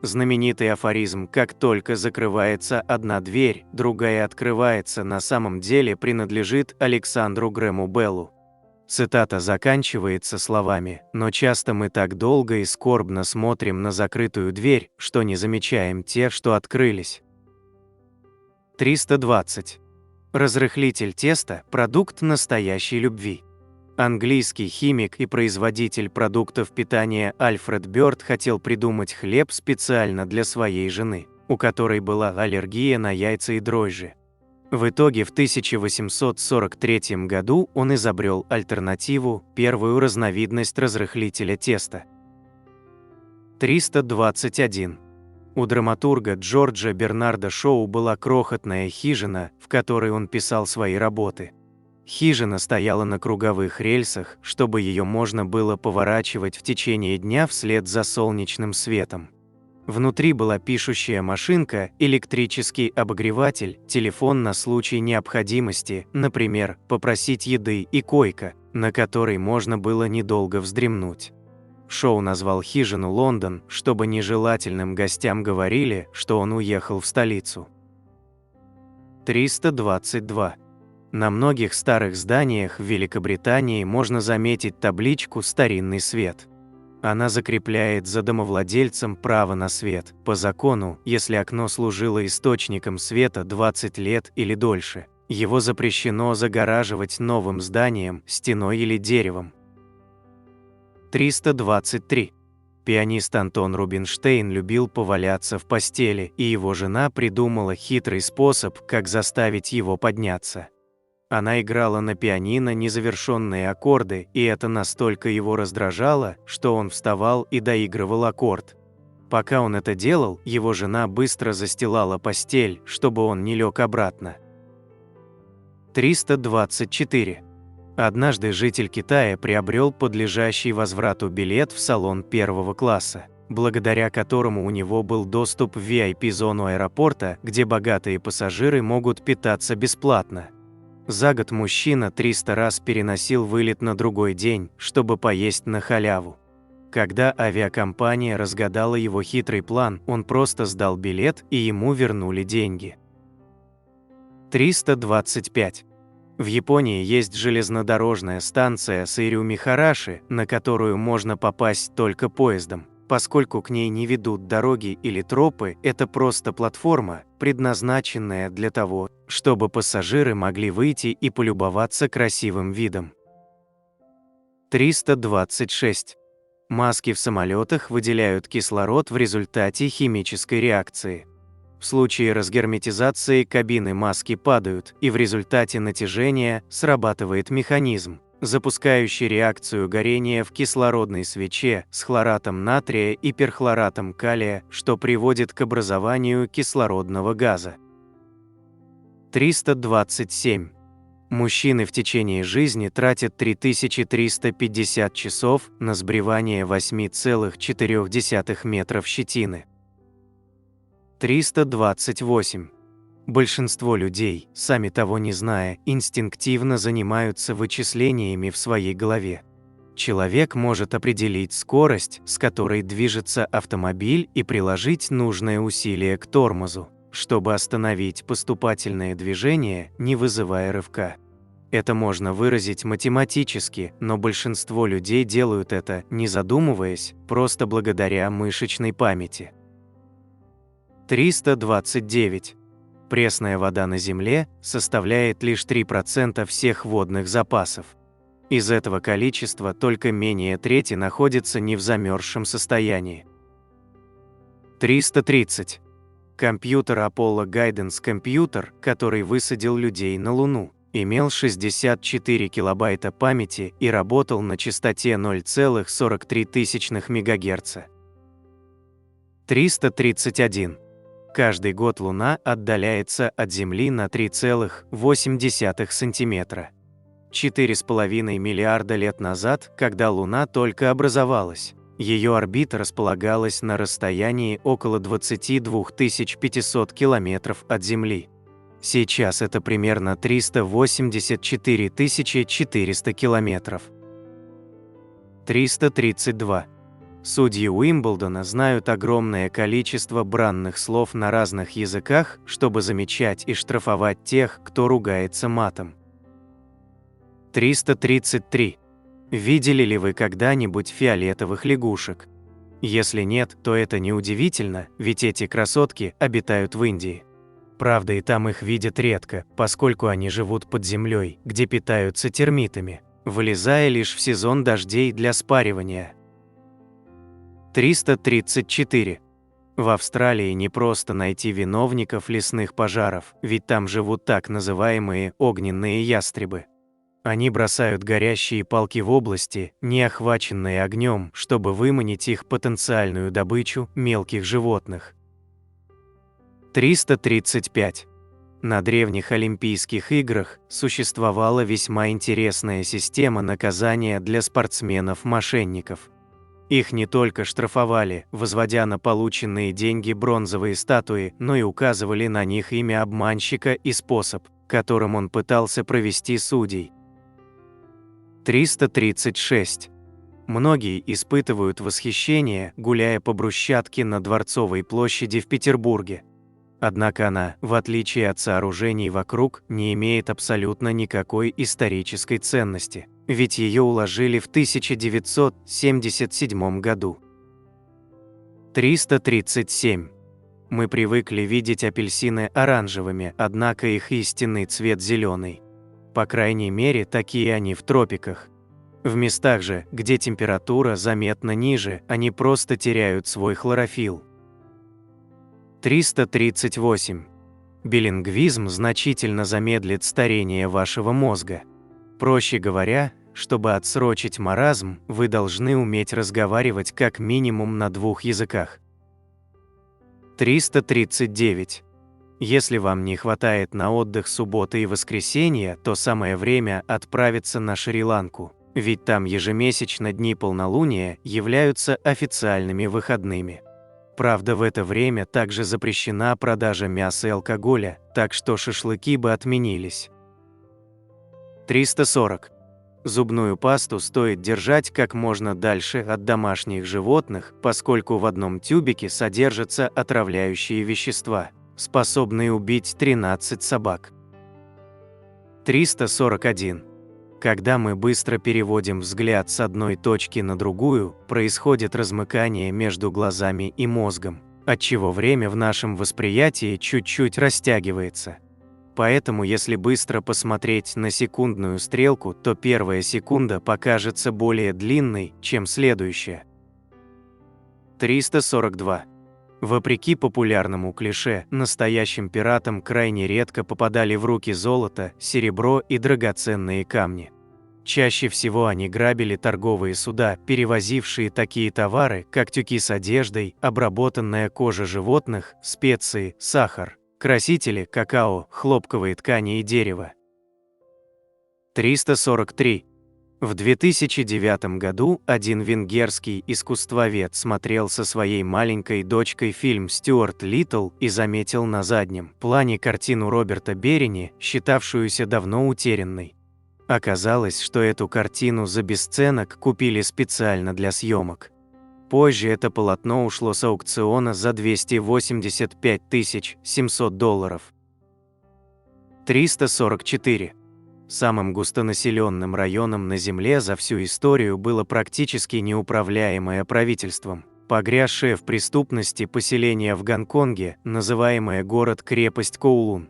A: Знаменитый афоризм «Как только закрывается одна дверь, другая открывается» на самом деле принадлежит Александру Грэму Беллу. Цитата заканчивается словами: «Но часто мы так долго и скорбно смотрим на закрытую дверь, что не замечаем те, что открылись». 320. Разрыхлитель теста – продукт настоящей любви. Английский химик и производитель продуктов питания Альфред Бёрд хотел придумать хлеб специально для своей жены, у которой была аллергия на яйца и дрожжи. В итоге в 1843 году он изобрел альтернативу, первую разновидность разрыхлителя теста. 321. У драматурга Джорджа Бернарда Шоу была крохотная хижина, в которой он писал свои работы. Хижина стояла на круговых рельсах, чтобы ее можно было поворачивать в течение дня вслед за солнечным светом. Внутри была пишущая машинка, электрический обогреватель, телефон на случай необходимости, например, попросить еды, и койка, на которой можно было недолго вздремнуть. Шоу назвал хижину Лондон, чтобы нежелательным гостям говорили, что он уехал в столицу. 322. На многих старых зданиях в Великобритании можно заметить табличку «Старинный свет». Она закрепляет за домовладельцем право на свет. По закону, если окно служило источником света 20 лет или дольше, его запрещено загораживать новым зданием, стеной или деревом. 323. Пианист Антон Рубинштейн любил поваляться в постели, и его жена придумала хитрый способ, как заставить его подняться. Она играла на пианино незавершенные аккорды, и это настолько его раздражало, что он вставал и доигрывал аккорд. Пока он это делал, его жена быстро застилала постель, чтобы он не лег обратно. 324. Однажды житель Китая приобрел подлежащий возврату билет в салон первого класса, благодаря которому у него был доступ в VIP-зону аэропорта, где богатые пассажиры могут питаться бесплатно. За год мужчина 300 раз переносил вылет на другой день, чтобы поесть на халяву. Когда авиакомпания разгадала его хитрый план, он просто сдал билет, и ему вернули деньги. 325. В Японии есть железнодорожная станция Сэйрю-Михараши, на которую можно попасть только поездом. Поскольку к ней не ведут дороги или тропы, это просто платформа, предназначенная для того, чтобы пассажиры могли выйти и полюбоваться красивым видом. 326. Маски в самолетах выделяют кислород в результате химической реакции. В случае разгерметизации кабины маски падают, и в результате натяжения срабатывает механизм, запускающий реакцию горения в кислородной свече с хлоратом натрия и перхлоратом калия, что приводит к образованию кислородного газа. 327. Мужчины в течение жизни тратят 3350 часов на сбривание 8,4 метров щетины. 328. Большинство людей, сами того не зная, инстинктивно занимаются вычислениями в своей голове. Человек может определить скорость, с которой движется автомобиль, и приложить нужное усилие к тормозу, чтобы остановить поступательное движение, не вызывая рывка. Это можно выразить математически, но большинство людей делают это, не задумываясь, просто благодаря мышечной памяти. 329. Пресная вода на Земле составляет лишь 3% всех водных запасов. Из этого количества только менее трети находится не в замерзшем состоянии. 330. Компьютер Apollo Guidance Computer, который высадил людей на Луну, имел 64 килобайта памяти и работал на частоте 0,43 МГц. 331. Каждый год Луна отдаляется от Земли на 3,8 сантиметра. 4,5 миллиарда лет назад, когда Луна только образовалась, ее орбита располагалась на расстоянии около 22 500 километров от Земли. Сейчас это примерно 384 400 километров. 332. Судьи Уимблдона знают огромное количество бранных слов на разных языках, чтобы замечать и штрафовать тех, кто ругается матом. 333. Видели ли вы когда-нибудь фиолетовых лягушек? Если нет, то это неудивительно, ведь эти красотки обитают в Индии. Правда, и там их видят редко, поскольку они живут под землей, где питаются термитами, вылезая лишь в сезон дождей для спаривания. 334. В Австралии не просто найти виновников лесных пожаров, ведь там живут так называемые огненные ястребы. Они бросают горящие палки в области, не охваченные огнем, чтобы выманить их потенциальную добычу мелких животных. 335. На древних Олимпийских играх существовала весьма интересная система наказания для спортсменов-мошенников. Их не только штрафовали, возводя на полученные деньги бронзовые статуи, но и указывали на них имя обманщика и способ, которым он пытался провести судей. 336. Многие испытывают восхищение, гуляя по брусчатке на Дворцовой площади в Петербурге. Однако она, в отличие от сооружений вокруг, не имеет абсолютно никакой исторической ценности, ведь ее уложили в 1977 году. 337. Мы привыкли видеть апельсины оранжевыми, однако их истинный цвет зеленый. По крайней мере, такие они в тропиках. В местах же, где температура заметно ниже, они просто теряют свой хлорофилл. 338. Билингвизм значительно замедлит старение вашего мозга. Проще говоря, чтобы отсрочить маразм, вы должны уметь разговаривать как минимум на 2 языках. 339. Если вам не хватает на отдых субботы и воскресенья, то самое время отправиться на Шри-Ланку, ведь там ежемесячно дни полнолуния являются официальными выходными. Правда, в это время также запрещена продажа мяса и алкоголя, так что шашлыки бы отменились. 340. Зубную пасту стоит держать как можно дальше от домашних животных, поскольку в одном тюбике содержатся отравляющие вещества, способные убить 13 собак. 341. Когда мы быстро переводим взгляд с одной точки на другую, происходит размыкание между глазами и мозгом, отчего время в нашем восприятии чуть-чуть растягивается. Поэтому, если быстро посмотреть на секундную стрелку, то первая секунда покажется более длинной, чем следующая. 342. Вопреки популярному клише, настоящим пиратам крайне редко попадали в руки золото, серебро и драгоценные камни. Чаще всего они грабили торговые суда, перевозившие такие товары, как тюки с одеждой, обработанная кожа животных, специи, сахар, красители, какао, хлопковые ткани и дерево. 343. В 2009 году один венгерский искусствовед смотрел со своей маленькой дочкой фильм «Стюарт Литтл» и заметил на заднем плане картину Роберта Берини, считавшуюся давно утерянной. Оказалось, что эту картину за бесценок купили специально для съемок. Позже это полотно ушло с аукциона за $285 700. 344. Самым густонаселенным районом на Земле за всю историю было практически неуправляемое правительством, погрязшее в преступности поселение в Гонконге, называемое город-крепость Коулун.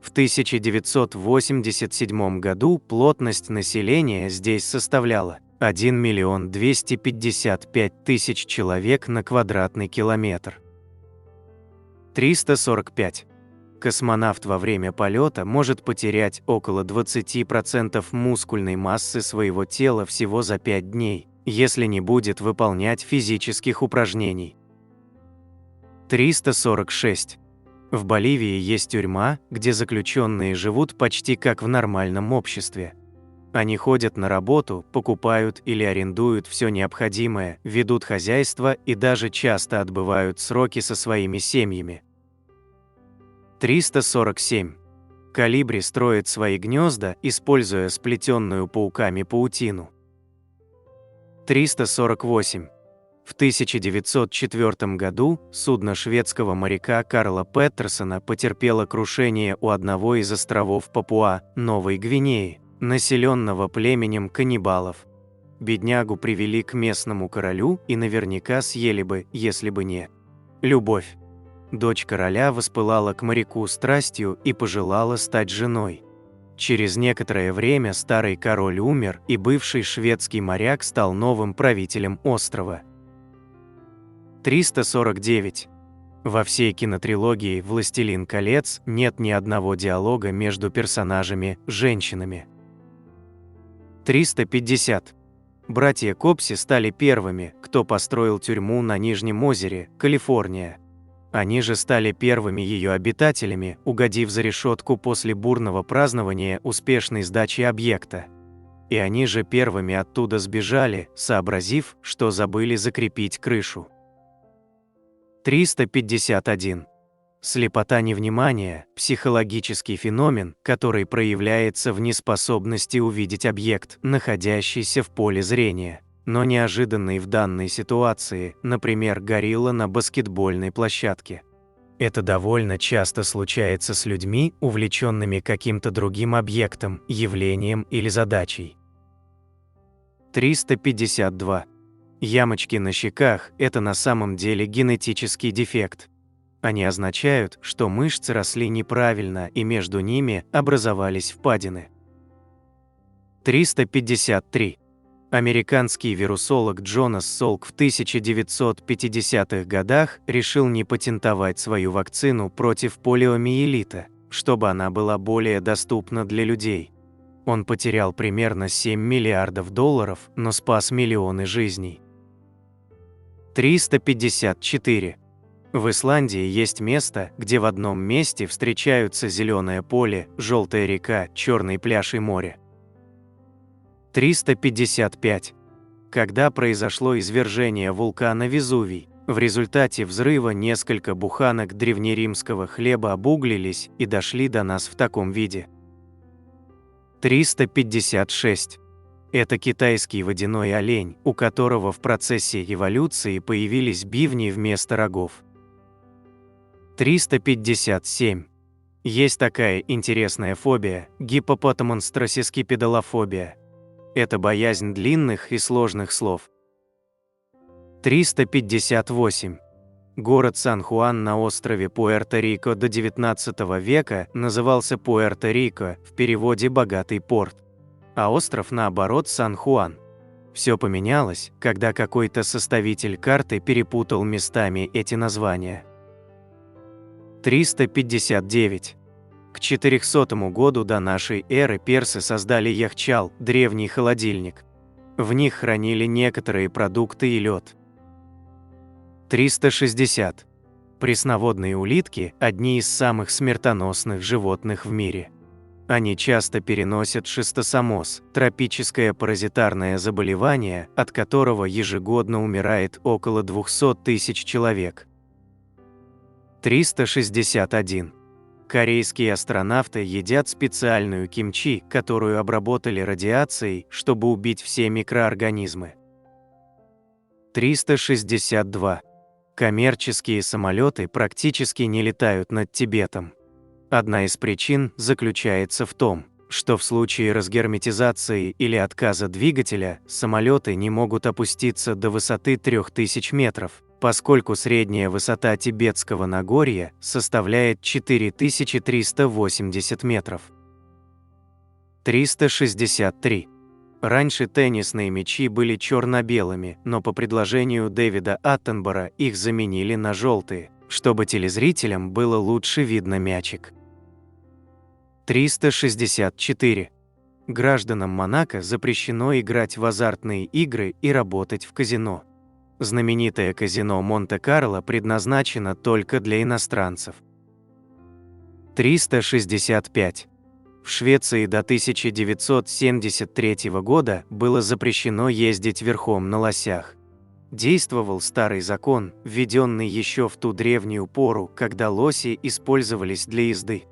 A: В 1987 году плотность населения здесь составляла 1 255 000 человек на квадратный километр. 345. Космонавт во время полета может потерять около 20% мускульной массы своего тела всего за 5 дней, если не будет выполнять физических упражнений. 346. В Боливии есть тюрьма, где заключенные живут почти как в нормальном обществе. Они ходят на работу, покупают или арендуют все необходимое, ведут хозяйство и даже часто отбывают сроки со своими семьями. 347. Колибри строит свои гнезда, используя сплетенную пауками паутину. 348. В 1904 году судно шведского моряка Карла Петерсона потерпело крушение у одного из островов Папуа, Новой Гвинеи, населенного племенем каннибалов. Беднягу привели к местному королю и наверняка съели бы, если бы не любовь. Дочь короля воспылала к моряку страстью и пожелала стать женой. Через некоторое время старый король умер, и бывший шведский моряк стал новым правителем острова. 349. Во всей кинотрилогии «Властелин колец» нет ни одного диалога между персонажами – женщинами. 350. Братья Копси стали первыми, кто построил тюрьму на Нижнем озере, Калифорния. Они же стали первыми ее обитателями, угодив за решетку после бурного празднования успешной сдачи объекта. И они же первыми оттуда сбежали, сообразив, что забыли закрепить крышу. 351. Слепота невнимания – психологический феномен, который проявляется в неспособности увидеть объект, находящийся в поле зрения, но неожиданный в данной ситуации, например, горилла на баскетбольной площадке. Это довольно часто случается с людьми, увлеченными каким-то другим объектом, явлением или задачей. 352. Ямочки на щеках – это на самом деле генетический дефект. Они означают, что мышцы росли неправильно и между ними образовались впадины. 353. Американский вирусолог Джонас Солк в 1950-х годах решил не патентовать свою вакцину против полиомиелита, чтобы она была более доступна для людей. Он потерял примерно $7 миллиардов, но спас миллионы жизней. 354. В Исландии есть место, где в одном месте встречаются зеленое поле, желтая река, черный пляж и море. 355. Когда произошло извержение вулкана Везувий, в результате взрыва несколько буханок древнеримского хлеба обуглились и дошли до нас в таком виде. 356. Это китайский водяной олень, у которого в процессе эволюции появились бивни вместо рогов. 357. Есть такая интересная фобия – гиппопотамонстросискипедалофобия. Это боязнь длинных и сложных слов. 358. Город Сан-Хуан на острове Пуэрто-Рико до XIX века назывался Пуэрто-Рико, в переводе «богатый порт», а остров, наоборот, Сан-Хуан. Все поменялось, когда какой-то составитель карты перепутал местами эти названия. 359. К 400 году до нашей эры персы создали яхчал, древний холодильник. В них хранили некоторые продукты и лед. 360. Пресноводные улитки – одни из самых смертоносных животных в мире. Они часто переносят шистосомоз – тропическое паразитарное заболевание, от которого ежегодно умирает около 200 тысяч человек. 361. Корейские астронавты едят специальную кимчи, которую обработали радиацией, чтобы убить все микроорганизмы. 362. Коммерческие самолеты практически не летают над Тибетом. Одна из причин заключается в том, что в случае разгерметизации или отказа двигателя самолеты не могут опуститься до высоты 3000 метров, поскольку средняя высота Тибетского Нагорья составляет 4380 метров. 363. Раньше теннисные мячи были черно-белыми, но по предложению Дэвида Аттенбора их заменили на желтые, чтобы телезрителям было лучше видно мячик. 364. Гражданам Монако запрещено играть в азартные игры и работать в казино. Знаменитое казино Монте-Карло предназначено только для иностранцев. 365. В Швеции до 1973 года было запрещено ездить верхом на лосях. Действовал старый закон, введенный еще в ту древнюю пору, когда лоси использовались для езды.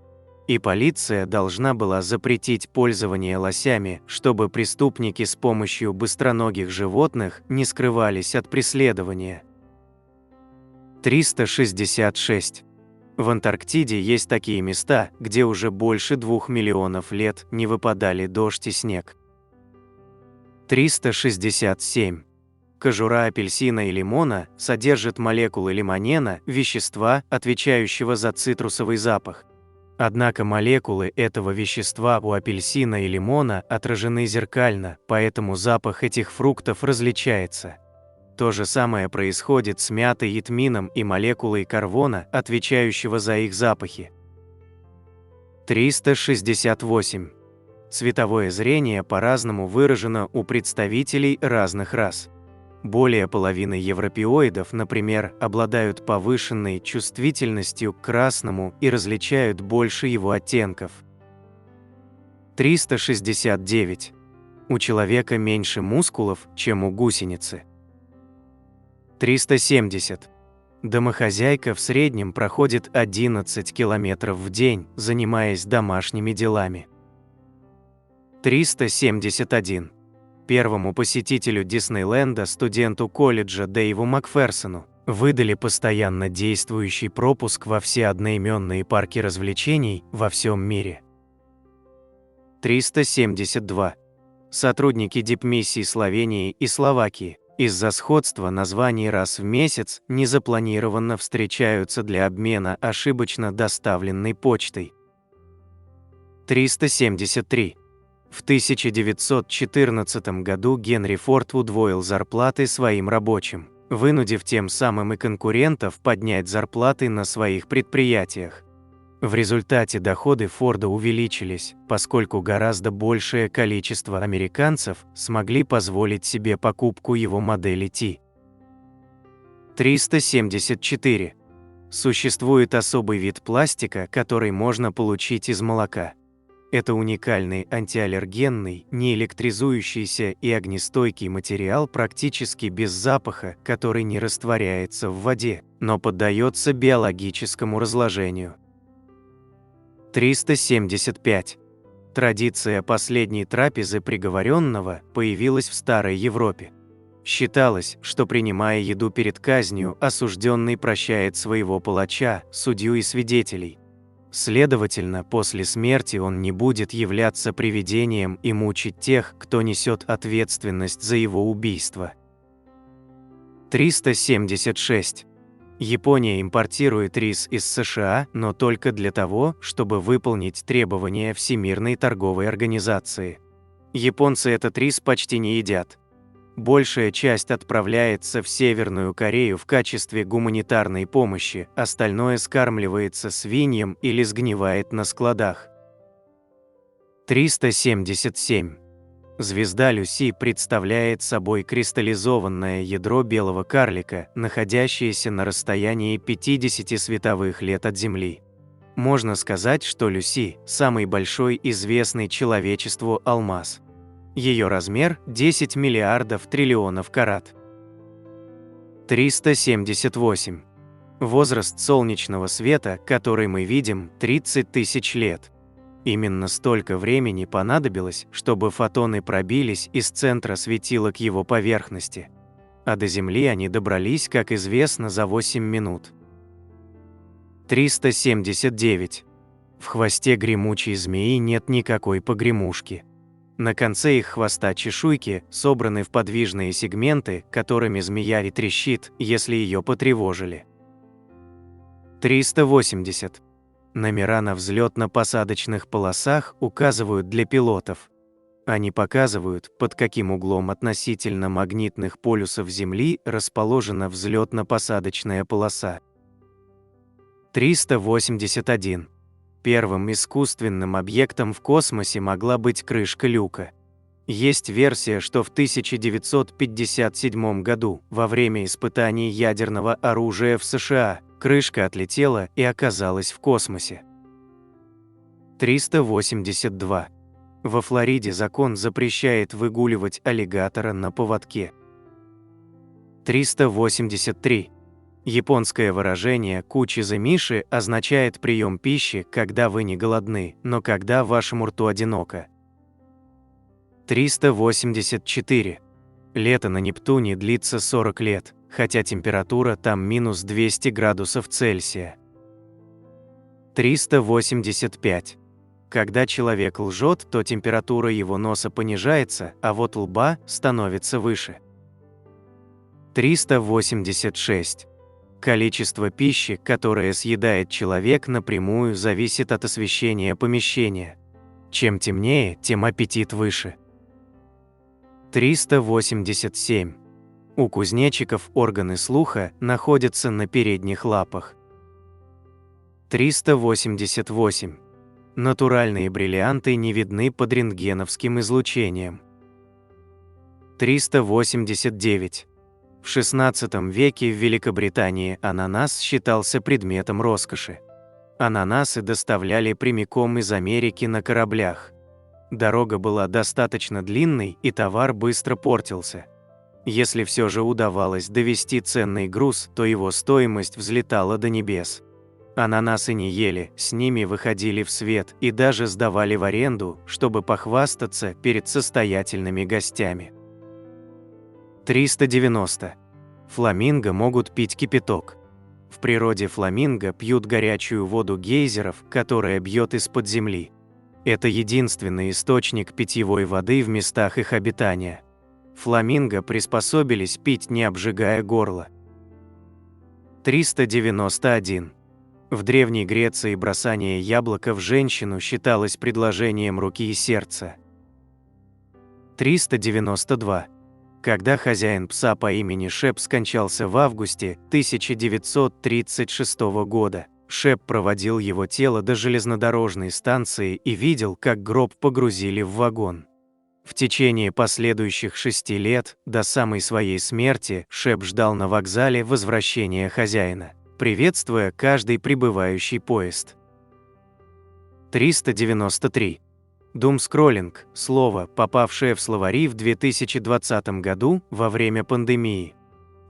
A: И полиция должна была запретить пользование лосями, чтобы преступники с помощью быстроногих животных не скрывались от преследования. 366. В Антарктиде есть такие места, где уже больше 2 миллионов лет не выпадали дождь и снег. 367. Кожура апельсина и лимона содержит молекулы лимонена, вещества, отвечающего за цитрусовый запах. Однако молекулы этого вещества у апельсина и лимона отражены зеркально, поэтому запах этих фруктов различается. То же самое происходит с мятой и тмином и молекулой карвона, отвечающего за их запахи. 368. Цветовое зрение по-разному выражено у представителей разных рас. Более половины европеоидов, например, обладают повышенной чувствительностью к красному и различают больше его оттенков. 369. У человека меньше мускулов, чем у гусеницы. 370. Домохозяйка в среднем проходит 11 километров в день, занимаясь домашними делами. 371. Первому посетителю Диснейленда, студенту колледжа Дэйву Макферсону, выдали постоянно действующий пропуск во все одноименные парки развлечений во всем мире. 372. Сотрудники дипмиссий Словении и Словакии из-за сходства названий раз в месяц незапланированно встречаются для обмена ошибочно доставленной почтой. 373. В 1914 году Генри Форд удвоил зарплаты своим рабочим, вынудив тем самым и конкурентов поднять зарплаты на своих предприятиях. В результате доходы Форда увеличились, поскольку гораздо большее количество американцев смогли позволить себе покупку его модели T. 374. Существует особый вид пластика, который можно получить из молока. Это уникальный антиаллергенный, неэлектризующийся и огнестойкий материал практически без запаха, который не растворяется в воде, но поддается биологическому разложению. 375. Традиция последней трапезы приговоренного появилась в Старой Европе. Считалось, что принимая еду перед казнью, осужденный прощает своего палача, судью и свидетелей. Следовательно, после смерти он не будет являться привидением и мучить тех, кто несет ответственность за его убийство. 376. Япония импортирует рис из США, но только для того, чтобы выполнить требования Всемирной торговой организации. Японцы этот рис почти не едят. Большая часть отправляется в Северную Корею в качестве гуманитарной помощи, остальное скармливается свиньям или сгнивает на складах. 377. Звезда Люси представляет собой кристаллизованное ядро белого карлика, находящееся на расстоянии 50 световых лет от Земли. Можно сказать, что Люси – самый большой известный человечеству алмаз. Ее размер – 10 миллиардов триллионов карат. 378. Возраст солнечного света, который мы видим, 30 тысяч лет. Именно столько времени понадобилось, чтобы фотоны пробились из центра светила к его поверхности. А до Земли они добрались, как известно, за 8 минут. 379. В хвосте гремучей змеи нет никакой погремушки. На конце их хвоста чешуйки собраны в подвижные сегменты, которыми змея и трещит, если ее потревожили. 380. Номера на взлетно-посадочных полосах указывают для пилотов. Они показывают, под каким углом относительно магнитных полюсов Земли расположена взлетно-посадочная полоса. 381. Первым искусственным объектом в космосе могла быть крышка люка. Есть версия, что в 1957 году, во время испытаний ядерного оружия в США, крышка отлетела и оказалась в космосе. 382. Во Флориде закон запрещает выгуливать аллигатора на поводке. 383. Японское выражение «кучи-за-миши» означает прием пищи, когда вы не голодны, но когда вашему рту одиноко. 384. Лето на Нептуне длится 40 лет, хотя температура там минус 200 градусов Цельсия. 385. Когда человек лжет, то температура его носа понижается, а вот лба становится выше. 386. Количество пищи, которое съедает человек, напрямую зависит от освещения помещения. Чем темнее, тем аппетит выше. 387. У кузнечиков органы слуха находятся на передних лапах. 388. Натуральные бриллианты не видны под рентгеновским излучением. 389. В XVI веке в Великобритании ананас считался предметом роскоши. Ананасы доставляли прямиком из Америки на кораблях. Дорога была достаточно длинной, и товар быстро портился. Если все же удавалось довести ценный груз, то его стоимость взлетала до небес. Ананасы не ели, с ними выходили в свет и даже сдавали в аренду, чтобы похвастаться перед состоятельными гостями. 390. Фламинго могут пить кипяток. В природе фламинго пьют горячую воду гейзеров, которая бьет из-под земли. Это единственный источник питьевой воды в местах их обитания. Фламинго приспособились пить, не обжигая горло. 391. В Древней Греции бросание яблока в женщину считалось предложением руки и сердца. 392. Когда хозяин пса по имени Шеп скончался в августе 1936 года, Шеп проводил его тело до железнодорожной станции и видел, как гроб погрузили в вагон. В течение последующих 6 лет, до самой своей смерти, Шеп ждал на вокзале возвращения хозяина, приветствуя каждый прибывающий поезд. 393. Думскроллинг – слово, попавшее в словари в 2020 году во время пандемии.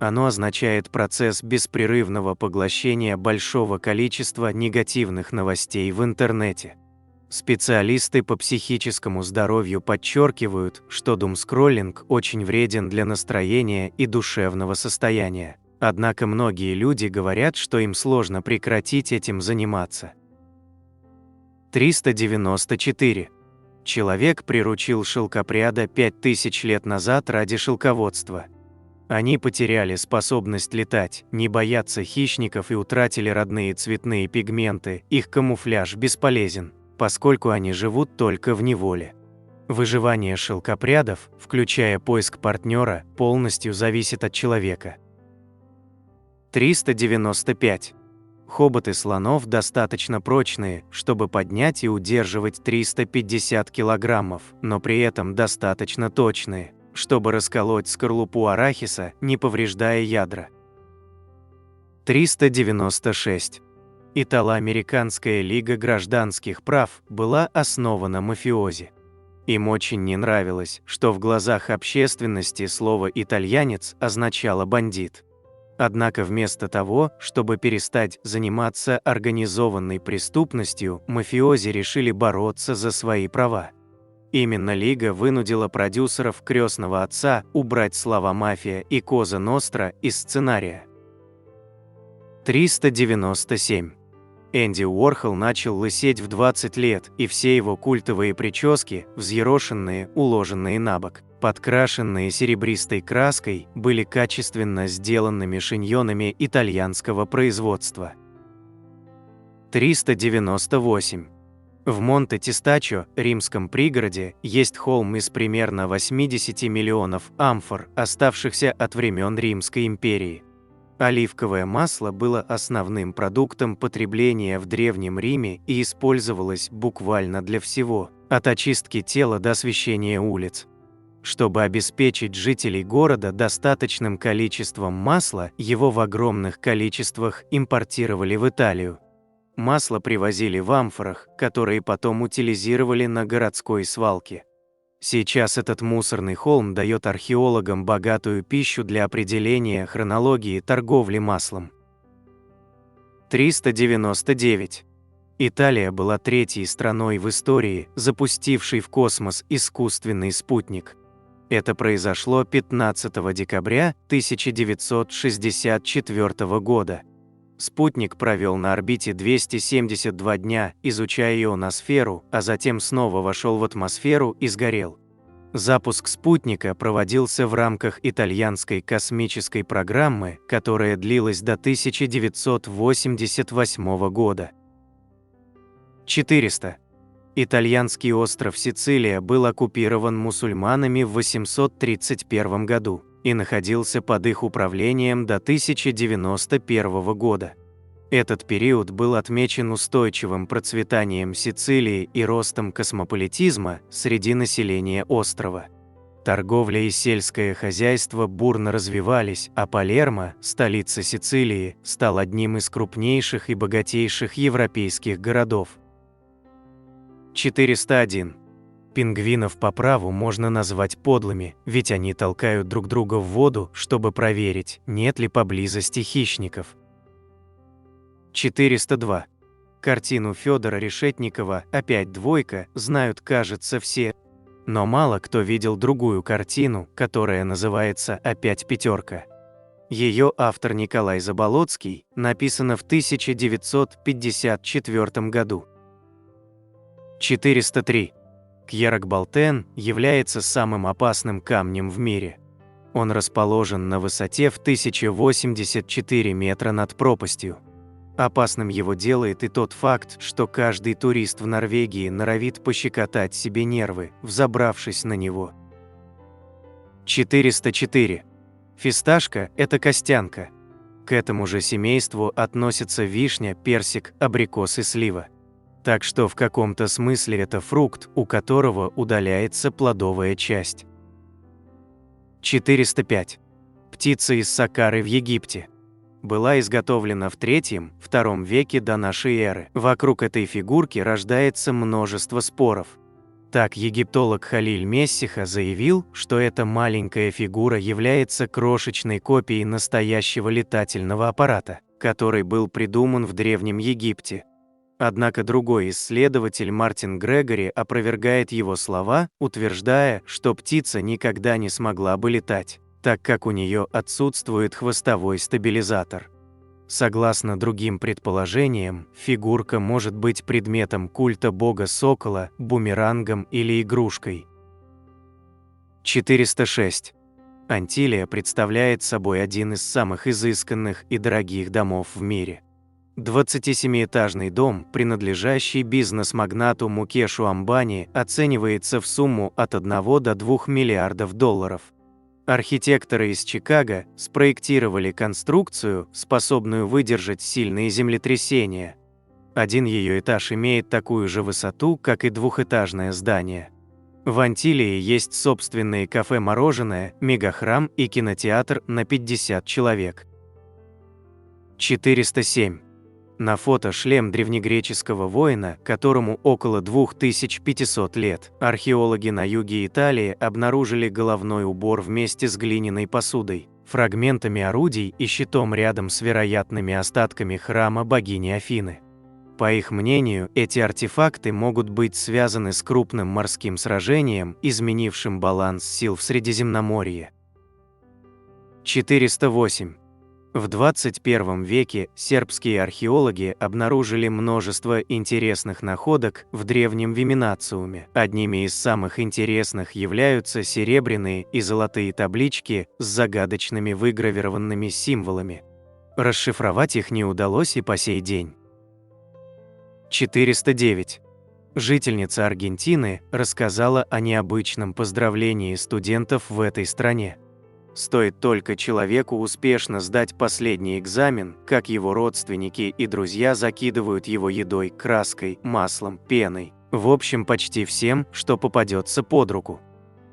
A: Оно означает процесс беспрерывного поглощения большого количества негативных новостей в интернете. Специалисты по психическому здоровью подчеркивают, что думскроллинг очень вреден для настроения и душевного состояния. Однако многие люди говорят, что им сложно прекратить этим заниматься. 394. Человек приручил шелкопряда 5000 лет назад ради шелководства. Они потеряли способность летать, не боятся хищников и утратили родные цветные пигменты, их камуфляж бесполезен, поскольку они живут только в неволе. Выживание шелкопрядов, включая поиск партнера, полностью зависит от человека. 395. Хоботы слонов достаточно прочные, чтобы поднять и удерживать 350 килограммов, но при этом достаточно точные, чтобы расколоть скорлупу арахиса, не повреждая ядра. 396. Итало-американская лига гражданских прав была основана мафиози. Им очень не нравилось, что в глазах общественности слово «итальянец» означало «бандит». Однако вместо того, чтобы перестать заниматься организованной преступностью, мафиози решили бороться за свои права. Именно Лига вынудила продюсеров «Крестного отца» убрать слова «мафия» и «Коза Ностра» из сценария. 397. Энди Уорхол начал лысеть в 20 лет, и все его культовые прически, взъерошенные, уложенные на бок, подкрашенные серебристой краской, были качественно сделанными шиньонами итальянского производства. 398. В Монте-Тестачо, римском пригороде, есть холм из примерно 80 миллионов амфор, оставшихся от времен Римской империи. Оливковое масло было основным продуктом потребления в Древнем Риме и использовалось буквально для всего, от очистки тела до освещения улиц. Чтобы обеспечить жителей города достаточным количеством масла, его в огромных количествах импортировали в Италию. Масло привозили в амфорах, которые потом утилизировали на городской свалке. Сейчас этот мусорный холм дает археологам богатую пищу для определения хронологии торговли маслом. 399. Италия была третьей страной в истории, запустившей в космос искусственный спутник. Это произошло 15 декабря 1964 года. Спутник провел на орбите 272 дня, изучая ионосферу, а затем снова вошел в атмосферу и сгорел. Запуск спутника проводился в рамках итальянской космической программы, которая длилась до 1988 года. 400. Итальянский остров Сицилия был оккупирован мусульманами в 831 году и находился под их управлением до 1091 года. Этот период был отмечен устойчивым процветанием Сицилии и ростом космополитизма среди населения острова. Торговля и сельское хозяйство бурно развивались, а Палермо, столица Сицилии, стал одним из крупнейших и богатейших европейских городов. 401. Пингвинов по праву можно назвать подлыми, ведь они толкают друг друга в воду, чтобы проверить, нет ли поблизости хищников. 402. Картину Федора Решетникова «Опять двойка» знают, кажется, все. Но мало кто видел другую картину, которая называется «Опять пятерка». Ее автор Николай Заболоцкий, написана в 1954 году. 403. Кьярокбалтен является самым опасным камнем в мире. Он расположен на высоте в 1084 метра над пропастью. Опасным его делает и тот факт, что каждый турист в Норвегии норовит пощекотать себе нервы, взобравшись на него. 404. Фисташка – это костянка. К этому же семейству относятся вишня, персик, абрикос и слива. Так что в каком-то смысле это фрукт, у которого удаляется плодовая часть. 405. Птица из Саккары в Египте. Была изготовлена в III-II веке до нашей эры. Вокруг этой фигурки рождается множество споров. Так египтолог Халиль Мессиха заявил, что эта маленькая фигура является крошечной копией настоящего летательного аппарата, который был придуман в Древнем Египте. Однако другой исследователь Мартин Грегори опровергает его слова, утверждая, что птица никогда не смогла бы летать, так как у нее отсутствует хвостовой стабилизатор. Согласно другим предположениям, фигурка может быть предметом культа бога сокола, бумерангом или игрушкой. 406. Антилия представляет собой один из самых изысканных и дорогих домов в мире. 27-этажный дом, принадлежащий бизнес-магнату Мукешу Амбани, оценивается в сумму от 1 до 2 миллиардов долларов. Архитекторы из Чикаго спроектировали конструкцию, способную выдержать сильные землетрясения. Один ее этаж имеет такую же высоту, как и двухэтажное здание. В Антилии есть собственные кафе-мороженое, мегахрам и кинотеатр на 50 человек. 407. На фото шлем древнегреческого воина, которому около 2500 лет. Археологи на юге Италии обнаружили головной убор вместе с глиняной посудой, фрагментами орудий и щитом рядом с вероятными остатками храма богини Афины. По их мнению, эти артефакты могут быть связаны с крупным морским сражением, изменившим баланс сил в Средиземноморье. 408. В 21 веке сербские археологи обнаружили множество интересных находок в древнем Виминациуме. Одними из самых интересных являются серебряные и золотые таблички с загадочными выгравированными символами. Расшифровать их не удалось и по сей день. 409. Жительница Аргентины рассказала о необычном поздравлении студентов в этой стране. Стоит только человеку успешно сдать последний экзамен, как его родственники и друзья закидывают его едой, краской, маслом, пеной, в общем, почти всем, что попадется под руку.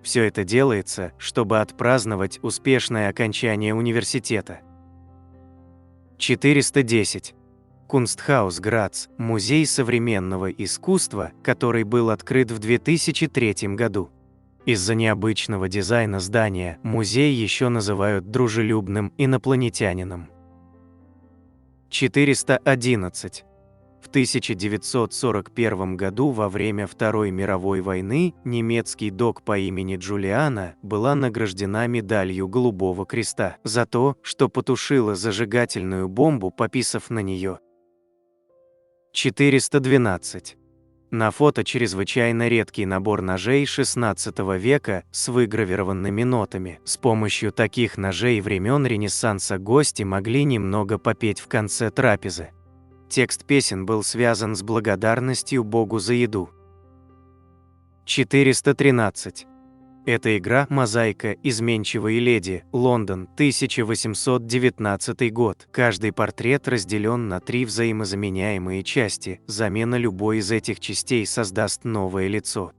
A: Все это делается, чтобы отпраздновать успешное окончание университета. 410. Кунстхаус Грац – музей современного искусства, который был открыт в 2003 году. Из-за необычного дизайна здания музей еще называют дружелюбным инопланетянином. 411. В 1941 году во время Второй мировой войны немецкий док по имени Джулиана была награждена медалью Голубого Креста за то, что потушила зажигательную бомбу, пописав на нее. 412. На фото чрезвычайно редкий набор ножей XVI века с выгравированными нотами. С помощью таких ножей времен Ренессанса гости могли немного попеть в конце трапезы. Текст песен был связан с благодарностью Богу за еду. 413. Эта игра «Мозаика. Изменчивые леди. Лондон. 1819 год». Каждый портрет разделен на 3 взаимозаменяемые части. Замена любой из этих частей создаст новое лицо.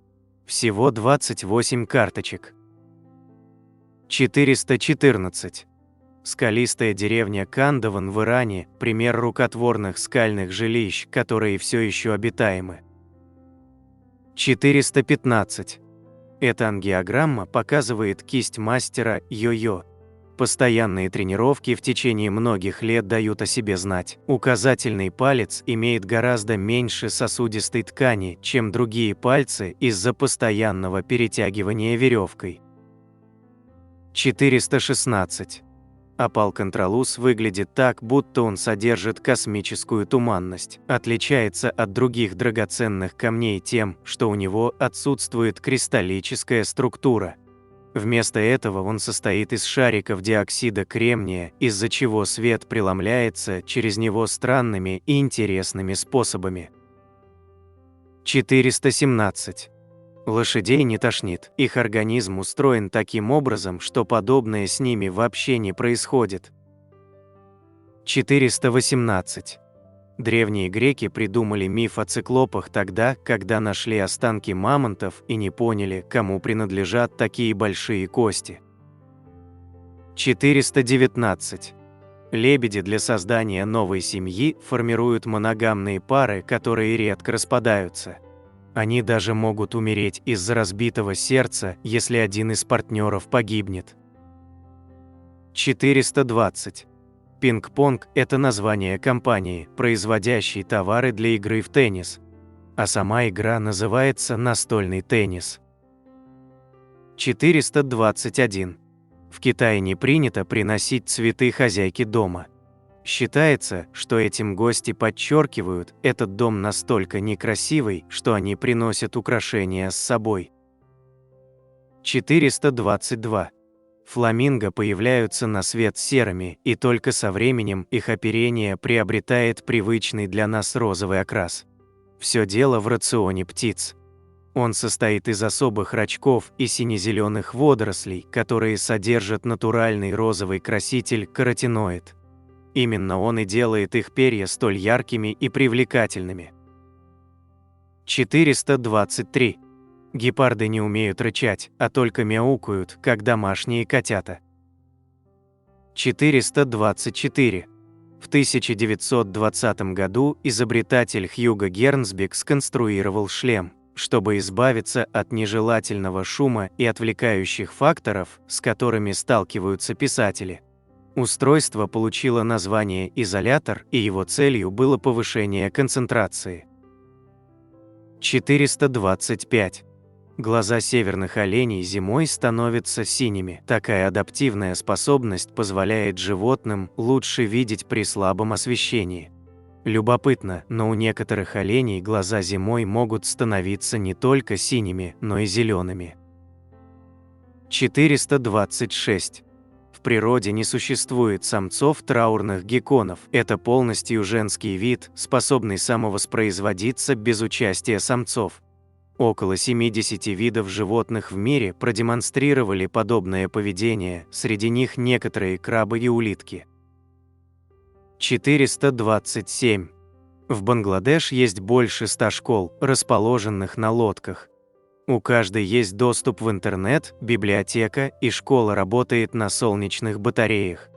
A: Всего 28 карточек. 414. Скалистая деревня Кандаван в Иране – пример рукотворных скальных жилищ, которые все еще обитаемы. 415. Эта ангиограмма показывает кисть мастера йо-йо. Постоянные тренировки в течение многих лет дают о себе знать. Указательный палец имеет гораздо меньше сосудистой ткани, чем другие пальцы из-за постоянного перетягивания веревкой. 416. Опал контралус выглядит так, будто он содержит космическую туманность. Отличается от других драгоценных камней тем, что у него отсутствует кристаллическая структура. Вместо этого он состоит из шариков диоксида кремния, из-за чего свет преломляется через него странными и интересными способами. 417. Лошадей не тошнит, их организм устроен таким образом, что подобное с ними вообще не происходит. 418. Древние греки придумали миф о циклопах тогда, когда нашли останки мамонтов и не поняли, кому принадлежат такие большие кости. 419. Лебеди для создания новой семьи формируют моногамные пары, которые редко распадаются. Они даже могут умереть из-за разбитого сердца, если один из партнеров погибнет. 420. Пинг-понг – это название компании, производящей товары для игры в теннис, а сама игра называется настольный теннис. 421. В Китае не принято приносить цветы хозяйке дома. Считается, что этим гости подчеркивают, этот дом настолько некрасивый, что они приносят украшения с собой. 422. Фламинго появляются на свет серыми, и только со временем их оперение приобретает привычный для нас розовый окрас. Все дело в рационе птиц. Он состоит из особых рачков и сине-зеленых водорослей, которые содержат натуральный розовый краситель каротиноид. Именно он и делает их перья столь яркими и привлекательными. 423. Гепарды не умеют рычать, а только мяукают, как домашние котята. 424. В 1920 году изобретатель Хьюго Гернсбик сконструировал шлем, чтобы избавиться от нежелательного шума и отвлекающих факторов, с которыми сталкиваются писатели. Устройство получило название изолятор, и его целью было повышение концентрации. 425. Глаза северных оленей зимой становятся синими. Такая адаптивная способность позволяет животным лучше видеть при слабом освещении. Любопытно, но у некоторых оленей глаза зимой могут становиться не только синими, но и зелеными. 426. В природе не существует самцов траурных гекконов. Это полностью женский вид, способный самовоспроизводиться без участия самцов. Около 70 видов животных в мире продемонстрировали подобное поведение, среди них некоторые крабы и улитки. 427. В Бангладеш есть больше 100 школ, расположенных на лодках. У каждой есть доступ в интернет, библиотека, и школа работает на солнечных батареях.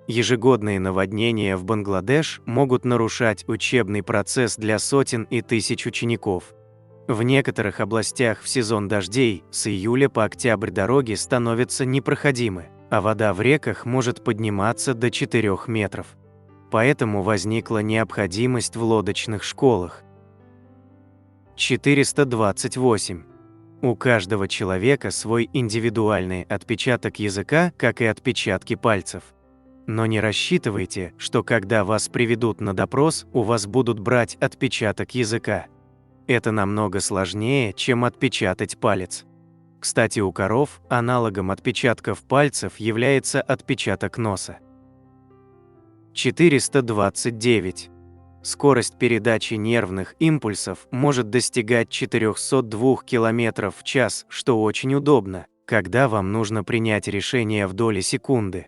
A: Ежегодные наводнения в Бангладеш могут нарушать учебный процесс для сотен и тысяч учеников. В некоторых областях в сезон дождей с июля по октябрь дороги становятся непроходимы, а вода в реках может подниматься до 4 метров. Поэтому возникла необходимость в лодочных школах. 428. У каждого человека свой индивидуальный отпечаток языка, как и отпечатки пальцев. Но не рассчитывайте, что когда вас приведут на допрос, у вас будут брать отпечаток языка. Это намного сложнее, чем отпечатать палец. Кстати, у коров аналогом отпечатков пальцев является отпечаток носа. 429. Скорость передачи нервных импульсов может достигать 402 км в час, что очень удобно, когда вам нужно принять решение в доли секунды.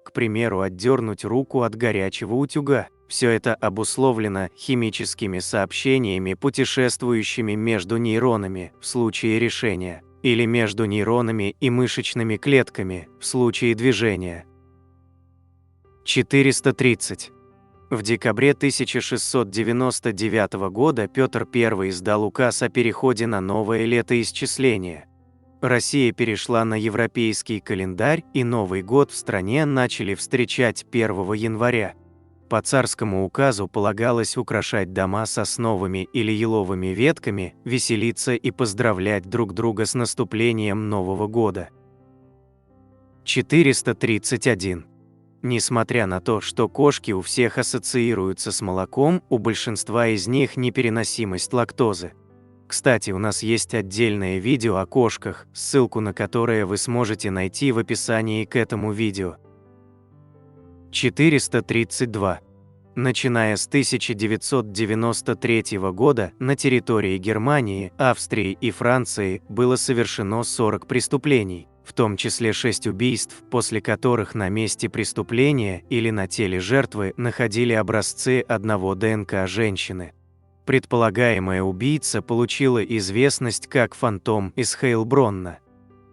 A: К примеру, отдернуть руку от горячего утюга. Все это обусловлено химическими сообщениями, путешествующими между нейронами в случае решения, или между нейронами и мышечными клетками в случае движения. 430. В декабре 1699 года Петр I издал указ о переходе на новое летоисчисление. Россия перешла на европейский календарь, и Новый год в стране начали встречать 1 января. По царскому указу полагалось украшать дома сосновыми или еловыми ветками, веселиться и поздравлять друг друга с наступлением Нового года. 431. Несмотря на то, что кошки у всех ассоциируются с молоком, у большинства из них непереносимость лактозы. Кстати, у нас есть отдельное видео о кошках, ссылку на которое вы сможете найти в описании к этому видео. 432. Начиная с 1993 года на территории Германии, Австрии и Франции было совершено 40 преступлений, в том числе 6 убийств, после которых на месте преступления или на теле жертвы находили образцы одного ДНК женщины. Предполагаемая убийца получила известность как фантом из Хейлбронна.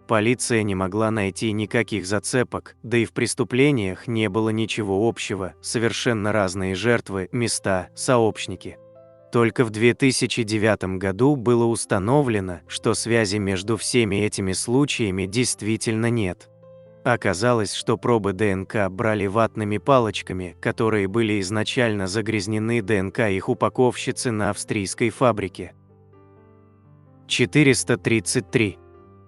A: Полиция не могла найти никаких зацепок, да и в преступлениях не было ничего общего, совершенно разные жертвы, места, сообщники. Только в 2009 году было установлено, что связи между всеми этими случаями действительно нет. Оказалось, что пробы ДНК брали ватными палочками, которые были изначально загрязнены ДНК их упаковщицы на австрийской фабрике. 433.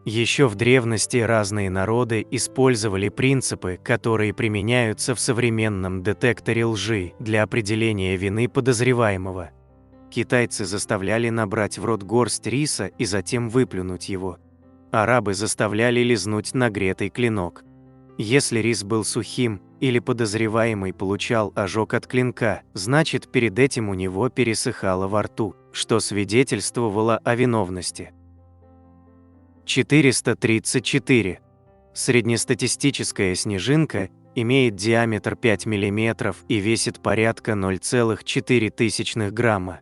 A: Еще в древности разные народы использовали принципы, которые применяются в современном детекторе лжи для определения вины подозреваемого. Китайцы заставляли набрать в рот горсть риса и затем выплюнуть его. Арабы заставляли лизнуть нагретый клинок. Если рис был сухим или подозреваемый получал ожог от клинка, значит, перед этим у него пересыхало во рту, что свидетельствовало о виновности. 434. Среднестатистическая снежинка имеет диаметр 5 мм и весит порядка 0,04 грамма.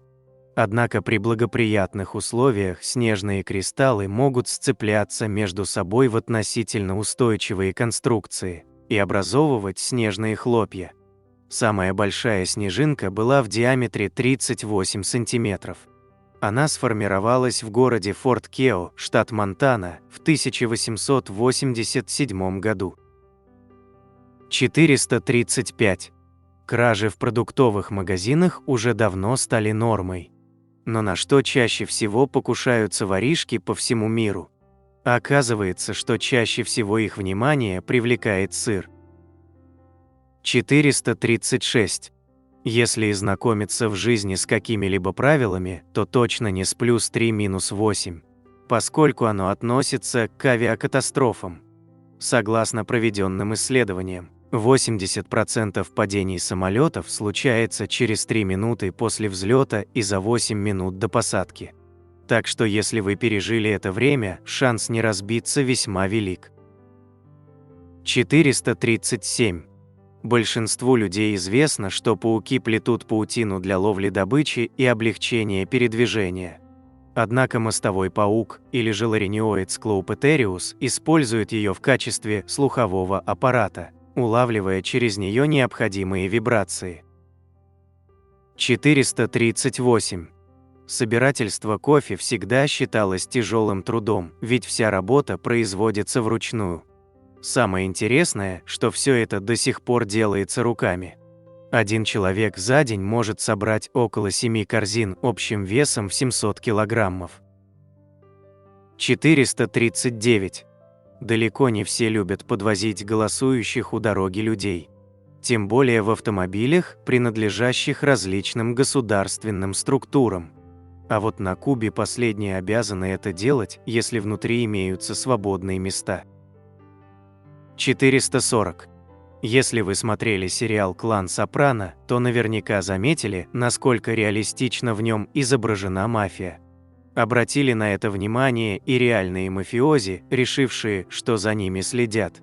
A: Однако при благоприятных условиях снежные кристаллы могут сцепляться между собой в относительно устойчивые конструкции и образовывать снежные хлопья. Самая большая снежинка была в диаметре 38 см. Она сформировалась в городе Форт Кео, штат Монтана, в 1887 году. 435. Кражи в продуктовых магазинах уже давно стали нормой. Но на что чаще всего покушаются воришки по всему миру? Оказывается, что чаще всего их внимание привлекает сыр. 436. Если и знакомиться в жизни с какими-либо правилами, то точно не с +3–8, поскольку оно относится к авиакатастрофам. Согласно проведенным исследованиям, 80% падений самолетов случается через 3 минуты после взлета и за 8 минут до посадки. Так что если вы пережили это время, шанс не разбиться весьма велик. 437. Большинству людей известно, что пауки плетут паутину для ловли добычи и облегчения передвижения. Однако мостовой паук, или же Лариниоидс клоупетериус, использует ее в качестве слухового аппарата, улавливая через нее необходимые вибрации. 438. Собирательство кофе всегда считалось тяжелым трудом, ведь вся работа производится вручную. Самое интересное, что все это до сих пор делается руками. Один человек за день может собрать около 7 корзин общим весом в 700 килограммов. 439. Далеко не все любят подвозить голосующих у дороги людей. Тем более в автомобилях, принадлежащих различным государственным структурам. А вот на Кубе последние обязаны это делать, если внутри имеются свободные места. 440. Если вы смотрели сериал «Клан Сопрано», то наверняка заметили, насколько реалистично в нем изображена мафия. Обратили на это внимание и реальные мафиози, решившие, что за ними следят.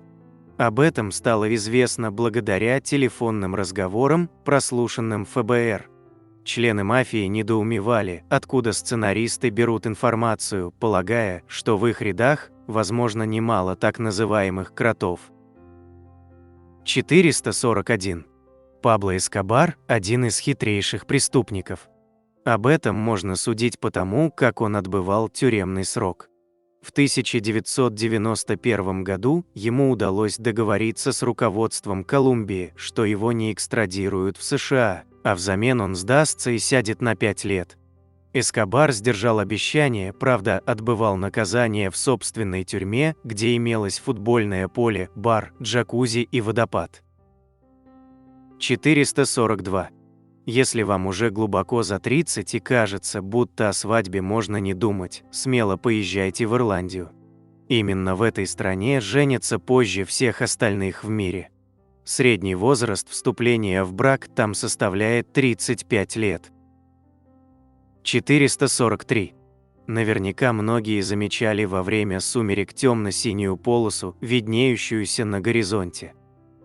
A: Об этом стало известно благодаря телефонным разговорам, прослушанным ФБР. Члены мафии недоумевали, откуда сценаристы берут информацию, полагая, что в их рядах, возможно, немало так называемых кротов. 441. Пабло Эскобар – один из хитрейших преступников. Об этом можно судить по тому, как он отбывал тюремный срок. В 1991 году ему удалось договориться с руководством Колумбии, что его не экстрадируют в США, а взамен он сдастся и сядет на 5 лет. Эскобар сдержал обещание, правда, отбывал наказание в собственной тюрьме, где имелось футбольное поле, бар, джакузи и водопад. 442. Если вам уже глубоко за 30 и кажется, будто о свадьбе можно не думать, смело поезжайте в Ирландию. Именно в этой стране женятся позже всех остальных в мире. Средний возраст вступления в брак там составляет 35 лет. 443. Наверняка многие замечали во время сумерек темно-синюю полосу, виднеющуюся на горизонте.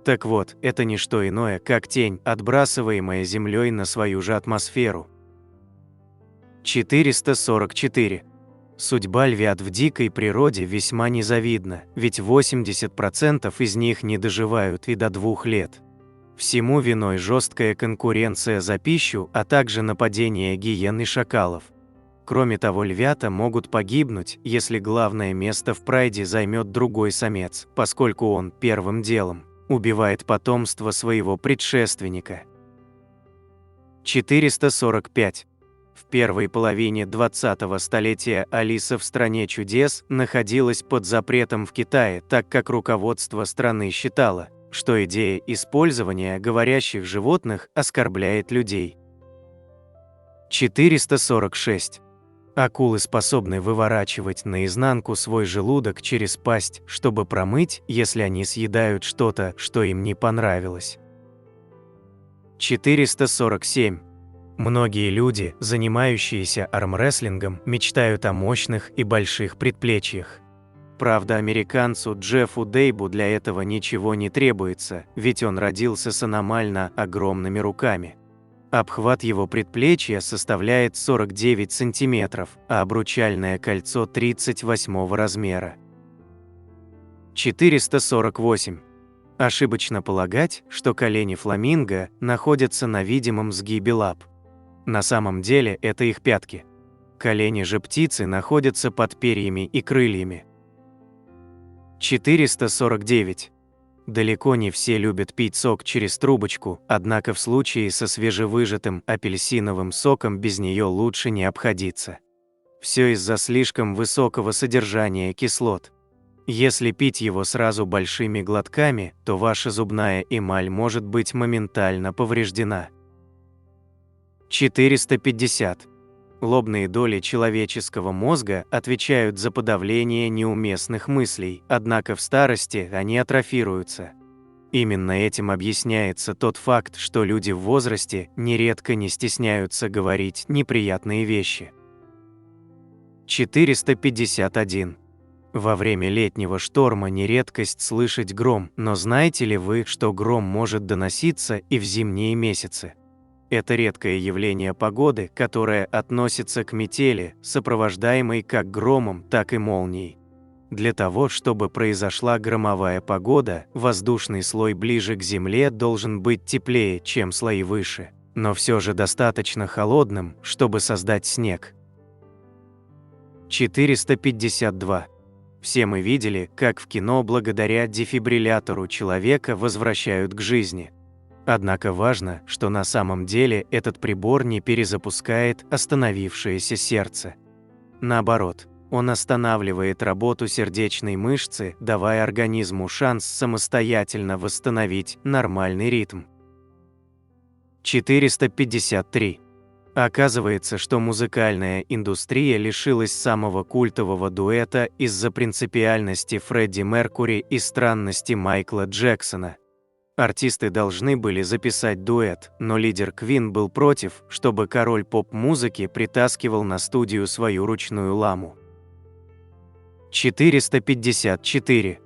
A: Так вот, это не что иное, как тень, отбрасываемая Землей на свою же атмосферу. 444. Судьба львят в дикой природе весьма незавидна, ведь 80% из них не доживают и до 2 лет. Всему виной жесткая конкуренция за пищу, а также нападение гиен и шакалов. Кроме того, львята могут погибнуть, если главное место в прайде займет другой самец, поскольку он первым делом убивает потомство своего предшественника. 445. В первой половине 20-го столетия «Алиса в стране чудес» находилась под запретом в Китае, так как руководство страны считало, что идея использования говорящих животных оскорбляет людей. 446. Акулы способны выворачивать наизнанку свой желудок через пасть, чтобы промыть, если они съедают что-то, что им не понравилось. 447. Многие люди, занимающиеся армрестлингом, мечтают о мощных и больших предплечьях. Правда, американцу Джеффу Дейбу для этого ничего не требуется, ведь он родился с аномально огромными руками. Обхват его предплечья составляет 49 сантиметров, а обручальное кольцо 38 размера. 448. Ошибочно полагать, что колени фламинго находятся на видимом сгибе лап. На самом деле это их пятки. Колени же птицы находятся под перьями и крыльями. 449. Далеко не все любят пить сок через трубочку, однако в случае со свежевыжатым апельсиновым соком без нее лучше не обходиться. Все из-за слишком высокого содержания кислот. Если пить его сразу большими глотками, то ваша зубная эмаль может быть моментально повреждена. 450. Лобные доли человеческого мозга отвечают за подавление неуместных мыслей, однако в старости они атрофируются. Именно этим объясняется тот факт, что люди в возрасте нередко не стесняются говорить неприятные вещи. 451. Во время летнего шторма не редкость слышать гром, но знаете ли вы, что гром может доноситься и в зимние месяцы? Это редкое явление погоды, которое относится к метели, сопровождаемой как громом, так и молнией. Для того, чтобы произошла громовая погода, воздушный слой ближе к земле должен быть теплее, чем слои выше, но все же достаточно холодным, чтобы создать снег. 452. Все мы видели, как в кино благодаря дефибриллятору человека возвращают к жизни. Однако важно, что на самом деле этот прибор не перезапускает остановившееся сердце. Наоборот, он останавливает работу сердечной мышцы, давая организму шанс самостоятельно восстановить нормальный ритм. 453. Оказывается, что музыкальная индустрия лишилась самого культового дуэта из-за принципиальности Фредди Меркьюри и странности Майкла Джексона. Артисты должны были записать дуэт, но лидер Queen был против, чтобы король поп-музыки притаскивал на студию свою ручную ламу. 454.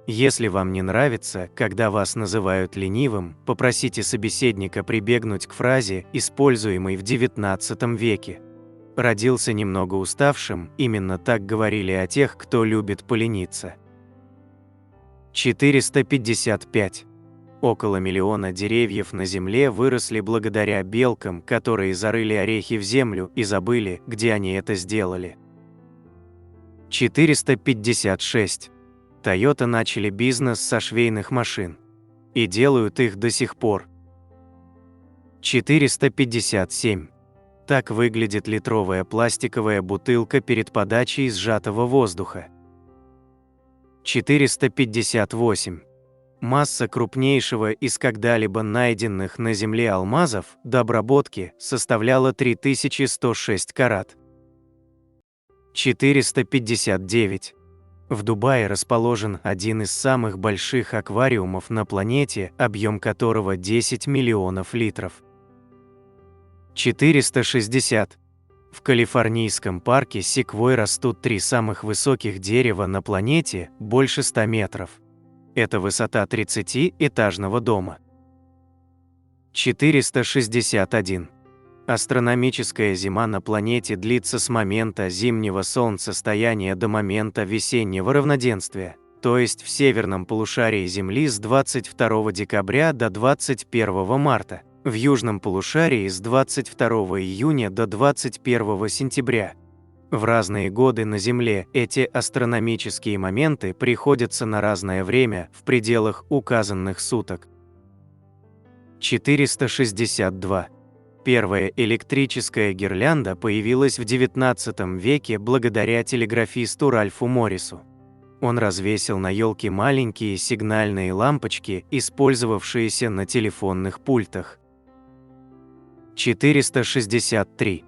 A: Если вам не нравится, когда вас называют ленивым, попросите собеседника прибегнуть к фразе, используемой в XIX веке. Родился немного уставшим, именно так говорили о тех, кто любит полениться. 455. Около 1 миллиона деревьев на Земле выросли благодаря белкам, которые зарыли орехи в землю и забыли, где они это сделали. 456. Toyota начали бизнес со швейных машин. И делают их до сих пор. 457. Так выглядит литровая пластиковая бутылка перед подачей сжатого воздуха. 458. Масса крупнейшего из когда-либо найденных на Земле алмазов до обработки составляла 3106 карат. 459. В Дубае расположен один из самых больших аквариумов на планете, объем которого 10 миллионов литров. 460. В калифорнийском парке Секвой растут 3 самых высоких дерева на планете, больше 100 метров. Это высота 30-этажного дома. 461. Астрономическая зима на планете длится с момента зимнего солнцестояния до момента весеннего равноденствия, то есть в северном полушарии Земли с 22 декабря до 21 марта, в южном полушарии с 22 июня до 21 сентября. В разные годы на Земле эти астрономические моменты приходятся на разное время в пределах указанных суток. 462. Первая электрическая гирлянда появилась в XIX веке благодаря телеграфисту Ральфу Моррису. Он развесил на елке маленькие сигнальные лампочки, использовавшиеся на телефонных пультах. 463.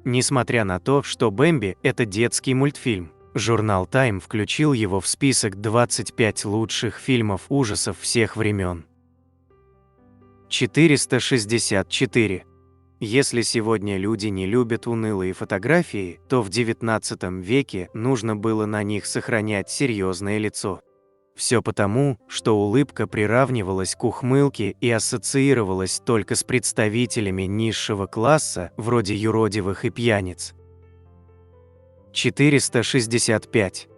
A: Несмотря на то, что «Бэмби» – это детский мультфильм, журнал Time включил его в список 25 лучших фильмов ужасов всех времен. 464. Если сегодня люди не любят унылые фотографии, то в XIX веке нужно было на них сохранять серьезное лицо. Все потому, что улыбка приравнивалась к ухмылке и ассоциировалась только с представителями низшего класса, вроде юродивых и пьяниц. 465.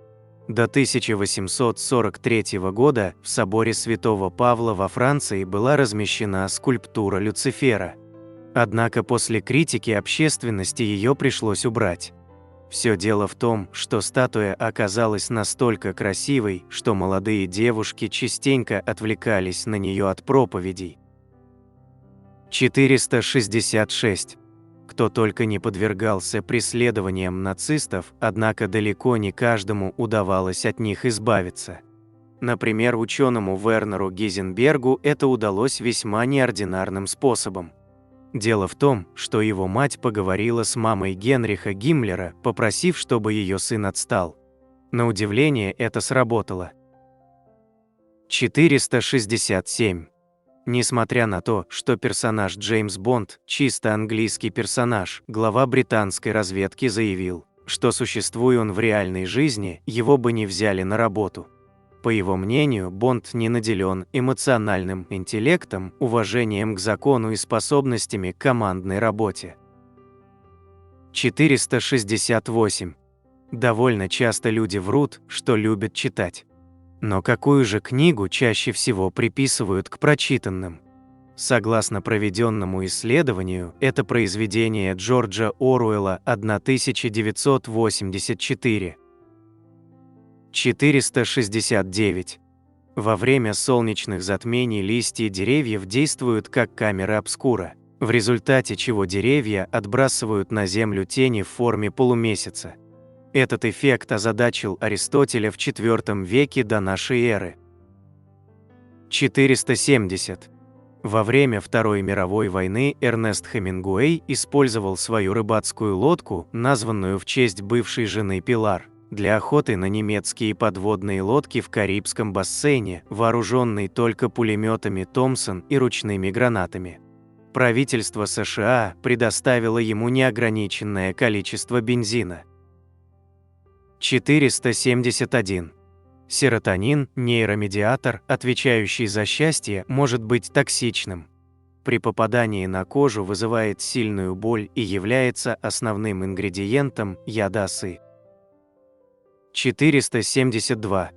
A: До 1843 года в соборе Святого Павла во Франции была размещена скульптура Люцифера. Однако после критики общественности ее пришлось убрать. Все дело в том, что статуя оказалась настолько красивой, что молодые девушки частенько отвлекались на нее от проповедей. 466. Кто только не подвергался преследованиям нацистов, однако далеко не каждому удавалось от них избавиться. Например, ученому Вернеру Гейзенбергу это удалось весьма неординарным способом. Дело в том, что его мать поговорила с мамой Генриха Гиммлера, попросив, чтобы ее сын отстал. На удивление, это сработало. 467. Несмотря на то, что персонаж Джеймс Бонд – чисто английский персонаж, глава британской разведки заявил, что существуя он в реальной жизни, его бы не взяли на работу. По его мнению, Бонд не наделен эмоциональным интеллектом, уважением к закону и способностями к командной работе. 468. Довольно часто люди врут, что любят читать. Но какую же книгу чаще всего приписывают к прочитанным? Согласно проведенному исследованию, это произведение Джорджа Оруэлла «1984». 469. Во время солнечных затмений листья деревьев действуют как камеры обскура, в результате чего деревья отбрасывают на Землю тени в форме полумесяца. Этот эффект озадачил Аристотеля в IV веке до нашей эры. 470. Во время Второй мировой войны Эрнест Хемингуэй использовал свою рыбацкую лодку, названную в честь бывшей жены Пилар, для охоты на немецкие подводные лодки в Карибском бассейне, вооруженный только пулеметами Томпсон и ручными гранатами. Правительство США предоставило ему неограниченное количество бензина. 471. Серотонин, нейромедиатор, отвечающий за счастье, может быть токсичным. При попадании на кожу вызывает сильную боль и является основным ингредиентом яда осы. 472.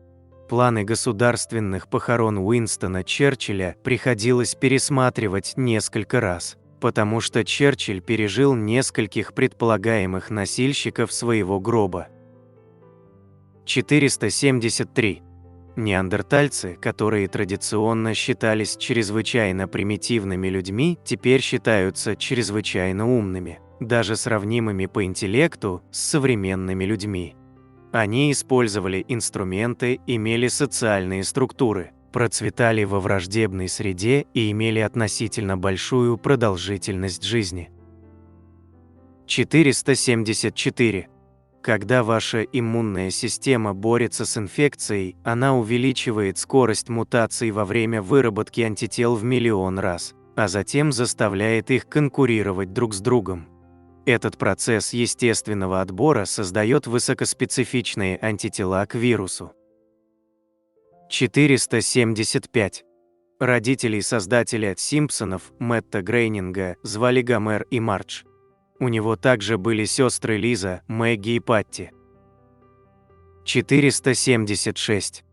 A: Планы государственных похорон Уинстона Черчилля приходилось пересматривать несколько раз, потому что Черчилль пережил нескольких предполагаемых носильщиков своего гроба. 473. Неандертальцы, которые традиционно считались чрезвычайно примитивными людьми, теперь считаются чрезвычайно умными, даже сравнимыми по интеллекту с современными людьми. Они использовали инструменты, имели социальные структуры, процветали во враждебной среде и имели относительно большую продолжительность жизни. 474. Когда ваша иммунная система борется с инфекцией, она увеличивает скорость мутаций во время выработки антител в миллион раз, а затем заставляет их конкурировать друг с другом. Этот процесс естественного отбора создает высокоспецифичные антитела к вирусу. 475. Родителей создателя «Симпсонов» Мэтта Грейнинга звали Гомер и Мардж. У него также были сестры Лиза, Мэгги и Патти. 476.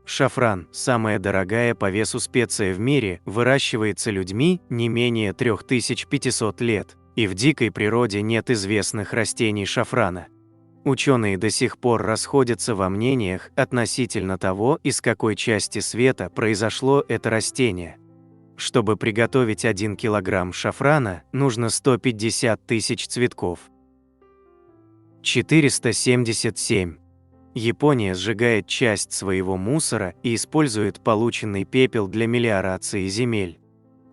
A: Шафран, самая дорогая по весу специя в мире, выращивается людьми не менее 3500 лет, и в дикой природе нет известных растений шафрана. Ученые до сих пор расходятся во мнениях относительно того, из какой части света произошло это растение. Чтобы приготовить 1 килограмм шафрана, нужно 150 тысяч цветков. 477. Япония сжигает часть своего мусора и использует полученный пепел для мелиорации земель.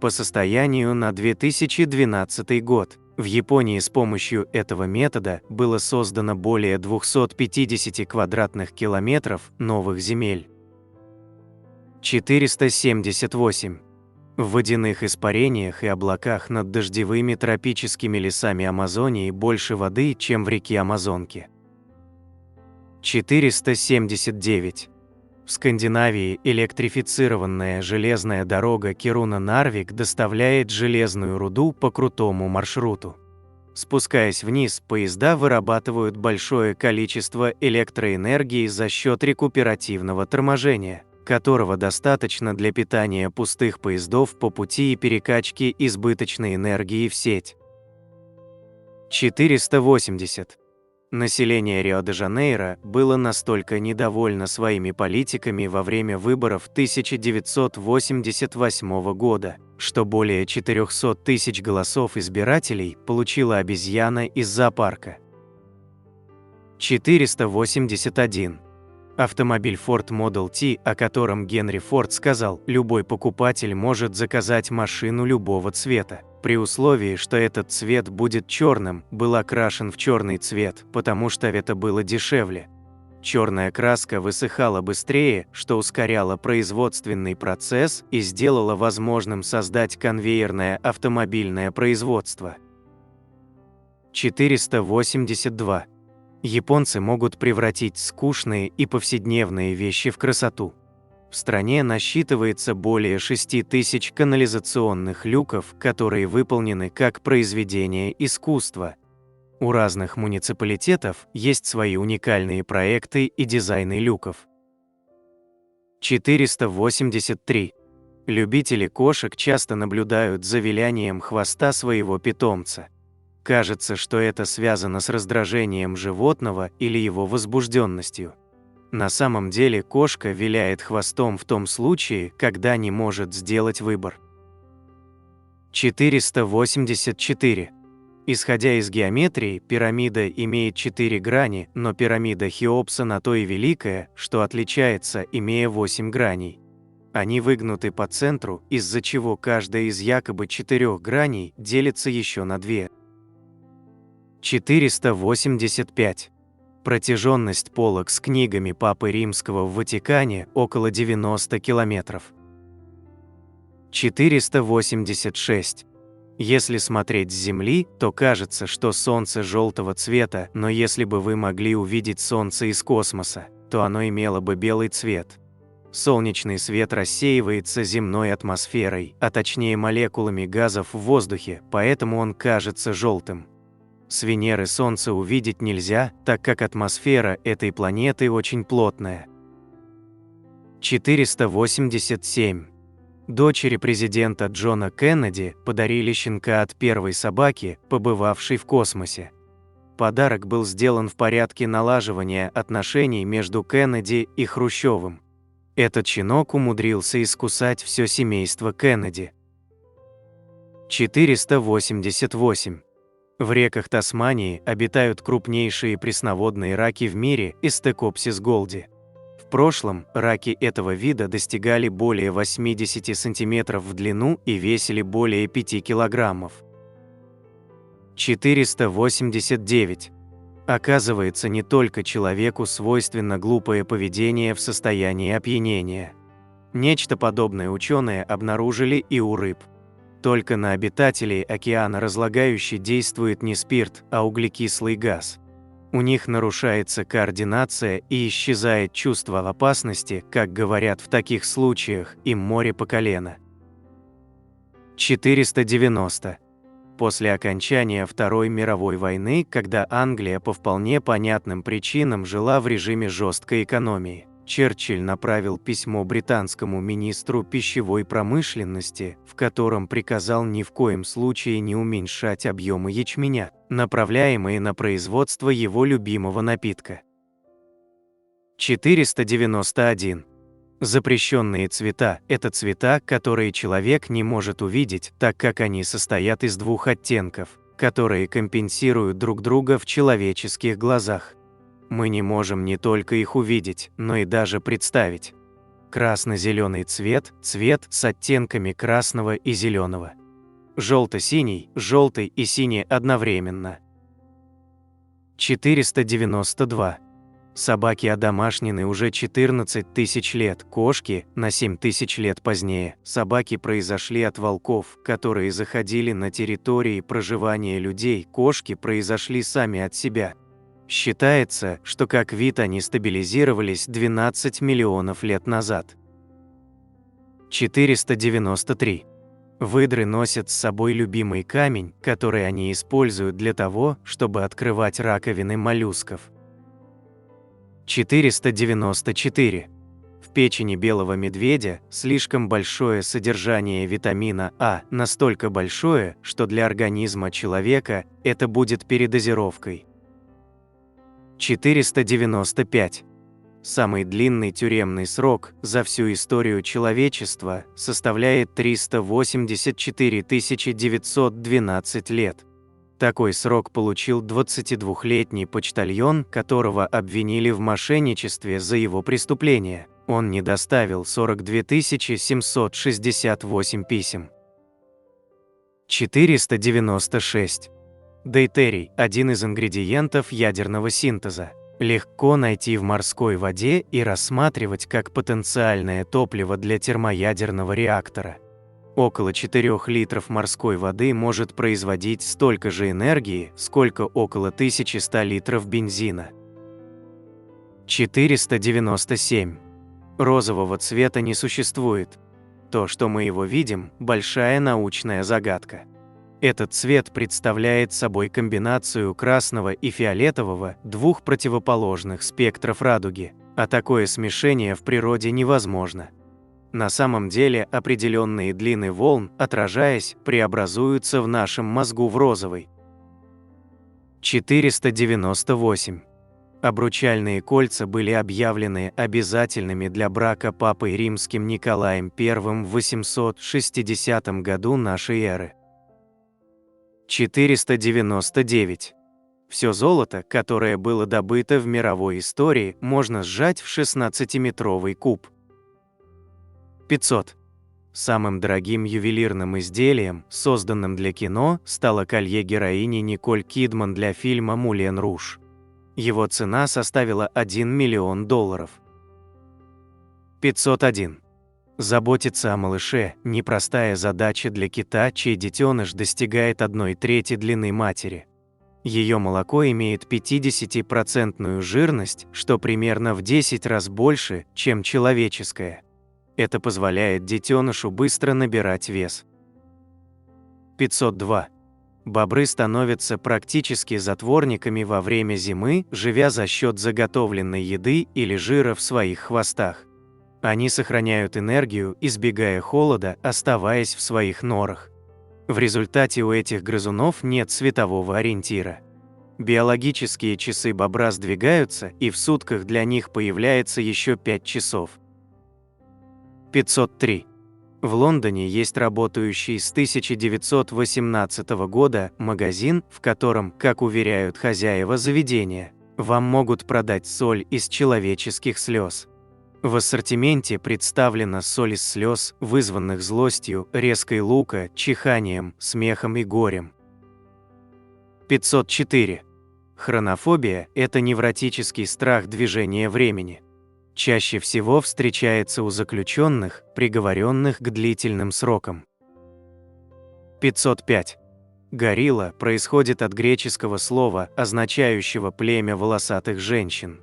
A: По состоянию на 2012 год в Японии с помощью этого метода было создано более 250 квадратных километров новых земель. 478. В водяных испарениях и облаках над дождевыми тропическими лесами Амазонии больше воды, чем в реке Амазонке. 479. В Скандинавии электрифицированная железная дорога Кируна-Нарвик доставляет железную руду по крутому маршруту. Спускаясь вниз, поезда вырабатывают большое количество электроэнергии за счет рекуперативного торможения, которого достаточно для питания пустых поездов по пути и перекачки избыточной энергии в сеть. 480. Население Рио-де-Жанейро было настолько недовольно своими политиками во время выборов 1988 года, что более 400 тысяч голосов избирателей получила обезьяна из зоопарка. 481. Автомобиль Ford Model T, о котором Генри Форд сказал, любой покупатель может заказать машину любого цвета, при условии, что этот цвет будет черным, был окрашен в черный цвет, потому что это было дешевле. Черная краска высыхала быстрее, что ускоряло производственный процесс и сделало возможным создать конвейерное автомобильное производство. 482. Японцы могут превратить скучные и повседневные вещи в красоту. В стране насчитывается более 6000 канализационных люков, которые выполнены как произведения искусства. У разных муниципалитетов есть свои уникальные проекты и дизайны люков. 483. Любители кошек часто наблюдают за вилянием хвоста своего питомца. Кажется, что это связано с раздражением животного или его возбужденностью. На самом деле кошка виляет хвостом в том случае, когда не может сделать выбор. 484. Исходя из геометрии, пирамида имеет 4 грани, но пирамида Хеопса на то и великая, что отличается, имея 8 граней. Они выгнуты по центру, из-за чего каждая из якобы 4 граней делится еще на 2. 485. Протяженность полок с книгами Папы Римского в Ватикане около 90 километров. 486. Если смотреть с Земли, то кажется, что Солнце желтого цвета, но если бы вы могли увидеть Солнце из космоса, то оно имело бы белый цвет. Солнечный свет рассеивается земной атмосферой, а точнее молекулами газов в воздухе, поэтому он кажется желтым. С Венеры Солнце увидеть нельзя, так как атмосфера этой планеты очень плотная. 487. Дочери президента Джона Кеннеди подарили щенка от первой собаки, побывавшей в космосе. Подарок был сделан в порядке налаживания отношений между Кеннеди и Хрущевым. Этот щенок умудрился искусать все семейство Кеннеди. 488. В реках Тасмании обитают крупнейшие пресноводные раки в мире Эстекопсис голди. В прошлом раки этого вида достигали более 80 сантиметров в длину и весили более 5 килограммов. 489. Оказывается, не только человеку свойственно глупое поведение в состоянии опьянения. Нечто подобное ученые обнаружили и у рыб. Только на обитателей океана разлагающий действует не спирт, а углекислый газ. У них нарушается координация и исчезает чувство опасности, как говорят в таких случаях, им море по колено. 490. После окончания Второй мировой войны, когда Англия по вполне понятным причинам жила в режиме жесткой экономии, Черчилль направил письмо британскому министру пищевой промышленности, в котором приказал ни в коем случае не уменьшать объемы ячменя, направляемые на производство его любимого напитка. 491. Запрещенные цвета – это цвета, которые человек не может увидеть, так как они состоят из двух оттенков, которые компенсируют друг друга в человеческих глазах. Мы не можем не только их увидеть, но и даже представить. Красно-зеленый цвет – цвет с оттенками красного и зеленого. Желто-синий – желтый и синий одновременно. 492. Собаки одомашнены уже 14 тысяч лет, кошки – на 7 тысяч лет позднее. Собаки произошли от волков, которые заходили на территории проживания людей, кошки произошли сами от себя. Считается, что как вид они стабилизировались 12 миллионов лет назад. 493. Выдры носят с собой любимый камень, который они используют для того, чтобы открывать раковины моллюсков. 494. В печени белого медведя слишком большое содержание витамина А, настолько большое, что для организма человека это будет передозировкой. 495. Самый длинный тюремный срок за всю историю человечества составляет 384 912 лет. Такой срок получил 22-летний почтальон, которого обвинили в мошенничестве за его преступление. Он не доставил 42 768 писем. 496. Дейтерий – один из ингредиентов ядерного синтеза. Легко найти в морской воде и рассматривать как потенциальное топливо для термоядерного реактора. Около 4 литров морской воды может производить столько же энергии, сколько около 1100 литров бензина. 497. Розового цвета не существует. То, что мы его видим, большая научная загадка. Этот цвет представляет собой комбинацию красного и фиолетового, двух противоположных спектров радуги, а такое смешение в природе невозможно. На самом деле определенные длины волн, отражаясь, преобразуются в нашем мозгу в розовый. 498. Обручальные кольца были объявлены обязательными для брака папой римским Николаем I в 860 году нашей эры. 499. Все золото, которое было добыто в мировой истории, можно сжать в 16-метровый куб. 500. Самым дорогим ювелирным изделием, созданным для кино, стало колье героини Николь Кидман для фильма «Мулен Руж». Его цена составила $1 миллион. 501. Заботиться о малыше – непростая задача для кита, чей детеныш достигает 1/3 длины матери. Ее молоко имеет 50% жирность, что примерно в 10 раз больше, чем человеческое. Это позволяет детенышу быстро набирать вес. 502. Бобры становятся практически затворниками во время зимы, живя за счет заготовленной еды или жира в своих хвостах. Они сохраняют энергию, избегая холода, оставаясь в своих норах. В результате у этих грызунов нет светового ориентира. Биологические часы бобра сдвигаются, и в сутках для них появляется еще 5 часов. 503. В Лондоне есть работающий с 1918 года магазин, в котором, как уверяют хозяева заведения, вам могут продать соль из человеческих слез. В ассортименте представлена соль из слез, вызванных злостью, резкой лука, чиханием, смехом и горем. 504. Хронофобия – это невротический страх движения времени. Чаще всего встречается у заключенных, приговоренных к длительным срокам. 505. Горилла происходит от греческого слова, означающего племя волосатых женщин.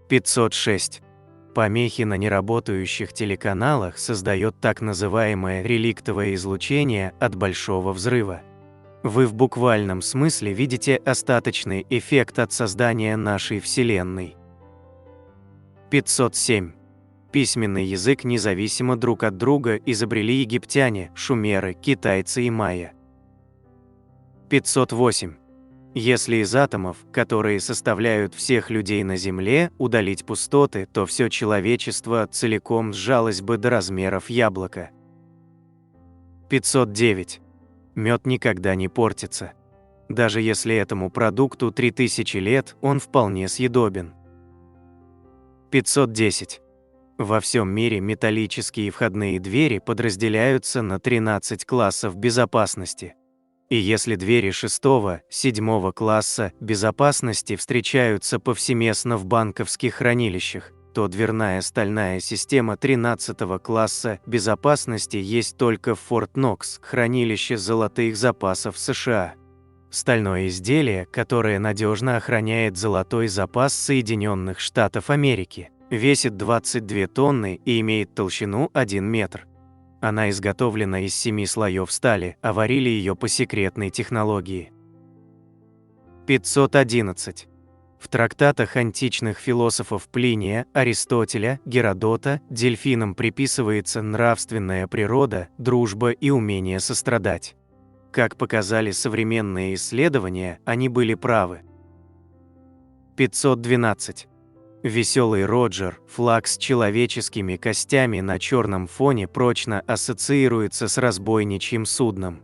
A: 506. Помехи на неработающих телеканалах создает так называемое реликтовое излучение от Большого взрыва. Вы в буквальном смысле видите остаточный эффект от создания нашей Вселенной. 507. Письменный язык независимо друг от друга изобрели египтяне, шумеры, китайцы и майя. 508. Если из атомов, которые составляют всех людей на Земле, удалить пустоты, то все человечество целиком сжалось бы до размеров яблока. 509. Мед никогда не портится. Даже если этому продукту 3000 лет, он вполне съедобен. 510. Во всем мире металлические входные двери подразделяются на 13 классов безопасности. И если двери 6-7 класса безопасности встречаются повсеместно в банковских хранилищах, то дверная стальная система 13 класса безопасности есть только в Форт Нокс, хранилище золотых запасов США. Стальное изделие, которое надежно охраняет золотой запас Соединенных Штатов Америки, весит 22 тонны и имеет толщину 1 метр. Она изготовлена из 7 слоев стали, а варили ее по секретной технологии. 511. В трактатах античных философов Плиния, Аристотеля, Геродота дельфинам приписывается нравственная природа, дружба и умение сострадать. Как показали современные исследования, они были правы. 512. Веселый Роджер, флаг с человеческими костями на черном фоне, прочно ассоциируется с разбойничьим судном.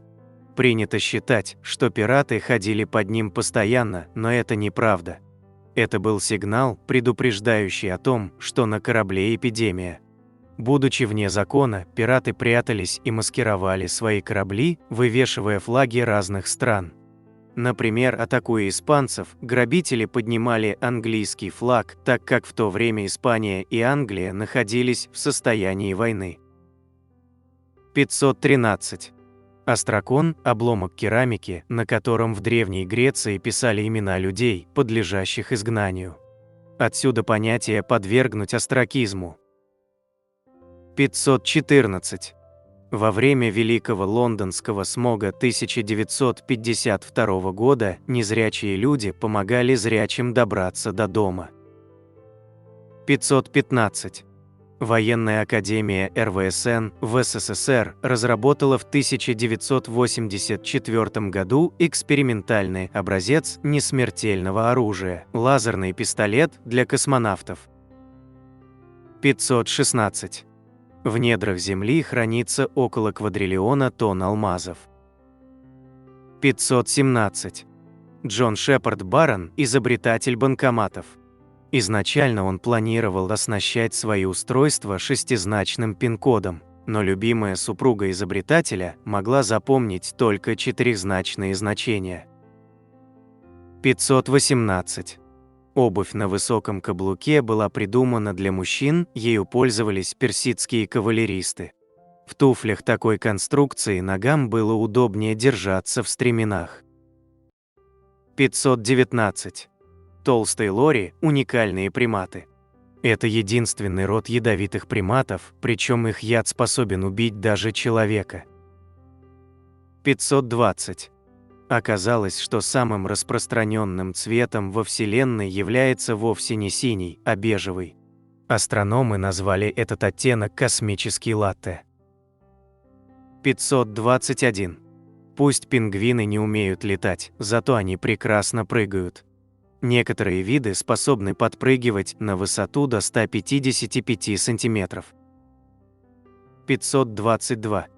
A: Принято считать, что пираты ходили под ним постоянно, но это неправда. Это был сигнал, предупреждающий о том, что на корабле эпидемия. Будучи вне закона, пираты прятались и маскировали свои корабли, вывешивая флаги разных стран. Например, атакуя испанцев, грабители поднимали английский флаг, так как в то время Испания и Англия находились в состоянии войны. 513. Остракон – обломок керамики, на котором в Древней Греции писали имена людей, подлежащих изгнанию. Отсюда понятие «подвергнуть остракизму». 514. Во время Великого Лондонского смога 1952 года незрячие люди помогали зрячим добраться до дома. 515. Военная академия РВСН в СССР разработала в 1984 году экспериментальный образец несмертельного оружия – лазерный пистолет для космонавтов. 516. В недрах Земли хранится около квадриллиона тонн алмазов. 517. Джон Шепард Барон – изобретатель банкоматов. Изначально он планировал оснащать свои устройства шестизначным пин-кодом, но любимая супруга изобретателя могла запомнить только четырехзначные значения. 518. Обувь на высоком каблуке была придумана для мужчин, ею пользовались персидские кавалеристы. В туфлях такой конструкции ногам было удобнее держаться в стременах. 519. Толстые лори – уникальные приматы. Это единственный род ядовитых приматов, причем их яд способен убить даже человека. 520. Оказалось, что самым распространенным цветом во Вселенной является вовсе не синий, а бежевый. Астрономы назвали этот оттенок космический латте. 521. Пусть пингвины не умеют летать, зато они прекрасно прыгают. Некоторые виды способны подпрыгивать на высоту до 155 сантиметров. 522.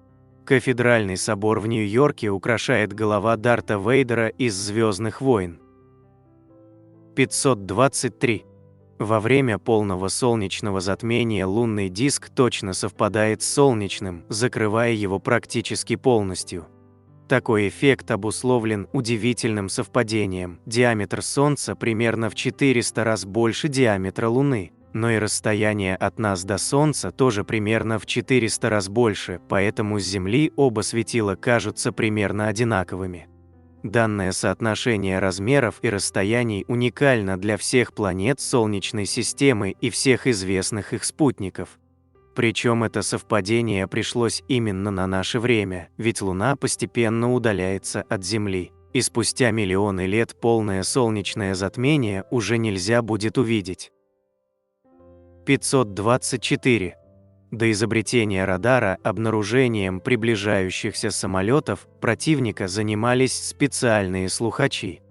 A: Кафедральный собор в Нью-Йорке украшает голова Дарта Вейдера из «Звездных войн». 523. Во время полного солнечного затмения лунный диск точно совпадает с солнечным, закрывая его практически полностью. Такой эффект обусловлен удивительным совпадением. Диаметр Солнца примерно в 400 раз больше диаметра Луны, но и расстояние от нас до Солнца тоже примерно в 400 раз больше, поэтому с Земли оба светила кажутся примерно одинаковыми. Данное соотношение размеров и расстояний уникально для всех планет Солнечной системы и всех известных их спутников. Причем это совпадение пришлось именно на наше время, ведь Луна постепенно удаляется от Земли, и спустя миллионы лет полное солнечное затмение уже нельзя будет увидеть. 524. До изобретения радара обнаружением приближающихся самолетов противника занимались специальные слухачи.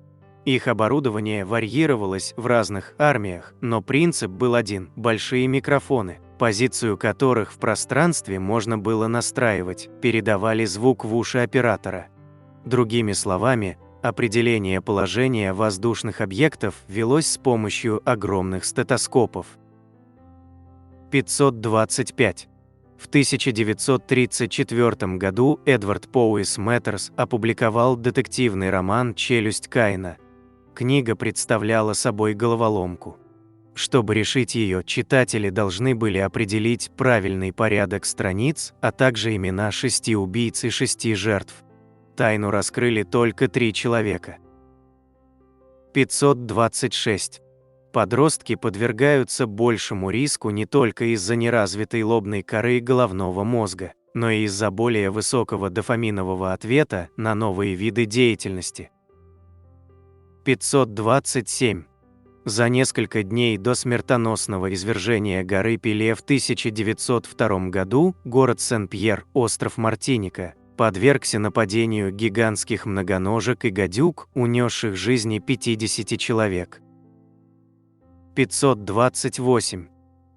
A: Их оборудование варьировалось в разных армиях, но принцип был один – большие микрофоны, позицию которых в пространстве можно было настраивать, передавали звук в уши оператора. Другими словами, определение положения воздушных объектов велось с помощью огромных стетоскопов. 525. В 1934 году Эдвард Поуис Мэттерс опубликовал детективный роман «Челюсть Каина». Книга представляла собой головоломку. Чтобы решить ее, читатели должны были определить правильный порядок страниц, а также имена 6 убийц и 6 жертв. Тайну раскрыли только 3 человека. 526. Подростки подвергаются большему риску не только из-за неразвитой лобной коры головного мозга, но и из-за более высокого дофаминового ответа на новые виды деятельности. 527. За несколько дней до смертоносного извержения горы Пеле в 1902 году город Сен-Пьер, остров Мартиника, подвергся нападению гигантских многоножек и гадюк, унесших жизни 50 человек. 528.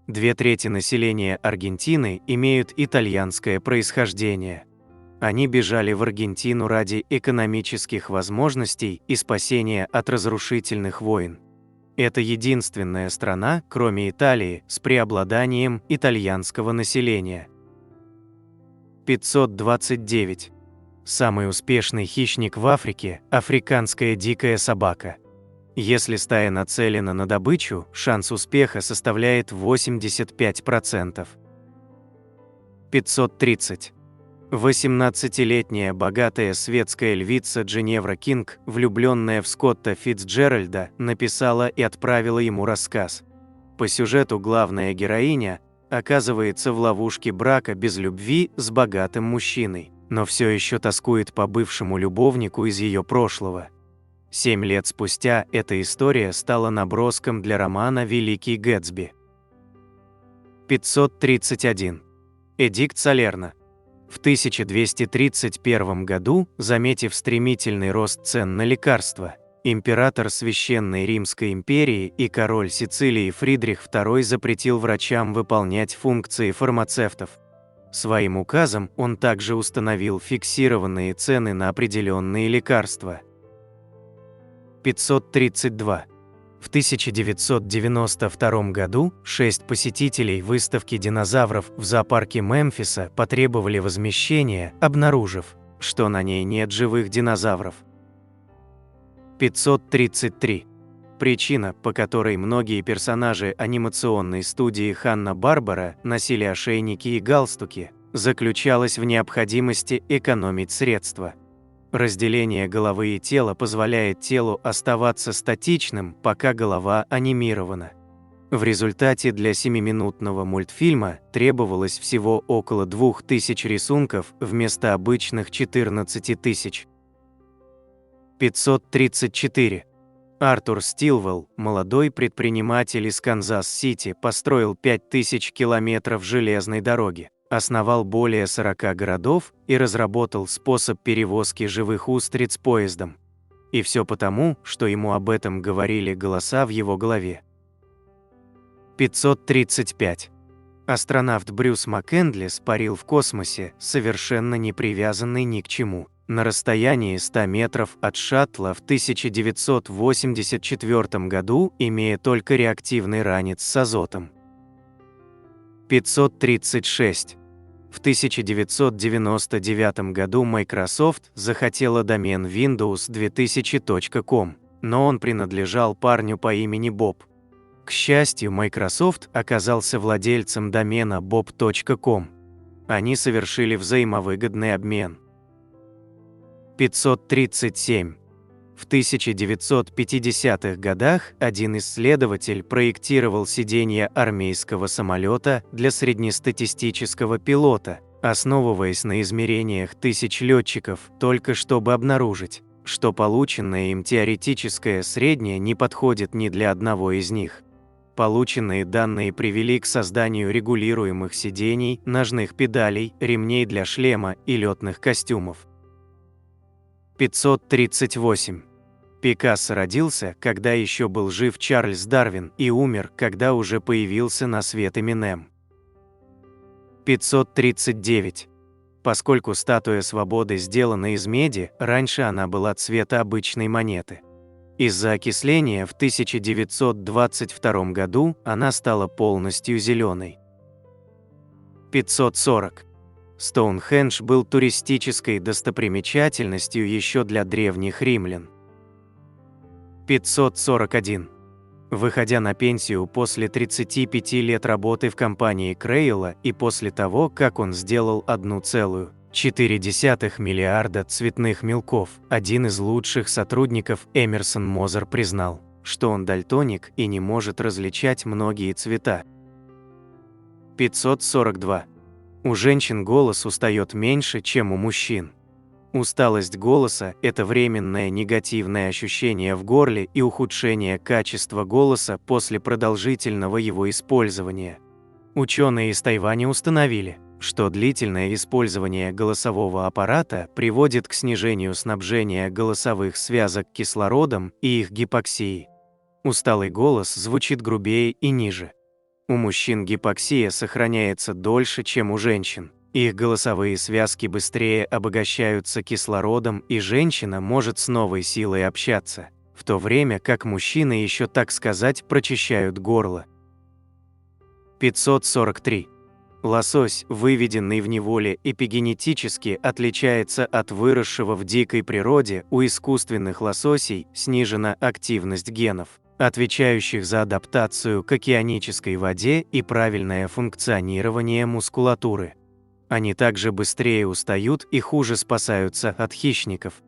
A: 2/3 населения Аргентины имеют итальянское происхождение. Они бежали в Аргентину ради экономических возможностей и спасения от разрушительных войн. Это единственная страна, кроме Италии, с преобладанием итальянского населения. 529. Самый успешный хищник в Африке – африканская дикая собака. Если стая нацелена на добычу, шанс успеха составляет 85%. 530. 18-летняя богатая светская львица Дженевра Кинг, влюбленная в Скотта Фицджеральда, написала и отправила ему рассказ. По сюжету главная героиня оказывается в ловушке брака без любви с богатым мужчиной, но все еще тоскует по бывшему любовнику из ее прошлого. 7 лет спустя эта история стала наброском для романа «Великий Гэтсби». 531. Эдикт Салерно. В 1231 году, заметив стремительный рост цен на лекарства, император Священной Римской империи и король Сицилии Фридрих II запретил врачам выполнять функции фармацевтов. Своим указом он также установил фиксированные цены на определенные лекарства. 532. В 1992 году 6 посетителей выставки динозавров в зоопарке Мемфиса потребовали возмещения, обнаружив, что на ней нет живых динозавров. 533. Причина, по которой многие персонажи анимационной студии Ханна-Барбара носили ошейники и галстуки, заключалась в необходимости экономить средства. Разделение головы и тела позволяет телу оставаться статичным, пока голова анимирована. В результате для 7-минутного мультфильма требовалось всего около 2000 рисунков вместо обычных 14 тысяч. 534. Артур Стилвелл, молодой предприниматель из Канзас-Сити, построил 5000 километров железной дороги, основал более 40 городов и разработал способ перевозки живых устриц поездом. И все потому, что ему об этом говорили голоса в его голове. 535. Астронавт Брюс Маккендлис парил в космосе, совершенно не привязанный ни к чему, на расстоянии 100 метров от шаттла в 1984 году, имея только реактивный ранец с азотом. 536. В В 1999 году Microsoft захотела домен windows2000.com, но он принадлежал парню по имени Боб. К счастью, Microsoft оказался владельцем домена bob.com. Они совершили взаимовыгодный обмен. 537. В 1950-х годах один исследователь проектировал сиденье армейского самолета для среднестатистического пилота, основываясь на измерениях тысяч летчиков, только чтобы обнаружить, что полученное им теоретическое среднее не подходит ни для одного из них. Полученные данные привели к созданию регулируемых сидений, ножных педалей, ремней для шлема и летных костюмов. 538. Пикассо родился, когда еще был жив Чарльз Дарвин, и умер, когда уже появился на свет Эминем. 539. Поскольку статуя свободы сделана из меди, раньше она была цвета обычной монеты. Из-за окисления в 1922 году она стала полностью зеленой. 540. Стоунхендж был туристической достопримечательностью еще для древних римлян. 541. Выходя на пенсию после 35 лет работы в компании Крейла и после того, как он сделал 1,4 миллиарда цветных мелков, один из лучших сотрудников Эмерсон Мозер признал, что он дальтоник и не может различать многие цвета. 542. У женщин голос устает меньше, чем у мужчин. Усталость голоса – это временное негативное ощущение в горле и ухудшение качества голоса после продолжительного его использования. Ученые из Тайваня установили, что длительное использование голосового аппарата приводит к снижению снабжения голосовых связок кислородом и их гипоксии. Усталый голос звучит грубее и ниже. У мужчин гипоксия сохраняется дольше, чем у женщин. Их голосовые связки быстрее обогащаются кислородом, и женщина может с новой силой общаться, в то время как мужчины еще, так сказать, прочищают горло. 543. Лосось, выведенный в неволе, эпигенетически отличается от выросшего в дикой природе. У искусственных лососей снижена активность генов, отвечающих за адаптацию к океанической воде и правильное функционирование мускулатуры. Они также быстрее устают и хуже спасаются от хищников.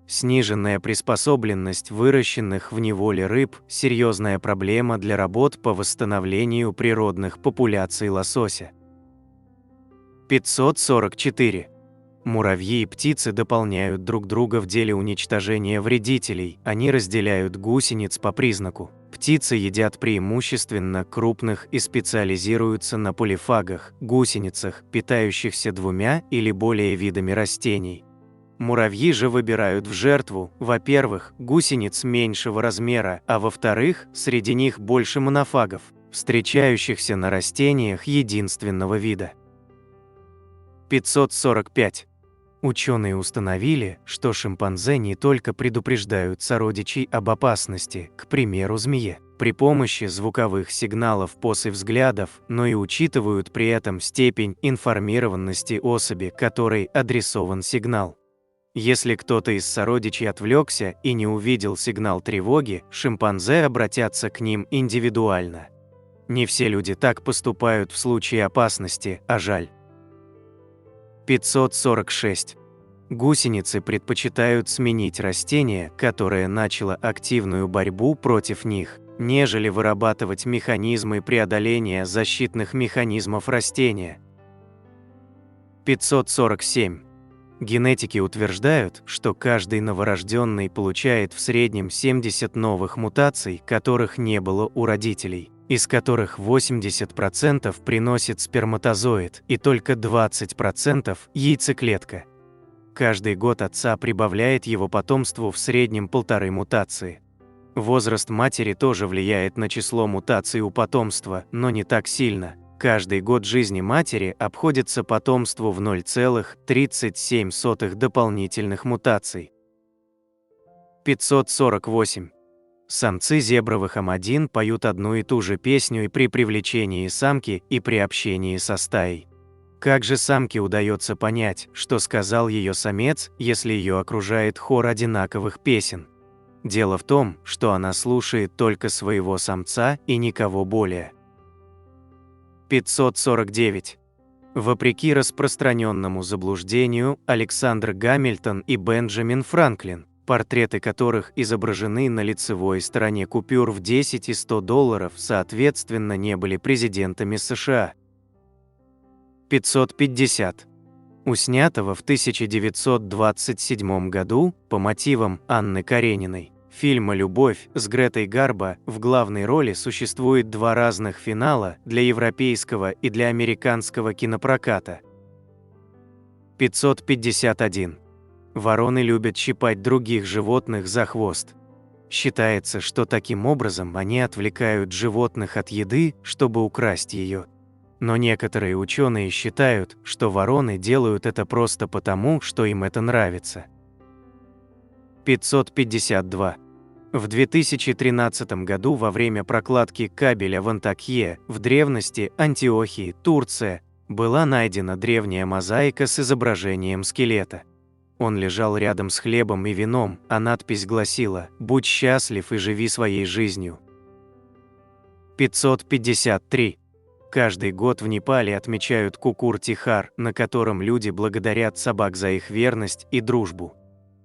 A: Сниженная приспособленность выращенных в неволе рыб – серьезная проблема для работ по восстановлению природных популяций лосося. 544. Муравьи и птицы дополняют друг друга в деле уничтожения вредителей, они разделяют гусениц по признаку. Птицы едят преимущественно крупных и специализируются на полифагах, гусеницах, питающихся двумя или более видами растений. Муравьи же выбирают в жертву, во-первых, гусениц меньшего размера, а во-вторых, среди них больше монофагов, встречающихся на растениях единственного вида. 545. Ученые установили, что шимпанзе не только предупреждают сородичей об опасности, к примеру, змее, при помощи звуковых сигналов поз и взглядов, но и учитывают при этом степень информированности особи, которой адресован сигнал. Если кто-то из сородичей отвлекся и не увидел сигнал тревоги, шимпанзе обратятся к ним индивидуально. Не все люди так поступают в случае опасности, а жаль. 546. Гусеницы предпочитают сменить растение, которое начало активную борьбу против них, нежели вырабатывать механизмы преодоления защитных механизмов растения. 547. Генетики утверждают, что каждый новорожденный получает в среднем 70 новых мутаций, которых не было у родителей, из которых 80% приносит сперматозоид и только 20% яйцеклетка. Каждый год отца прибавляет его потомству в среднем 1,5 мутации. Возраст матери тоже влияет на число мутаций у потомства, но не так сильно. Каждый год жизни матери обходится потомству в 0,37 дополнительных мутаций. 548. Самцы зебровых амадин поют одну и ту же песню и при привлечении самки, и при общении со стаей. Как же самке удается понять, что сказал ее самец, если ее окружает хор одинаковых песен? Дело в том, что она слушает только своего самца и никого более. 549. Вопреки распространенному заблуждению, Александр Гамильтон и Бенджамин Франклин, портреты которых изображены на лицевой стороне купюр в 10 и 100 долларов, соответственно, не были президентами США. 550. У снятого в 1927 году, по мотивам Анны Карениной, фильма «Любовь» с Гретой Гарбо в главной роли существует два разных финала для европейского и для американского кинопроката. 551. Вороны любят щипать других животных за хвост. Считается, что таким образом они отвлекают животных от еды, чтобы украсть ее. Но некоторые ученые считают, что вороны делают это просто потому, что им это нравится. 552. В 2013 году во время прокладки кабеля в Антакье, в древности Антиохии, Турция, была найдена древняя мозаика с изображением скелета. Он лежал рядом с хлебом и вином, а надпись гласила «Будь счастлив и живи своей жизнью». 553. Каждый год в Непале отмечают Кукур-Тихар, на котором люди благодарят собак за их верность и дружбу.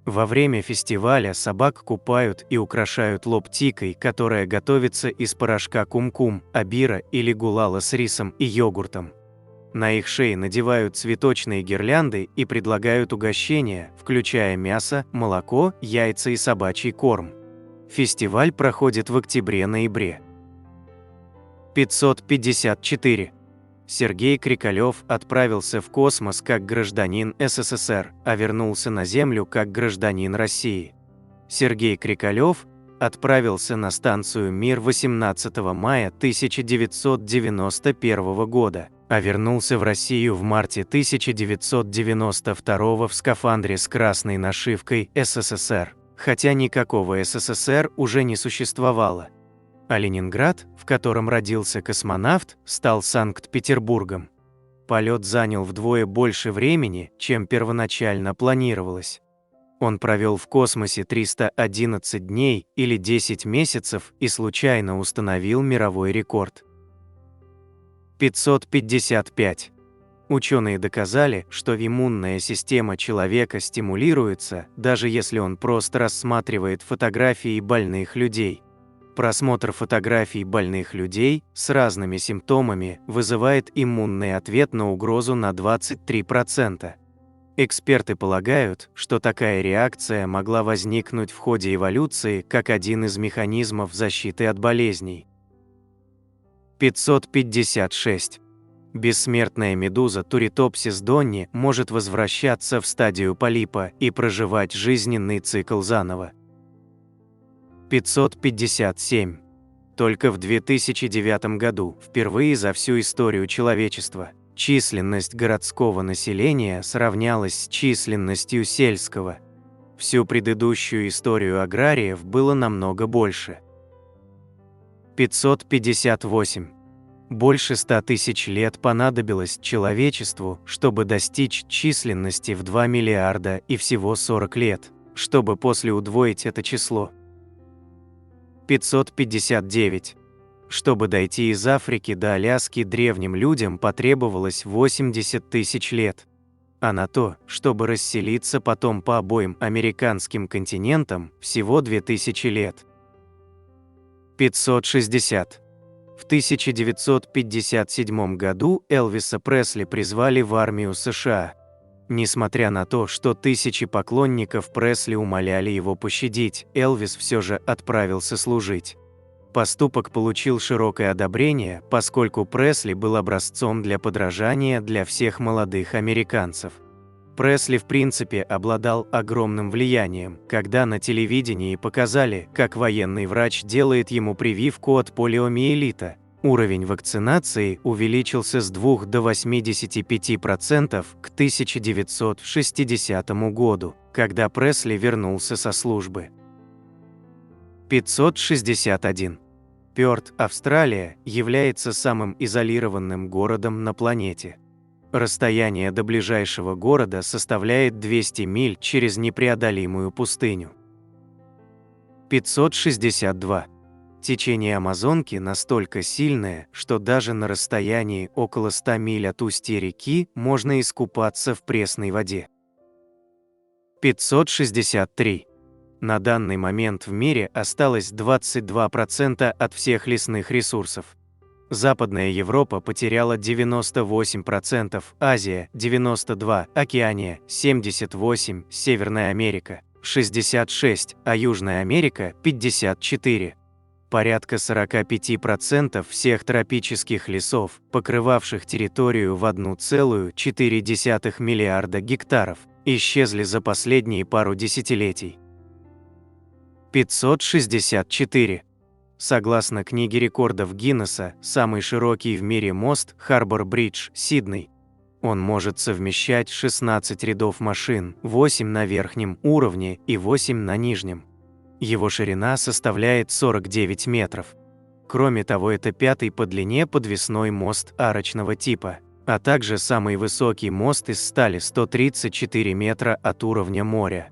A: Во время фестиваля собак купают и украшают лоб тикой, которая готовится из порошка кум-кум, абира или гулала с рисом и йогуртом. На их шеи надевают цветочные гирлянды и предлагают угощения, включая мясо, молоко, яйца и собачий корм. Фестиваль проходит в октябре-ноябре. 554. Сергей Крикалев отправился в космос как гражданин СССР, а вернулся на Землю как гражданин России. Сергей Крикалев отправился на станцию «Мир» 18 мая 1991 года, а вернулся в Россию в марте 1992 в скафандре с красной нашивкой «СССР», хотя никакого СССР уже не существовало. А Ленинград, в котором родился космонавт, стал Санкт-Петербургом. Полет занял вдвое больше времени, чем первоначально планировалось. Он провел в космосе 311 дней или 10 месяцев и случайно установил мировой рекорд. 555. Ученые доказали, что иммунная система человека стимулируется, даже если он просто рассматривает фотографии больных людей. Просмотр фотографий больных людей с разными симптомами вызывает иммунный ответ на угрозу на 23%. Эксперты полагают, что такая реакция могла возникнуть в ходе эволюции как один из механизмов защиты от болезней. 556. Бессмертная медуза Туритопсис донни может возвращаться в стадию полипа и проживать жизненный цикл заново. 557. Только в 2009 году, впервые за всю историю человечества, численность городского населения сравнялась с численностью сельского. Всю предыдущую историю аграриев было намного больше. 558. Больше 100 тысяч лет понадобилось человечеству, чтобы достичь численности в 2 миллиарда и всего 40 лет, чтобы после удвоить это число. 559. Чтобы дойти из Африки до Аляски древним людям потребовалось 80 тысяч лет. А на то, чтобы расселиться потом по обоим американским континентам, всего 2000 лет. 560. В 1957 году Элвиса Пресли призвали в армию США. Несмотря на то, что тысячи поклонников Пресли умоляли его пощадить, Элвис все же отправился служить. Поступок получил широкое одобрение, поскольку Пресли был образцом для подражания для всех молодых американцев. Пресли в принципе обладал огромным влиянием, когда на телевидении показали, как военный врач делает ему прививку от полиомиелита. Уровень вакцинации увеличился с 2 до 85% к 1960 году, когда Пресли вернулся со службы. 561. Пёрт, Австралия, является самым изолированным городом на планете. Расстояние до ближайшего города составляет 200 миль через непреодолимую пустыню. 562. Течение Амазонки настолько сильное, что даже на расстоянии около 100 миль от устья реки можно искупаться в пресной воде. 563. На данный момент в мире осталось 22% от всех лесных ресурсов. Западная Европа потеряла 98%, Азия – 92%, Океания – 78%, Северная Америка – 66%, а Южная Америка – 54%. Порядка 45% всех тропических лесов, покрывавших территорию в 1,4 миллиарда гектаров, исчезли за последние пару десятилетий. 564. Согласно книге рекордов Гиннесса, самый широкий в мире мост Харбор-Бридж, Сидней. Он может совмещать 16 рядов машин, 8 на верхнем уровне и 8 на нижнем. Его ширина составляет 49 метров. Кроме того, это 5-й по длине подвесной мост арочного типа, а также самый высокий мост из стали 134 метра от уровня моря.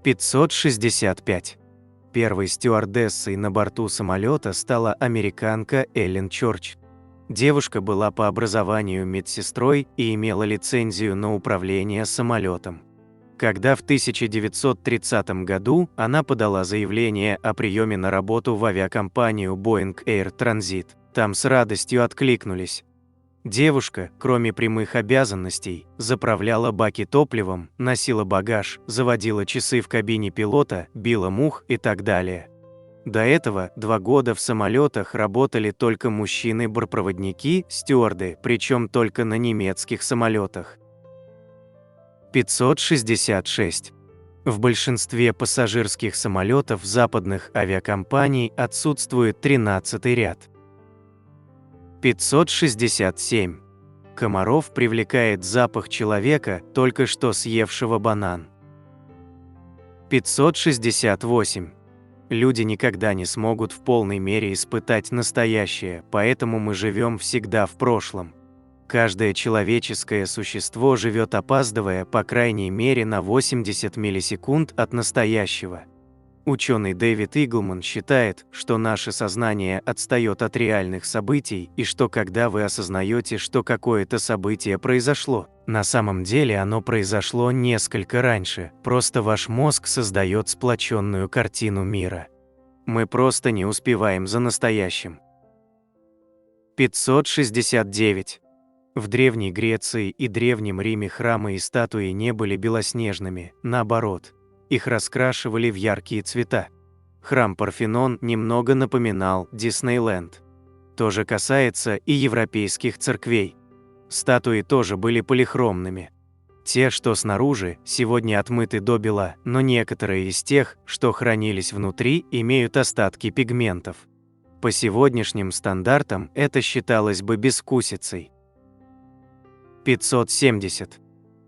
A: 565. Первой стюардессой на борту самолета стала американка Эллен Чорч. Девушка была по образованию медсестрой и имела лицензию на управление самолетом. Когда в 1930 году она подала заявление о приеме на работу в авиакомпанию Boeing Air Transit, там с радостью откликнулись. Девушка, кроме прямых обязанностей, заправляла баки топливом, носила багаж, заводила часы в кабине пилота, била мух и так далее. До этого 2 года в самолетах работали только мужчины-бортпроводники, стюарды, причем только на немецких самолетах. 566. В большинстве пассажирских самолетов западных авиакомпаний отсутствует 13-й ряд. 567. Комаров привлекает запах человека, только что съевшего банан. 568. Люди никогда не смогут в полной мере испытать настоящее, поэтому мы живем всегда в прошлом. Каждое человеческое существо живет опаздывая по крайней мере на 80 миллисекунд от настоящего. Ученый Дэвид Иглман считает, что наше сознание отстает от реальных событий и что когда вы осознаете, что какое-то событие произошло, на самом деле оно произошло несколько раньше, просто ваш мозг создает сплоченную картину мира. Мы просто не успеваем за настоящим. 569. В Древней Греции и Древнем Риме храмы и статуи не были белоснежными, наоборот, их раскрашивали в яркие цвета. Храм Парфенон немного напоминал Диснейленд. То же касается и европейских церквей. Статуи тоже были полихромными. Те, что снаружи, сегодня отмыты до бела, но некоторые из тех, что хранились внутри, имеют остатки пигментов. По сегодняшним стандартам это считалось бы безвкусицей. 570.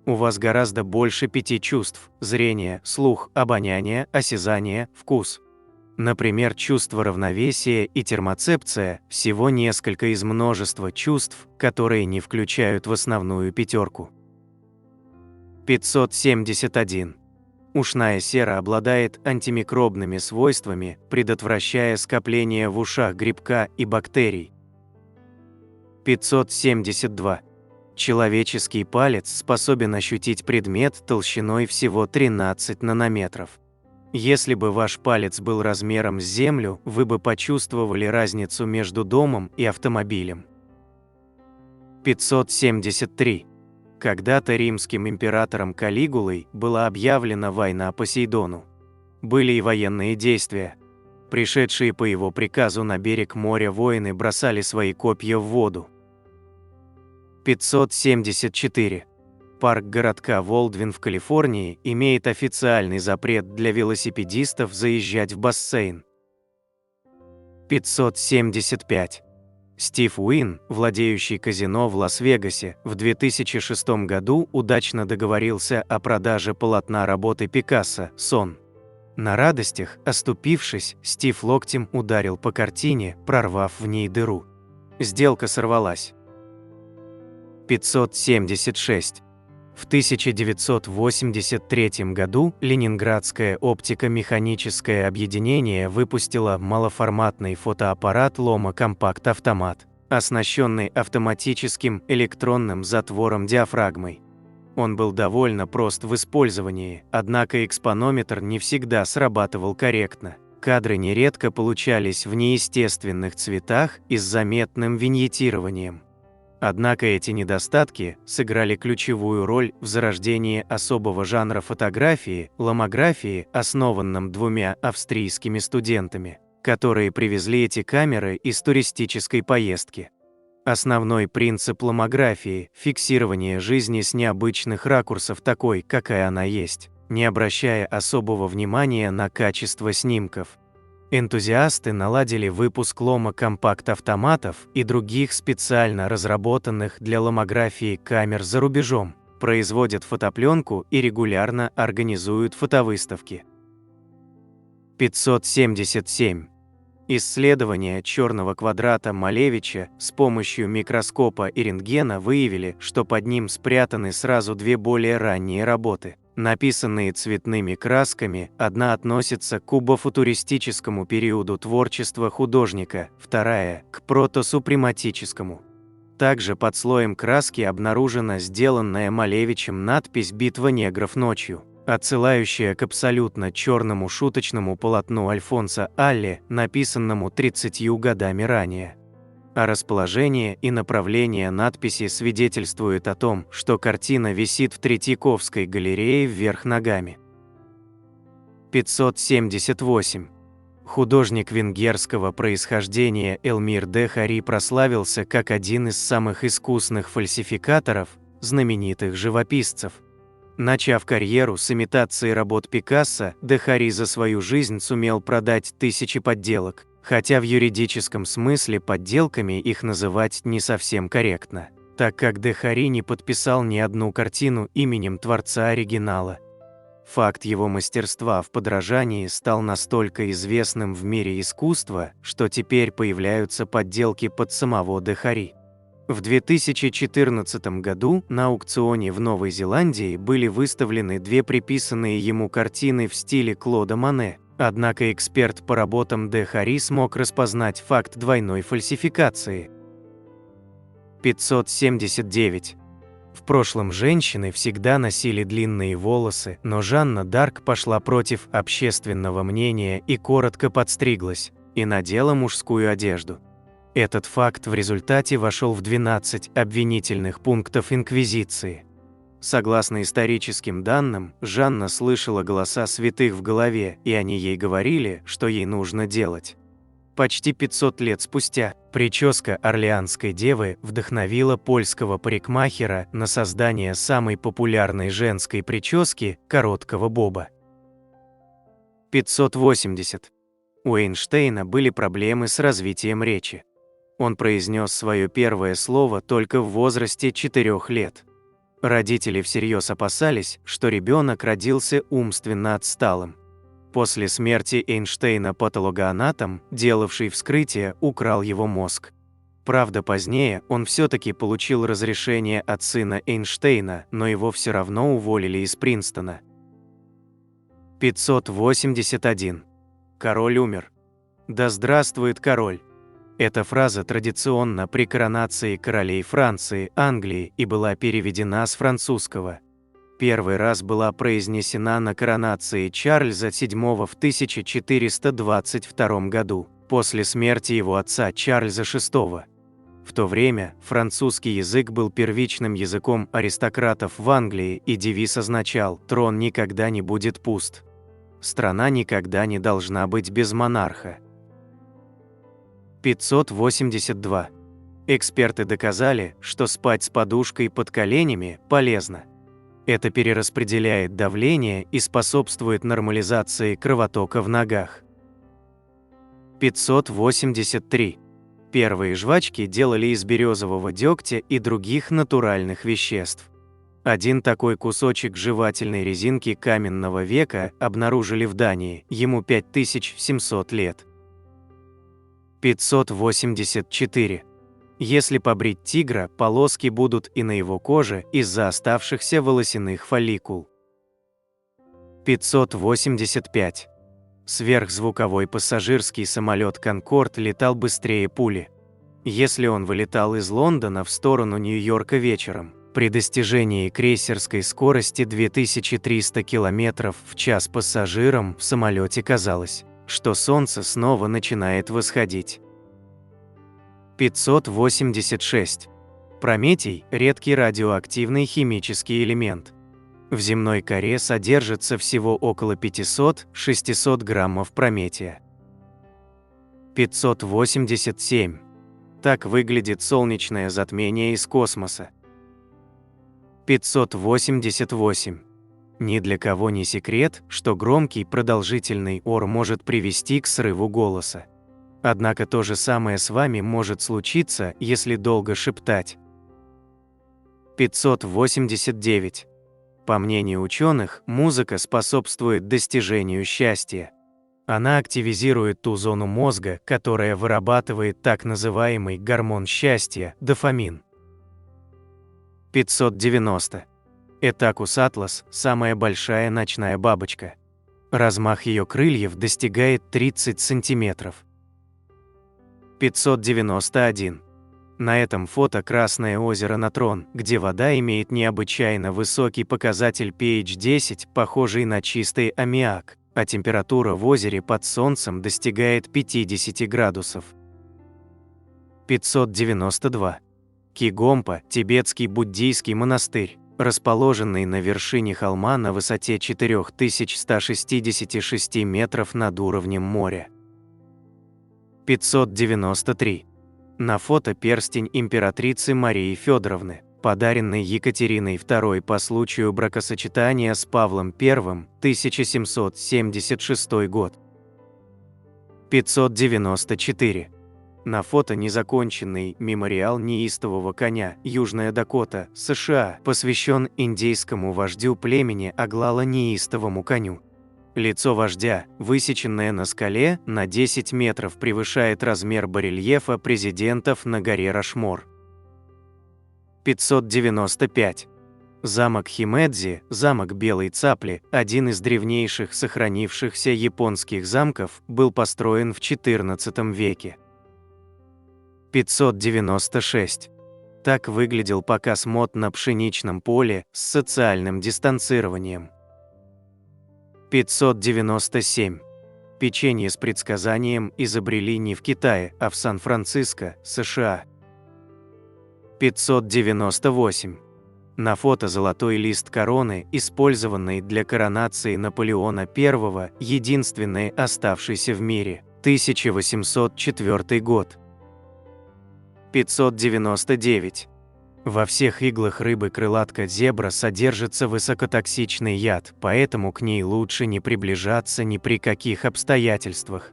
A: У вас гораздо больше 5 чувств – зрение, слух, обоняние, осязание, вкус. Например, чувство равновесия и термоцепция – всего несколько из множества чувств, которые не включают в основную 5. 571. Ушная сера обладает антимикробными свойствами, предотвращая скопление в ушах грибка и бактерий. 572. Человеческий палец способен ощутить предмет толщиной всего 13 нанометров. Если бы ваш палец был размером с Землю, вы бы почувствовали разницу между домом и автомобилем. 573. Когда-то римским императором Калигулой была объявлена война Посейдону. Были и военные действия. Пришедшие по его приказу на берег моря воины бросали свои копья в воду. 574. Парк городка Волдвин в Калифорнии имеет официальный запрет для велосипедистов заезжать в бассейн. 575. Стив Уин, владеющий казино в Лас-Вегасе, в 2006 году удачно договорился о продаже полотна работы Пикассо «Сон». На радостях, оступившись, Стив локтем ударил по картине, прорвав в ней дыру. Сделка сорвалась. 576. В 1983 году Ленинградское оптико-механическое объединение выпустило малоформатный фотоаппарат Loma Compact автомат, оснащенный автоматическим электронным затвором диафрагмой. Он был довольно прост в использовании, однако экспонометр не всегда срабатывал корректно. Кадры нередко получались в неестественных цветах и с заметным виньетированием. Однако эти недостатки сыграли ключевую роль в зарождении особого жанра фотографии – ломографии, основанном двумя австрийскими студентами, которые привезли эти камеры из туристической поездки. Основной принцип ломографии – фиксирование жизни с необычных ракурсов такой, какая она есть, не обращая особого внимания на качество снимков. Энтузиасты наладили выпуск Loma Compact автоматов и других специально разработанных для ломографии камер за рубежом, производят фотопленку и регулярно организуют фотовыставки. 577. Исследования черного квадрата Малевича с помощью микроскопа и рентгена выявили, что под ним спрятаны сразу две более ранние работы, написанные цветными красками. Одна относится к кубофутуристическому периоду творчества художника, вторая – к протосупрематическому. Также под слоем краски обнаружена сделанная Малевичем надпись «Битва негров ночью», отсылающая к абсолютно черному шуточному полотну Альфонса Алли, написанному 30 годами ранее. А расположение и направление надписи свидетельствуют о том, что картина висит в Третьяковской галерее вверх ногами. 578. Художник венгерского происхождения Элмир де Хари прославился как один из самых искусных фальсификаторов, знаменитых живописцев. Начав карьеру с имитации работ Пикассо, де Хари за свою жизнь сумел продать тысячи подделок, хотя в юридическом смысле подделками их называть не совсем корректно, так как де Хари не подписал ни одну картину именем творца оригинала. Факт его мастерства в подражании стал настолько известным в мире искусства, что теперь появляются подделки под самого де Хари. В 2014 году на аукционе в Новой Зеландии были выставлены две приписанные ему картины в стиле Клода Моне, однако эксперт по работам де Хари смог распознать факт двойной фальсификации. 579. В прошлом женщины всегда носили длинные волосы, но Жанна Дарк пошла против общественного мнения и коротко подстриглась, и надела мужскую одежду. Этот факт в результате вошел в 12 обвинительных пунктов Инквизиции. Согласно историческим данным, Жанна слышала голоса святых в голове, и они ей говорили, что ей нужно делать. Почти 500 лет спустя прическа Орлеанской девы вдохновила польского парикмахера на создание самой популярной женской прически – короткого боба. 580. У Эйнштейна были проблемы с развитием речи. Он произнес свое первое слово только в возрасте 4 лет. Родители всерьез опасались, что ребенок родился умственно отсталым. После смерти Эйнштейна патологоанатом, делавший вскрытие, украл его мозг. Правда, позднее он все-таки получил разрешение от сына Эйнштейна, но его все равно уволили из Принстона. 581. Король умер. Да здравствует король! Эта фраза традиционна при коронации королей Франции, Англии и была переведена с французского. Первый раз была произнесена на коронации Чарльза VII в 1422 году, после смерти его отца Чарльза VI. В то время французский язык был первичным языком аристократов в Англии, и девиз означал «Трон никогда не будет пуст». Страна никогда не должна быть без монарха. 582. Эксперты доказали, что спать с подушкой под коленями полезно. Это перераспределяет давление и способствует нормализации кровотока в ногах. 583. Первые жвачки делали из березового дегтя и других натуральных веществ. Один такой кусочек жевательной резинки каменного века обнаружили в Дании, ему 5700 лет. 584. Если побрить тигра, полоски будут и на его коже из-за оставшихся волосяных фолликул. 585. Сверхзвуковой пассажирский самолет «Конкорд» летал быстрее пули. Если он вылетал из Лондона в сторону Нью-Йорка вечером, при достижении крейсерской скорости 2300 км в час пассажирам в самолете казалось, что солнце снова начинает восходить. 586. Прометий – редкий радиоактивный химический элемент. В земной коре содержится всего около 500–600 граммов прометия. 587. Так выглядит солнечное затмение из космоса. 588. Ни для кого не секрет, что громкий продолжительный ор может привести к срыву голоса. Однако то же самое с вами может случиться, если долго шептать. 589. По мнению ученых, музыка способствует достижению счастья. Она активизирует ту зону мозга, которая вырабатывает так называемый гормон счастья – дофамин. 590. Этакус атлас – самая большая ночная бабочка. Размах ее крыльев достигает 30 сантиметров. 591. На этом фото Красное озеро Натрон, где вода имеет необычайно высокий показатель pH 10, похожий на чистый аммиак, а температура в озере под солнцем достигает 50 градусов. 592. Кигомпа – тибетский буддийский монастырь, расположенный на вершине холма на высоте 4166 метров над уровнем моря. 593. На фото перстень императрицы Марии Федоровны, подаренный Екатериной II по случаю бракосочетания с Павлом I, 1776 год. 594. На фото незаконченный мемориал неистового коня Южная Дакота, США, посвящен индейскому вождю племени Оглала неистовому коню. Лицо вождя, высеченное на скале, на 10 метров превышает размер барельефа президентов на горе Рашмор. 595. Замок Химэдзи, замок Белой Цапли, один из древнейших сохранившихся японских замков, был построен в XIV веке. 596. Так выглядел показ мод на пшеничном поле с социальным дистанцированием. 597. Печенье с предсказанием изобрели не в Китае, а в Сан-Франциско, США. 598. На фото золотой лист короны, использованный для коронации Наполеона I, единственный оставшийся в мире, 1804 год. 599. Во всех иглах рыбы-крылатка-зебра содержится высокотоксичный яд, поэтому к ней лучше не приближаться ни при каких обстоятельствах.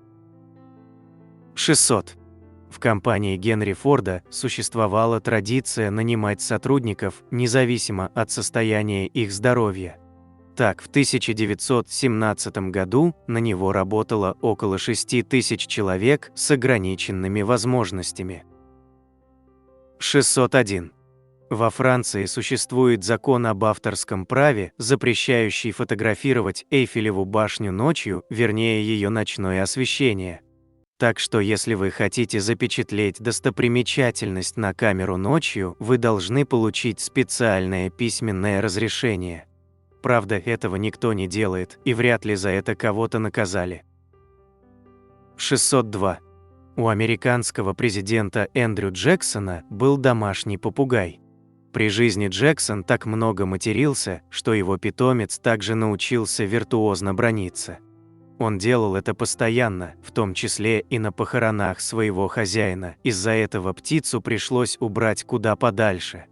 A: 600. В компании Генри Форда существовала традиция нанимать сотрудников независимо от состояния их здоровья. Так, в 1917 году на него работало около 6000 человек с ограниченными возможностями. 601. Во Франции существует закон об авторском праве, запрещающий фотографировать Эйфелеву башню ночью, вернее ее ночное освещение. Так что если вы хотите запечатлеть достопримечательность на камеру ночью, вы должны получить специальное письменное разрешение. Правда, этого никто не делает, и вряд ли за это кого-то наказали. 602. У американского президента Эндрю Джексона был домашний попугай. При жизни Джексон так много матерился, что его питомец также научился виртуозно браниться. Он делал это постоянно, в том числе и на похоронах своего хозяина. Из-за этого птицу пришлось убрать куда подальше.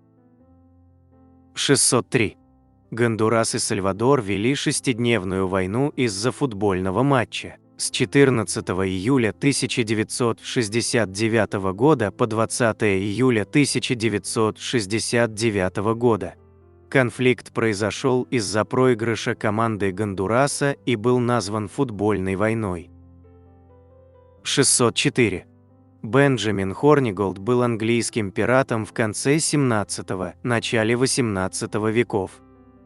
A: 603. Гондурас и Сальвадор вели шестидневную войну из-за футбольного матча. С 14 июля 1969 года по 20 июля 1969 года. Конфликт произошел из-за проигрыша команды Гондураса и был назван футбольной войной. 604. Бенджамин Хорниголд был английским пиратом в конце 17-го, начале 18 веков.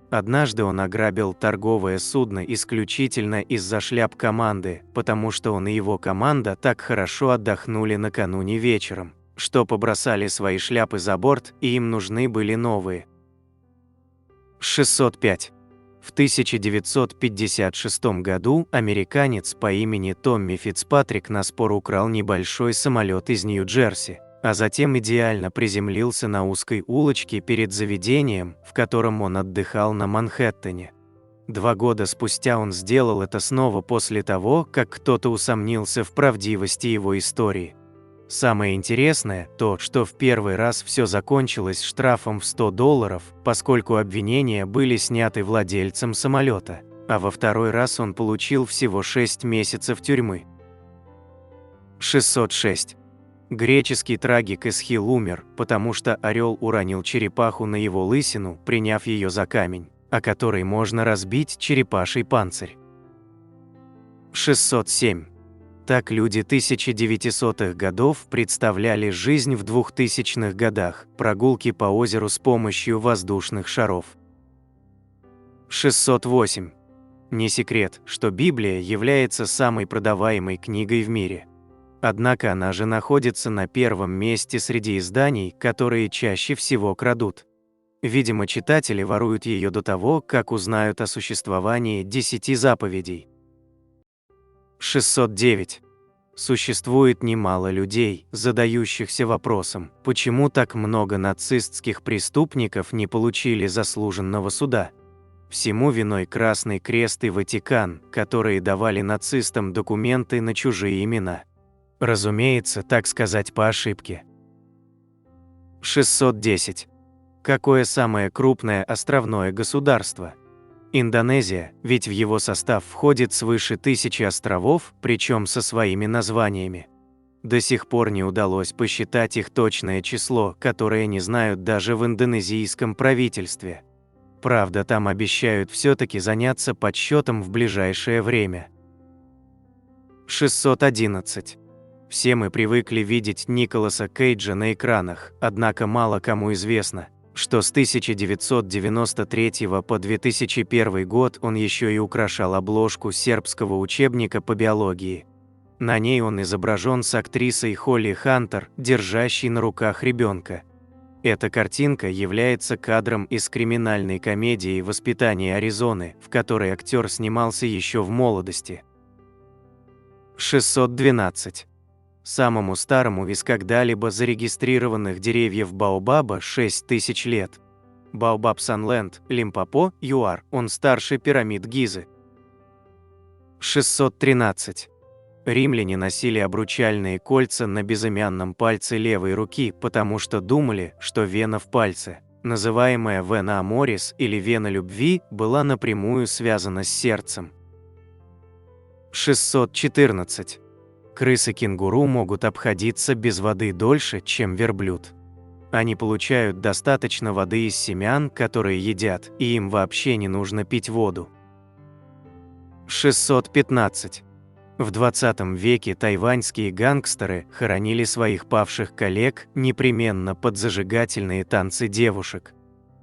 A: Однажды он ограбил торговое судно исключительно из-за шляп команды, потому что он и его команда так хорошо отдохнули накануне вечером, что побросали свои шляпы за борт, и им нужны были новые. 605. В 1956 году американец по имени Томми Фицпатрик на спор украл небольшой самолет из Нью-Джерси, а затем идеально приземлился на узкой улочке перед заведением, в котором он отдыхал на Манхэттене. 2 года спустя он сделал это снова после того, как кто-то усомнился в правдивости его истории. Самое интересное то, что в первый раз все закончилось штрафом в $100, поскольку обвинения были сняты владельцем самолета, а во второй раз он получил всего 6 месяцев тюрьмы. 606. Греческий трагик Эсхил умер, потому что орел уронил черепаху на его лысину, приняв ее за камень, о который можно разбить черепаший панцирь. 607. Так люди 1900-х годов представляли жизнь в 2000-х годах, прогулки по озеру с помощью воздушных шаров. 608. Не секрет, что Библия является самой продаваемой книгой в мире. Однако она же находится на первом месте среди изданий, которые чаще всего крадут. Видимо, читатели воруют ее до того, как узнают о существовании 10 заповедей. 609. Существует немало людей, задающихся вопросом, почему так много нацистских преступников не получили заслуженного суда. Всему виной Красный Крест и Ватикан, которые давали нацистам документы на чужие имена. Разумеется, так сказать, по ошибке. 610. Какое самое крупное островное государство? Индонезия, ведь в его состав входит свыше 1000 островов, причем со своими названиями. До сих пор не удалось посчитать их точное число, которое не знают даже в индонезийском правительстве. Правда, там обещают все-таки заняться подсчетом в ближайшее время. 611. Все мы привыкли видеть Николаса Кейджа на экранах, однако мало кому известно, что с 1993 по 2001 год он еще и украшал обложку сербского учебника по биологии. На ней он изображен с актрисой Холли Хантер, держащей на руках ребенка. Эта картинка является кадром из криминальной комедии «Воспитание Аризоны», в которой актер снимался еще в молодости. 612. Самому старому из когда-либо зарегистрированных деревьев Баобаба 6000 лет. Баобаб Санленд, Лимпопо, ЮАР, он старше пирамид Гизы. 613. Римляне носили обручальные кольца на безымянном пальце левой руки, потому что думали, что вена в пальце, называемая вена аморис или вена любви, была напрямую связана с сердцем. 614. Крысы-кенгуру могут обходиться без воды дольше, чем верблюд. Они получают достаточно воды из семян, которые едят, и им вообще не нужно пить воду. 615. В 20 веке тайваньские гангстеры хоронили своих павших коллег непременно под зажигательные танцы девушек.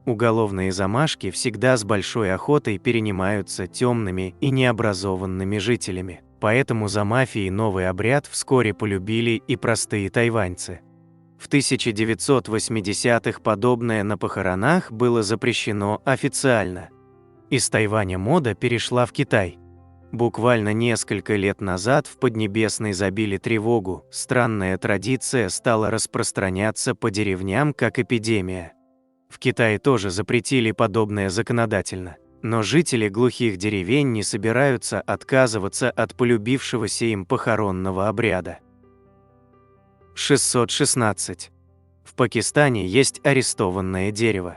A: Уголовные замашки всегда с большой охотой перенимаются темными и необразованными жителями. Поэтому за мафией новый обряд вскоре полюбили и простые тайваньцы. В 1980-х подобное на похоронах было запрещено официально. Из Тайваня мода перешла в Китай. Буквально несколько лет назад в Поднебесной забили тревогу, странная традиция стала распространяться по деревням как эпидемия. В Китае тоже запретили подобное законодательно. Но жители глухих деревень не собираются отказываться от полюбившегося им похоронного обряда. 616. В Пакистане есть арестованное дерево.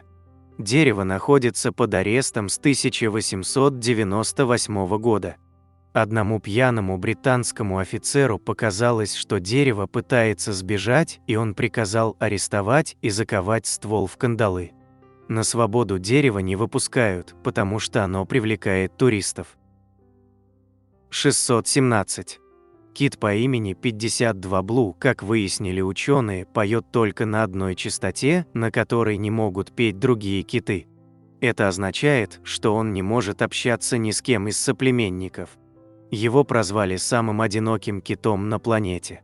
A: Дерево находится под арестом с 1898 года. Одному пьяному британскому офицеру показалось, что дерево пытается сбежать, и он приказал арестовать и заковать ствол в кандалы. На свободу дерево не выпускают, потому что оно привлекает туристов. 617. Кит по имени 52 Blue, как выяснили ученые, поет только на одной частоте, на которой не могут петь другие киты. Это означает, что он не может общаться ни с кем из соплеменников. Его прозвали самым одиноким китом на планете.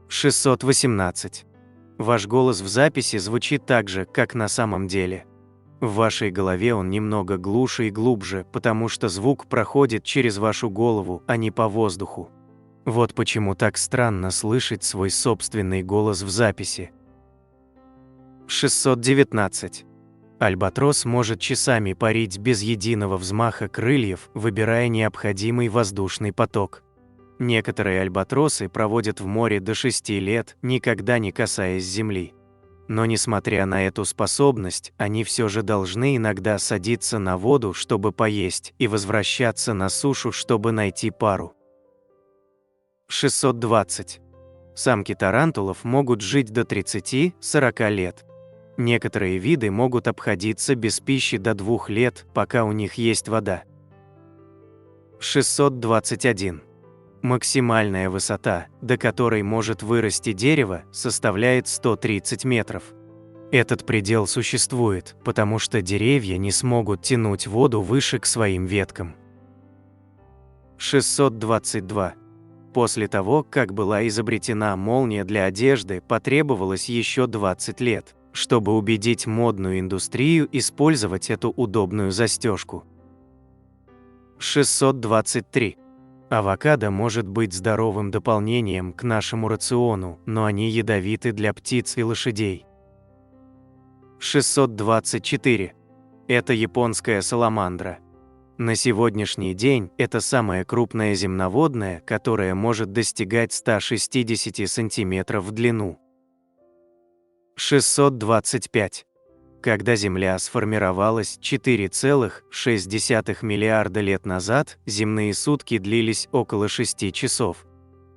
A: 618. Ваш голос в записи звучит так же, как на самом деле. В вашей голове он немного глуше и глубже, потому что звук проходит через вашу голову, а не по воздуху. Вот почему так странно слышать свой собственный голос в записи. 619. Альбатрос может часами парить без единого взмаха крыльев, выбирая необходимый воздушный поток. Некоторые альбатросы проводят в море до 6 лет, никогда не касаясь земли. Но несмотря на эту способность, они все же должны иногда садиться на воду, чтобы поесть, и возвращаться на сушу, чтобы найти пару. 620. Самки тарантулов могут жить до 30-40 лет. Некоторые виды могут обходиться без пищи до 2 лет, пока у них есть вода. 621. Максимальная высота, до которой может вырасти дерево, составляет 130 метров. Этот предел существует, потому что деревья не смогут тянуть воду выше к своим веткам. 622. После того, как была изобретена молния для одежды, потребовалось еще 20 лет, чтобы убедить модную индустрию использовать эту удобную застежку. 623. Авокадо может быть здоровым дополнением к нашему рациону, но они ядовиты для птиц и лошадей. 624. Это японская саламандра. На сегодняшний день это самое крупное земноводное, которое может достигать 160 сантиметров в длину. 625. Когда Земля сформировалась 4,6 миллиарда лет назад, земные сутки длились около 6 часов.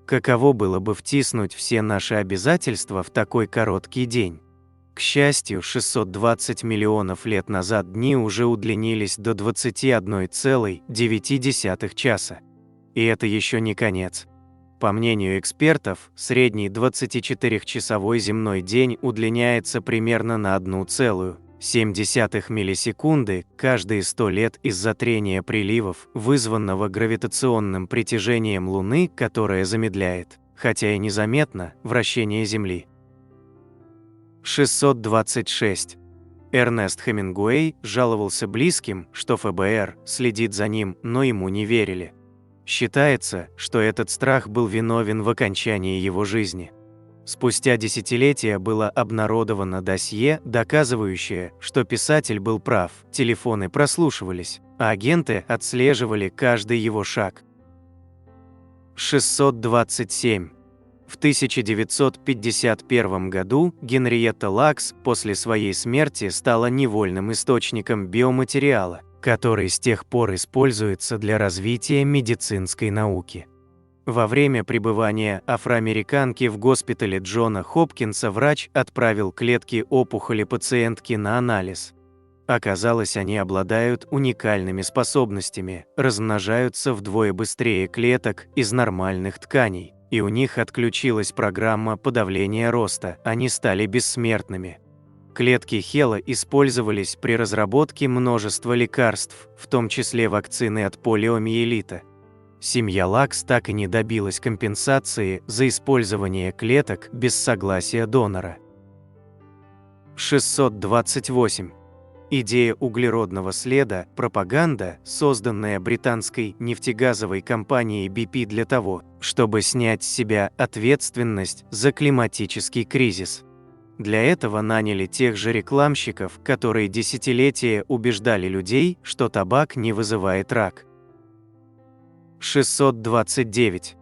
A: Каково было бы втиснуть все наши обязательства в такой короткий день? К счастью, 620 миллионов лет назад дни уже удлинились до 21,9 часа. И это еще не конец. По мнению экспертов, средний 24-часовой земной день удлиняется примерно на 1,7 миллисекунды каждые 100 лет из-за трения приливов, вызванного гравитационным притяжением Луны, которое замедляет, хотя и незаметно, вращение Земли. 626. Эрнест Хемингуэй жаловался близким, что ФБР следит за ним, но ему не верили. Считается, что этот страх был виновен в окончании его жизни. Спустя десятилетия было обнародовано досье, доказывающее, что писатель был прав, телефоны прослушивались, а агенты отслеживали каждый его шаг. 627. В 1951 году Генриетта Лакс после своей смерти стала невольным источником биоматериала, который с тех пор используется для развития медицинской науки. Во время пребывания афроамериканки в госпитале Джона Хопкинса врач отправил клетки опухоли пациентки на анализ. Оказалось, они обладают уникальными способностями, размножаются вдвое быстрее клеток из нормальных тканей, и у них отключилась программа подавления роста, они стали бессмертными. Клетки Хела использовались при разработке множества лекарств, в том числе вакцины от полиомиелита. Семья Лакс так и не добилась компенсации за использование клеток без согласия донора. 628. Идея углеродного следа – пропаганда, созданная британской нефтегазовой компанией BP для того, чтобы снять с себя ответственность за климатический кризис. Для этого наняли тех же рекламщиков, которые десятилетия убеждали людей, что табак не вызывает рак. 629.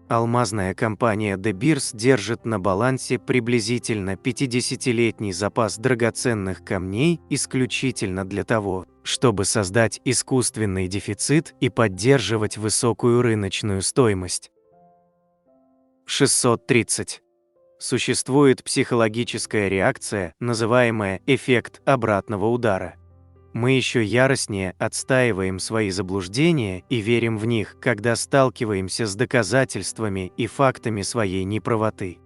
A: Алмазная компания De Beers держит на балансе приблизительно 50-летний запас драгоценных камней исключительно для того, чтобы создать искусственный дефицит и поддерживать высокую рыночную стоимость. 630. Существует психологическая реакция, называемая эффект обратного удара. Мы еще яростнее отстаиваем свои заблуждения и верим в них, когда сталкиваемся с доказательствами и фактами своей неправоты.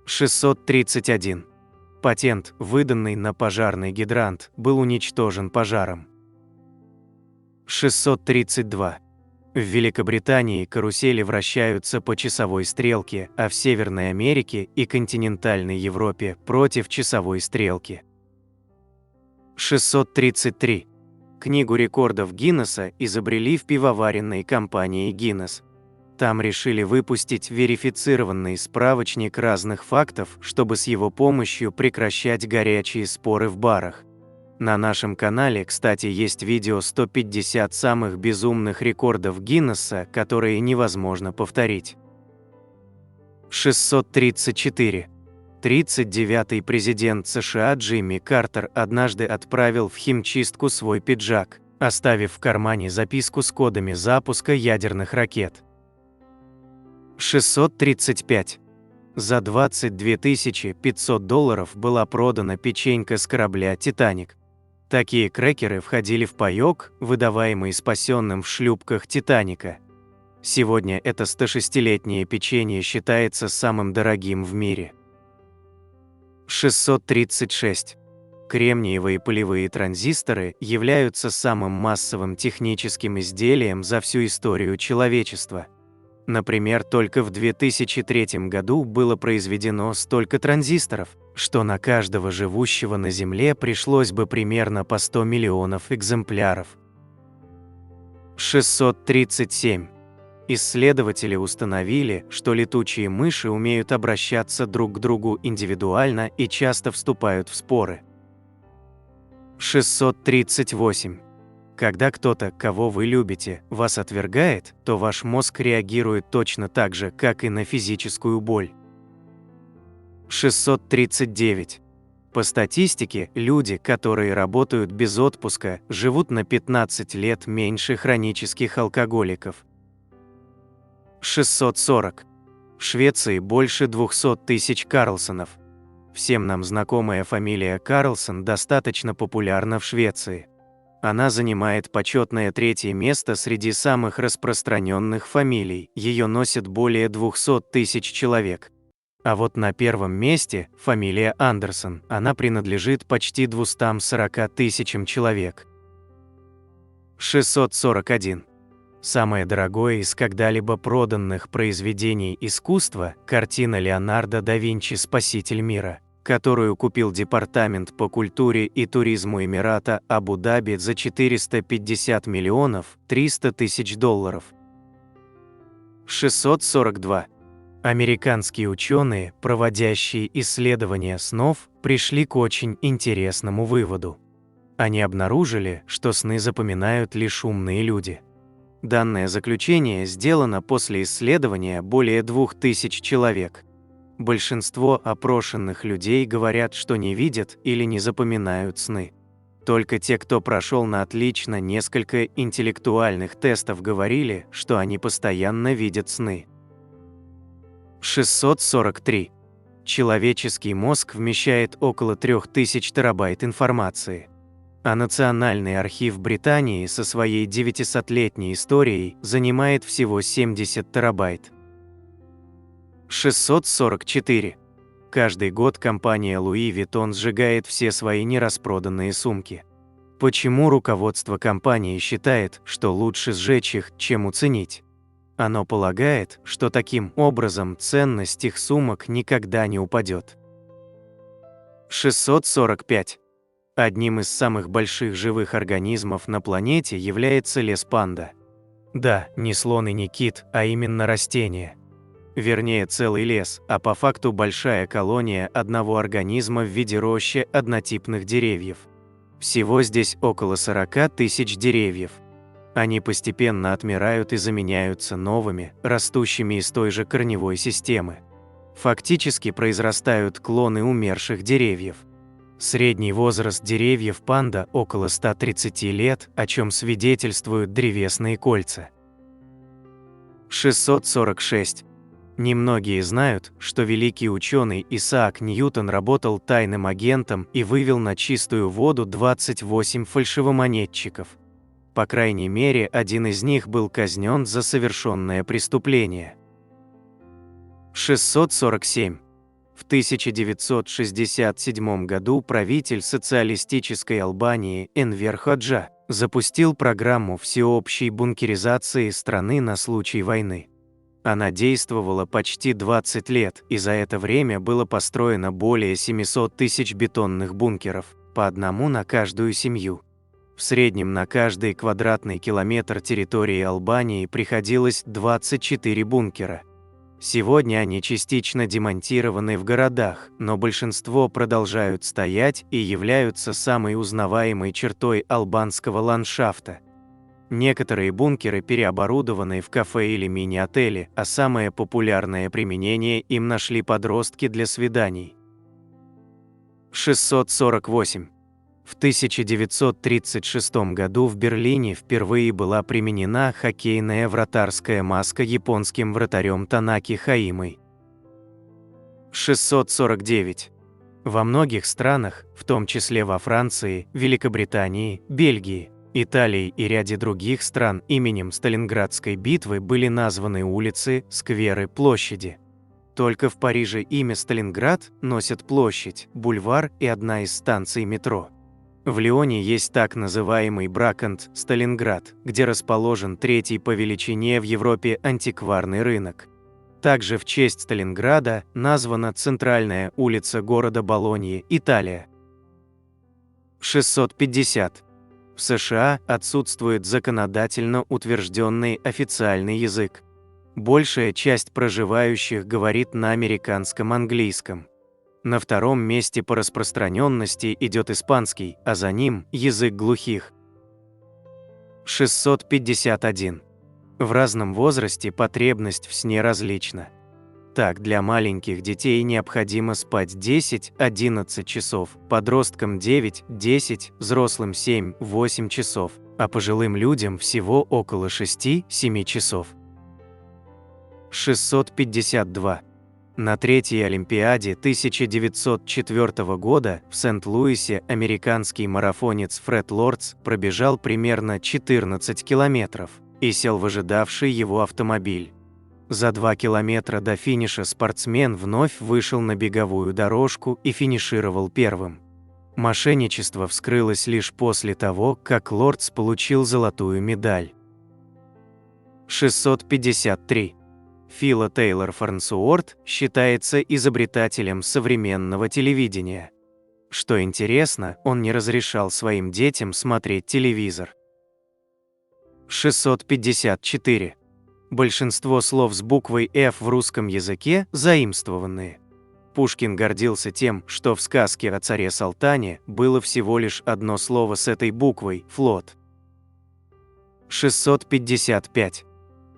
A: 631. Патент, выданный на пожарный гидрант, был уничтожен пожаром. 632. В Великобритании карусели вращаются по часовой стрелке, а в Северной Америке и континентальной Европе против часовой стрелки. 633. Книгу рекордов Гиннесса изобрели в пивоваренной компании Guinness. Там решили выпустить верифицированный справочник разных фактов, чтобы с его помощью прекращать горячие споры в барах. На нашем канале, кстати, есть видео 150 самых безумных рекордов Гиннесса, которые невозможно повторить. 634. 39-й президент США Джимми Картер однажды отправил в химчистку свой пиджак, оставив в кармане записку с кодами запуска ядерных ракет. 635. За $22 500 была продана печенька с корабля «Титаник». Такие крекеры входили в паёк, выдаваемый спасенным в шлюпках «Титаника». Сегодня это 106-летнее печенье считается самым дорогим в мире. 636. Кремниевые полевые транзисторы являются самым массовым техническим изделием за всю историю человечества. Например, только в 2003 году было произведено столько транзисторов, что на каждого живущего на Земле пришлось бы примерно по 100 миллионов экземпляров. 637. Исследователи установили, что летучие мыши умеют обращаться друг к другу индивидуально и часто вступают в споры. 638. Когда кто-то, кого вы любите, вас отвергает, то ваш мозг реагирует точно так же, как и на физическую боль. 639. По статистике, люди, которые работают без отпуска, живут на 15 лет меньше хронических алкоголиков. 640. В Швеции больше 200 тысяч Карлсонов. Всем нам знакомая фамилия Карлсон достаточно популярна в Швеции. Она занимает почетное 3-е место среди самых распространенных фамилий, ее носят более 200 тысяч человек. А вот на 1-м месте фамилия Андерсон, она принадлежит почти 240 тысячам человек. 641. Самое дорогое из когда-либо проданных произведений искусства – картина Леонардо да Винчи «Спаситель мира», которую купил Департамент по культуре и туризму Эмирата Абу-Даби за 450 миллионов 300 тысяч долларов. 642. Американские ученые, проводящие исследования снов, пришли к очень интересному выводу. Они обнаружили, что сны запоминают лишь умные люди. Данное заключение сделано после исследования более 2000 человек. Большинство опрошенных людей говорят, что не видят или не запоминают сны. Только те, кто прошел на отлично несколько интеллектуальных тестов, говорили, что они постоянно видят сны. 643. Человеческий мозг вмещает около 3000 терабайт информации. А Национальный архив Британии со своей 900-летней историей занимает всего 70 терабайт. 644. Каждый год компания Louis Vuitton сжигает все свои нераспроданные сумки. Почему руководство компании считает, что лучше сжечь их, чем уценить? Оно полагает, что таким образом ценность их сумок никогда не упадет. 645. Одним из самых больших живых организмов на планете является лес-панда. Да, не слон и не кит, а именно растение. Вернее, целый лес, а по факту большая колония одного организма в виде рощи однотипных деревьев. Всего здесь около 40 тысяч деревьев. Они постепенно отмирают и заменяются новыми, растущими из той же корневой системы. Фактически произрастают клоны умерших деревьев. Средний возраст деревьев панда около 130 лет, о чем свидетельствуют древесные кольца. 646. Немногие знают, что великий ученый Исаак Ньютон работал тайным агентом и вывел на чистую воду 28 фальшивомонетчиков. По крайней мере, один из них был казнен за совершенное преступление. 647. В 1967 году правитель социалистической Албании Энвер Ходжа запустил программу всеобщей бункеризации страны на случай войны. Она действовала почти 20 лет, и за это время было построено более 700 тысяч бетонных бункеров, по одному на каждую семью. В среднем на каждый квадратный километр территории Албании приходилось 24 бункера. Сегодня они частично демонтированы в городах, но большинство продолжают стоять и являются самой узнаваемой чертой албанского ландшафта. Некоторые бункеры переоборудованы в кафе или мини-отели, а самое популярное применение им нашли подростки для свиданий. 648. В 1936 году в Берлине впервые была применена хоккейная вратарская маска японским вратарем Танаки Хаимой. 649. Во многих странах, в том числе во Франции, Великобритании, Бельгии, Италии и ряде других стран именем Сталинградской битвы были названы улицы, скверы, площади. Только в Париже имя Сталинград носит площадь, бульвар и одна из станций метро. В Лионе есть так называемый Бракант Сталинград, где расположен третий по величине в Европе антикварный рынок. Также в честь Сталинграда названа центральная улица города Болоньи, Италия. 650. В США отсутствует законодательно утвержденный официальный язык. Большая часть проживающих говорит на американском английском. На втором месте по распространенности идет испанский, а за ним язык глухих. 651. В разном возрасте потребность в сне различна. Так, для маленьких детей необходимо спать 10-11 часов, подросткам 9-10, взрослым 7-8 часов, а пожилым людям всего около 6-7 часов. 652. На третьей Олимпиаде 1904 года в Сент-Луисе американский марафонец Фред Лордс пробежал примерно 14 километров и сел в ожидавший его автомобиль. За 2 километра до финиша спортсмен вновь вышел на беговую дорожку и финишировал первым. Мошенничество вскрылось лишь после того, как Лордс получил золотую медаль. 653. Фила Тейлор Фарнсуорт считается изобретателем современного телевидения. Что интересно, он не разрешал своим детям смотреть телевизор. 654. Большинство слов с буквой «Ф» в русском языке заимствованные. Пушкин гордился тем, что в сказке о царе Салтане было всего лишь одно слово с этой буквой – «флот». 655.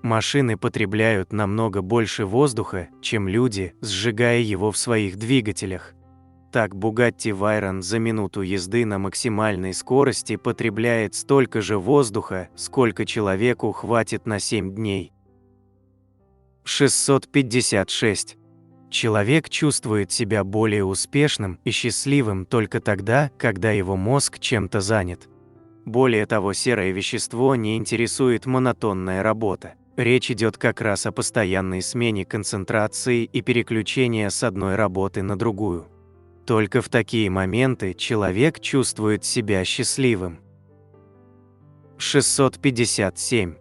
A: Машины потребляют намного больше воздуха, чем люди, сжигая его в своих двигателях. Так, Bugatti Veyron за минуту езды на максимальной скорости потребляет столько же воздуха, сколько человеку хватит на 7 дней. 656. Человек чувствует себя более успешным и счастливым только тогда, когда его мозг чем-то занят. Более того, серое вещество не интересует монотонная работа. Речь идет как раз о постоянной смене концентрации и переключении с одной работы на другую. Только в такие моменты человек чувствует себя счастливым. 657.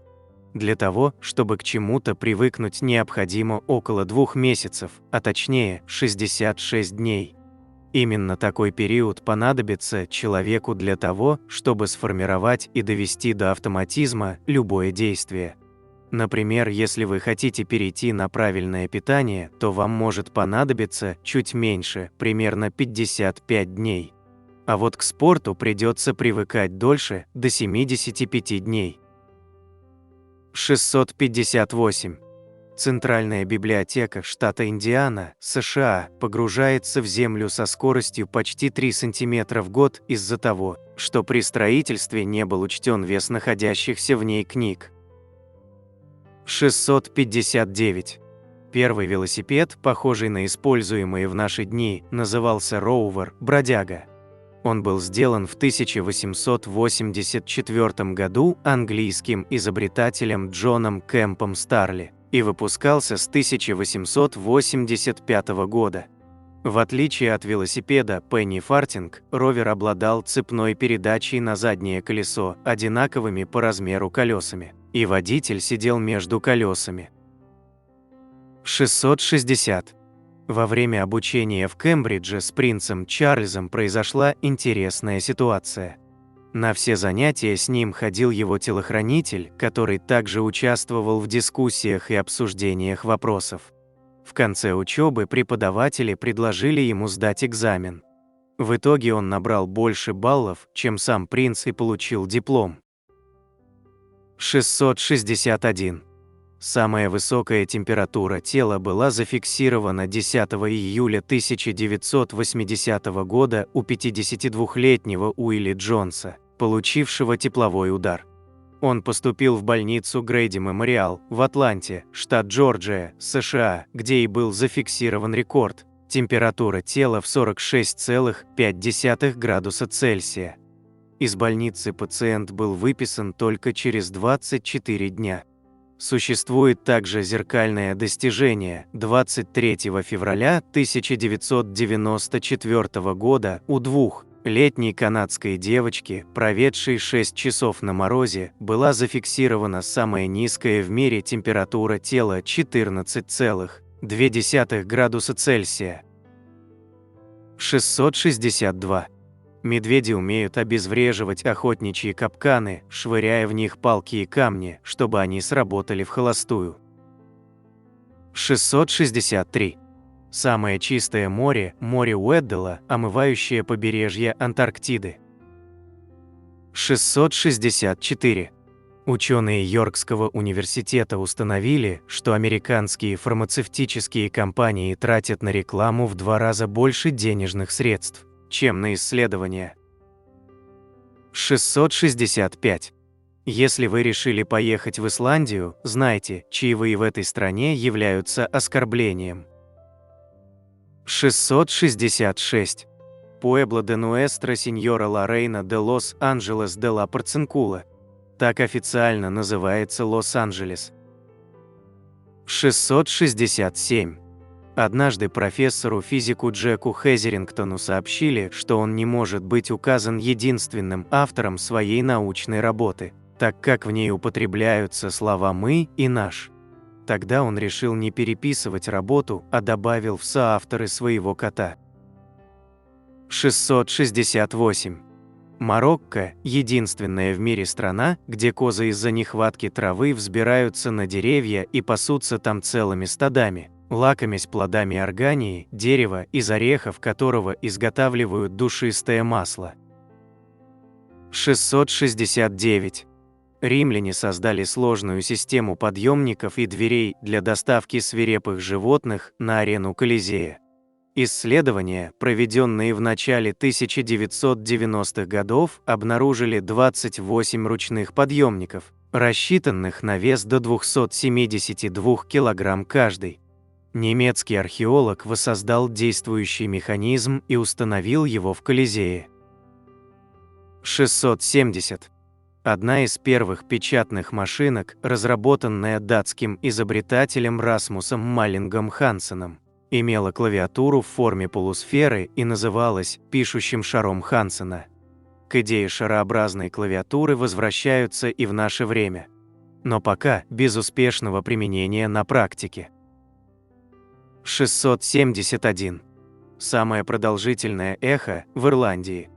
A: Для того, чтобы к чему-то привыкнуть, необходимо около 2 месяцев, а точнее 66 дней. Именно такой период понадобится человеку для того, чтобы сформировать и довести до автоматизма любое действие. Например, если вы хотите перейти на правильное питание, то вам может понадобиться чуть меньше, примерно 55 дней. А вот к спорту придется привыкать дольше, до 75 дней. 658. Центральная библиотека штата Индиана, США, погружается в землю со скоростью почти 3 см в год из-за того, что при строительстве не был учтен вес находящихся в ней книг. 659. Первый велосипед, похожий на используемые в наши дни, назывался Роувер, бродяга. Он был сделан в 1884 году английским изобретателем Джоном Кэмпом Старли и выпускался с 1885 года. В отличие от велосипеда Пенни Фартинг, ровер обладал цепной передачей на заднее колесо, одинаковыми по размеру колесами, и водитель сидел между колесами. 660. Во время обучения в Кембридже с принцем Чарльзом произошла интересная ситуация. На все занятия с ним ходил его телохранитель, который также участвовал в дискуссиях и обсуждениях вопросов. В конце учебы преподаватели предложили ему сдать экзамен. В итоге он набрал больше баллов, чем сам принц, и получил диплом. 661. Самая высокая температура тела была зафиксирована 10 июля 1980 года у 52-летнего Уилли Джонса, получившего тепловой удар. Он поступил в больницу Грейди Мемориал в Атланте, штат Джорджия, США, где и был зафиксирован рекорд – температура тела в 46,5 градуса Цельсия. Из больницы пациент был выписан только через 24 дня. Существует также зеркальное достижение. 23 февраля 1994 года у двухлетней канадской девочки, проведшей 6 часов на морозе, была зафиксирована самая низкая в мире температура тела 14,2 градуса Цельсия. 662. Медведи умеют обезвреживать охотничьи капканы, швыряя в них палки и камни, чтобы они сработали в холостую. 663. Самое чистое море – море Уэддела, омывающее побережье Антарктиды. 664. Ученые Йоркского университета установили, что американские фармацевтические компании тратят на рекламу в 2 раза больше денежных средств, чем на исследования. 665. Если вы решили поехать в Исландию, знайте, чаевые в этой стране являются оскорблением. 666. Пуэбло де Нуэстро Синьора ла Рейна де Лос-Анджелес де ла Порцинкула. Так официально называется Лос-Анджелес. 667. Однажды профессору-физику Джеку Хезерингтону сообщили, что он не может быть указан единственным автором своей научной работы, так как в ней употребляются слова «мы» и «наш». Тогда он решил не переписывать работу, а добавил в соавторы своего кота. 668. Марокко – единственная в мире страна, где козы из-за нехватки травы взбираются на деревья и пасутся там целыми стадами, лакомясь плодами органии, дерева, из орехов которого изготавливают душистое масло. 669. Римляне создали сложную систему подъемников и дверей для доставки свирепых животных на арену Колизея. Исследования, проведенные в начале 1990-х годов, обнаружили 28 ручных подъемников, рассчитанных на вес до 272 кг каждый. Немецкий археолог воссоздал действующий механизм и установил его в Колизее. 670. Одна из первых печатных машинок, разработанная датским изобретателем Расмусом Маллингом Хансеном, имела клавиатуру в форме полусферы и называлась «пишущим шаром Хансена». К идее шарообразной клавиатуры возвращаются и в наше время, но пока без успешного применения на практике. 671. Самое продолжительное эхо в Ирландии.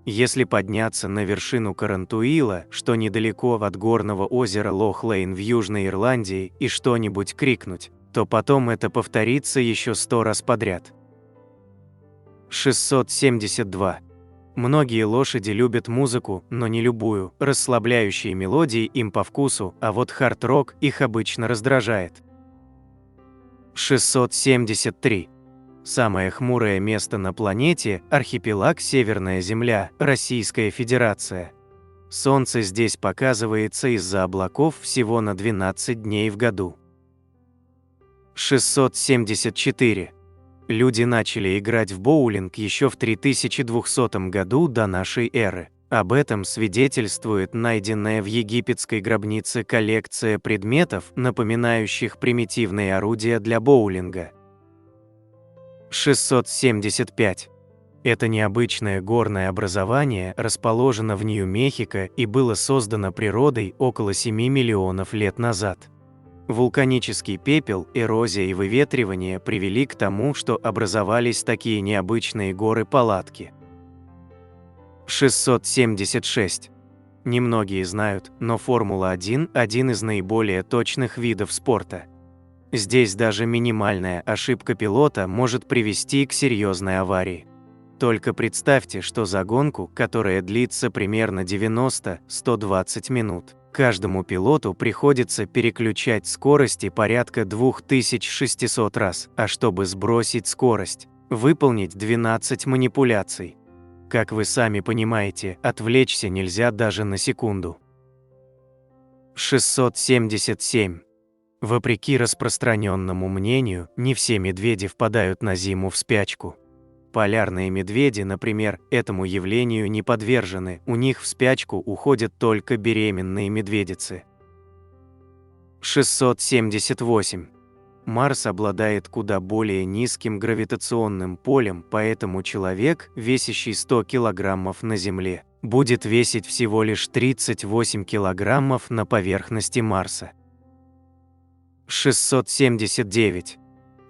A: Если подняться на вершину Карантуила, что недалеко от горного озера Лох-Лейн в Южной Ирландии, и что-нибудь крикнуть, то потом это повторится еще 100 раз подряд. 672. Многие лошади любят музыку, но не любую, расслабляющие мелодии им по вкусу, а вот хард-рок их обычно раздражает. 673. Самое хмурое место на планете – архипелаг Северная Земля, Российская Федерация. Солнце здесь показывается из-за облаков всего на 12 дней в году. 674. Люди начали играть в боулинг еще в 3200 году до нашей эры. Об этом свидетельствует найденная в египетской гробнице коллекция предметов, напоминающих примитивные орудия для боулинга. 675. Это необычное горное образование расположено в Нью-Мехико и было создано природой около 7 миллионов лет назад. Вулканический пепел, эрозия и выветривание привели к тому, что образовались такие необычные горы-палатки. 676. Немногие знают, но Формула-1 – один из наиболее точных видов спорта. Здесь даже минимальная ошибка пилота может привести к серьезной аварии. Только представьте, что за гонку, которая длится примерно 90-120 минут, каждому пилоту приходится переключать скорости порядка 2600 раз, а чтобы сбросить скорость, выполнить 12 манипуляций. Как вы сами понимаете, отвлечься нельзя даже на секунду. 677. Вопреки распространенному мнению, не все медведи впадают на зиму в спячку. Полярные медведи, например, этому явлению не подвержены, у них в спячку уходят только беременные медведицы. 678. Марс обладает куда более низким гравитационным полем, поэтому человек, весящий 100 килограммов на Земле, будет весить всего лишь 38 килограммов на поверхности Марса. 679.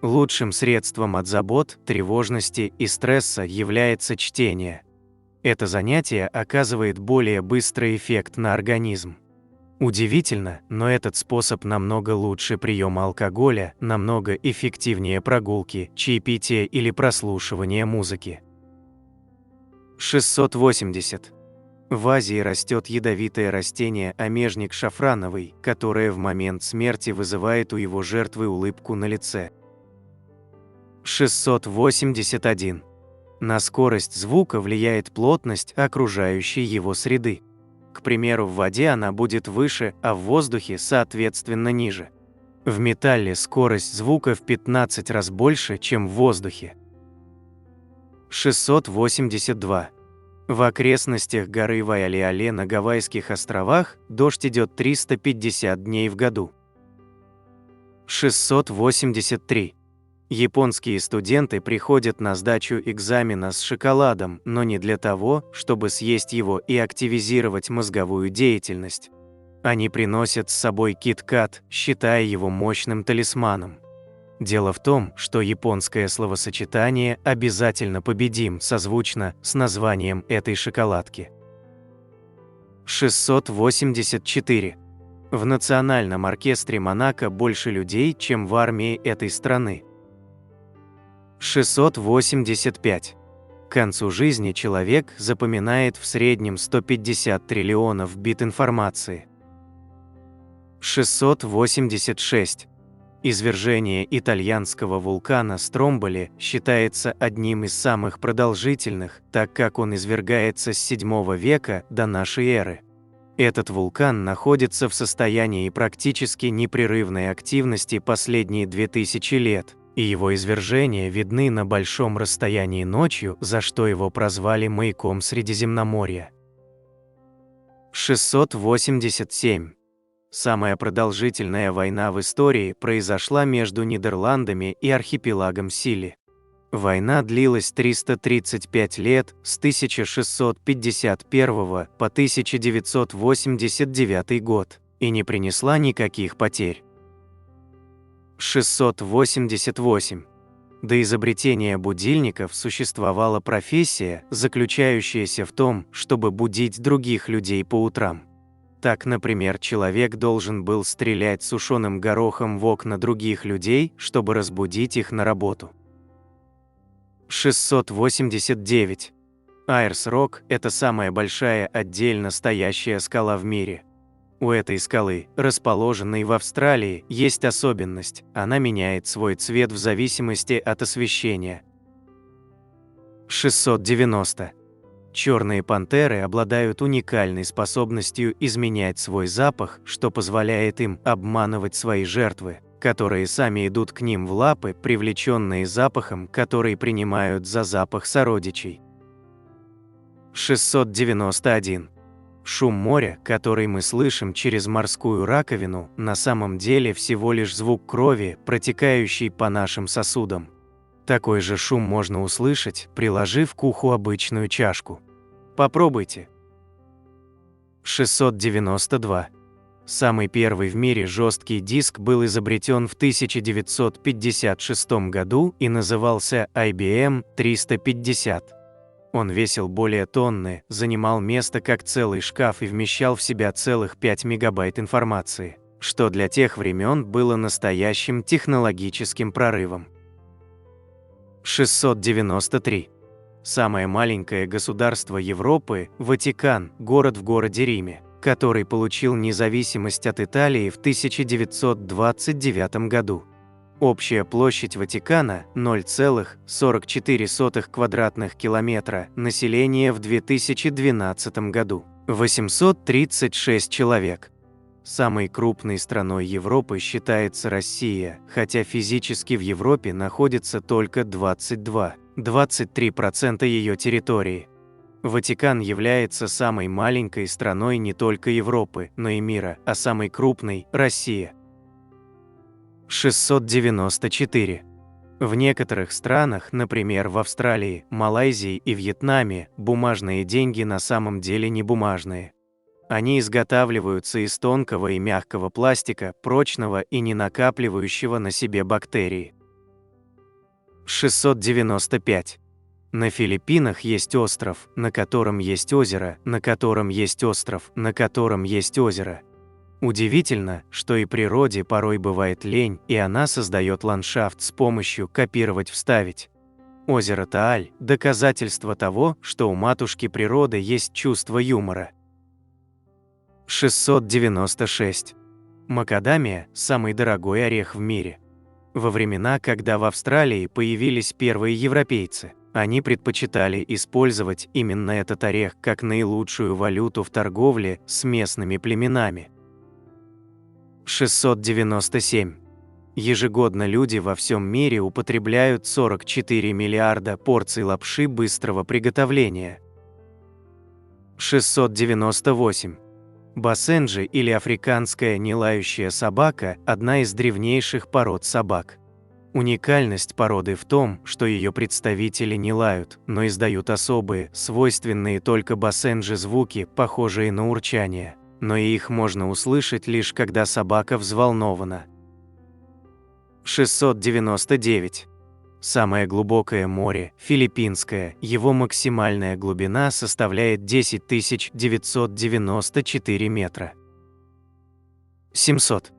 A: Лучшим средством от забот, тревожности и стресса является чтение. Это занятие оказывает более быстрый эффект на организм. Удивительно, но этот способ намного лучше приема алкоголя, намного эффективнее прогулки, чаепития или прослушивания музыки. 680. В Азии растет ядовитое растение омежник шафрановый, которое в момент смерти вызывает у его жертвы улыбку на лице. 681. На скорость звука влияет плотность окружающей его среды. К примеру, в воде она будет выше, а в воздухе, соответственно, ниже. В металле скорость звука в 15 раз больше, чем в воздухе. 682. В окрестностях горы Вайалиале на Гавайских островах дождь идет 350 дней в году. 683. Японские студенты приходят на сдачу экзамена с шоколадом, но не для того, чтобы съесть его и активизировать мозговую деятельность. Они приносят с собой кит-кат, считая его мощным талисманом. Дело в том, что японское словосочетание «обязательно победим» созвучно с названием этой шоколадки. 684. В национальном оркестре Монако больше людей, чем в армии этой страны. 685. К концу жизни человек запоминает в среднем 150 триллионов бит информации. 686. Извержение итальянского вулкана Стромболи считается одним из самых продолжительных, так как он извергается с 7 века до нашей эры. Этот вулкан находится в состоянии практически непрерывной активности последние 2000 лет, и его извержения видны на большом расстоянии ночью, за что его прозвали маяком Средиземноморья. 687. Самая продолжительная война в истории произошла между Нидерландами и архипелагом Сили. Война длилась 335 лет, с 1651 по 1989 год, и не принесла никаких потерь. 688. До изобретения будильников существовала профессия, заключающаяся в том, чтобы будить других людей по утрам. Так, например, человек должен был стрелять сушеным горохом в окна других людей, чтобы разбудить их на работу. 689. Айрс-Рок – это самая большая отдельно стоящая скала в мире. У этой скалы, расположенной в Австралии, есть особенность – она меняет свой цвет в зависимости от освещения. 690. Черные пантеры обладают уникальной способностью изменять свой запах, что позволяет им обманывать свои жертвы. которые сами идут к ним в лапы, привлеченные запахом, который принимают за запах сородичей. 691. Шум моря, который мы слышим через морскую раковину, на самом деле всего лишь звук крови, протекающей по нашим сосудам. Такой же шум можно услышать, приложив к уху обычную чашку. Попробуйте. 692. Самый первый в мире жесткий диск был изобретен в 1956 году и назывался IBM 350. Он весил более тонны, занимал место как целый шкаф и вмещал в себя целых 5 мегабайт информации, что для тех времен было настоящим технологическим прорывом. 693. Самое маленькое государство Европы – Ватикан, город в городе Риме, который получил независимость от Италии в 1929 году. Общая площадь Ватикана – 0,44 квадратных километра, население в 2012 году – 836 человек. Самой крупной страной Европы считается Россия, хотя физически в Европе находится только 23% ее территории. Ватикан является самой маленькой страной не только Европы, но и мира, а самой крупной – Россия. 694. В некоторых странах, например, в Австралии, Малайзии и Вьетнаме, бумажные деньги на самом деле не бумажные. Они изготавливаются из тонкого и мягкого пластика, прочного и не накапливающего на себе бактерии. 695. На Филиппинах есть остров, на котором есть озеро, на котором есть остров, на котором есть озеро. Удивительно, что и природе порой бывает лень, и она создает ландшафт с помощью копировать-вставить. Озеро Тааль – доказательство того, что у матушки природы есть чувство юмора. 696. Макадамия – самый дорогой орех в мире. Во времена, когда в Австралии появились первые европейцы, они предпочитали использовать именно этот орех как наилучшую валюту в торговле с местными племенами. 697. Ежегодно люди во всем мире употребляют 44 миллиарда порций лапши быстрого приготовления. 698. Басенджи или африканская нелающая собака – одна из древнейших пород собак. Уникальность породы в том, что ее представители не лают, но издают особые, свойственные только басенджи звуки, похожие на урчание. Но и их можно услышать лишь когда собака взволнована. 699. Самое глубокое море – Филиппинское, его максимальная глубина составляет 10 994 метра. 700.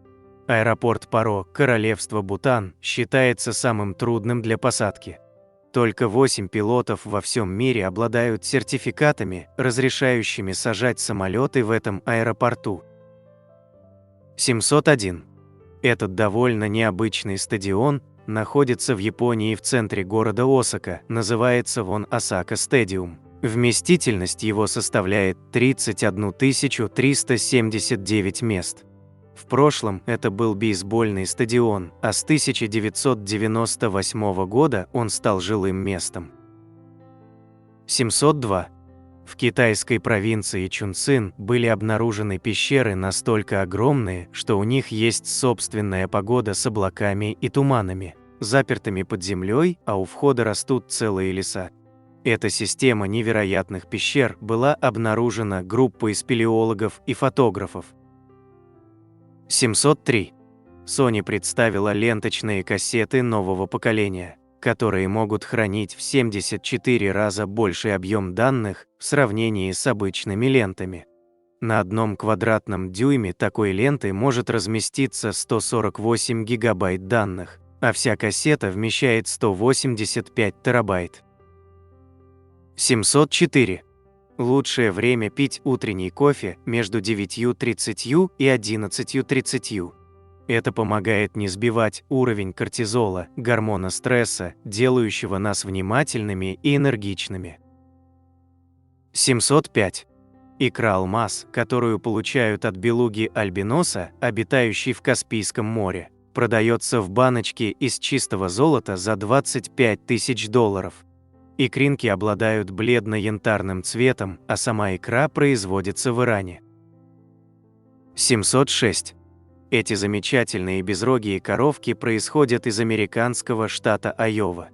A: Аэропорт Паро, Королевство Бутан, считается самым трудным для посадки. Только 8 пилотов во всем мире обладают сертификатами, разрешающими сажать самолеты в этом аэропорту. 701. Этот довольно необычный стадион находится в Японии в центре города Осака, называется он Осака Стадиум. Вместительность его составляет 31 379 мест. В прошлом это был бейсбольный стадион, а с 1998 года он стал жилым местом. 702. В китайской провинции Чунцин были обнаружены пещеры настолько огромные, что у них есть собственная погода с облаками и туманами, запертыми под землей, а у входа растут целые леса. Эта система невероятных пещер была обнаружена группой спелеологов и фотографов. 703. Sony представила ленточные кассеты нового поколения, которые могут хранить в 74 раза больший объем данных в сравнении с обычными лентами. На одном квадратном дюйме такой ленты может разместиться 148 гигабайт данных, а вся кассета вмещает 185 терабайт. 704. Лучшее время пить утренний кофе между 9:30 и 11:30. Это помогает не сбивать уровень кортизола, гормона стресса, делающего нас внимательными и энергичными. 705. Икра алмаз, которую получают от белуги альбиноса, обитающей в Каспийском море, продается в баночке из чистого золота за $25 тысяч. Икринки обладают бледно-янтарным цветом, а сама икра производится в Иране. 706. Эти замечательные безрогие коровки происходят из американского штата Айова.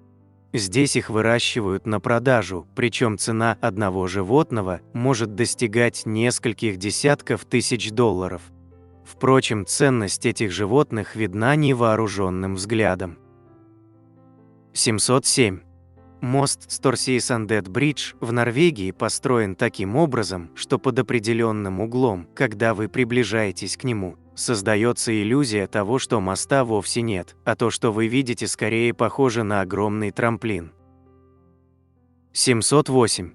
A: Здесь их выращивают на продажу, причем цена одного животного может достигать нескольких десятков тысяч $. Впрочем, ценность этих животных видна невооруженным взглядом. 707. Мост Сторсейсандет-Бридж в Норвегии построен таким образом, что под определенным углом, когда вы приближаетесь к нему, создается иллюзия того, что моста вовсе нет, а то, что вы видите, скорее похоже на огромный трамплин. 708.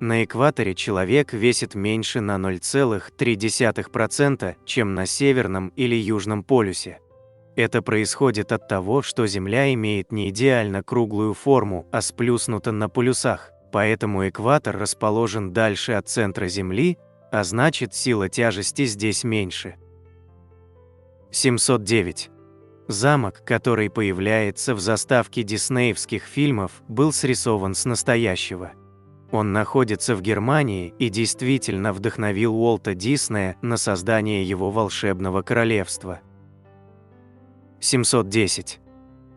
A: На экваторе человек весит меньше на 0,3%, чем на Северном или Южном полюсе. Это происходит от того, что Земля имеет не идеально круглую форму, а сплюснута на полюсах, поэтому экватор расположен дальше от центра Земли, а значит, сила тяжести здесь меньше. 709. Замок, который появляется в заставке диснеевских фильмов, был срисован с настоящего. Он находится в Германии и действительно вдохновил Уолта Диснея на создание его волшебного королевства. 710.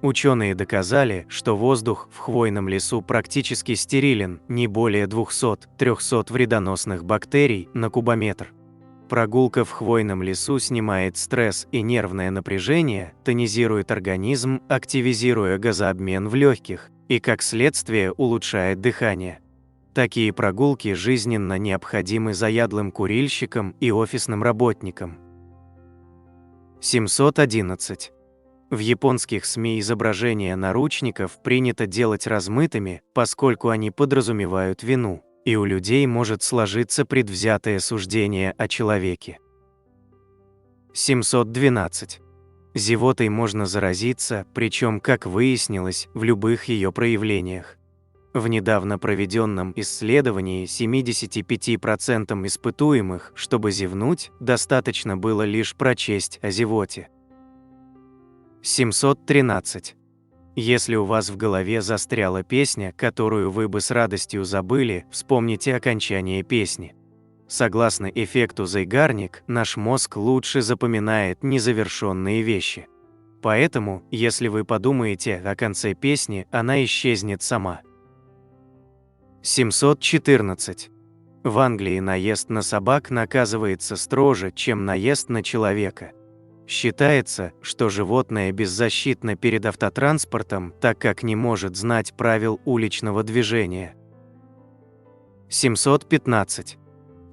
A: Ученые доказали, что воздух в хвойном лесу практически стерилен, не более 200–300 вредоносных бактерий на кубометр. Прогулка в хвойном лесу снимает стресс и нервное напряжение, тонизирует организм, активизируя газообмен в легких, и, как следствие, улучшает дыхание. Такие прогулки жизненно необходимы заядлым курильщикам и офисным работникам. 711. В японских СМИ изображения наручников принято делать размытыми, поскольку они подразумевают вину, и у людей может сложиться предвзятое суждение о человеке. 712. Зевотой можно заразиться, причем, как выяснилось, в любых ее проявлениях. В недавно проведенном исследовании 75% испытуемых, чтобы зевнуть, достаточно было лишь прочесть о зевоте. 713. Если у вас в голове застряла песня, которую вы бы с радостью забыли, вспомните окончание песни. Согласно эффекту Zeigarnik, наш мозг лучше запоминает незавершенные вещи. Поэтому, если вы подумаете о конце песни, она исчезнет сама. 714. В Англии наезд на собак наказывается строже, чем наезд на человека. Считается, что животное беззащитно перед автотранспортом, так как не может знать правил уличного движения. 715.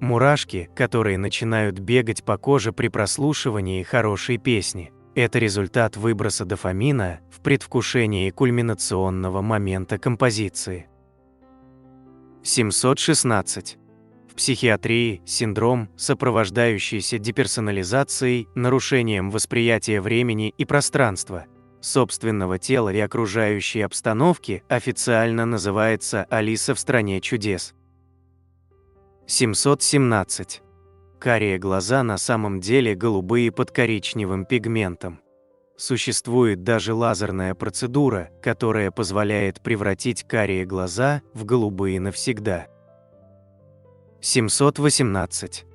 A: Мурашки, которые начинают бегать по коже при прослушивании хорошей песни, это результат выброса дофамина в предвкушении кульминационного момента композиции. 716. В психиатрии синдром, сопровождающийся деперсонализацией, нарушением восприятия времени и пространства, собственного тела и окружающей обстановки, официально называется «Алиса в стране чудес». 717. Карие глаза на самом деле голубые под коричневым пигментом. Существует даже лазерная процедура, которая позволяет превратить карие глаза в голубые навсегда. 718.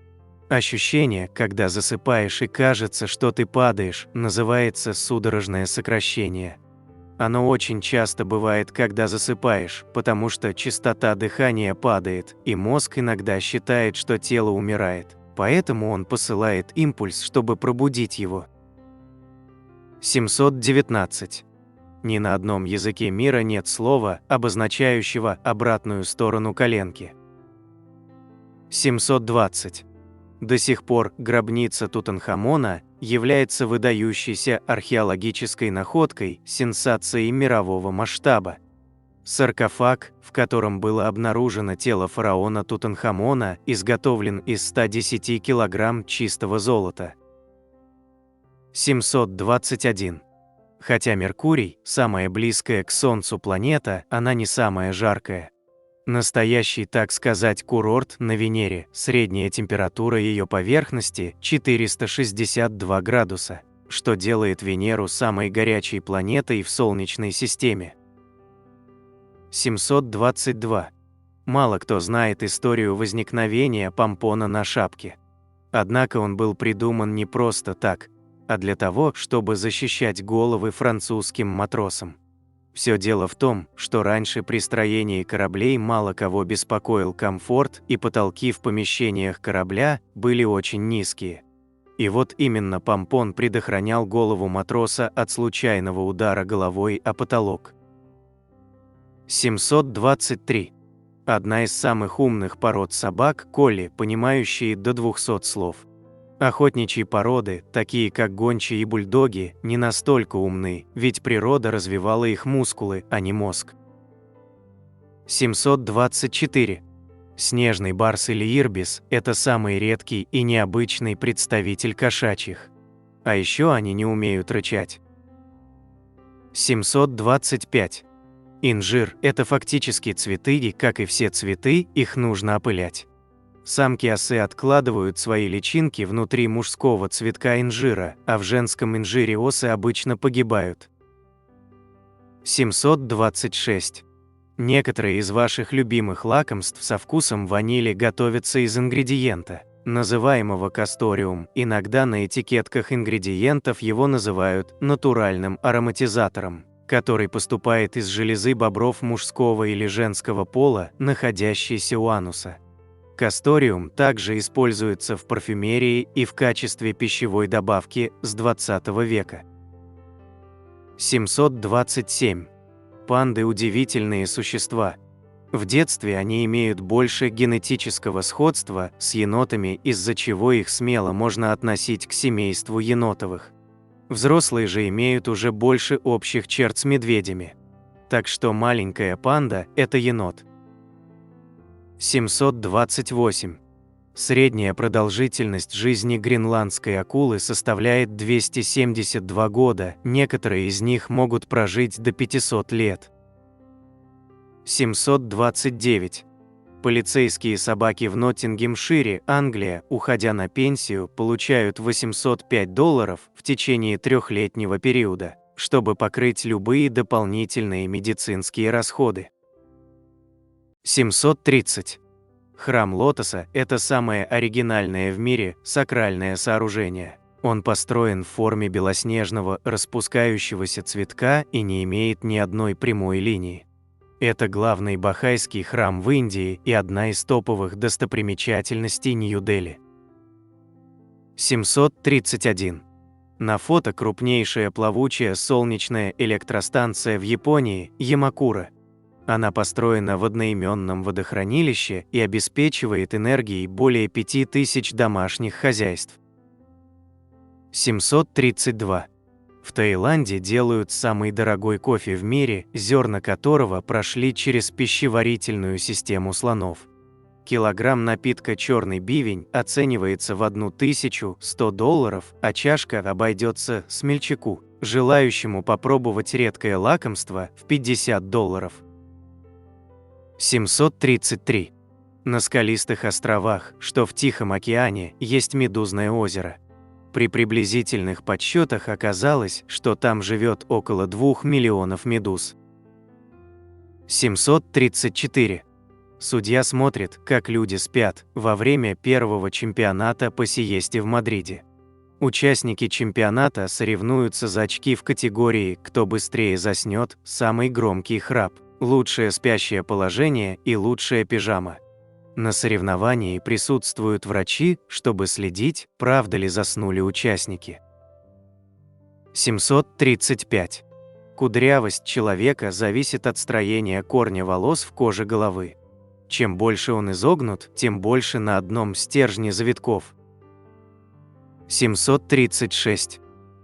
A: Ощущение, когда засыпаешь и кажется, что ты падаешь, называется судорожное сокращение. Оно очень часто бывает, когда засыпаешь, потому что частота дыхания падает, и мозг иногда считает, что тело умирает, поэтому он посылает импульс, чтобы пробудить его. 719. Ни на одном языке мира нет слова, обозначающего обратную сторону коленки. 720. До сих пор гробница Тутанхамона является выдающейся археологической находкой, сенсацией мирового масштаба. Саркофаг, в котором было обнаружено тело фараона Тутанхамона, изготовлен из 110 килограмм чистого золота. 721. Хотя Меркурий – самая близкая к Солнцу планета, она не самая жаркая. Настоящий, так сказать, курорт на Венере, средняя температура ее поверхности – 462 градуса, что делает Венеру самой горячей планетой в Солнечной системе. 722. Мало кто знает историю возникновения помпона на шапке. Однако он был придуман не просто так, а для того, чтобы защищать головы французским матросам. Все дело в том, что раньше при строении кораблей мало кого беспокоил комфорт, и потолки в помещениях корабля были очень низкие. И вот именно помпон предохранял голову матроса от случайного удара головой о потолок. 723. Одна из самых умных пород собак – колли, понимающие до 200 слов. Охотничьи породы, такие как гончие и бульдоги, не настолько умны, ведь природа развивала их мускулы, а не мозг. 724. Снежный барс или ирбис – это самый редкий и необычный представитель кошачьих. А еще они не умеют рычать. 725. Инжир – это фактически цветы, и, как и все цветы, их нужно опылять. Самки осы откладывают свои личинки внутри мужского цветка инжира, а в женском инжире осы обычно погибают. 726. Некоторые из ваших любимых лакомств со вкусом ванили готовятся из ингредиента, называемого касториум. Иногда на этикетках ингредиентов его называют натуральным ароматизатором, который поступает из железы бобров мужского или женского пола, находящейся у ануса. Касториум также используется в парфюмерии и в качестве пищевой добавки с 20 века. 727. Панды – удивительные существа. В детстве они имеют больше генетического сходства с енотами, из-за чего их смело можно относить к семейству енотовых. Взрослые же имеют уже больше общих черт с медведями. Так что маленькая панда – это енот. 728. Средняя продолжительность жизни гренландской акулы составляет 272 года, некоторые из них могут прожить до 500 лет. 729. Полицейские собаки в Ноттингемшире, Англия, уходя на пенсию, получают $805 в течение 3-летнего периода, чтобы покрыть любые дополнительные медицинские расходы. 730. Храм Лотоса – это самое оригинальное в мире сакральное сооружение. Он построен в форме белоснежного распускающегося цветка и не имеет ни одной прямой линии. Это главный бахайский храм в Индии и одна из топовых достопримечательностей Нью-Дели. 731. На фото крупнейшая плавучая солнечная электростанция в Японии – Ямакура. Она построена в одноименном водохранилище и обеспечивает энергией более 5000 домашних хозяйств. 732. В Таиланде делают самый дорогой кофе в мире, зерна которого прошли через пищеварительную систему слонов. Килограмм напитка «Черный бивень» оценивается в $1100, а чашка обойдется смельчаку, желающему попробовать редкое лакомство, в $50. 733. На скалистых островах, что в Тихом океане, есть Медузное озеро. При приблизительных подсчетах оказалось, что там живет около 2 миллионов медуз. 734. Судья смотрит, как люди спят, во время первого чемпионата по сиесте в Мадриде. Участники чемпионата соревнуются за очки в категории «Кто быстрее заснет», «Самый громкий храп», «Лучшее спящее положение» и «Лучшая пижама». На соревновании присутствуют врачи, чтобы следить, правда ли заснули участники. 735. Кудрявость человека зависит от строения корня волос в коже головы. Чем больше он изогнут, тем больше на одном стержне завитков. 736.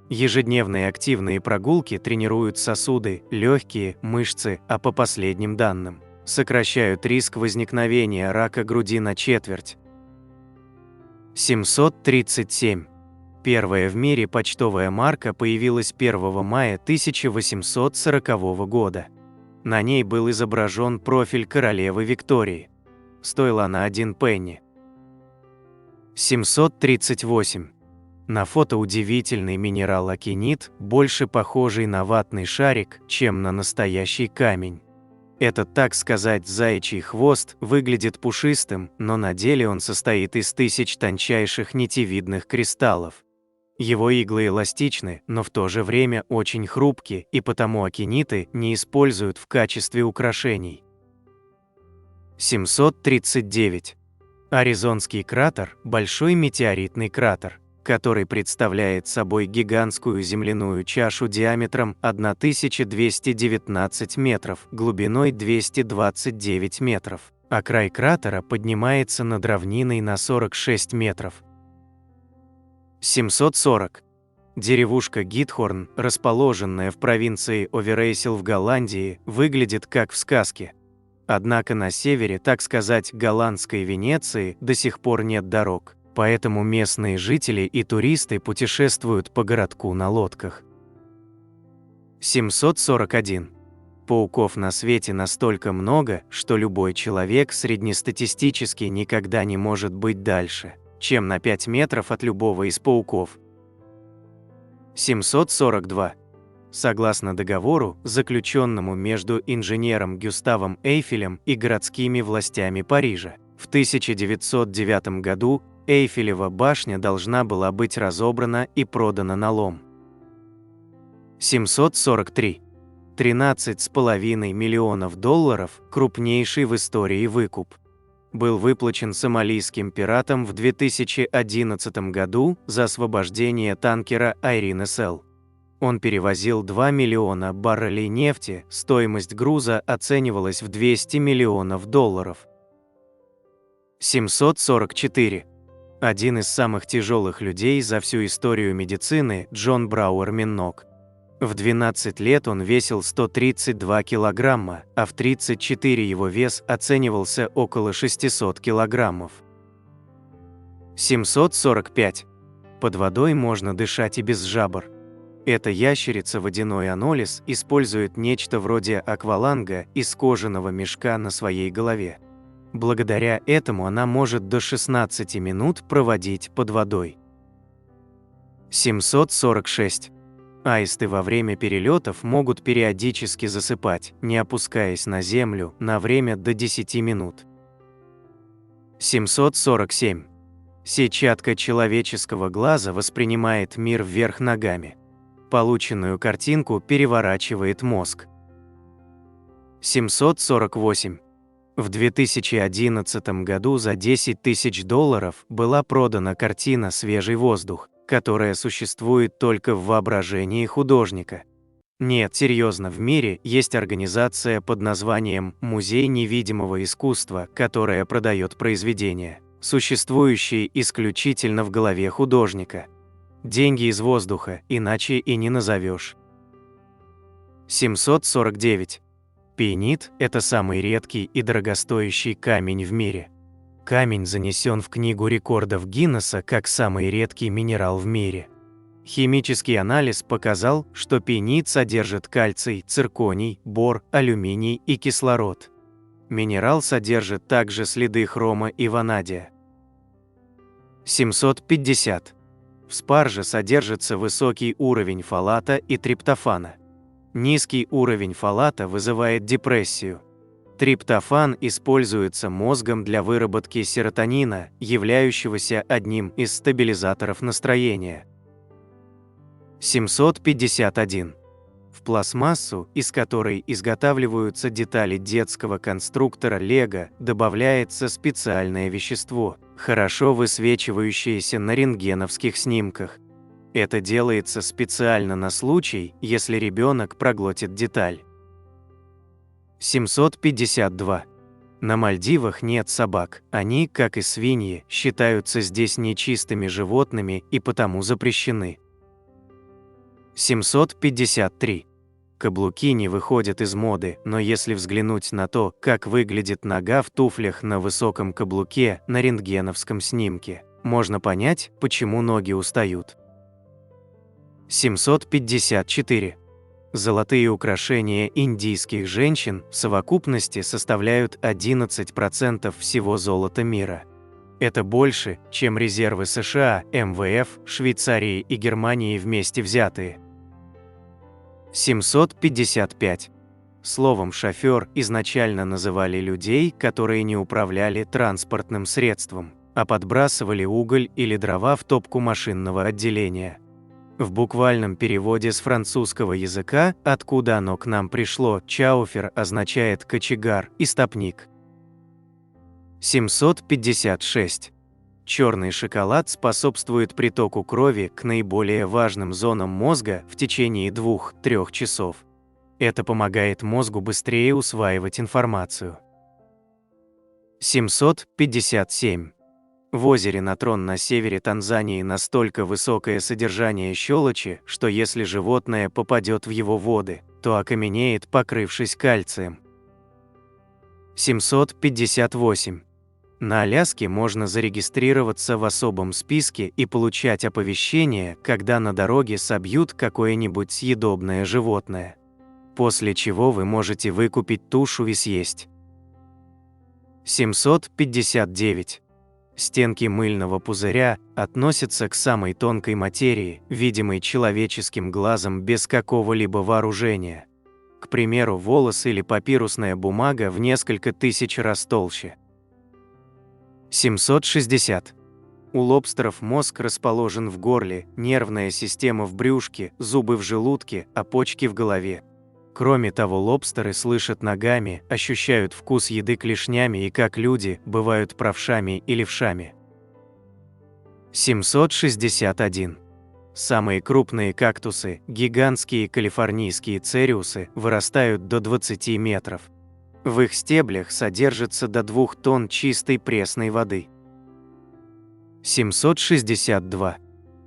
A: Ежедневные активные прогулки тренируют сосуды, легкие, мышцы, а по последним данным, сокращают риск возникновения рака груди на четверть. 737. Первая в мире почтовая марка появилась 1 мая 1840 года. На ней был изображен профиль королевы Виктории. Стоила она 1 пенни. 738. На фото удивительный минерал акинит, больше похожий на ватный шарик, чем на настоящий камень. Этот, так сказать, заячий хвост выглядит пушистым, но на деле он состоит из тысяч тончайших нитевидных кристаллов. Его иглы эластичны, но в то же время очень хрупки, и потому акиниты не используют в качестве украшений. 739. Аризонский кратер – большой метеоритный кратер, который представляет собой гигантскую земляную чашу диаметром 1219 метров, глубиной 229 метров, а край кратера поднимается над равниной на 46 метров. 740. Деревушка Гитхорн, расположенная в провинции Оверейсел в Голландии, выглядит как в сказке. Однако на севере, так сказать, голландской Венеции до сих пор нет дорог, поэтому местные жители и туристы путешествуют по городку на лодках. 741. Пауков на свете настолько много, что любой человек среднестатистически никогда не может быть дальше, чем на 5 метров от любого из пауков. 742. Согласно договору, заключенному между инженером Гюставом Эйфелем и городскими властями Парижа, в 1909 году Эйфелева башня должна была быть разобрана и продана на лом. 743. 13,5 миллионов долларов – крупнейший в истории выкуп. Был выплачен сомалийским пиратам в 2011 году за освобождение танкера Irene SL. Он перевозил 2 миллиона баррелей нефти, стоимость груза оценивалась в 200 миллионов долларов. 744. Один из самых тяжелых людей за всю историю медицины, Джон Брауэр Миннок. В 12 лет он весил 132 килограмма, а в 34 его вес оценивался около 600 килограммов. 745. Под водой можно дышать и без жабр. Эта ящерица водяной анолис использует нечто вроде акваланга из кожаного мешка на своей голове. Благодаря этому она может до 16 минут проводить под водой. 746. Аисты во время перелетов могут периодически засыпать, не опускаясь на землю, на время до 10 минут. 747. Сетчатка человеческого глаза воспринимает мир вверх ногами. Полученную картинку переворачивает мозг. 748. В 2011 году за 10 тысяч долларов была продана картина «Свежий воздух», которая существует только в воображении художника. Нет, серьезно, в мире есть организация под названием «Музей невидимого искусства», которая продает произведения, существующие исключительно в голове художника. Деньги из воздуха, иначе и не назовешь. 749. Пиенит – это самый редкий и дорогостоящий камень в мире. Камень занесен в Книгу рекордов Гиннесса как самый редкий минерал в мире. Химический анализ показал, что пиенит содержит кальций, цирконий, бор, алюминий и кислород. Минерал содержит также следы хрома и ванадия. 750. В спарже содержится высокий уровень фолата и триптофана. Низкий уровень фолата вызывает депрессию. Триптофан используется мозгом для выработки серотонина, являющегося одним из стабилизаторов настроения. 751. В пластмассу, из которой изготавливаются детали детского конструктора Лего, добавляется специальное вещество, хорошо высвечивающееся на рентгеновских снимках. Это делается специально на случай, если ребенок проглотит деталь. 752. На Мальдивах нет собак, они, как и свиньи, считаются здесь нечистыми животными и потому запрещены. 753. Каблуки не выходят из моды, но если взглянуть на то, как выглядит нога в туфлях на высоком каблуке на рентгеновском снимке, можно понять, почему ноги устают. 754. Золотые украшения индийских женщин в совокупности составляют 11% всего золота мира. Это больше, чем резервы США, МВФ, Швейцарии и Германии вместе взятые. 755. Словом «шофер» изначально называли людей, которые не управляли транспортным средством, а подбрасывали уголь или дрова в топку машинного отделения. В буквальном переводе с французского языка, откуда оно к нам пришло, «чауфер» означает «кочегар» и «стопник». 756. Черный шоколад способствует притоку крови к наиболее важным зонам мозга в течение 2-3 часов. Это помогает мозгу быстрее усваивать информацию. 757. В озере Натрон на севере Танзании настолько высокое содержание щелочи, что если животное попадет в его воды, то окаменеет, покрывшись кальцием. 758. На Аляске можно зарегистрироваться в особом списке и получать оповещение, когда на дороге собьют какое-нибудь съедобное животное. После чего вы можете выкупить тушу и съесть. 759. Стенки мыльного пузыря относятся к самой тонкой материи, видимой человеческим глазом без какого-либо вооружения. К примеру, волос или папирусная бумага в несколько тысяч раз толще. 760. У лобстеров мозг расположен в горле, нервная система в брюшке, зубы в желудке, а почки в голове. Кроме того, лобстеры слышат ногами, ощущают вкус еды клешнями и, как люди, бывают правшами и левшами. 761. Самые крупные кактусы, гигантские калифорнийские цериусы, вырастают до 20 метров. В их стеблях содержится до 2 тонн чистой пресной воды. 762.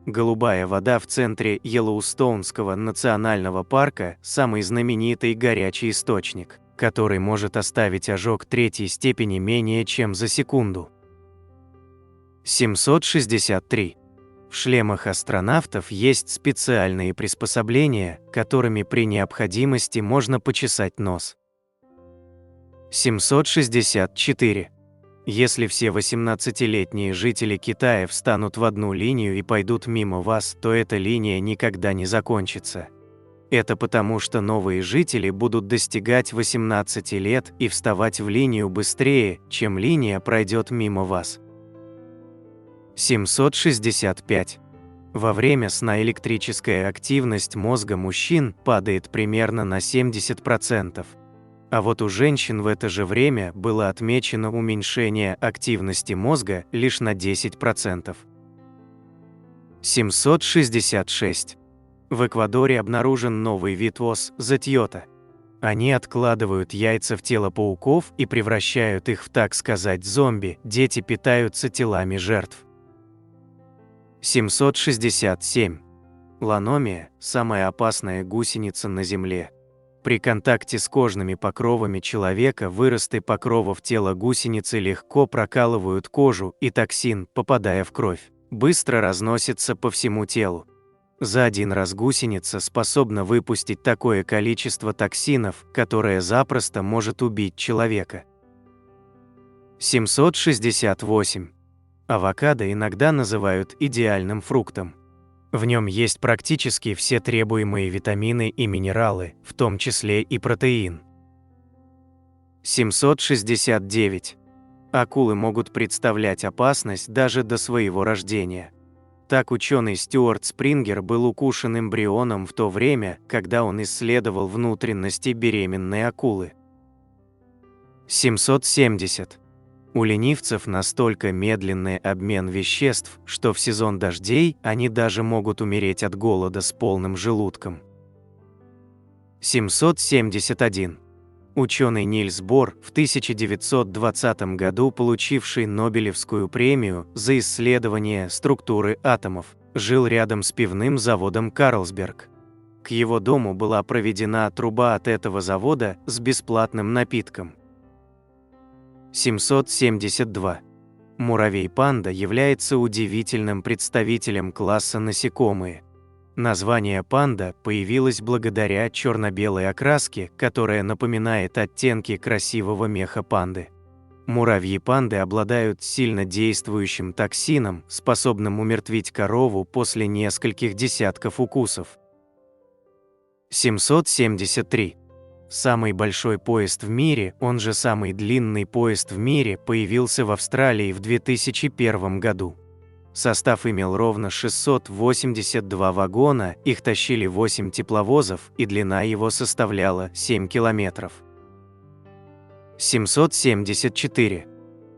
A: Голубая вода в центре Йеллоустоунского национального парка – самый знаменитый горячий источник, который может оставить ожог 3-й степени менее чем за секунду. 763. В шлемах астронавтов есть специальные приспособления, которыми при необходимости можно почесать нос. 764. Если все 18-летние жители Китая встанут в одну линию и пойдут мимо вас, то эта линия никогда не закончится. Это потому, что новые жители будут достигать 18 лет и вставать в линию быстрее, чем линия пройдет мимо вас. 765. Во время сна электрическая активность мозга мужчин падает примерно на 70%. А вот у женщин в это же время было отмечено уменьшение активности мозга лишь на 10%. 766. В Эквадоре обнаружен новый вид ос – затьёта. Они откладывают яйца в тело пауков и превращают их в, так сказать, зомби, дети питаются телами жертв. 767. Ланомия – самая опасная гусеница на Земле. При контакте с кожными покровами человека выросты покровов тела гусеницы легко прокалывают кожу, и токсин, попадая в кровь, быстро разносится по всему телу. За один раз гусеница способна выпустить такое количество токсинов, которое запросто может убить человека. 768. Авокадо иногда называют идеальным фруктом. В нем есть практически все требуемые витамины и минералы, в том числе и протеин. 769. Акулы могут представлять опасность даже до своего рождения. Так ученый Стюарт Спрингер был укушен эмбрионом в то время, когда он исследовал внутренности беременной акулы. 770. У ленивцев настолько медленный обмен веществ, что в сезон дождей они даже могут умереть от голода с полным желудком. 771. Ученый Нильс Бор, в 1920 году получивший Нобелевскую премию за исследование структуры атомов, жил рядом с пивным заводом Карлсберг. К его дому была проведена труба от этого завода с бесплатным напитком. 772. Муравей-панда является удивительным представителем класса насекомые. Название панда появилось благодаря черно-белой окраске, которая напоминает оттенки красивого меха панды. Муравьи-панды обладают сильно действующим токсином, способным умертвить корову после нескольких десятков укусов. 773. Самый большой поезд в мире, он же самый длинный поезд в мире, появился в Австралии в 2001 году. Состав имел ровно 682 вагона, их тащили 8 тепловозов, и длина его составляла 7 километров. 774.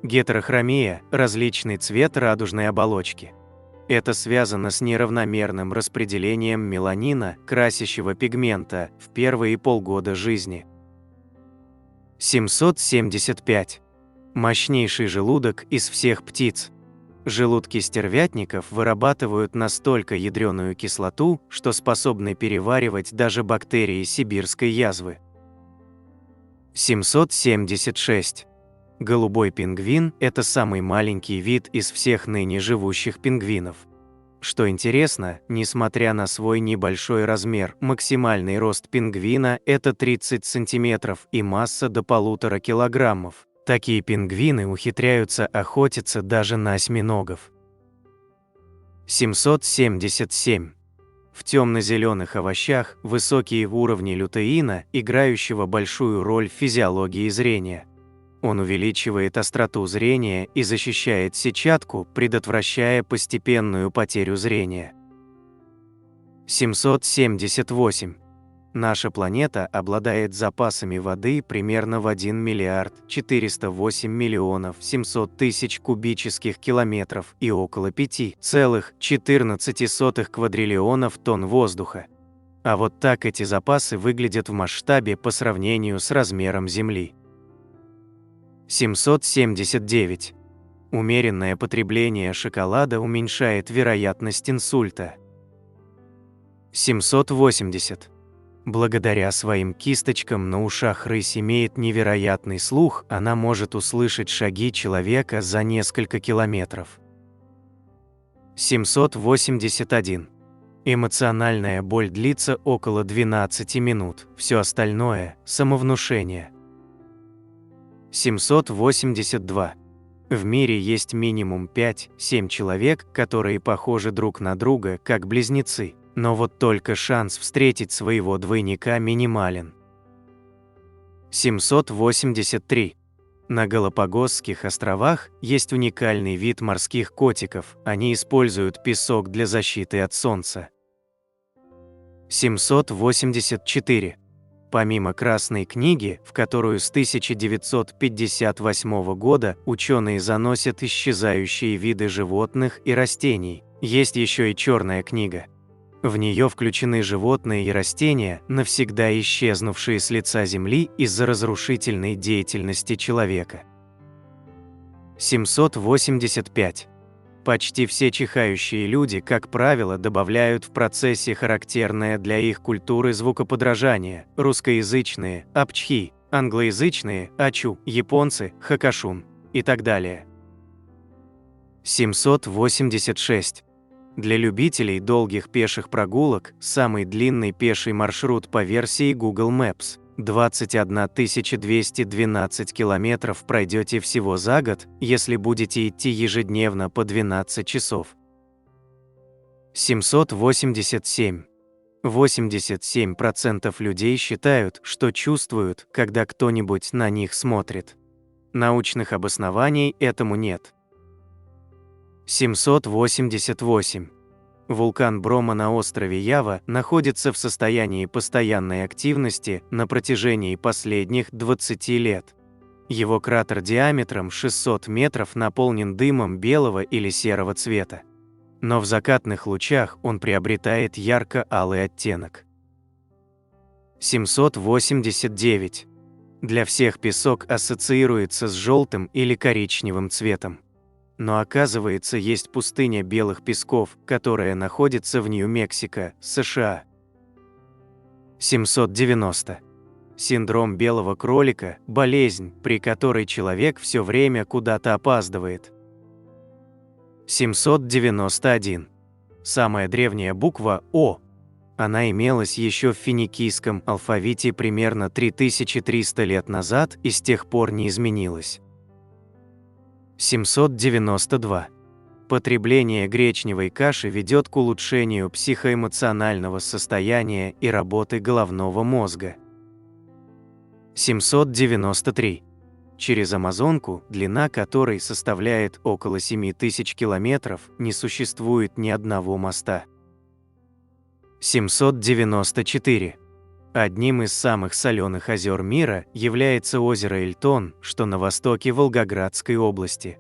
A: Гетерохромия – различный цвет радужной оболочки. Это связано с неравномерным распределением меланина, красящего пигмента, в первые полгода жизни. 775. Мощнейший желудок из всех птиц. Желудки стервятников вырабатывают настолько ядреную кислоту, что способны переваривать даже бактерии сибирской язвы. 776. Голубой пингвин – это самый маленький вид из всех ныне живущих пингвинов. Что интересно, несмотря на свой небольшой размер, максимальный рост пингвина – это 30 сантиметров и масса до 1,5 килограммов. Такие пингвины ухитряются охотиться даже на осьминогов. 777. В темно-зеленых овощах высокие уровни лютеина, играющего большую роль в физиологии зрения. Он увеличивает остроту зрения и защищает сетчатку, предотвращая постепенную потерю зрения. 778. Наша планета обладает запасами воды примерно в 1 миллиард 408 миллионов 700 тысяч кубических километров и около 5,14 квадриллионов тонн воздуха. А вот так эти запасы выглядят в масштабе по сравнению с размером Земли. 779. Умеренное потребление шоколада уменьшает вероятность инсульта. 780. Благодаря своим кисточкам на ушах рысь имеет невероятный слух, она может услышать шаги человека за несколько километров. 781. Эмоциональная боль длится около 12 минут, все остальное – самовнушение. 782. В мире есть минимум 5-7 человек, которые похожи друг на друга, как близнецы. Но вот только шанс встретить своего двойника минимален. 783. На Галапагосских островах есть уникальный вид морских котиков, они используют песок для защиты от солнца. 784. Помимо Красной книги, в которую с 1958 года ученые заносят исчезающие виды животных и растений, есть еще и Черная книга. В нее включены животные и растения, навсегда исчезнувшие с лица Земли из-за разрушительной деятельности человека. 785. Почти все чихающие люди, как правило, добавляют в процессе характерное для их культуры звукоподражание: русскоязычные – апчхи, англоязычные – ачу, японцы – хакашун и так далее. 786. Для любителей долгих пеших прогулок самый длинный пеший маршрут по версии Google Maps – 21 212 километров пройдете всего за год, если будете идти ежедневно по 12 часов. 787. 87% людей считают, что чувствуют, когда кто-нибудь на них смотрит. Научных обоснований этому нет. 788. Вулкан Брома на острове Ява находится в состоянии постоянной активности на протяжении последних 20 лет. Его кратер диаметром 600 метров наполнен дымом белого или серого цвета. Но в закатных лучах он приобретает ярко-алый оттенок. 789. Для всех песок ассоциируется с желтым или коричневым цветом. Но оказывается, есть пустыня белых песков, которая находится в Нью-Мексико, США. 790. Синдром белого кролика – болезнь, при которой человек все время куда-то опаздывает. 791. Самая древняя буква О. Она имелась еще в финикийском алфавите примерно 3300 лет назад и с тех пор не изменилась. 792. Потребление гречневой каши ведет к улучшению психоэмоционального состояния и работы головного мозга. 793. Через Амазонку, длина которой составляет около 7000 километров, не существует ни одного моста. 794. Одним из самых соленых озер мира является озеро Эльтон, что на востоке Волгоградской области.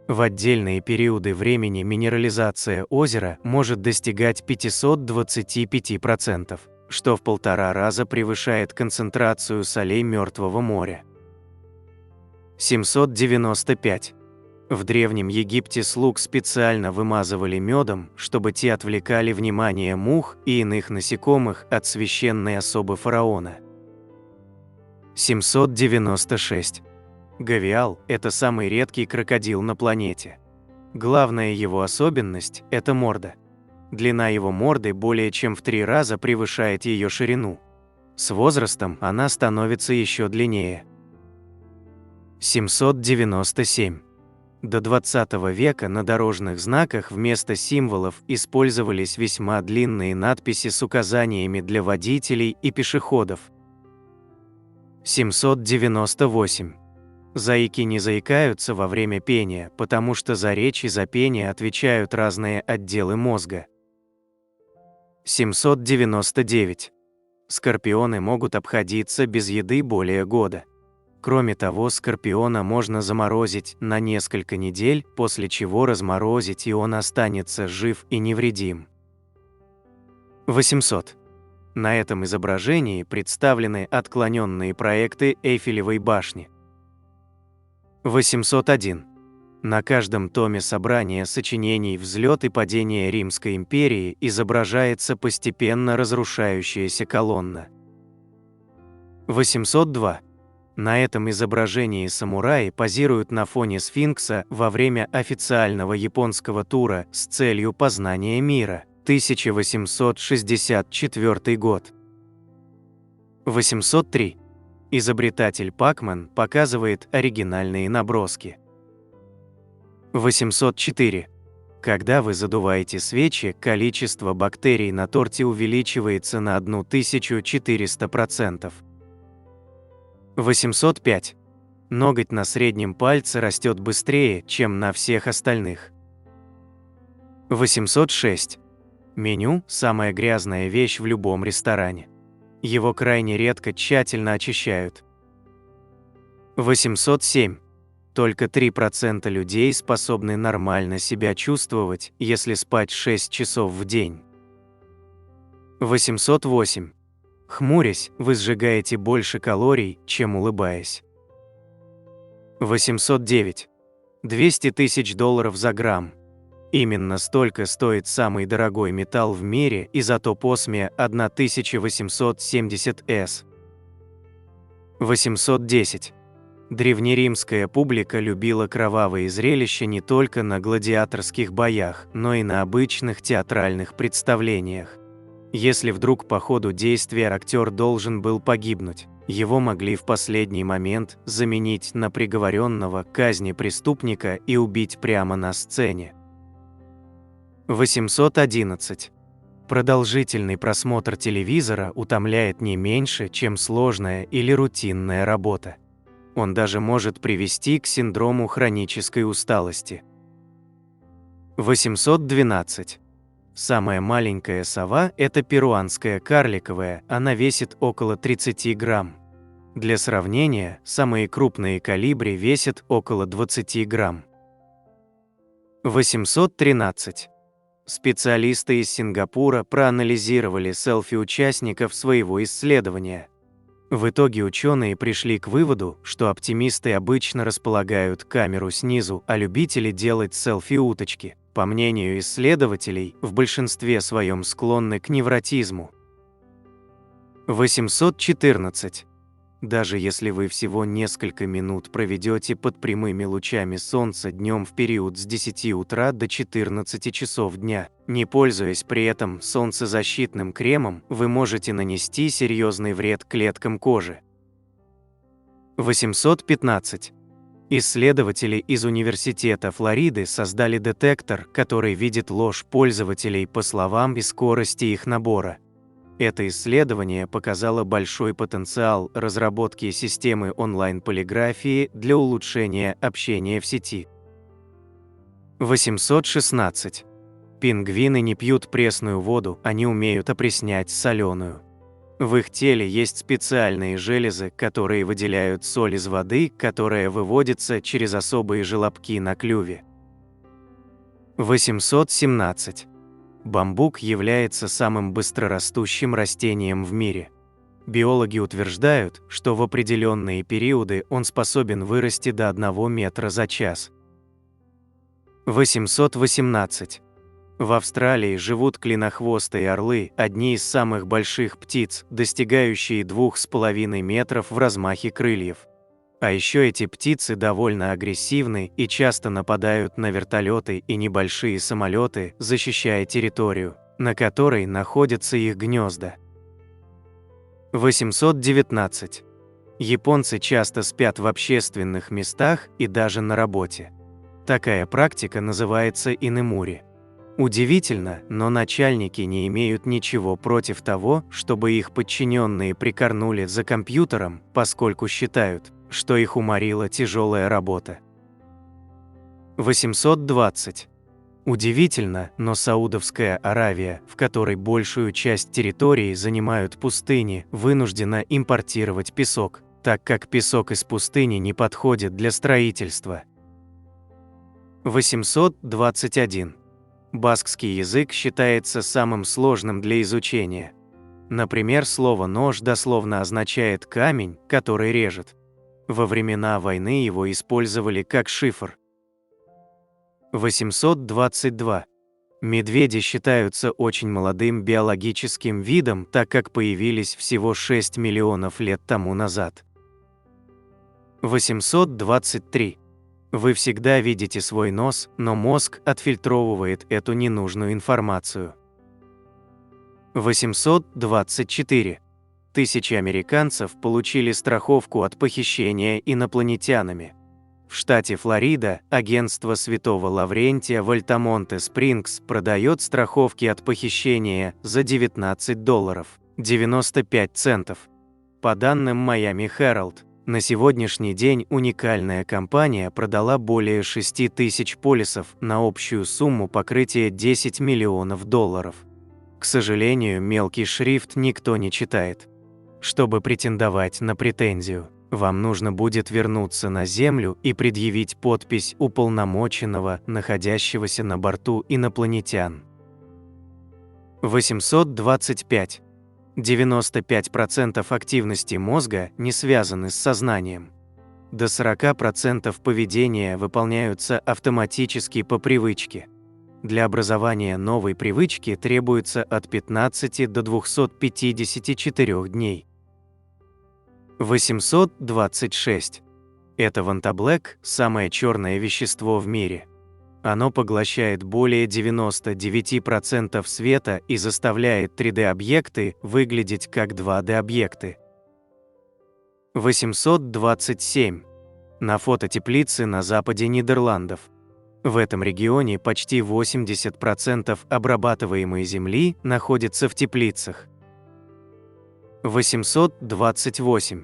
A: В отдельные периоды времени минерализация озера может достигать 525%, что в 1,5 раза превышает концентрацию солей Мертвого моря. 795. В Древнем Египте слуг специально вымазывали медом, чтобы те отвлекали внимание мух и иных насекомых от священной особы фараона. 796. Гавиал – это самый редкий крокодил на планете. Главная его особенность – это морда. Длина его морды более чем в 3 раза превышает ее ширину. С возрастом она становится еще длиннее. 797. До 20 века на дорожных знаках вместо символов использовались весьма длинные надписи с указаниями для водителей и пешеходов. 798. Заики не заикаются во время пения, потому что за речь и за пение отвечают разные отделы мозга. 799. Скорпионы могут обходиться без еды более года. Кроме того, скорпиона можно заморозить на несколько недель, после чего разморозить, и он останется жив и невредим. 800. На этом изображении представлены отклоненные проекты Эйфелевой башни. 801. На каждом томе собрания сочинений «Взлет и падение Римской империи» изображается постепенно разрушающаяся колонна. 802. На этом изображении самураи позируют на фоне сфинкса во время официального японского тура с целью познания мира, 1864 год. 803. Изобретатель Пакман показывает оригинальные наброски. 804. Когда вы задуваете свечи, количество бактерий на торте увеличивается на 1400%. 805. Ноготь на среднем пальце растет быстрее, чем на всех остальных. 806. Меню – самая грязная вещь в любом ресторане. Его крайне редко тщательно очищают. 807. Только 3% людей способны нормально себя чувствовать, если спать 6 часов в день. 808. Хмурясь, вы сжигаете больше калорий, чем улыбаясь. 809. 200 тысяч долларов за грамм. Именно столько стоит самый дорогой металл в мире, изотоп осмия 1870С. 810. Древнеримская публика любила кровавые зрелища не только на гладиаторских боях, но и на обычных театральных представлениях. Если вдруг по ходу действия актер должен был погибнуть, его могли в последний момент заменить на приговоренного к казни преступника и убить прямо на сцене. 811. Продолжительный просмотр телевизора утомляет не меньше, чем сложная или рутинная работа. Он даже может привести к синдрому хронической усталости. 812. Самая маленькая сова – это перуанская карликовая, она весит около 30 грамм. Для сравнения, самые крупные колибри весят около 20 грамм. 813. Специалисты из Сингапура проанализировали селфи участников своего исследования. В итоге ученые пришли к выводу, что оптимисты обычно располагают камеру снизу, а любители делать селфи-уточки, по мнению исследователей, в большинстве своем склонны к невротизму. 814. Даже если вы всего несколько минут проведете под прямыми лучами солнца днем в период с 10 утра до 14 часов дня, не пользуясь при этом солнцезащитным кремом, вы можете нанести серьезный вред клеткам кожи. 815. Исследователи из Университета Флориды создали детектор, который видит ложь пользователей по словам и скорости их набора. Это исследование показало большой потенциал разработки системы онлайн-полиграфии для улучшения общения в сети. 816. Пингвины не пьют пресную воду, они умеют опреснять соленую. В их теле есть специальные железы, которые выделяют соль из воды, которая выводится через особые желобки на клюве. 817. Бамбук является самым быстрорастущим растением в мире. Биологи утверждают, что в определенные периоды он способен вырасти до 1 метра за час. 818. В Австралии живут клинохвостые орлы, одни из самых больших птиц, достигающие 2,5 метров в размахе крыльев. А еще эти птицы довольно агрессивны и часто нападают на вертолеты и небольшие самолеты, защищая территорию, на которой находятся их гнезда. 819. Японцы часто спят в общественных местах и даже на работе. Такая практика называется инэмури. Удивительно, но начальники не имеют ничего против того, чтобы их подчиненные прикорнули за компьютером, поскольку считают, что их уморила тяжелая работа. 820. Удивительно, но Саудовская Аравия, в которой большую часть территории занимают пустыни, вынуждена импортировать песок, так как песок из пустыни не подходит для строительства. 821. Баскский язык считается самым сложным для изучения. Например, слово «нож» дословно означает «камень, который режет». Во времена войны его использовали как шифр. 822. Медведи считаются очень молодым биологическим видом, так как появились всего 6 миллионов лет тому назад. 823. Вы всегда видите свой нос, но мозг отфильтровывает эту ненужную информацию. 824. Тысячи американцев получили страховку от похищения инопланетянами. В штате Флорида агентство Святого Лаврентия в Альтамонте-Спрингс продает страховки от похищения за $19.95. По данным Miami Herald, на сегодняшний день уникальная компания продала более 6000 полисов на общую сумму покрытия $10 миллионов. К сожалению, мелкий шрифт никто не читает. Чтобы претендовать на претензию, вам нужно будет вернуться на Землю и предъявить подпись уполномоченного, находящегося на борту инопланетян. 825. 95% активности мозга не связаны с сознанием. До 40% поведения выполняются автоматически по привычке. Для образования новой привычки требуется от 15 до 254 дней. 826. Это вантаблэк – самое черное вещество в мире. Оно поглощает более 99% света и заставляет 3D-объекты выглядеть как 2D-объекты. 827. На фото теплицы на западе Нидерландов. В этом регионе почти 80% обрабатываемой земли находится в теплицах. 828.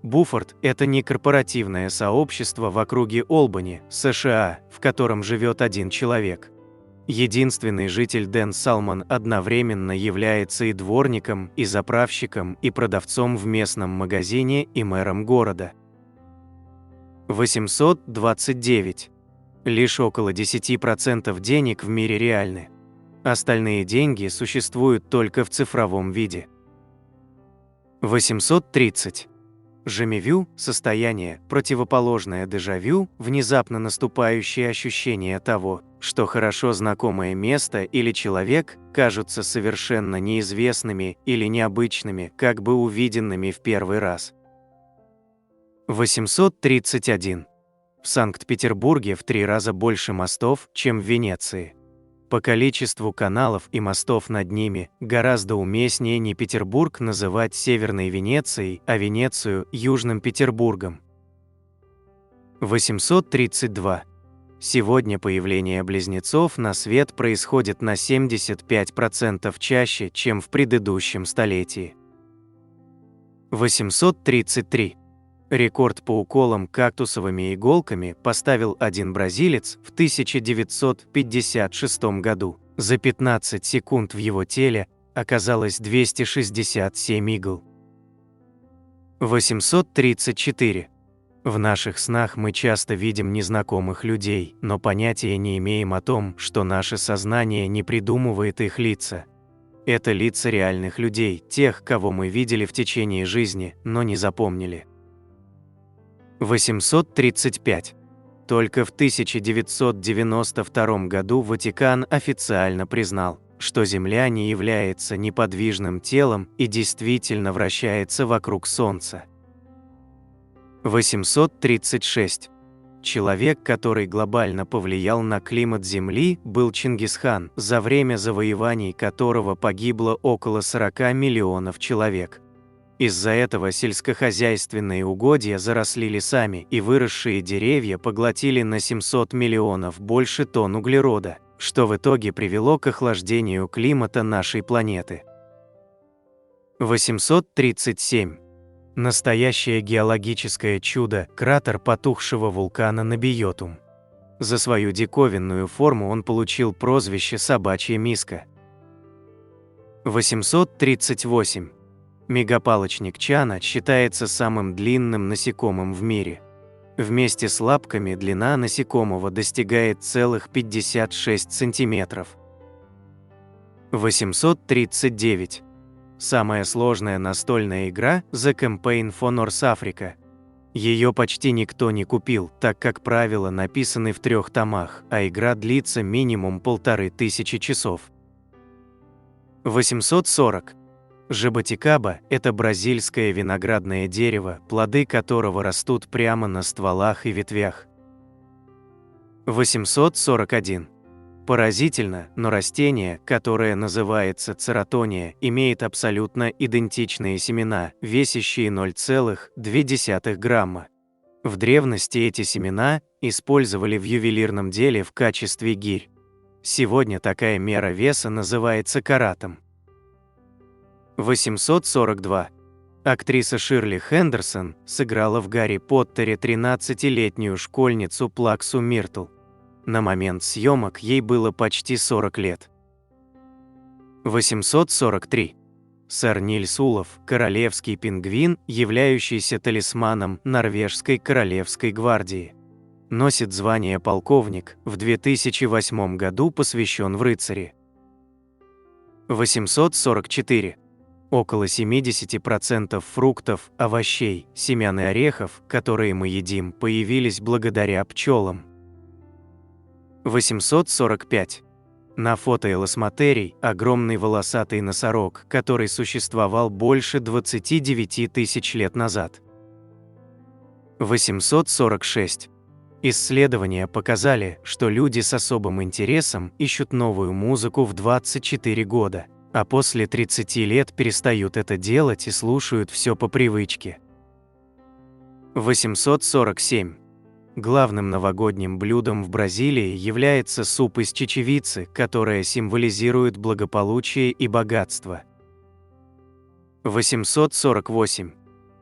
A: Буфорд – это некорпоративное сообщество в округе Олбани, США, в котором живет один человек. Единственный житель Дэн Салмон одновременно является и дворником, и заправщиком, и продавцом в местном магазине, и мэром города. 829. Лишь около 10% денег в мире реальны. Остальные деньги существуют только в цифровом виде. 830. Жемивю – состояние, противоположное дежавю, внезапно наступающее ощущение того, что хорошо знакомое место или человек кажутся совершенно неизвестными или необычными, как бы увиденными в первый раз. 831. В Санкт-Петербурге в 3 раза больше мостов, чем в Венеции. По количеству каналов и мостов над ними гораздо уместнее не Петербург называть Северной Венецией, а Венецию – Южным Петербургом. 832. Сегодня появление близнецов на свет происходит на 75% чаще, чем в предыдущем столетии. 833. Рекорд по уколам кактусовыми иголками поставил один бразилец в 1956 году. За 15 секунд в его теле оказалось 267 игл. 834. В наших снах мы часто видим незнакомых людей, но понятия не имеем о том, что наше сознание не придумывает их лица. Это лица реальных людей, тех, кого мы видели в течение жизни, но не запомнили. 835. Только в 1992 году Ватикан официально признал, что Земля не является неподвижным телом и действительно вращается вокруг Солнца. 836. Человек, который глобально повлиял на климат Земли, был Чингисхан, за время завоеваний которого погибло около 40 миллионов человек. Из-за этого сельскохозяйственные угодья заросли лесами, и выросшие деревья поглотили на 700 миллионов больше тонн углерода, что в итоге привело к охлаждению климата нашей планеты. 837. Настоящее геологическое чудо – кратер потухшего вулкана Набиотум. За свою диковинную форму он получил прозвище «собачья миска». 838. Мегапалочник Чана считается самым длинным насекомым в мире. Вместе с лапками длина насекомого достигает целых 56 сантиметров. 839. Самая сложная настольная игра The Campaign for North Africa. Ее почти никто не купил, так как правила написаны в 3 томах, а игра длится минимум 1500 часов. 840. Жаботикаба – это бразильское виноградное дерево, плоды которого растут прямо на стволах и ветвях. 841. Поразительно, но растение, которое называется цератония, имеет абсолютно идентичные семена, весящие 0,2 грамма. В древности эти семена использовали в ювелирном деле в качестве гирь. Сегодня такая мера веса называется каратом. 842. Актриса Ширли Хендерсон сыграла в «Гарри Поттере» 13-летнюю школьницу Плаксу Миртл. На момент съемок ей было почти 40 лет. 843. Сэр Нильс Улов – королевский пингвин, являющийся талисманом Норвежской королевской гвардии. Носит звание полковник, в 2008 году посвящен в рыцари. 844. Около 70% фруктов, овощей, семян и орехов, которые мы едим, появились благодаря пчелам. 845. На фото элосматерий – огромный волосатый носорог, который существовал больше 29 тысяч лет назад. 846. Исследования показали, что люди с особым интересом ищут новую музыку в 24 года, а после 30 лет перестают это делать и слушают все по привычке. 847. Главным новогодним блюдом в Бразилии является суп из чечевицы, которая символизирует благополучие и богатство. 848.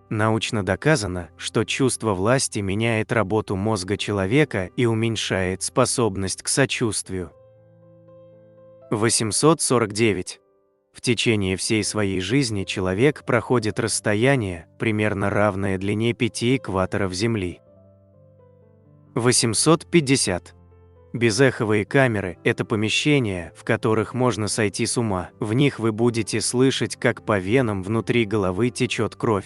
A: Научно доказано, что чувство власти меняет работу мозга человека и уменьшает способность к сочувствию. 849. В течение всей своей жизни человек проходит расстояние, примерно равное длине 5 экваторов Земли. 850. Безэховые камеры – это помещения, в которых можно сойти с ума. В них вы будете слышать, как по венам внутри головы течет кровь.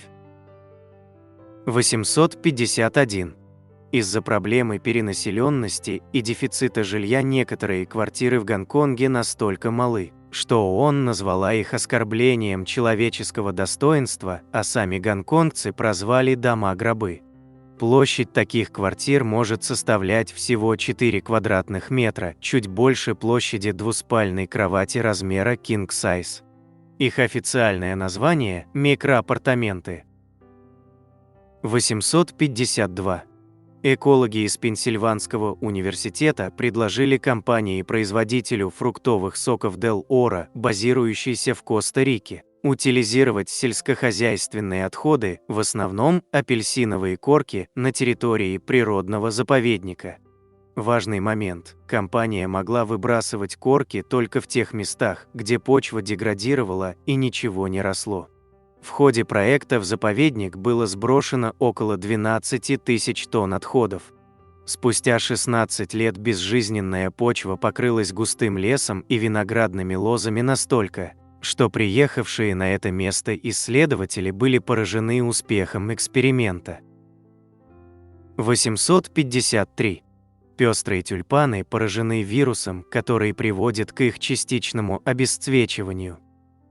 A: 851. Из-за проблемы перенаселенности и дефицита жилья некоторые квартиры в Гонконге настолько малы, что ООН назвала их оскорблением человеческого достоинства, а сами гонконгцы прозвали дома-гробы. Площадь таких квартир может составлять всего 4 квадратных метра, чуть больше площади двуспальной кровати размера King Size. Их официальное название – микроапартаменты. 852. Экологи из Пенсильванского университета предложили компании-производителю фруктовых соков Del Oro, базирующейся в Коста-Рике, утилизировать сельскохозяйственные отходы, в основном апельсиновые корки, на территории природного заповедника. Важный момент – компания могла выбрасывать корки только в тех местах, где почва деградировала и ничего не росло. В ходе проекта в заповедник было сброшено около 12 тысяч тонн отходов. Спустя 16 лет безжизненная почва покрылась густым лесом и виноградными лозами настолько, что приехавшие на это место исследователи были поражены успехом эксперимента. 853. Пестрые тюльпаны поражены вирусом, который приводит к их частичному обесцвечиванию.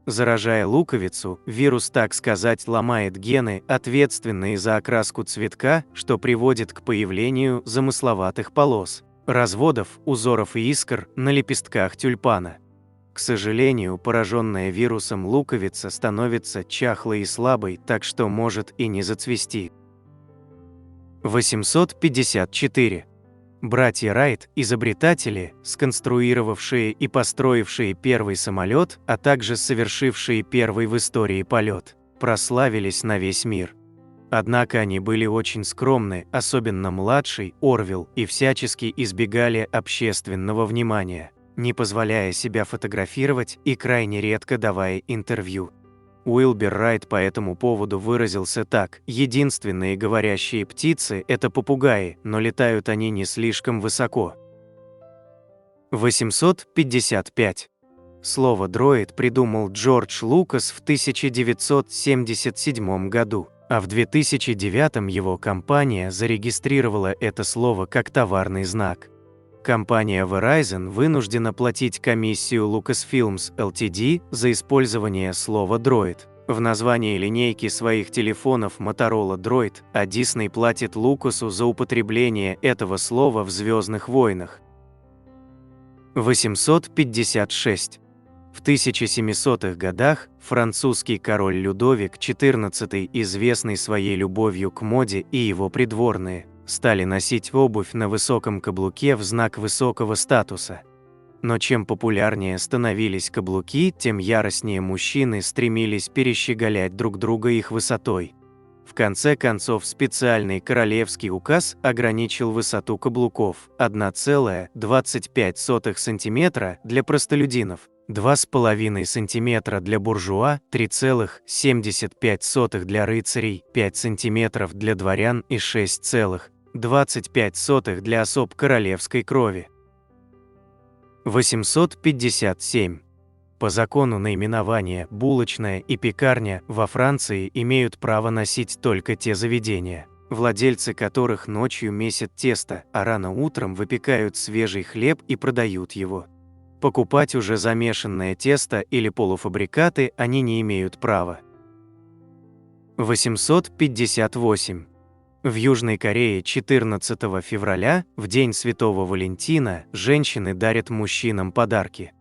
A: Заражая луковицу, вирус, так сказать, ломает гены, ответственные за окраску цветка, что приводит к появлению замысловатых полос, разводов, узоров и искр на лепестках тюльпана. К сожалению, пораженная вирусом луковица становится чахлой и слабой, так что может и не зацвести. 854. Братья Райт, изобретатели, сконструировавшие и построившие первый самолет, а также совершившие первый в истории полет, прославились на весь мир. Однако они были очень скромны, особенно младший, Орвилл, и всячески избегали общественного внимания, не позволяя себя фотографировать и крайне редко давая интервью. Уилбер Райт по этому поводу выразился так: «Единственные говорящие птицы – это попугаи, но летают они не слишком высоко». 855. Слово «дроид» придумал Джордж Лукас в 1977 году, а в 2009 его компания зарегистрировала это слово как товарный знак. Компания Verizon вынуждена платить комиссию Lucasfilms Ltd. За использование слова «дроид» в названии линейки своих телефонов Motorola Droid, а Disney платит Лукасу за употребление этого слова в «Звездных войнах». 856. В 1700-х годах французский король Людовик XIV, известный своей любовью к моде, и его придворные стали носить обувь на высоком каблуке в знак высокого статуса. Но чем популярнее становились каблуки, тем яростнее мужчины стремились перещеголять друг друга их высотой. В конце концов, специальный королевский указ ограничил высоту каблуков 1,25 см для простолюдинов, 2,5 см для буржуа, 3,75 для рыцарей, 5 см для дворян и 6,25 для особ королевской крови. 857. По закону наименования «булочная» и «пекарня» во Франции имеют право носить только те заведения, владельцы которых ночью месят тесто, а рано утром выпекают свежий хлеб и продают его. Покупать уже замешанное тесто или полуфабрикаты они не имеют права. 858. В Южной Корее 14 февраля, в День Святого Валентина, женщины дарят мужчинам подарки.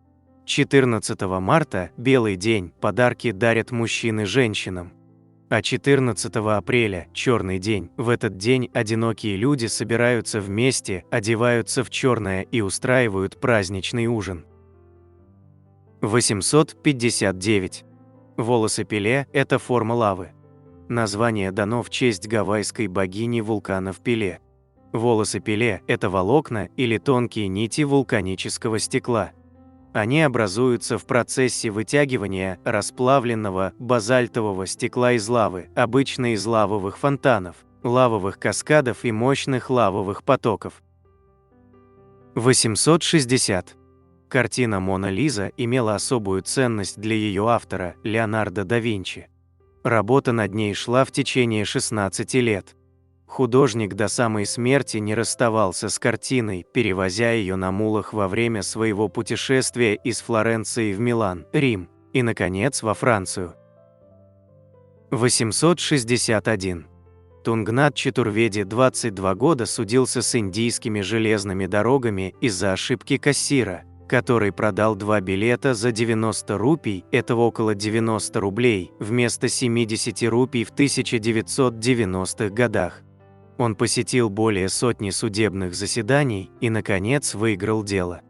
A: 14 марта, Белый день, подарки дарят мужчины женщинам. А 14 апреля, Черный день, в этот день одинокие люди собираются вместе, одеваются в черное и устраивают праздничный ужин. 859. Волосы Пеле – это форма лавы. Название дано в честь гавайской богини вулканов Пеле. Волосы Пеле – это волокна или тонкие нити вулканического стекла. Они образуются в процессе вытягивания расплавленного базальтового стекла из лавы, обычно из лавовых фонтанов, лавовых каскадов и мощных лавовых потоков. 860. Картина «Мона Лиза» имела особую ценность для ее автора, Леонардо да Винчи. Работа над ней шла в течение 16 лет. Художник до самой смерти не расставался с картиной, перевозя ее на мулах во время своего путешествия из Флоренции в Милан, Рим и, наконец, во Францию. 861. Тунгнат Чатурведи 22 года судился с индийскими железными дорогами из-за ошибки кассира, который продал 2 билета за 90 рупий, это около 90 рублей, вместо 70 рупий в 1990-х годах. Он посетил более сотни судебных заседаний и, наконец, выиграл дело.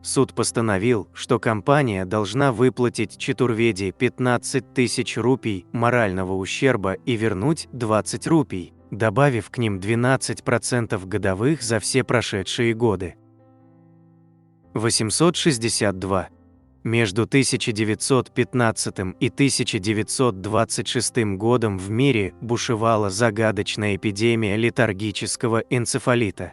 A: Суд постановил, что компания должна выплатить Чатурведи 15 тысяч рупий морального ущерба и вернуть 20 рупий, добавив к ним 12% годовых за все прошедшие годы. 862. Между 1915 и 1926 годом в мире бушевала загадочная эпидемия летаргического энцефалита.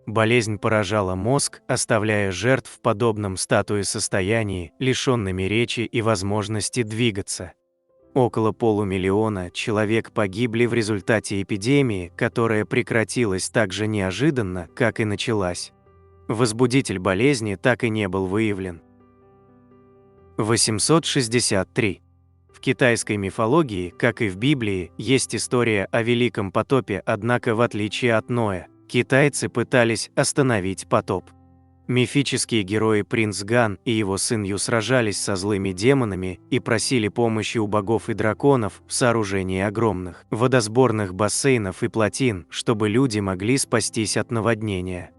A: Болезнь поражала мозг, оставляя жертв в подобном статуе состоянии, лишенными речи и возможности двигаться. Около полумиллиона человек погибли в результате эпидемии, которая прекратилась так же неожиданно, как и началась. Возбудитель болезни так и не был выявлен. 863. В китайской мифологии, как и в Библии, есть история о Великом потопе, однако в отличие от Ноя, китайцы пытались остановить потоп. Мифические герои принц Ган и его сын Ю сражались со злыми демонами и просили помощи у богов и драконов в сооружении огромных водосборных бассейнов и плотин, чтобы люди могли спастись от наводнения.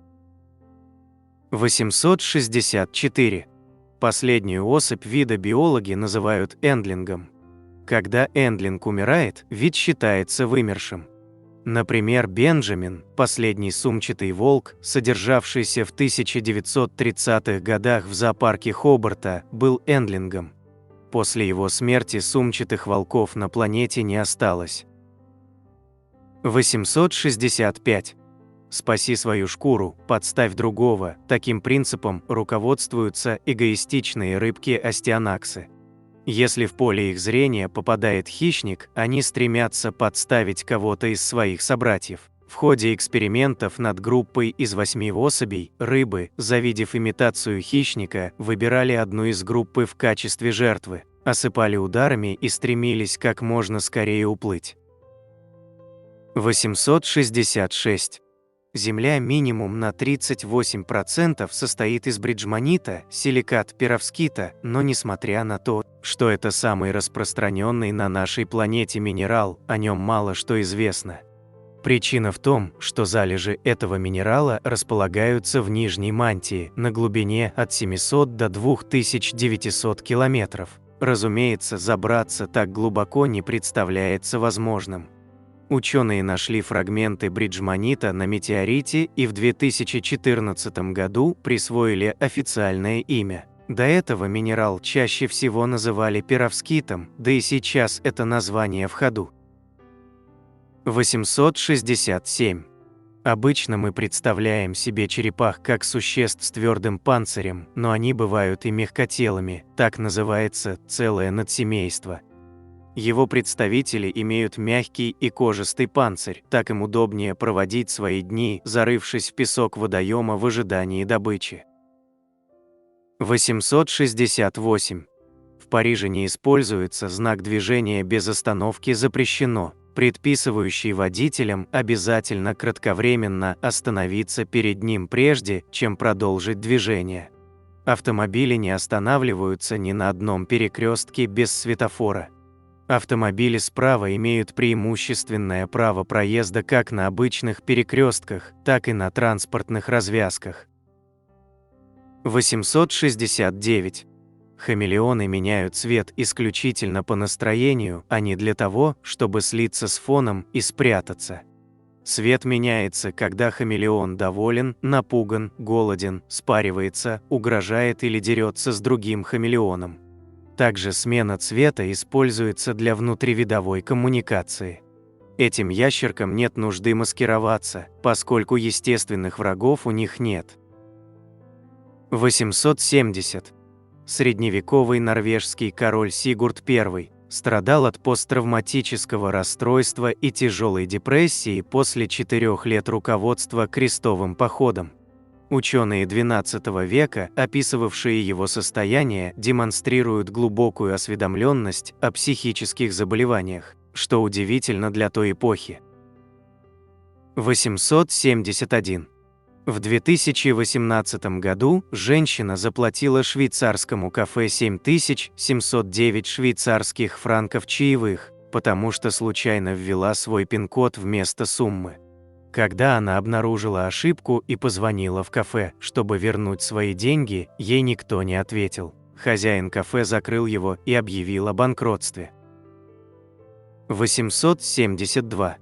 A: 864. Последнюю особь вида биологи называют эндлингом. Когда эндлинг умирает, вид считается вымершим. Например, Бенджамин, последний сумчатый волк, содержавшийся в 1930-х годах в зоопарке Хобарта, был эндлингом. После его смерти сумчатых волков на планете не осталось. 865. Спаси свою шкуру, подставь другого. Таким принципом руководствуются эгоистичные рыбки-остеанаксы. Если в поле их зрения попадает хищник, они стремятся подставить кого-то из своих собратьев. В ходе экспериментов над группой из 8 особей, рыбы, завидев имитацию хищника, выбирали одну из группы в качестве жертвы, осыпали ударами и стремились как можно скорее уплыть. 866. Земля минимум на 38% состоит из бриджманита, силикат перовскита, но несмотря на то, что это самый распространенный на нашей планете минерал, о нем мало что известно. Причина в том, что залежи этого минерала располагаются в нижней мантии на глубине от 700 до 2900 километров. Разумеется, забраться так глубоко не представляется возможным. Ученые нашли фрагменты бриджманита на метеорите и в 2014 году присвоили официальное имя. До этого минерал чаще всего называли перовскитом, да и сейчас это название в ходу. 867. Обычно мы представляем себе черепах как существ с твердым панцирем, но они бывают и мягкотелыми, так называется целое надсемейство. Его представители имеют мягкий и кожистый панцирь, так им удобнее проводить свои дни, зарывшись в песок водоема в ожидании добычи. 868. В Париже не используется знак движения без остановки «Запрещено», предписывающий водителям обязательно кратковременно остановиться перед ним прежде, чем продолжить движение. Автомобили не останавливаются ни на одном перекрестке без светофора. Автомобили справа имеют преимущественное право проезда как на обычных перекрестках, так и на транспортных развязках. 869. Хамелеоны меняют цвет исключительно по настроению, а не для того, чтобы слиться с фоном и спрятаться. Цвет меняется, когда хамелеон доволен, напуган, голоден, спаривается, угрожает или дерется с другим хамелеоном. Также смена цвета используется для внутривидовой коммуникации. Этим ящеркам нет нужды маскироваться, поскольку естественных врагов у них нет. 870. Средневековый норвежский король Сигурд I страдал от посттравматического расстройства и тяжелой депрессии после 4 лет руководства крестовым походом. Ученые XII века, описывавшие его состояние, демонстрируют глубокую осведомленность о психических заболеваниях, что удивительно для той эпохи. 871. В 2018 году женщина заплатила швейцарскому кафе 7709 швейцарских франков чаевых, потому что случайно ввела свой пин-код вместо суммы. Когда она обнаружила ошибку и позвонила в кафе, чтобы вернуть свои деньги, ей никто не ответил. Хозяин кафе закрыл его и объявил о банкротстве. 872.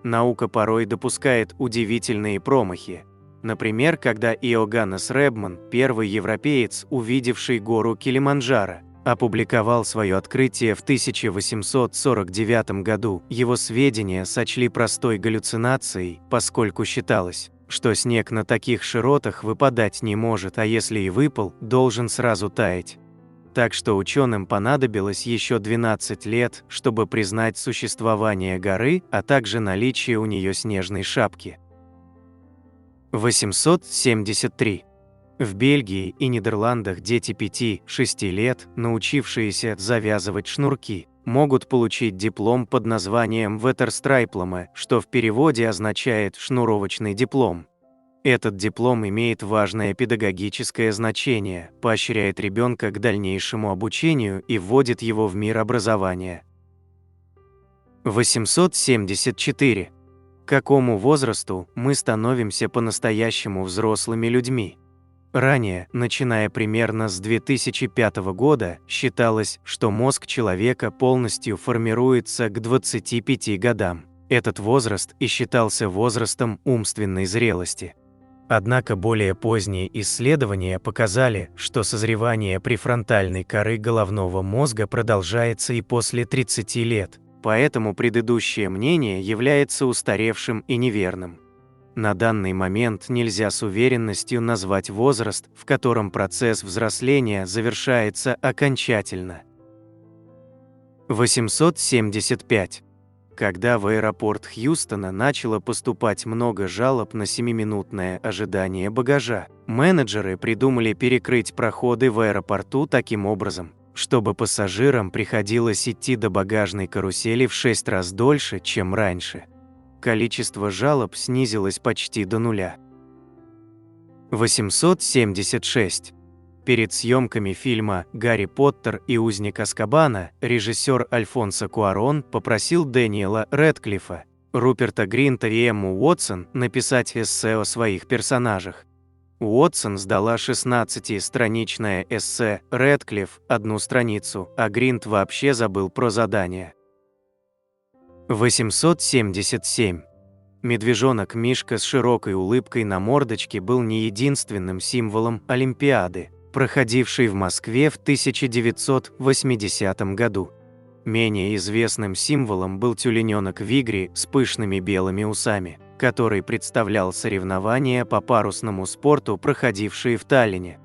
A: Наука порой допускает удивительные промахи. Например, когда Иоганнес Ребман, первый европеец, увидевший гору Килиманджаро, опубликовал свое открытие в 1849 году, его сведения сочли простой галлюцинацией, поскольку считалось, что снег на таких широтах выпадать не может, а если и выпал, должен сразу таять. Так что ученым понадобилось еще 12 лет, чтобы признать существование горы, а также наличие у нее снежной шапки. 873. В Бельгии и Нидерландах дети 5-6 лет, научившиеся завязывать шнурки, могут получить диплом под названием Ветерстрайпломе, что в переводе означает «шнуровочный диплом». Этот диплом имеет важное педагогическое значение, поощряет ребенка к дальнейшему обучению и вводит его в мир образования. 874. К какому возрасту мы становимся по-настоящему взрослыми людьми? Ранее, начиная примерно с 2005 года, считалось, что мозг человека полностью формируется к 25 годам. Этот возраст и считался возрастом умственной зрелости. Однако более поздние исследования показали, что созревание префронтальной коры головного мозга продолжается и после 30 лет, поэтому предыдущее мнение является устаревшим и неверным. На данный момент нельзя с уверенностью назвать возраст, в котором процесс взросления завершается окончательно. 875. Когда в аэропорт Хьюстона начало поступать много жалоб на 7-минутное ожидание багажа, менеджеры придумали перекрыть проходы в аэропорту таким образом, чтобы пассажирам приходилось идти до багажной карусели в 6 раз дольше, чем раньше. Количество жалоб снизилось почти до нуля. 876. Перед съемками фильма «Гарри Поттер и узник Азкабана» режиссер Альфонсо Куарон попросил Дэниела Рэдклиффа, Руперта Гринта и Эмму Уотсон написать эссе о своих персонажах. Уотсон сдала 16-страничное эссе, Рэдклифф – 1 страницу, а Гринт вообще забыл про задание. 877. Медвежонок Мишка с широкой улыбкой на мордочке был не единственным символом Олимпиады, проходившей в Москве в 1980 году. Менее известным символом был тюлененок Вигри с пышными белыми усами, который представлял соревнования по парусному спорту, проходившие в Таллине.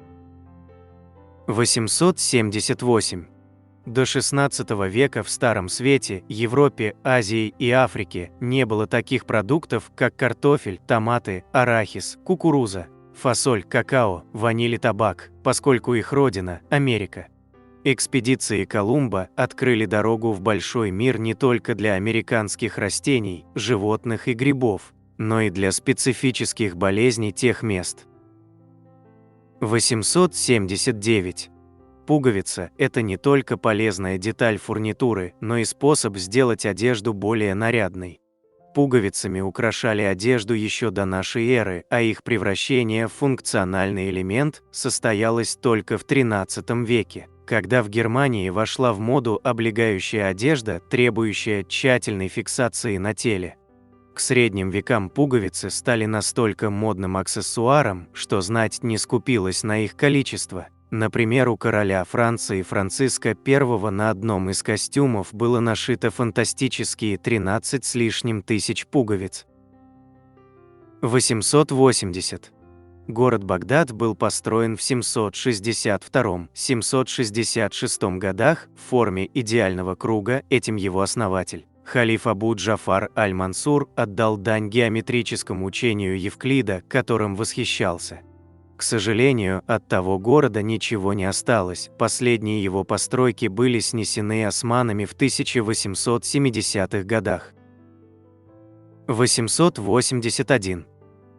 A: 878. До XVI века в Старом Свете, Европе, Азии и Африке не было таких продуктов, как картофель, томаты, арахис, кукуруза, фасоль, какао, ваниль и табак, поскольку их родина – Америка. Экспедиции Колумба открыли дорогу в большой мир не только для американских растений, животных и грибов, но и для специфических болезней тех мест. 879. Пуговица – это не только полезная деталь фурнитуры, но и способ сделать одежду более нарядной. Пуговицами украшали одежду еще до нашей эры, а их превращение в функциональный элемент состоялось только в XIII веке, когда в Германии вошла в моду облегающая одежда, требующая тщательной фиксации на теле. К средним векам пуговицы стали настолько модным аксессуаром, что знать не скупилась на их количество. Например, у короля Франции Франциска I на одном из костюмов было нашито фантастические 13 с лишним тысяч пуговиц. 880. Город Багдад был построен в 762-766 годах в форме идеального круга, этим его основатель, халиф Абу-Джафар аль-Мансур, отдал дань геометрическому учению Евклида, которым восхищался. К сожалению, от того города ничего не осталось, последние его постройки были снесены османами в 1870-х годах. 881.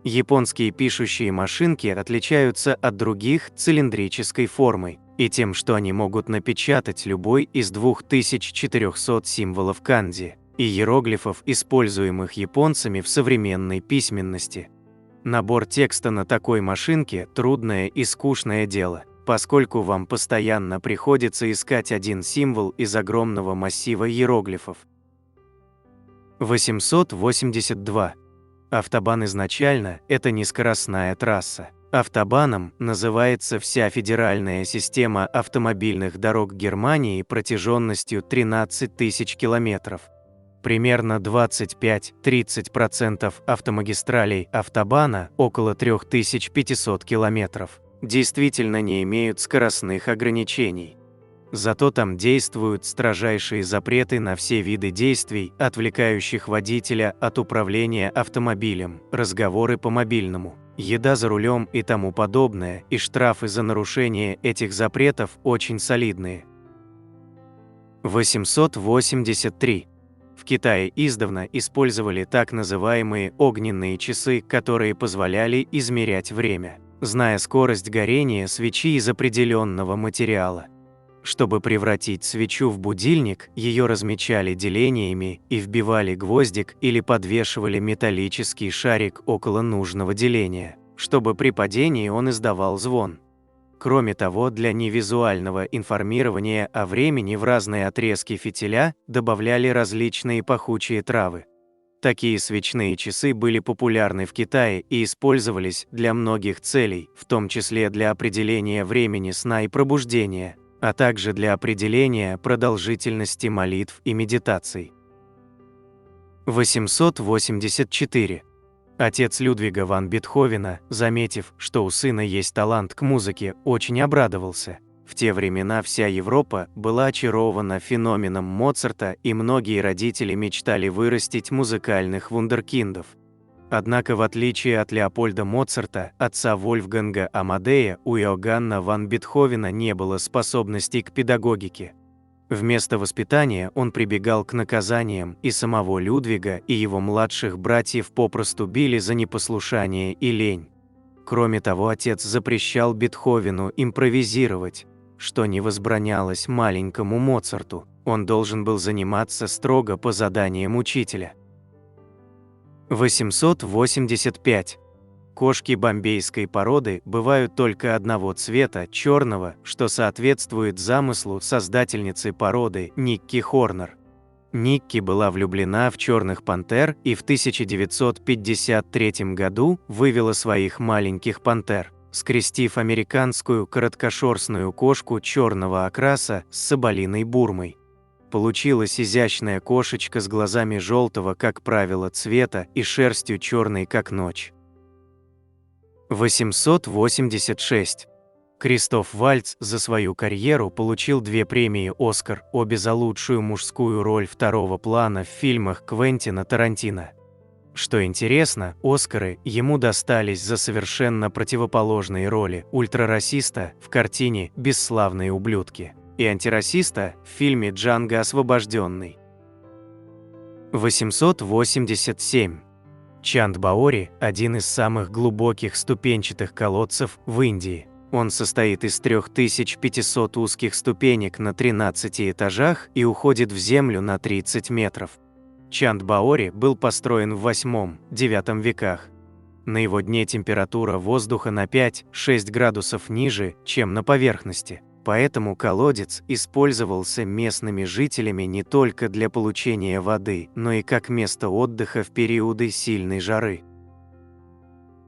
A: Японские пишущие машинки отличаются от других цилиндрической формой и тем, что они могут напечатать любой из 2400 символов канзи, и иероглифов, используемых японцами в современной письменности. Набор текста на такой машинке – трудное и скучное дело, поскольку вам постоянно приходится искать один символ из огромного массива иероглифов. 882. Автобан изначально – это не скоростная трасса. Автобаном называется вся федеральная система автомобильных дорог Германии протяженностью 13 тысяч километров. Примерно 25–30% автомагистралей автобана, около 3500 километров, действительно не имеют скоростных ограничений. Зато там действуют строжайшие запреты на все виды действий, отвлекающих водителя от управления автомобилем, разговоры по мобильному, еда за рулем и тому подобное, и штрафы за нарушение этих запретов очень солидные. 883. В Китае издавна использовали так называемые огненные часы, которые позволяли измерять время, зная скорость горения свечи из определенного материала. Чтобы превратить свечу в будильник, ее размечали делениями и вбивали гвоздик или подвешивали металлический шарик около нужного деления, чтобы при падении он издавал звон. Кроме того, для невизуального информирования о времени в разные отрезки фитиля добавляли различные пахучие травы. Такие свечные часы были популярны в Китае и использовались для многих целей, в том числе для определения времени сна и пробуждения, а также для определения продолжительности молитв и медитаций. 884. Отец Людвига ван Бетховена, заметив, что у сына есть талант к музыке, очень обрадовался. В те времена вся Европа была очарована феноменом Моцарта, и многие родители мечтали вырастить музыкальных вундеркиндов. Однако, в отличие от Леопольда Моцарта, отца Вольфганга Амадея, у Иоганна ван Бетховена не было способностей к педагогике. Вместо воспитания он прибегал к наказаниям, и самого Людвига и его младших братьев попросту били за непослушание и лень. Кроме того, отец запрещал Бетховену импровизировать, что не возбранялось маленькому Моцарту, он должен был заниматься строго по заданиям учителя. 885. Кошки бомбейской породы бывают только одного цвета, черного, что соответствует замыслу создательницы породы Никки Хорнер. Никки была влюблена в черных пантер и в 1953 году вывела своих маленьких пантер, скрестив американскую короткошерстную кошку черного окраса с соболиной бурмой. Получилась изящная кошечка с глазами желтого, как правило, цвета и шерстью черной, как ночь. 886. Кристоф Вальтз за свою карьеру получил 2 премии «Оскар», обе за лучшую мужскую роль второго плана в фильмах Квентина Тарантино. Что интересно, «Оскары» ему достались за совершенно противоположные роли: ультрарасиста в картине «Бесславные ублюдки» и антирасиста в фильме «Джанго освобожденный». 887. Чанд Баори – один из самых глубоких ступенчатых колодцев в Индии. Он состоит из 3500 узких ступенек на 13 этажах и уходит в землю на 30 метров. Чанд Баори был построен в VIII-IX веках. На его дне температура воздуха на 5–6 градусов ниже, чем на поверхности. Поэтому колодец использовался местными жителями не только для получения воды, но и как место отдыха в периоды сильной жары.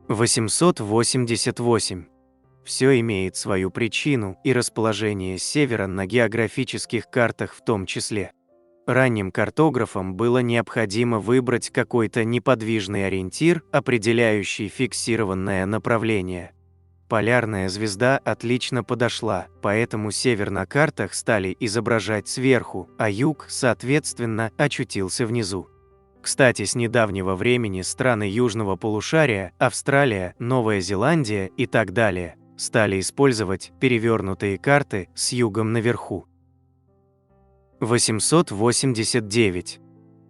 A: 888. Все имеет свою причину и расположение севера на географических картах в том числе. Ранним картографам было необходимо выбрать какой-то неподвижный ориентир, определяющий фиксированное направление. Полярная звезда отлично подошла, поэтому север на картах стали изображать сверху, а юг, соответственно, очутился внизу. Кстати, с недавнего времени страны южного полушария, Австралия, Новая Зеландия и так далее, стали использовать перевернутые карты с югом наверху. 889.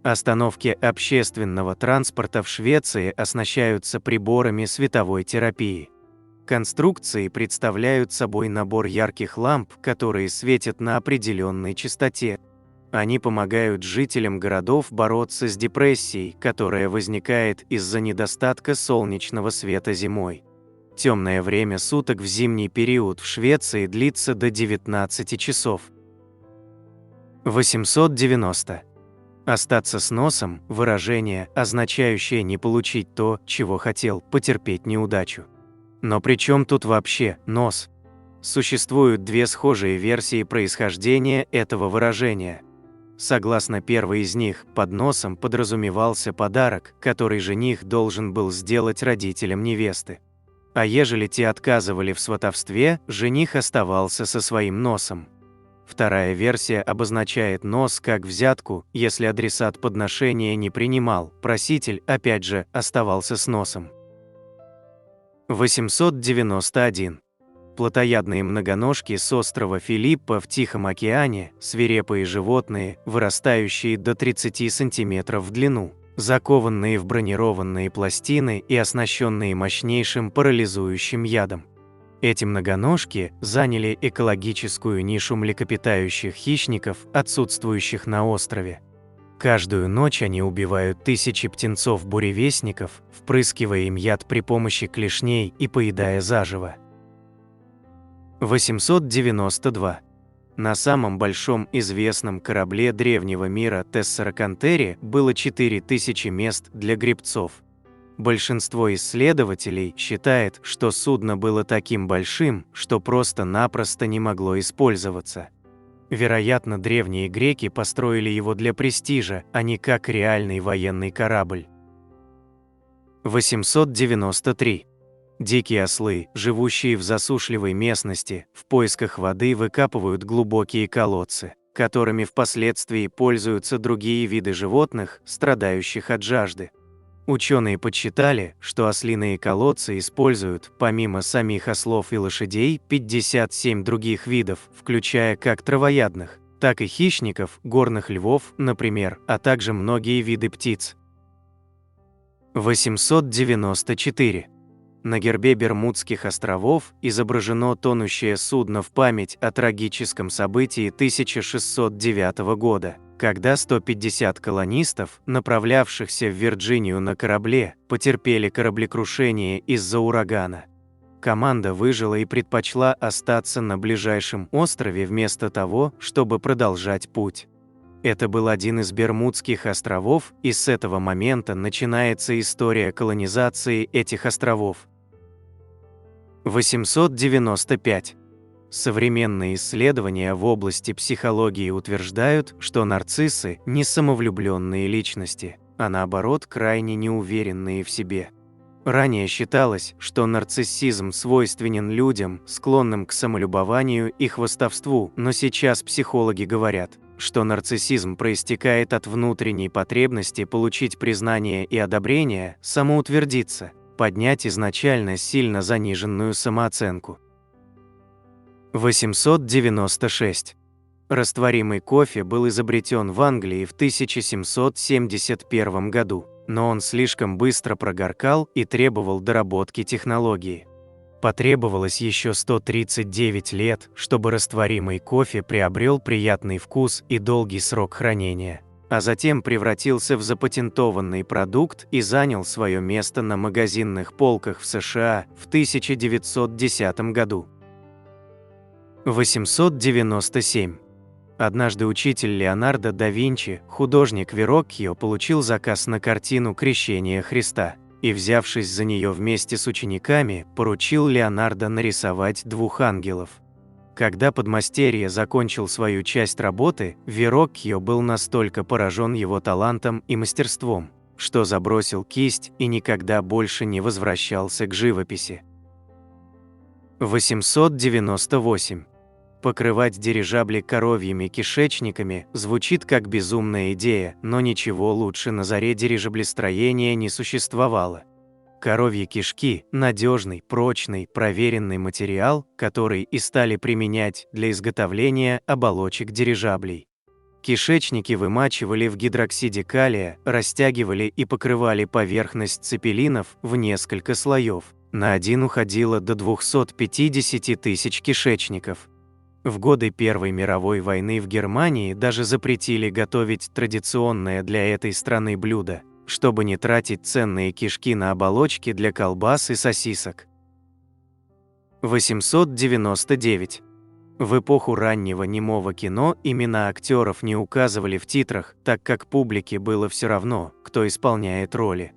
A: Остановки общественного транспорта в Швеции оснащаются приборами световой терапии. Конструкции представляют собой набор ярких ламп, которые светят на определенной частоте. Они помогают жителям городов бороться с депрессией, которая возникает из-за недостатка солнечного света зимой. Темное время суток в зимний период в Швеции длится до 19 часов. 890. Остаться с носом – выражение, означающее не получить то, чего хотел, потерпеть неудачу. Но при чем тут вообще нос? Существуют две схожие версии происхождения этого выражения. Согласно первой из них, под носом подразумевался подарок, который жених должен был сделать родителям невесты. А ежели те отказывали в сватовстве, жених оставался со своим носом. Вторая версия обозначает нос как взятку, если адресат подношения не принимал, проситель, опять же, оставался с носом. 891. Плотоядные многоножки с острова Филиппа в Тихом океане, свирепые животные, вырастающие до 30 сантиметров в длину, закованные в бронированные пластины и оснащенные мощнейшим парализующим ядом. Эти многоножки заняли экологическую нишу млекопитающих хищников, отсутствующих на острове. Каждую ночь они убивают тысячи птенцов-буревестников, впрыскивая им яд при помощи клешней и поедая заживо. 892. На самом большом известном корабле древнего мира Тессаракантере было 4000 мест для гребцов. Большинство исследователей считает, что судно было таким большим, что просто-напросто не могло использоваться. Вероятно, древние греки построили его для престижа, а не как реальный военный корабль. 893. Дикие ослы, живущие в засушливой местности, в поисках воды выкапывают глубокие колодцы, которыми впоследствии пользуются другие виды животных, страдающих от жажды. Ученые подсчитали, что ослиные колодцы используют, помимо самих ослов и лошадей, 57 других видов, включая как травоядных, так и хищников, горных львов, например, а также многие виды птиц. 894. На гербе Бермудских островов изображено тонущее судно в память о трагическом событии 1609 года, когда 150 колонистов, направлявшихся в Вирджинию на корабле, потерпели кораблекрушение из-за урагана. Команда выжила и предпочла остаться на ближайшем острове вместо того, чтобы продолжать путь. Это был один из Бермудских островов, и с этого момента начинается история колонизации этих островов. 895. Современные исследования в области психологии утверждают, что нарциссы – не самовлюбленные личности, а наоборот крайне неуверенные в себе. Ранее считалось, что нарциссизм свойственен людям, склонным к самолюбованию и хвастовству, но сейчас психологи говорят, что нарциссизм проистекает от внутренней потребности получить признание и одобрение, самоутвердиться, поднять изначально сильно заниженную самооценку. 896. Растворимый кофе был изобретен в Англии в 1771 году, но он слишком быстро прогоркал и требовал доработки технологии. Потребовалось еще 139 лет, чтобы растворимый кофе приобрел приятный вкус и долгий срок хранения, а затем превратился в запатентованный продукт и занял свое место на магазинных полках в США в 1910 году. 897. Однажды учитель Леонардо да Винчи, художник Вероккио, получил заказ на картину «Крещение Христа» и, взявшись за нее вместе с учениками, поручил Леонардо нарисовать двух ангелов. Когда подмастерье закончил свою часть работы, Вероккио был настолько поражен его талантом и мастерством, что забросил кисть и никогда больше не возвращался к живописи. 898. Покрывать дирижабли коровьими кишечниками звучит как безумная идея, но ничего лучше на заре дирижаблестроения не существовало. Коровьи кишки – надежный, прочный, проверенный материал, который и стали применять для изготовления оболочек дирижаблей. Кишечники вымачивали в гидроксиде калия, растягивали и покрывали поверхность цепелинов в несколько слоев. На один уходило до 250 тысяч кишечников. В годы Первой мировой войны в Германии даже запретили готовить традиционное для этой страны блюдо, чтобы не тратить ценные кишки на оболочки для колбас и сосисок. 899. В эпоху раннего немого кино имена актеров не указывали в титрах, так как публике было все равно, кто исполняет роли.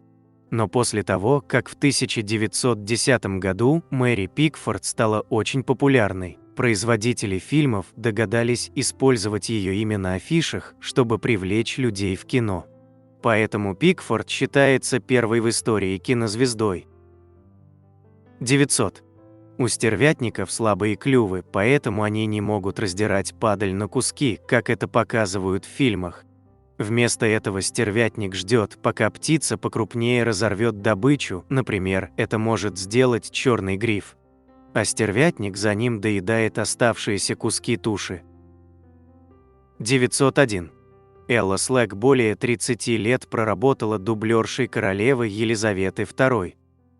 A: Но после того, как в 1910 году Мэри Пикфорд стала очень популярной, производители фильмов догадались использовать ее имя на афишах, чтобы привлечь людей в кино. Поэтому Пикфорд считается первой в истории кинозвездой. 900. У стервятников слабые клювы, поэтому они не могут раздирать падаль на куски, как это показывают в фильмах. Вместо этого стервятник ждет, пока птица покрупнее разорвет добычу, например, это может сделать черный гриф. А стервятник за ним доедает оставшиеся куски туши. 901. Элла Слэк более 30 лет проработала дублершей королевы Елизаветы II.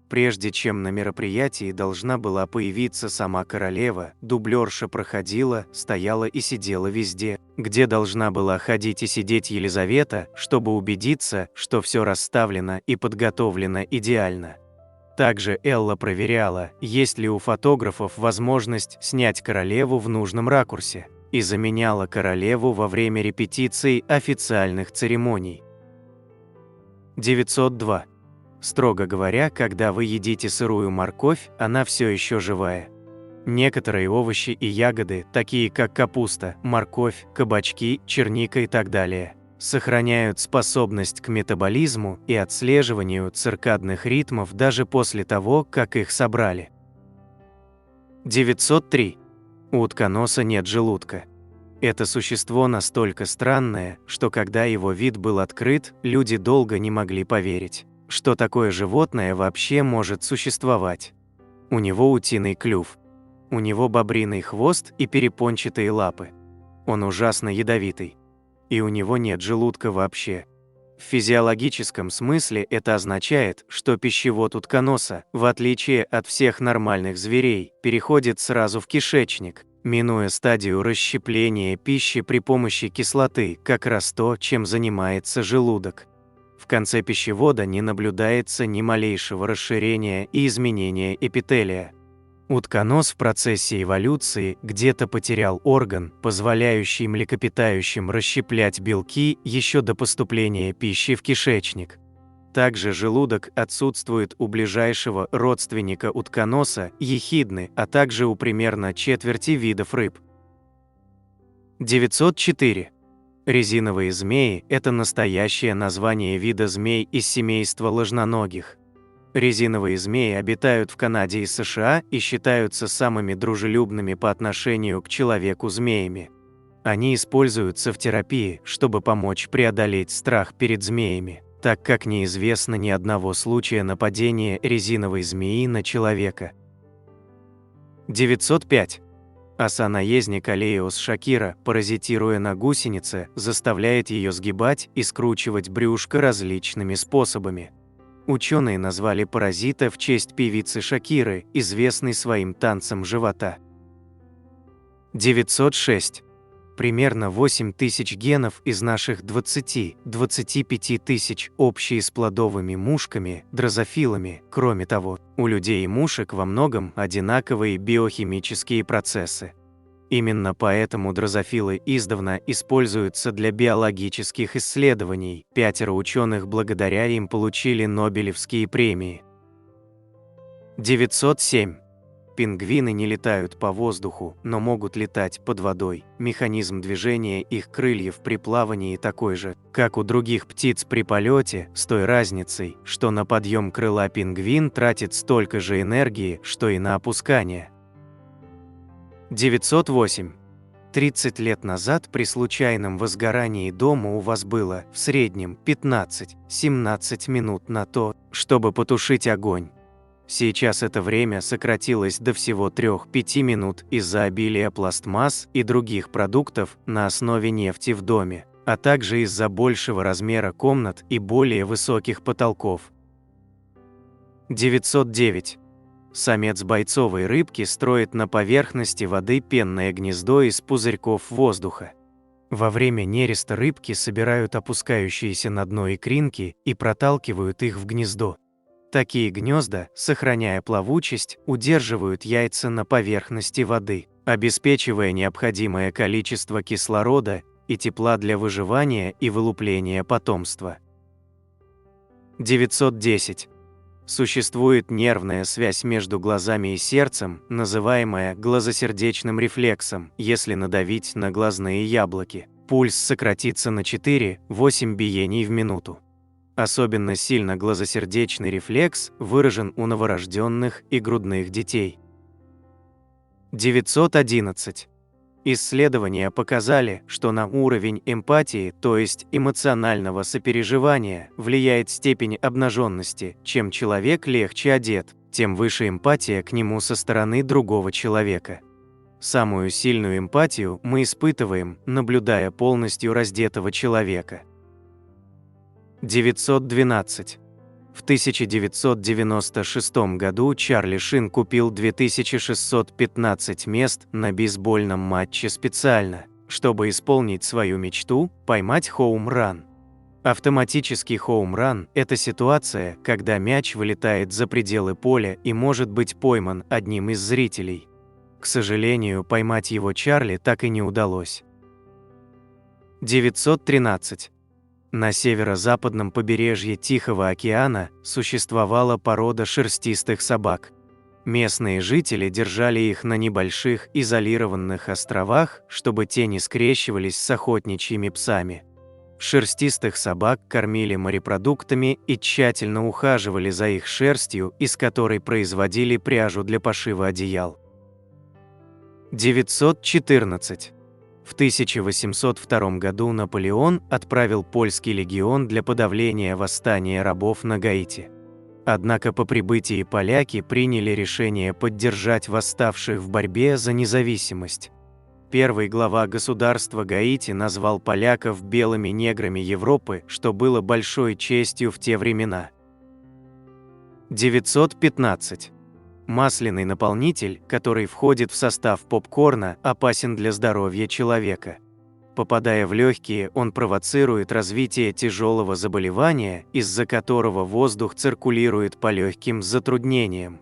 A: Прежде чем на мероприятии должна была появиться сама королева, дублерша проходила, стояла и сидела везде, где должна была ходить и сидеть Елизавета, чтобы убедиться, что все расставлено и подготовлено идеально. Также Элла проверяла, есть ли у фотографов возможность снять королеву в нужном ракурсе, и заменяла королеву во время репетиций официальных церемоний. 902. Строго говоря, когда вы едите сырую морковь, она все еще живая. Некоторые овощи и ягоды, такие как капуста, морковь, кабачки, черника и так далее, сохраняют способность к метаболизму и отслеживанию циркадных ритмов даже после того, как их собрали. 903. У утконоса нет желудка. Это существо настолько странное, что когда его вид был открыт, люди долго не могли поверить, что такое животное вообще может существовать. У него утиный клюв. У него бобриный хвост и перепончатые лапы. Он ужасно ядовитый. И у него нет желудка вообще. В физиологическом смысле это означает, что пищевод утконоса, в отличие от всех нормальных зверей, переходит сразу в кишечник, минуя стадию расщепления пищи при помощи кислоты, как раз то, чем занимается желудок. В конце пищевода не наблюдается ни малейшего расширения и изменения эпителия. Утконос в процессе эволюции где-то потерял орган, позволяющий млекопитающим расщеплять белки еще до поступления пищи в кишечник. Также желудок отсутствует у ближайшего родственника утконоса – ехидны, а также у примерно четверти видов рыб. 904. Резиновые змеи – это настоящее название вида змей из семейства ложноногих. Резиновые змеи обитают в Канаде и США и считаются самыми дружелюбными по отношению к человеку змеями. Они используются в терапии, чтобы помочь преодолеть страх перед змеями, так как неизвестно ни одного случая нападения резиновой змеи на человека. 905. Оса-наездник Алеиос шакира, паразитируя на гусенице, заставляет ее сгибать и скручивать брюшко различными способами. Ученые назвали паразита в честь певицы Шакиры, известной своим танцем живота. 906. Примерно 8 тысяч генов из наших 20-25 тысяч общие с плодовыми мушками, дрозофилами. Кроме того, у людей и мушек во многом одинаковые биохимические процессы. Именно поэтому дрозофилы издавна используются для биологических исследований. 5 ученых благодаря им получили Нобелевские премии. 907. Пингвины не летают по воздуху, но могут летать под водой. Механизм движения их крыльев при плавании такой же, как у других птиц при полете, с той разницей, что на подъем крыла пингвин тратит столько же энергии, что и на опускание. 908. 30 лет назад при случайном возгорании дома у вас было, в среднем, 15-17 минут на то, чтобы потушить огонь. Сейчас это время сократилось до всего 3-5 минут из-за обилия пластмасс и других продуктов на основе нефти в доме, а также из-за большего размера комнат и более высоких потолков. 909. Самец бойцовой рыбки строит на поверхности воды пенное гнездо из пузырьков воздуха. Во время нереста рыбки собирают опускающиеся на дно икринки и проталкивают их в гнездо. Такие гнезда, сохраняя плавучесть, удерживают яйца на поверхности воды, обеспечивая необходимое количество кислорода и тепла для выживания и вылупления потомства. 910. Существует нервная связь между глазами и сердцем, называемая глазосердечным рефлексом. Если надавить на глазные яблоки, пульс сократится на 4-8 биений в минуту. Особенно сильно глазосердечный рефлекс выражен у новорожденных и грудных детей. 911. Исследования показали, что на уровень эмпатии, то есть эмоционального сопереживания, влияет степень обнаженности. Чем человек легче одет, тем выше эмпатия к нему со стороны другого человека. Самую сильную эмпатию мы испытываем, наблюдая полностью раздетого человека. 912. В 1996 году Чарли Шин купил 2615 мест на бейсбольном матче специально, чтобы исполнить свою мечту – поймать хоум-ран. Автоматический хоум-ран – это ситуация, когда мяч вылетает за пределы поля и может быть пойман одним из зрителей. К сожалению, поймать его Чарли так и не удалось. 913. На северо-западном побережье Тихого океана существовала порода шерстистых собак. Местные жители держали их на небольших изолированных островах, чтобы те не скрещивались с охотничьими псами. Шерстистых собак кормили морепродуктами и тщательно ухаживали за их шерстью, из которой производили пряжу для пошива одеял. 914. В 1802 году Наполеон отправил польский легион для подавления восстания рабов на Гаити. Однако по прибытии поляки приняли решение поддержать восставших в борьбе за независимость. Первый глава государства Гаити назвал поляков белыми неграми Европы, что было большой честью в те времена. 915. Масляный наполнитель, который входит в состав попкорна, опасен для здоровья человека. Попадая в легкие, он провоцирует развитие тяжелого заболевания, из-за которого воздух циркулирует по легким с затруднением.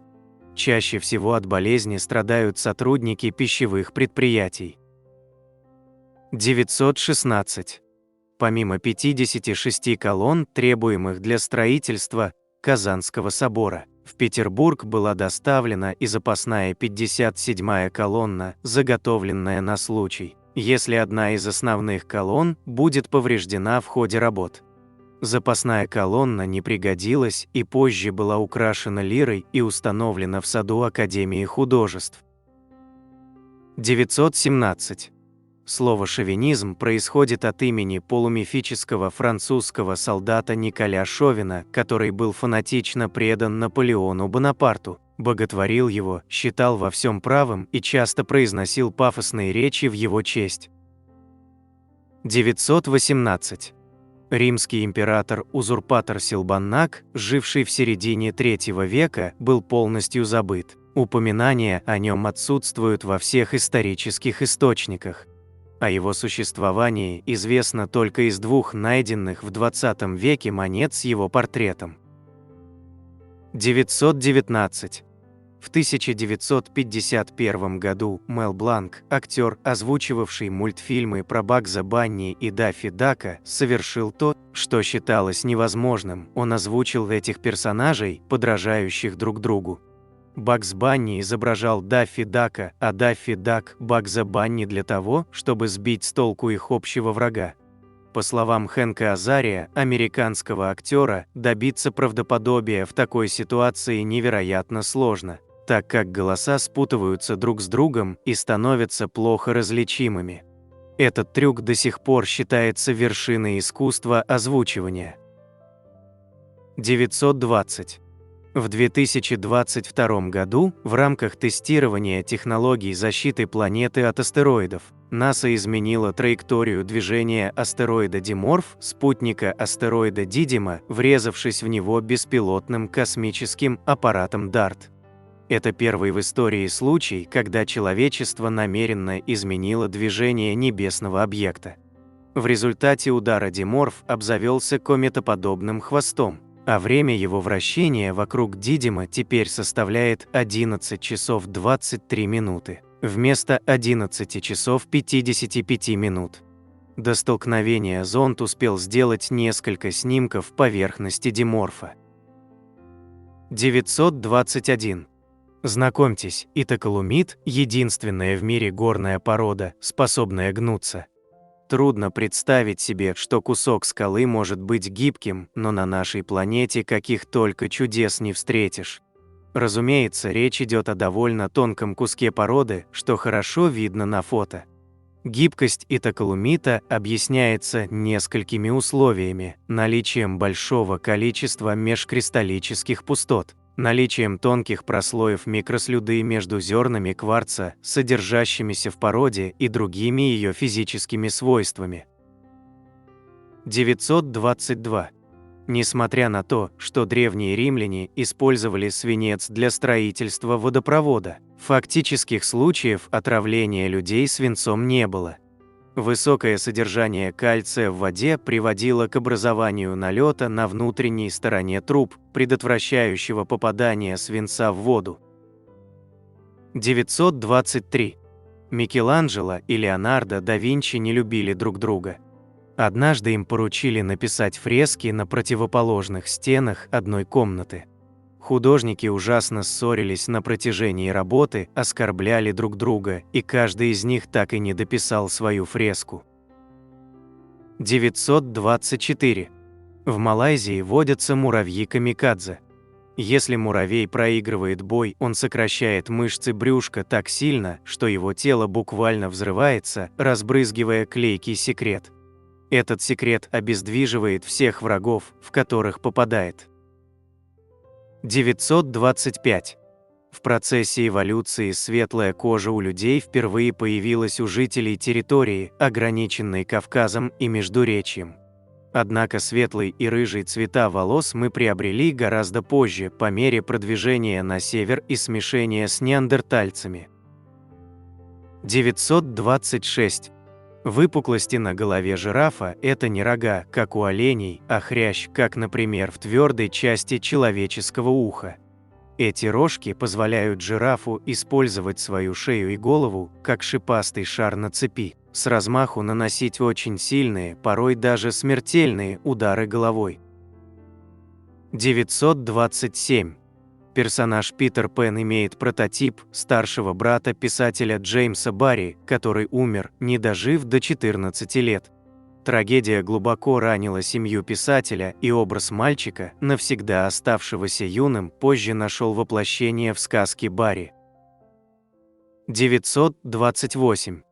A: Чаще всего от болезни страдают сотрудники пищевых предприятий. 916. Помимо 56 колонн, требуемых для строительства Казанского собора, в Петербург была доставлена и запасная 57-я колонна, заготовленная на случай, если одна из основных колонн будет повреждена в ходе работ. Запасная колонна не пригодилась и позже была украшена лирой и установлена в саду Академии художеств. 917. Слово «шовинизм» происходит от имени полумифического французского солдата Николя Шовина, который был фанатично предан Наполеону Бонапарту, боготворил его, считал во всем правым и часто произносил пафосные речи в его честь. 918. Римский император-узурпатор Силбаннак, живший в середине III века, был полностью забыт. Упоминания о нем отсутствуют во всех исторических источниках. О его существовании известно только из двух найденных в XX веке монет с его портретом. 919. В 1951 году Мел Бланк, актер, озвучивавший мультфильмы про Багза Банни и Даффи Дака, совершил то, что считалось невозможным. Он озвучил этих персонажей, подражающих друг другу. Багз Банни изображал Даффи Дака, а Даффи Дак – Багза Банни для того, чтобы сбить с толку их общего врага. По словам Хэнка Азария, американского актера, добиться правдоподобия в такой ситуации невероятно сложно, так как голоса спутываются друг с другом и становятся плохо различимыми. Этот трюк до сих пор считается вершиной искусства озвучивания. 920. В 2022 году в рамках тестирования технологий защиты планеты от астероидов НАСА изменила траекторию движения астероида Диморф, спутника астероида Дидима, врезавшись в него беспилотным космическим аппаратом DART. Это первый в истории случай, когда человечество намеренно изменило движение небесного объекта. В результате удара Диморф обзавелся кометоподобным хвостом, а время его вращения вокруг Дидима теперь составляет 11 часов 23 минуты, вместо 11 часов 55 минут. До столкновения зонд успел сделать несколько снимков поверхности Диморфа. 921. Знакомьтесь, итаколумит – единственная в мире горная порода, способная гнуться. Трудно представить себе, что кусок скалы может быть гибким, но на нашей планете каких только чудес не встретишь. Разумеется, речь идет о довольно тонком куске породы, что хорошо видно на фото. Гибкость итаколумита объясняется несколькими условиями: наличием большого количества межкристаллических пустот, наличием тонких прослоев микрослюды между зернами кварца, содержащимися в породе, и другими ее физическими свойствами. 922. Несмотря на то, что древние римляне использовали свинец для строительства водопровода, фактических случаев отравления людей свинцом не было. Высокое содержание кальция в воде приводило к образованию налета на внутренней стороне труб, предотвращающего попадание свинца в воду. 923. Микеланджело и Леонардо да Винчи не любили друг друга. Однажды им поручили написать фрески на противоположных стенах одной комнаты. Художники ужасно ссорились на протяжении работы, оскорбляли друг друга, и каждый из них так и не дописал свою фреску. 924. В Малайзии водятся муравьи-камикадзе. Если муравей проигрывает бой, он сокращает мышцы брюшка так сильно, что его тело буквально взрывается, разбрызгивая клейкий секрет. Этот секрет обездвиживает всех врагов, в которых попадает. 925. В процессе эволюции светлая кожа у людей впервые появилась у жителей территории, ограниченной Кавказом и Междуречьем. Однако светлый и рыжий цвета волос мы приобрели гораздо позже, по мере продвижения на север и смешения с неандертальцами. 926. Выпуклости на голове жирафа – это не рога, как у оленей, а хрящ, как, например, в твердой части человеческого уха. Эти рожки позволяют жирафу использовать свою шею и голову, как шипастый шар на цепи, с размаху наносить очень сильные, порой даже смертельные удары головой. 927. Персонаж Питер Пен имеет прототип старшего брата писателя Джеймса Барри, который умер, не дожив до 14 лет. Трагедия глубоко ранила семью писателя, и образ мальчика, навсегда оставшегося юным, позже нашел воплощение в сказке Барри. 928.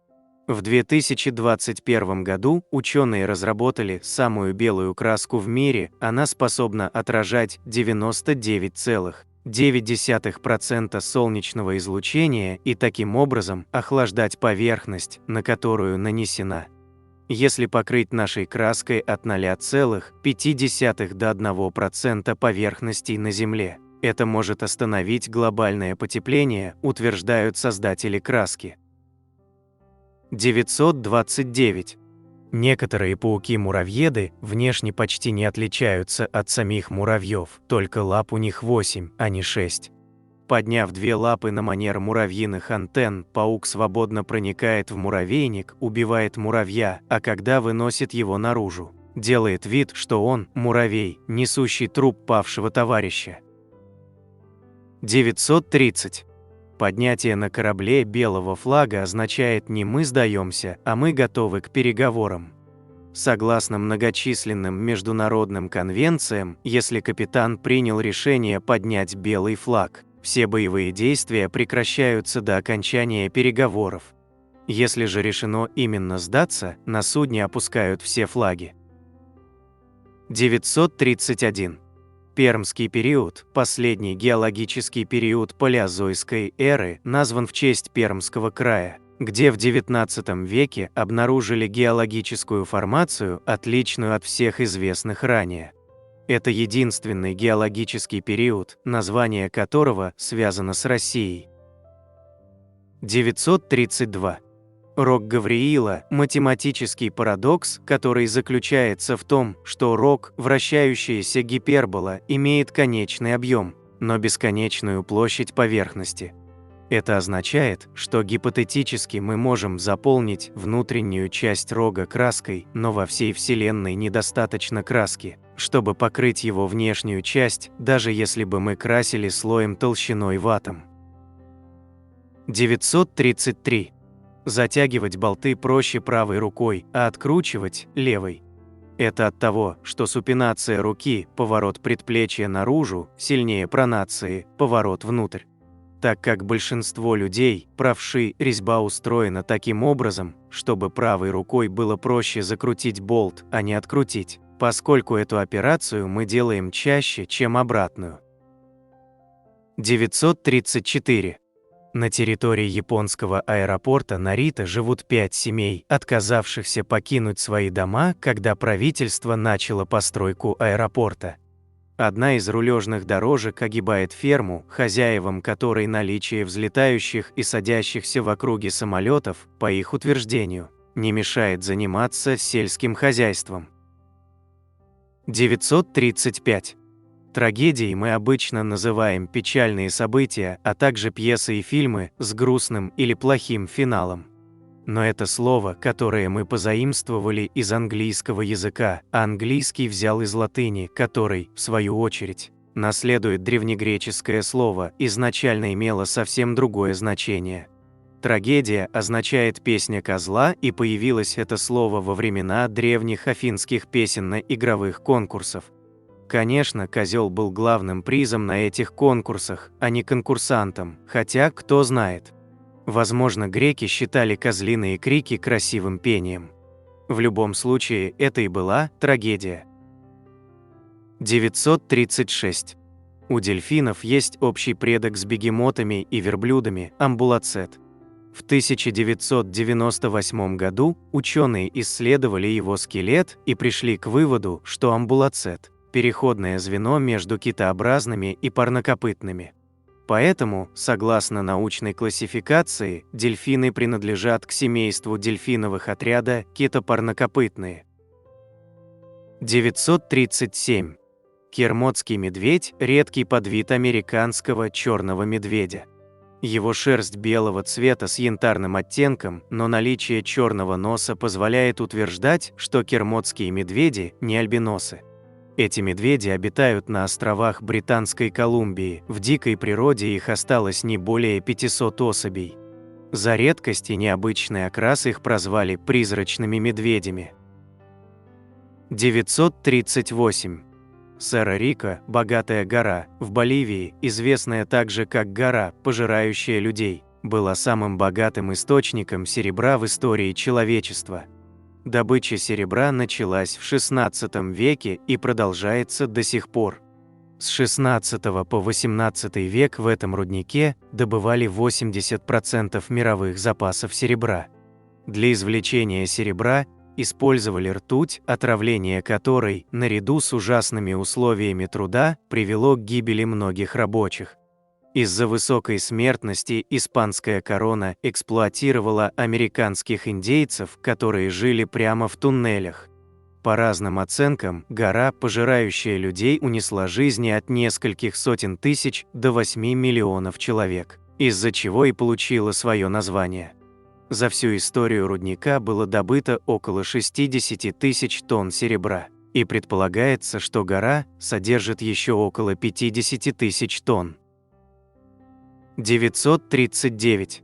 A: В 2021 году ученые разработали самую белую краску в мире, она способна отражать 99,9% солнечного излучения и таким образом охлаждать поверхность, на которую нанесена. Если покрыть нашей краской от 0,5 до 1% поверхностей на Земле, это может остановить глобальное потепление, утверждают создатели краски. 929. Некоторые пауки-муравьеды внешне почти не отличаются от самих муравьев, только лап у них 8, а не 6. Подняв 2 лапы на манер муравьиных антенн, паук свободно проникает в муравейник, убивает муравья, а когда выносит его наружу, делает вид, что он – муравей, несущий труп павшего товарища. 930. Поднятие на корабле белого флага означает не «мы сдаемся», а «мы готовы к переговорам». Согласно многочисленным международным конвенциям, если капитан принял решение поднять белый флаг, все боевые действия прекращаются до окончания переговоров. Если же решено именно сдаться, на судне опускают все флаги. 931. Пермский период, последний геологический период палеозойской эры, назван в честь Пермского края, где в XIX веке обнаружили геологическую формацию, отличную от всех известных ранее. Это единственный геологический период, название которого связано с Россией. 932. Рог Гавриила – математический парадокс, который заключается в том, что рог, вращающаяся гипербола, имеет конечный объем, но бесконечную площадь поверхности. Это означает, что гипотетически мы можем заполнить внутреннюю часть рога краской, но во всей Вселенной недостаточно краски, чтобы покрыть его внешнюю часть, даже если бы мы красили слоем толщиной в атом. 933. Затягивать болты проще правой рукой, а откручивать – левой. Это от того, что супинация руки, поворот предплечья наружу, сильнее пронации, поворот внутрь. Так как большинство людей, правши, резьба устроена таким образом, чтобы правой рукой было проще закрутить болт, а не открутить, поскольку эту операцию мы делаем чаще, чем обратную. 934. На территории японского аэропорта Нарита живут 5 семей, отказавшихся покинуть свои дома, когда правительство начало постройку аэропорта. Одна из рулежных дорожек огибает ферму, хозяевам которой наличие взлетающих и садящихся в округе самолетов, по их утверждению, не мешает заниматься сельским хозяйством. 935. Трагедией мы обычно называем печальные события, а также пьесы и фильмы с грустным или плохим финалом. Но это слово, которое мы позаимствовали из английского языка, а английский взял из латыни, который, в свою очередь, наследует древнегреческое слово, изначально имело совсем другое значение. Трагедия означает «песня козла», и появилось это слово во времена древних афинских песенно-игровых конкурсов. Конечно, козел был главным призом на этих конкурсах, а не конкурсантом, хотя, кто знает. Возможно, греки считали козлиные крики красивым пением. В любом случае, это и была трагедия. 936. У дельфинов есть общий предок с бегемотами и верблюдами – амбулацет. В 1998 году ученые исследовали его скелет и пришли к выводу, что амбулацет – переходное звено между китообразными и парнокопытными. Поэтому, согласно научной классификации, дельфины принадлежат к семейству дельфиновых отряда китопарнокопытные. 937. Кермотский медведь – редкий подвид американского черного медведя. Его шерсть белого цвета с янтарным оттенком, но наличие черного носа позволяет утверждать, что кермотские медведи не альбиносы. Эти медведи обитают на островах Британской Колумбии, в дикой природе их осталось не более 500 особей. За редкость и необычный окрас их прозвали призрачными медведями. 938. Серра-Рика, богатая гора, в Боливии, известная также как гора, пожирающая людей, была самым богатым источником серебра в истории человечества. Добыча серебра началась в XVI веке и продолжается до сих пор. С XVI по XVIII век в этом руднике добывали 80% мировых запасов серебра. Для извлечения серебра использовали ртуть, отравление которой, наряду с ужасными условиями труда, привело к гибели многих рабочих. Из-за высокой смертности испанская корона эксплуатировала американских индейцев, которые жили прямо в туннелях. По разным оценкам, гора, пожирающая людей, унесла жизни от нескольких сотен тысяч до 8 миллионов человек, из-за чего и получила свое название. За всю историю рудника было добыто около 60 тысяч тонн серебра, и предполагается, что гора содержит еще около 50 тысяч тонн. 939.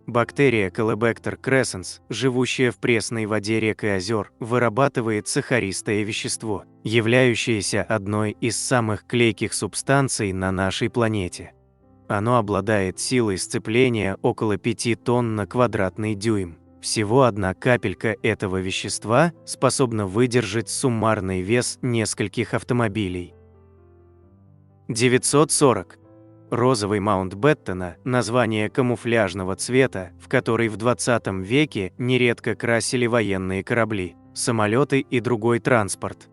A: Бактерия Calypbacter crescens, живущая в пресной воде рек и озер, вырабатывает сахаристое вещество, являющееся одной из самых клейких субстанций на нашей планете. Оно обладает силой сцепления около 5 тонн на квадратный дюйм. Всего одна капелька этого вещества способна выдержать суммарный вес нескольких автомобилей. 940. Розовый Маунтбеттена – название камуфляжного цвета, в который в 20 веке нередко красили военные корабли, самолеты и другой транспорт.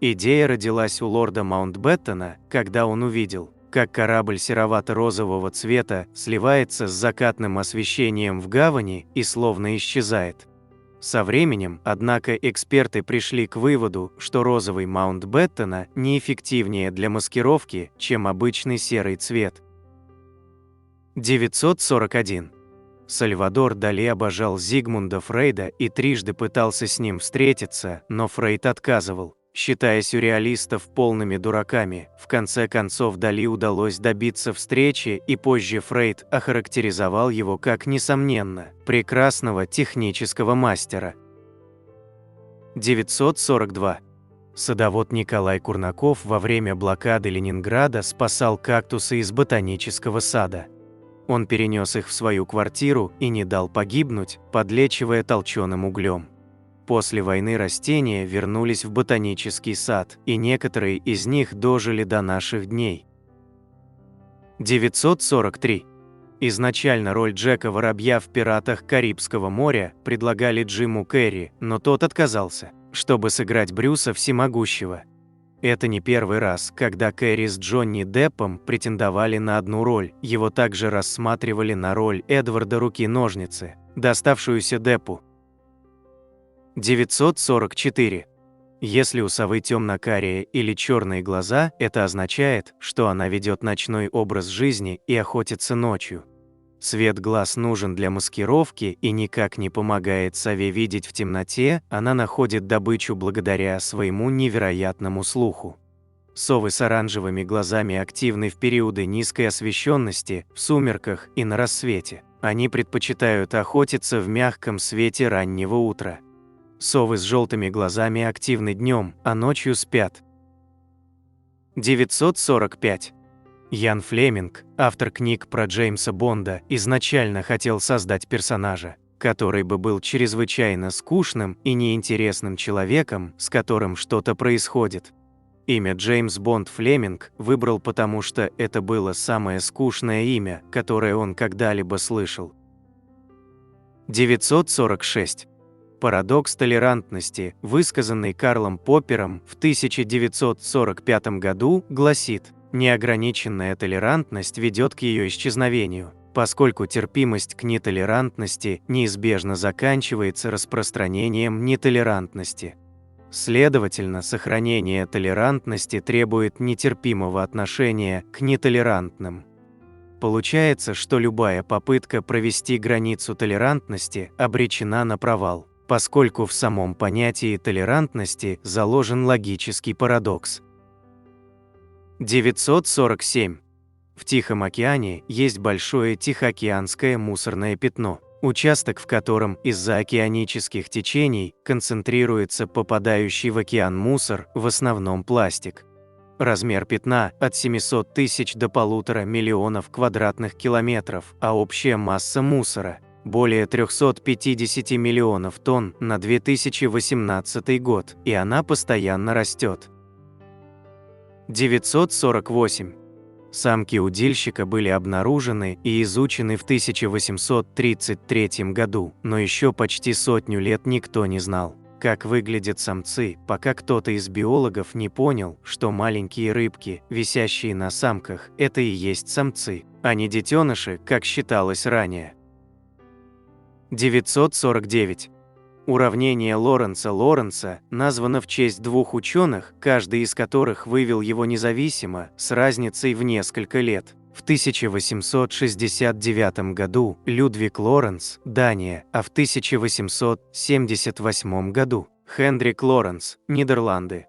A: Идея родилась у лорда Маунтбеттена, когда он увидел, как корабль серовато-розового цвета сливается с закатным освещением в гавани и словно исчезает. Со временем, однако, эксперты пришли к выводу, что розовый Маунтбеттена неэффективнее для маскировки, чем обычный серый цвет. 941. Сальвадор Дали обожал Зигмунда Фрейда и трижды пытался с ним встретиться, но Фрейд отказывал, считая сюрреалистов полными дураками. В конце концов Дали удалось добиться встречи, и позже Фрейд охарактеризовал его как, несомненно, прекрасного технического мастера. 942. Садовод Николай Курнаков во время блокады Ленинграда спасал кактусы из ботанического сада. Он перенес их в свою квартиру и не дал погибнуть, подлечивая толченым углем. После войны растения вернулись в ботанический сад, и некоторые из них дожили до наших дней. 943. Изначально роль Джека Воробья в «Пиратах Карибского моря» предлагали Джиму Керри, но тот отказался, чтобы сыграть Брюса Всемогущего. Это не первый раз, когда Керри с Джонни Деппом претендовали на одну роль, его также рассматривали на роль Эдварда Руки-ножницы, доставшуюся Деппу. 944. Если у совы темно-карие или черные глаза, это означает, что она ведет ночной образ жизни и охотится ночью. Цвет глаз нужен для маскировки и никак не помогает сове видеть в темноте, она находит добычу благодаря своему невероятному слуху. Совы с оранжевыми глазами активны в периоды низкой освещенности, в сумерках и на рассвете. Они предпочитают охотиться в мягком свете раннего утра. Совы с желтыми глазами активны днем, а ночью спят. 945. Ян Флеминг, автор книг про Джеймса Бонда, изначально хотел создать персонажа, который бы был чрезвычайно скучным и неинтересным человеком, с которым что-то происходит. Имя Джеймс Бонд Флеминг выбрал потому, что это было самое скучное имя, которое он когда-либо слышал. 946. Парадокс толерантности, высказанный Карлом Поппером в 1945 году, гласит: неограниченная толерантность ведет к ее исчезновению, поскольку терпимость к нетолерантности неизбежно заканчивается распространением нетолерантности. Следовательно, сохранение толерантности требует нетерпимого отношения к нетолерантным. Получается, что любая попытка провести границу толерантности обречена на провал, поскольку в самом понятии толерантности заложен логический парадокс. 947. В Тихом океане есть большое Тихоокеанское мусорное пятно, участок в котором из-за океанических течений концентрируется попадающий в океан мусор, в основном пластик. Размер пятна от 700 тысяч до 1,5 миллиона квадратных километров, а общая масса мусора – более 350 миллионов тонн на 2018 год, и она постоянно растет. 948. Самки удильщика были обнаружены и изучены в 1833 году, но еще почти сотню лет никто не знал, как выглядят самцы, пока кто-то из биологов не понял, что маленькие рыбки, висящие на самках, это и есть самцы, а не детеныши, как считалось ранее. 949. Уравнение Лоренца названо в честь двух ученых, каждый из которых вывел его независимо, с разницей в несколько лет. В 1869 году Людвиг Лоренц, Дания, а в 1878 году Хендрик Лоренц, Нидерланды.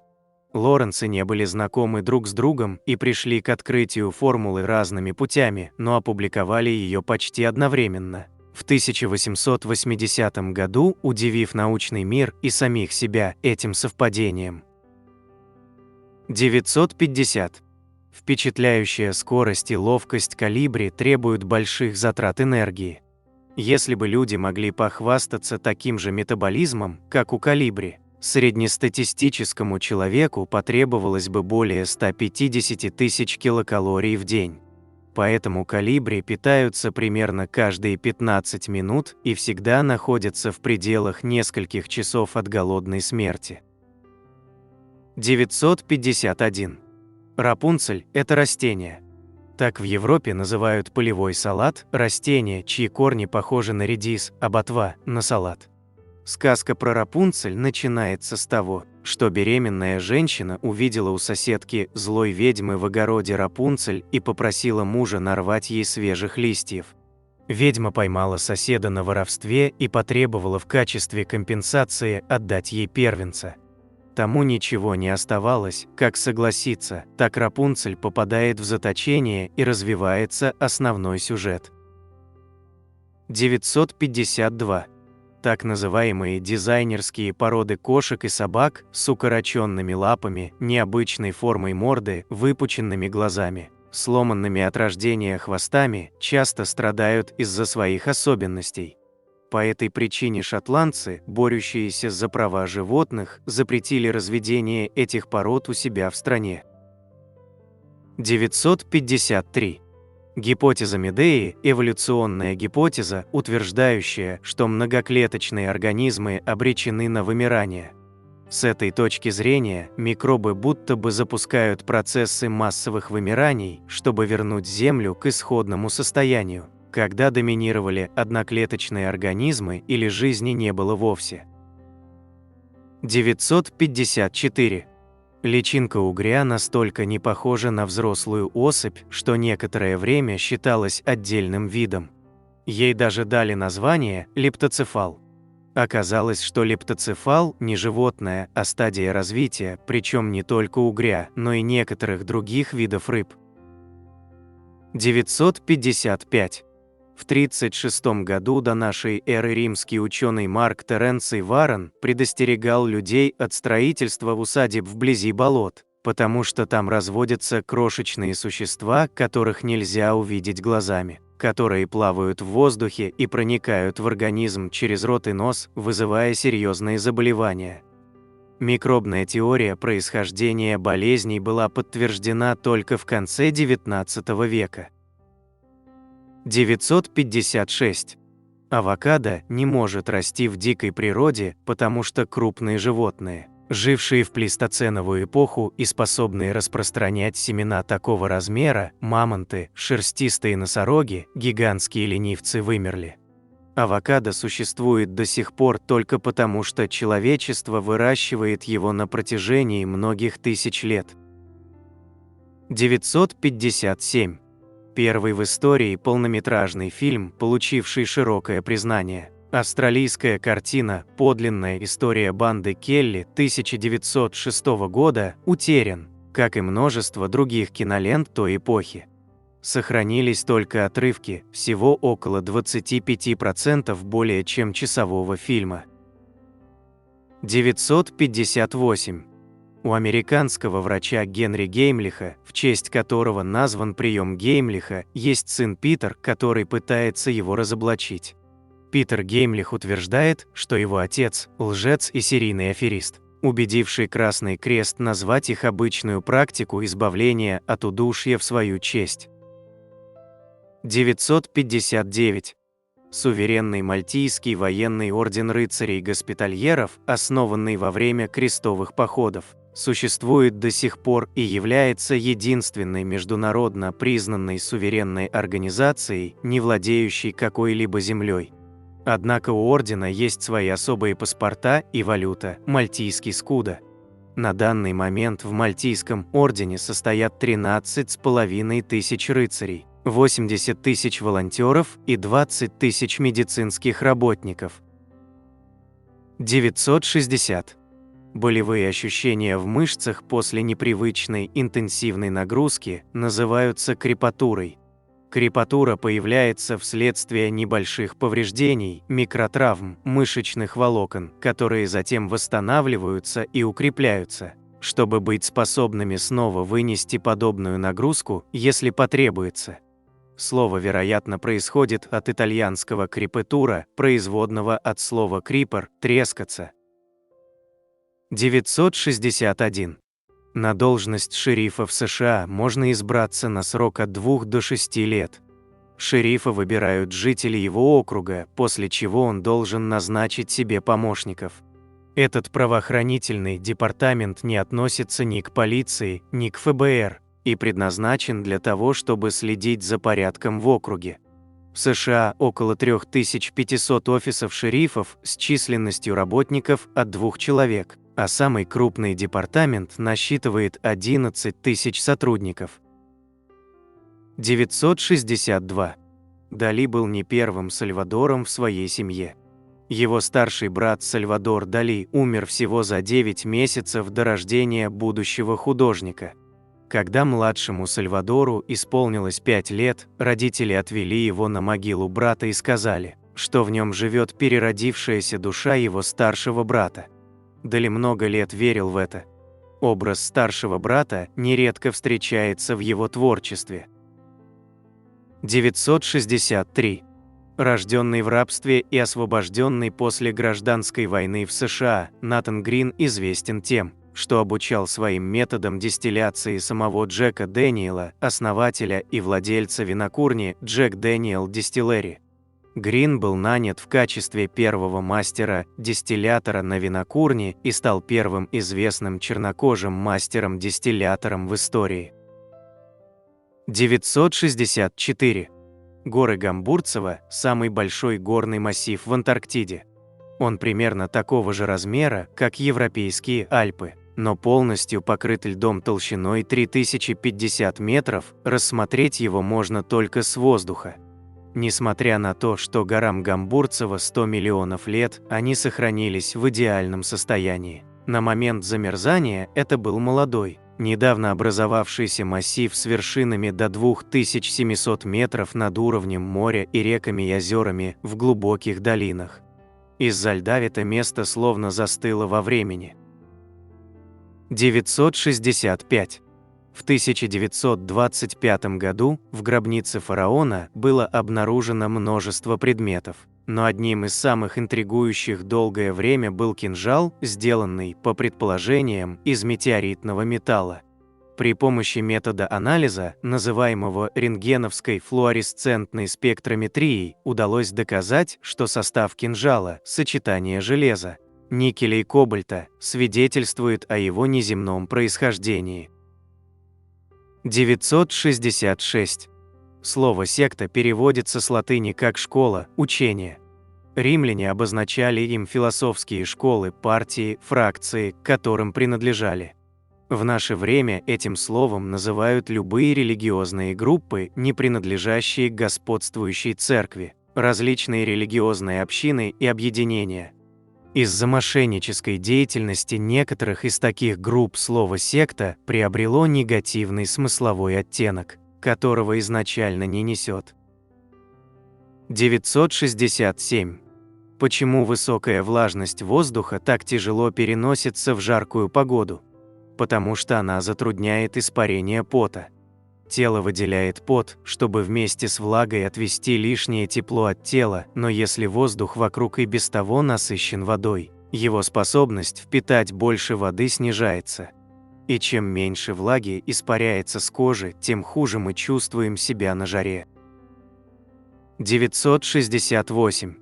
A: Лоренцы не были знакомы друг с другом и пришли к открытию формулы разными путями, но опубликовали ее почти одновременно. В 1880 году, удивив научный мир и самих себя этим совпадением. 950. Впечатляющая скорость и ловкость колибри требуют больших затрат энергии. Если бы люди могли похвастаться таким же метаболизмом, как у колибри, среднестатистическому человеку потребовалось бы более 150 тысяч килокалорий в день. Поэтому колибри питаются примерно каждые 15 минут и всегда находятся в пределах нескольких часов от голодной смерти. 951. Рапунцель – это растение. Так в Европе называют полевой салат растение, чьи корни похожи на редис, а ботва – на салат. Сказка про Рапунцель начинается с того, что беременная женщина увидела у соседки злой ведьмы в огороде Рапунцель и попросила мужа нарвать ей свежих листьев. Ведьма поймала соседа на воровстве и потребовала в качестве компенсации отдать ей первенца. Тому ничего не оставалось, как согласиться, так Рапунцель попадает в заточение и развивается основной сюжет. 952. Так называемые дизайнерские породы кошек и собак с укороченными лапами, необычной формой морды, выпученными глазами, сломанными от рождения хвостами, часто страдают из-за своих особенностей. По этой причине шотландцы, борющиеся за права животных, запретили разведение этих пород у себя в стране. 953. Гипотеза Медеи – эволюционная гипотеза, утверждающая, что многоклеточные организмы обречены на вымирание. С этой точки зрения, микробы будто бы запускают процессы массовых вымираний, чтобы вернуть Землю к исходному состоянию, когда доминировали одноклеточные организмы или жизни не было вовсе. 954. Личинка угря настолько не похожа на взрослую особь, что некоторое время считалась отдельным видом. Ей даже дали название лептоцефал. Оказалось, что лептоцефал не животное, а стадия развития, причем не только угря, но и некоторых других видов рыб. 955. В 36 году до нашей эры римский ученый Марк Теренций Варон предостерегал людей от строительства усадеб вблизи болот, потому что там разводятся крошечные существа, которых нельзя увидеть глазами, которые плавают в воздухе и проникают в организм через рот и нос, вызывая серьезные заболевания. Микробная теория происхождения болезней была подтверждена только в конце XIX века. 956. Авокадо не может расти в дикой природе, потому что крупные животные, жившие в плейстоценовую эпоху и способные распространять семена такого размера, мамонты, шерстистые носороги, гигантские ленивцы вымерли. Авокадо существует до сих пор только потому, что человечество выращивает его на протяжении многих тысяч лет. 957. Первый в истории полнометражный фильм, получивший широкое признание. Австралийская картина «Подлинная история банды Келли» 1906 года утерян, как и множество других кинолент той эпохи. Сохранились только отрывки, всего около 25% более чем часового фильма. 958. У американского врача Генри Геймлиха, в честь которого назван прием Геймлиха, есть сын Питер, который пытается его разоблачить. Питер Геймлих утверждает, что его отец – лжец и серийный аферист, убедивший Красный Крест назвать их обычную практику избавления от удушья в свою честь. 959. Суверенный Мальтийский военный орден рыцарей-госпитальеров, основанный во время крестовых походов, существует до сих пор и является единственной международно признанной суверенной организацией, не владеющей какой-либо землей. Однако у ордена есть свои особые паспорта и валюта – мальтийский скуда. На данный момент в Мальтийском ордене состоят 13,5 тысяч рыцарей, 80 тысяч волонтеров и 20 тысяч медицинских работников. 960. Болевые ощущения в мышцах после непривычной интенсивной нагрузки называются крепатурой. Крепатура появляется вследствие небольших повреждений, микротравм, мышечных волокон, которые затем восстанавливаются и укрепляются, чтобы быть способными снова вынести подобную нагрузку, если потребуется. Слово, вероятно, происходит от итальянского крепатура, производного от слова крипер – трескаться. 961. На должность шерифа в США можно избраться на срок от 2 до 6 лет. Шерифа выбирают жители его округа, после чего он должен назначить себе помощников. Этот правоохранительный департамент не относится ни к полиции, ни к ФБР и предназначен для того, чтобы следить за порядком в округе. В США около 3500 офисов шерифов с численностью работников от 2 человек, а самый крупный департамент насчитывает 11 тысяч сотрудников. 962. Дали был не первым Сальвадором в своей семье. Его старший брат Сальвадор Дали умер всего за 9 месяцев до рождения будущего художника. Когда младшему Сальвадору исполнилось 5 лет, родители отвели его на могилу брата и сказали, что в нем живет переродившаяся душа его старшего брата. Дали много лет верил в это. Образ старшего брата нередко встречается в его творчестве. 963. Рожденный в рабстве и освобожденный после гражданской войны в США, Натан Грин известен тем, что обучал своим методам дистилляции самого Джека Дэниела, основателя и владельца винокурни Джек Дэниел Дистиллери. Грин был нанят в качестве первого мастера-дистиллятора на винокурне и стал первым известным чернокожим мастером-дистиллятором в истории. 964. Горы Гамбурцево – самый большой горный массив в Антарктиде. Он примерно такого же размера, как европейские Альпы, но полностью покрыт льдом толщиной 3050 метров, рассмотреть его можно только с воздуха. Несмотря на то, что горам Гамбурцево 100 миллионов лет, они сохранились в идеальном состоянии. На момент замерзания это был молодой, недавно образовавшийся массив с вершинами до 2700 метров над уровнем моря и реками и озерами в глубоких долинах. Из-за льда это место словно застыло во времени. 965. В 1925 году в гробнице фараона было обнаружено множество предметов, но одним из самых интригующих долгое время был кинжал, сделанный, по предположениям, из метеоритного металла. При помощи метода анализа, называемого рентгеновской флуоресцентной спектрометрией, удалось доказать, что состав кинжала, сочетание железа, никеля и кобальта, свидетельствует о его неземном происхождении. 966. Слово «секта» переводится с латыни как «школа», «учение». Римляне обозначали им философские школы, партии, фракции, к которым принадлежали. В наше время этим словом называют любые религиозные группы, не принадлежащие к господствующей церкви, различные религиозные общины и объединения. Из-за мошеннической деятельности некоторых из таких групп слово «секта» приобрело негативный смысловой оттенок, которого изначально не несет. 967. Почему высокая влажность воздуха так тяжело переносится в жаркую погоду? Потому что она затрудняет испарение пота. Тело выделяет пот, чтобы вместе с влагой отвести лишнее тепло от тела, но если воздух вокруг и без того насыщен водой, его способность впитать больше воды снижается. И чем меньше влаги испаряется с кожи, тем хуже мы чувствуем себя на жаре. 968.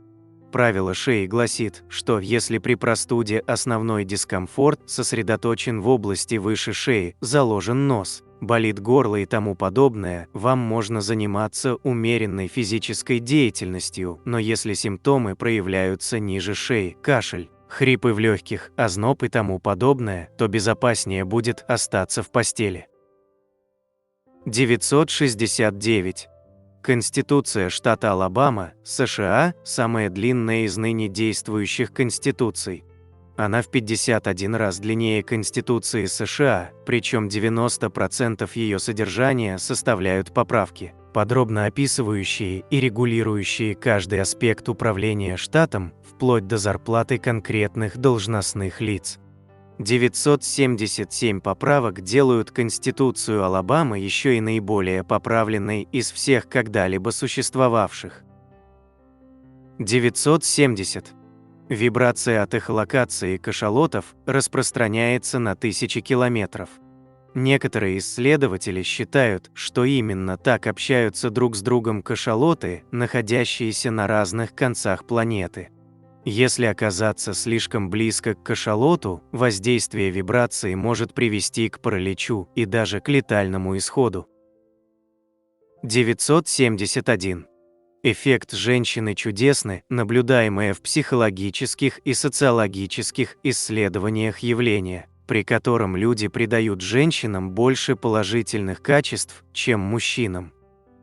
A: Правило Шеи гласит, что если при простуде основной дискомфорт сосредоточен в области выше шеи, заложен нос, болит горло и тому подобное, вам можно заниматься умеренной физической деятельностью, но если симптомы проявляются ниже шеи, кашель, хрипы в легких, озноб и тому подобное, то безопаснее будет остаться в постели. 969. Конституция штата Алабама, США, самая длинная из ныне действующих конституций. Она в 51 раз длиннее Конституции США, причем 90% ее содержания составляют поправки, подробно описывающие и регулирующие каждый аспект управления штатом, вплоть до зарплаты конкретных должностных лиц. 977 поправок делают Конституцию Алабамы еще и наиболее поправленной из всех когда-либо существовавших. 970. Вибрация от эхолокации кашалотов распространяется на тысячи километров. Некоторые исследователи считают, что именно так общаются друг с другом кашалоты, находящиеся на разных концах планеты. Если оказаться слишком близко к кашалоту, воздействие вибрации может привести к параличу и даже к летальному исходу. 971. Эффект женщины чудесны, наблюдаемое в психологических и социологических исследованиях явление, при котором люди придают женщинам больше положительных качеств, чем мужчинам.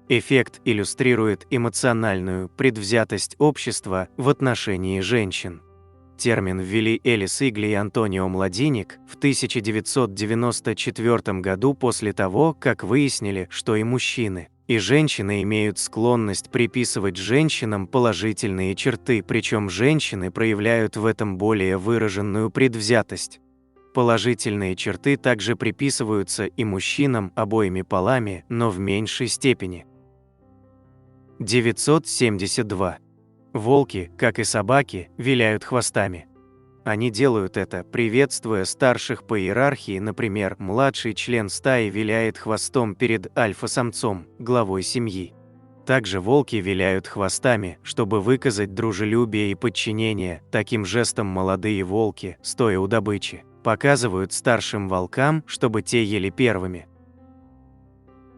A: Эффект иллюстрирует эмоциональную предвзятость общества в отношении женщин. Термин ввели Элис Игли и Антонио Младинник в 1994 году после того, как выяснили, что и мужчины, и женщины имеют склонность приписывать женщинам положительные черты, причем женщины проявляют в этом более выраженную предвзятость. Положительные черты также приписываются и мужчинам обоими полами, но в меньшей степени. 972. Волки, как и собаки, виляют хвостами. Они делают это, приветствуя старших по иерархии, например, младший член стаи виляет хвостом перед альфа-самцом, главой семьи. Также волки виляют хвостами, чтобы выказать дружелюбие и подчинение. Таким жестом молодые волки, стоя у добычи, показывают старшим волкам, чтобы те ели первыми.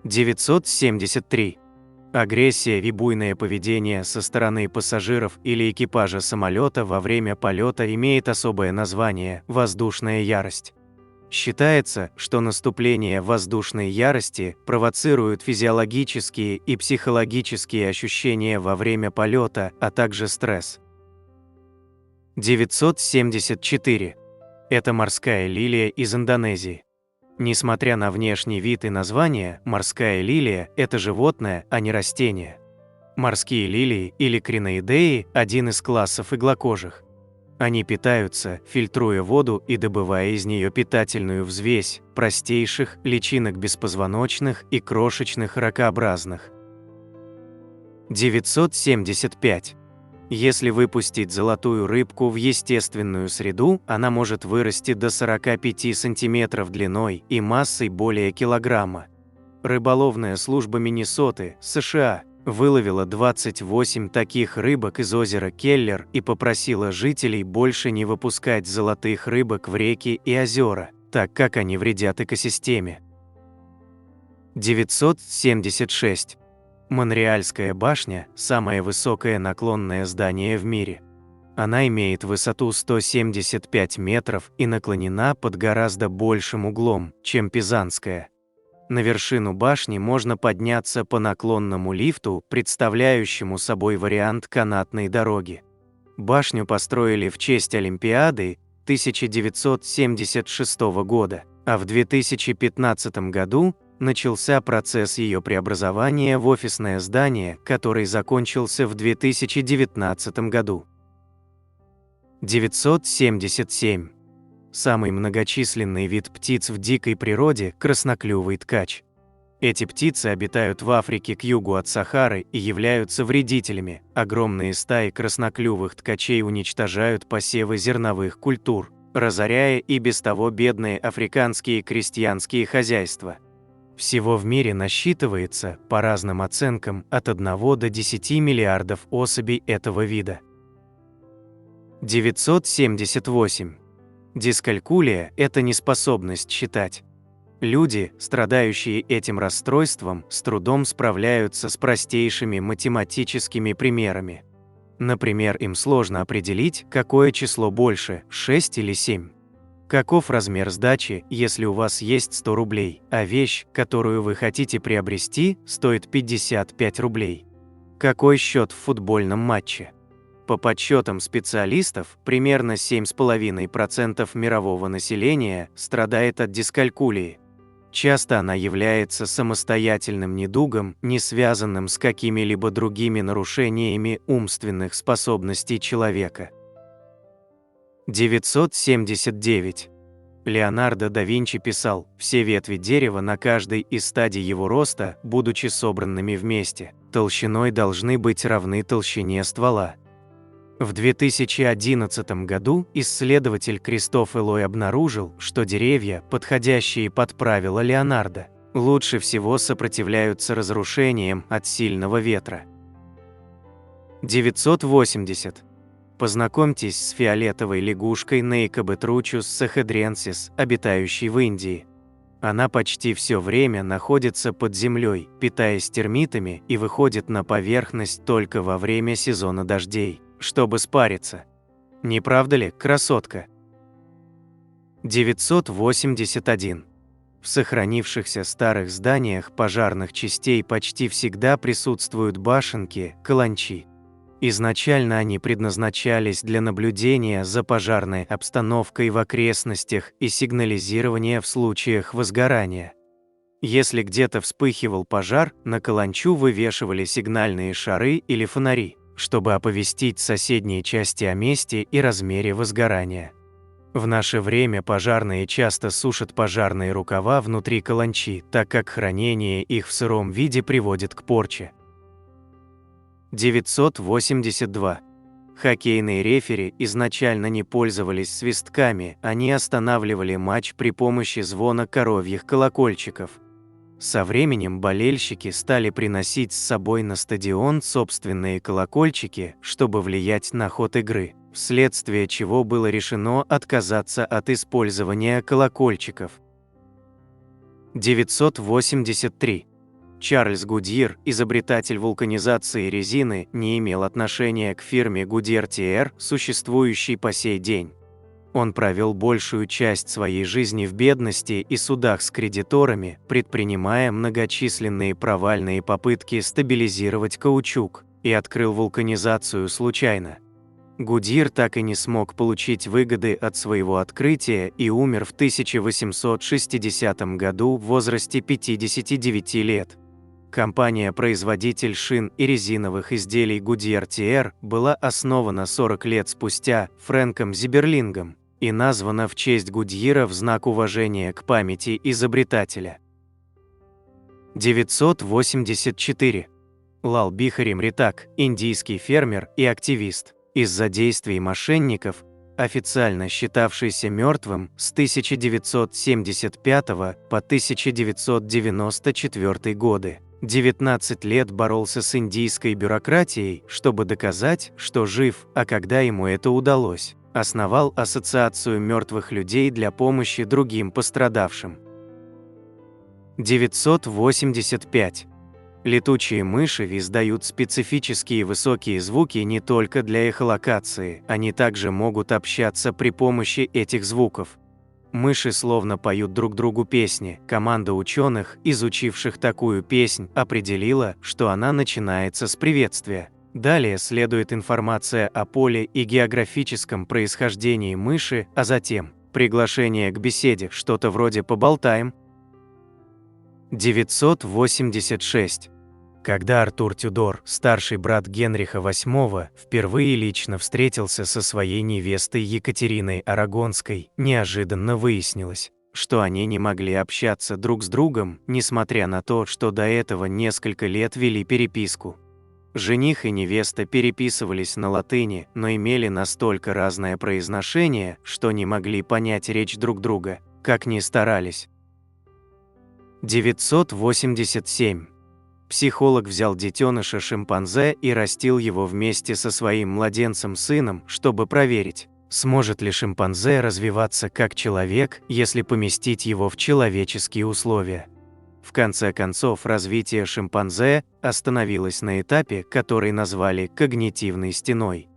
A: 973. Агрессия и буйное поведение со стороны пассажиров или экипажа самолета во время полета имеет особое название – воздушная ярость. Считается, что наступление воздушной ярости провоцирует физиологические и психологические ощущения во время полета, а также стресс. 974. Это морская лилия из Индонезии. Несмотря на внешний вид и название, морская лилия – это животное, а не растение. Морские лилии или криноидеи – один из классов иглокожих. Они питаются, фильтруя воду и добывая из нее питательную взвесь простейших личинок беспозвоночных и крошечных ракообразных. 975. Если выпустить золотую рыбку в естественную среду, она может вырасти до 45 см длиной и массой более килограмма. Рыболовная служба Миннесоты, США, выловила 28 таких рыбок из озера Келлер и попросила жителей больше не выпускать золотых рыбок в реки и озера, так как они вредят экосистеме. 976. Монреальская башня – самое высокое наклонное здание в мире. Она имеет высоту 175 метров и наклонена под гораздо большим углом, чем Пизанская. На вершину башни можно подняться по наклонному лифту, представляющему собой вариант канатной дороги. Башню построили в честь Олимпиады 1976 года, а в 2015 году начался процесс ее преобразования в офисное здание, который закончился в 2019 году. 977. Самый многочисленный вид птиц в дикой природе – красноклювый ткач. Эти птицы обитают в Африке к югу от Сахары и являются вредителями. Огромные стаи красноклювых ткачей уничтожают посевы зерновых культур, разоряя и без того бедные африканские крестьянские хозяйства. Всего в мире насчитывается, по разным оценкам, от 1 до 10 миллиардов особей этого вида. 978. Дискалькулия – это неспособность считать. Люди, страдающие этим расстройством, с трудом справляются с простейшими математическими примерами. Например, им сложно определить, какое число больше – 6 или 7. Каков размер сдачи, если у вас есть 100 рублей, а вещь, которую вы хотите приобрести, стоит 55 рублей? Какой счет в футбольном матче? По подсчетам специалистов, примерно 7,5% мирового населения страдает от дискалькулии. Часто она является самостоятельным недугом, не связанным с какими-либо другими нарушениями умственных способностей человека. 979. Леонардо да Винчи писал: «Все ветви дерева на каждой из стадий его роста, будучи собранными вместе, толщиной должны быть равны толщине ствола». В 2011 году исследователь Кристоф Элой обнаружил, что деревья, подходящие под правила Леонардо, лучше всего сопротивляются разрушениям от сильного ветра. 980. Познакомьтесь с фиолетовой лягушкой Neikobetruchus sahedraensis, обитающей в Индии. Она почти все время находится под землей, питаясь термитами, и выходит на поверхность только во время сезона дождей, чтобы спариться. Не правда ли, красотка? 981. В сохранившихся старых зданиях пожарных частей почти всегда присутствуют башенки, каланчи. Изначально они предназначались для наблюдения за пожарной обстановкой в окрестностях и сигнализирования в случаях возгорания. Если где-то вспыхивал пожар, на каланчу вывешивали сигнальные шары или фонари, чтобы оповестить соседние части о месте и размере возгорания. В наше время пожарные часто сушат пожарные рукава внутри каланчи, так как хранение их в сыром виде приводит к порче. 982. Хоккейные рефери изначально не пользовались свистками, они останавливали матч при помощи звона коровьих колокольчиков. Со временем болельщики стали приносить с собой на стадион собственные колокольчики, чтобы влиять на ход игры, вследствие чего было решено отказаться от использования колокольчиков. 983. Чарльз Гудьер, изобретатель вулканизации резины, не имел отношения к фирме Goodyear TR, существующей по сей день. Он провел большую часть своей жизни в бедности и судах с кредиторами, предпринимая многочисленные провальные попытки стабилизировать каучук, и открыл вулканизацию случайно. Гудьер так и не смог получить выгоды от своего открытия и умер в 1860 году в возрасте 59 лет. Компания-производитель шин и резиновых изделий Goodyear TR была основана 40 лет спустя Фрэнком Зиберлингом и названа в честь Гудьера в знак уважения к памяти изобретателя. 984. Лал Бихари Мритак, индийский фермер и активист, из-за действий мошенников, официально считавшийся мертвым с 1975 по 1994 годы. 19 лет боролся с индийской бюрократией, чтобы доказать, что жив, а когда ему это удалось, основал Ассоциацию мертвых людей для помощи другим пострадавшим. 985. Летучие мыши издают специфические высокие звуки не только для эхолокации, они также могут общаться при помощи этих звуков. Мыши словно поют друг другу песни. Команда ученых, изучивших такую песнь, определила, что она начинается с приветствия. Далее следует информация о поле и географическом происхождении мыши, а затем приглашение к беседе, что-то вроде «поболтаем». 986. Когда Артур Тюдор, старший брат Генриха VIII, впервые лично встретился со своей невестой Екатериной Арагонской, неожиданно выяснилось, что они не могли общаться друг с другом, несмотря на то, что до этого несколько лет вели переписку. Жених и невеста переписывались на латыни, но имели настолько разное произношение, что не могли понять речь друг друга, как ни старались. 987. Психолог взял детеныша шимпанзе и растил его вместе со своим младенцем-сыном, чтобы проверить, сможет ли шимпанзе развиваться как человек, если поместить его в человеческие условия. В конце концов, развитие шимпанзе остановилось на этапе, который назвали когнитивной стеной.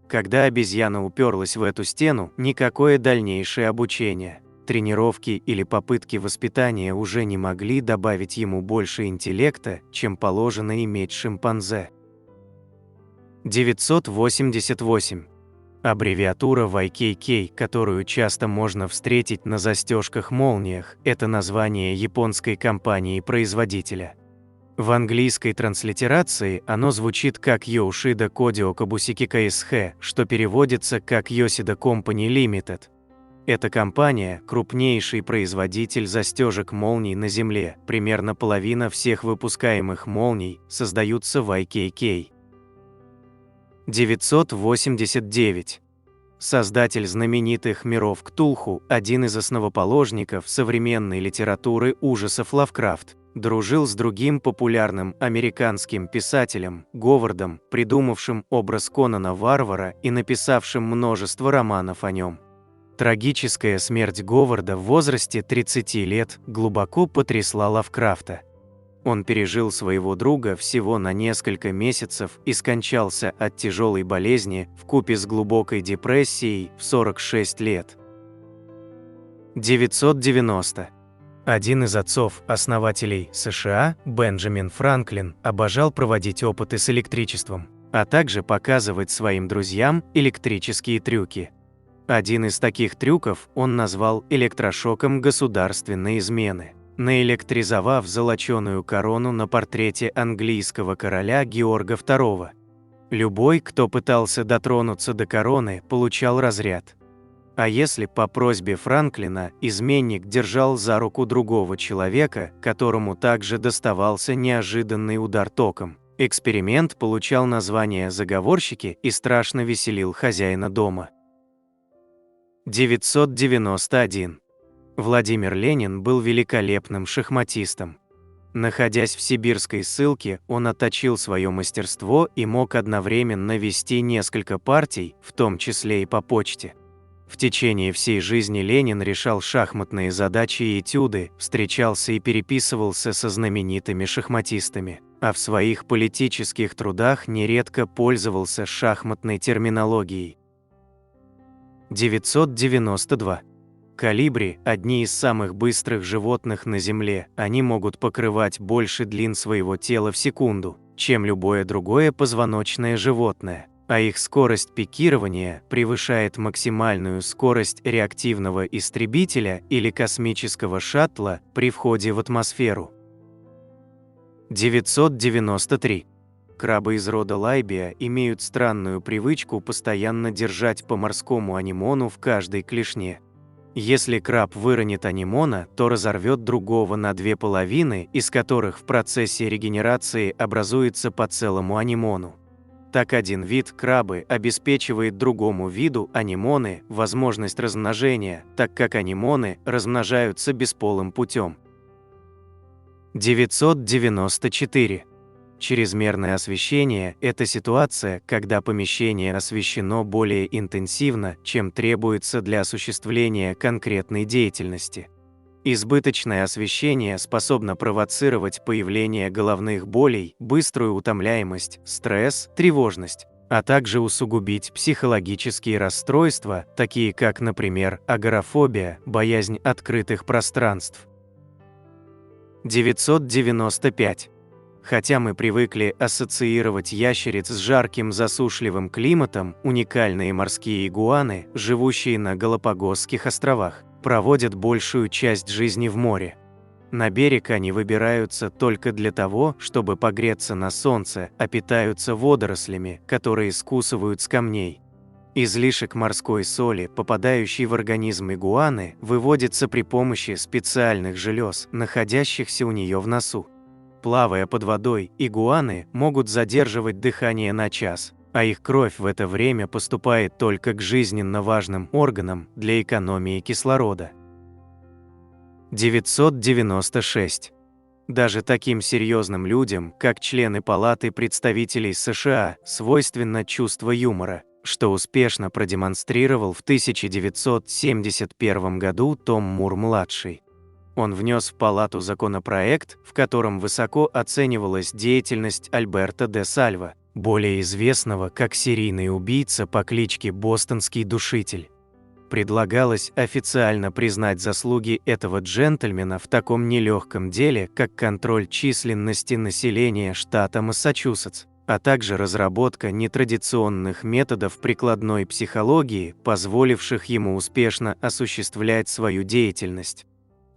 A: Когда обезьяна уперлась в эту стену, никакое дальнейшее обучение, тренировки или попытки воспитания уже не могли добавить ему больше интеллекта, чем положено иметь шимпанзе. 988. Аббревиатура YKK, которую часто можно встретить на застежках-молниях, это название японской компании-производителя. В английской транслитерации оно звучит как Yoshida Kodio Kabusiki KSH, что переводится как Yoshida Company Limited. Эта компания – крупнейший производитель застежек-молний на Земле, примерно половина всех выпускаемых молний создаются в YKK. 989. Создатель знаменитых миров Ктулху, один из основоположников современной литературы ужасов Лавкрафт, Дружил с другим популярным американским писателем Говардом, придумавшим образ Конана Варвара и написавшим множество романов о нем. Трагическая смерть Говарда в возрасте 30 лет глубоко потрясла Лавкрафта. Он пережил своего друга всего на несколько месяцев и скончался от тяжелой болезни вкупе с глубокой депрессией в 46 лет. 990. Один из отцов-основателей США, Бенджамин Франклин, обожал проводить опыты с электричеством, а также показывать своим друзьям электрические трюки. Один из таких трюков он назвал электрошоком государственной измены, наэлектризовав золоченую корону на портрете английского короля Георга II. Любой, кто пытался дотронуться до короны, получал разряд. А если по просьбе Франклина изменник держал за руку другого человека, которому также доставался неожиданный удар током, эксперимент получал название «Заговорщики» и страшно веселил хозяина дома. 991. Владимир Ленин был великолепным шахматистом. Находясь в сибирской ссылке, он отточил свое мастерство и мог одновременно вести несколько партий, в том числе и по почте. В течение всей жизни Ленин решал шахматные задачи и этюды, встречался и переписывался со знаменитыми шахматистами, а в своих политических трудах нередко пользовался шахматной терминологией. 992. Колибри – одни из самых быстрых животных на Земле, они могут покрывать больше длин своего тела в секунду, чем любое другое позвоночное животное. А их скорость пикирования превышает максимальную скорость реактивного истребителя или космического шаттла при входе в атмосферу. 993. Крабы из рода Лайбия имеют странную привычку постоянно держать по морскому анимону в каждой клешне. Если краб выронит анимона, то разорвет другого на две половины, из которых в процессе регенерации образуется по целому анимону. Так один вид крабы обеспечивает другому виду анимоны возможность размножения, так как анимоны размножаются бесполым путем. 994. Чрезмерное освещение – это ситуация, когда помещение освещено более интенсивно, чем требуется для осуществления конкретной деятельности. Избыточное освещение способно провоцировать появление головных болей, быструю утомляемость, стресс, тревожность, а также усугубить психологические расстройства, такие как, например, агорафобия, боязнь открытых пространств. 995. Хотя мы привыкли ассоциировать ящериц с жарким засушливым климатом, уникальные морские игуаны, живущие на Галапагосских островах, проводят большую часть жизни в море. На берег они выбираются только для того, чтобы погреться на солнце, а питаются водорослями, которые скусывают с камней. Излишек морской соли, попадающий в организм игуаны, выводится при помощи специальных желез, находящихся у нее в носу. Плавая под водой, игуаны могут задерживать дыхание на час, а их кровь в это время поступает только к жизненно важным органам для экономии кислорода. 996. Даже таким серьезным людям, как члены Палаты представителей США, свойственно чувство юмора, что успешно продемонстрировал в 1971 году Том Мур-младший. Он внес в Палату законопроект, в котором высоко оценивалась деятельность Альберто де Сальво, более известного как серийный убийца по кличке Бостонский душитель. Предлагалось официально признать заслуги этого джентльмена в таком нелегком деле, как контроль численности населения штата Массачусетс, а также разработка нетрадиционных методов прикладной психологии, позволивших ему успешно осуществлять свою деятельность.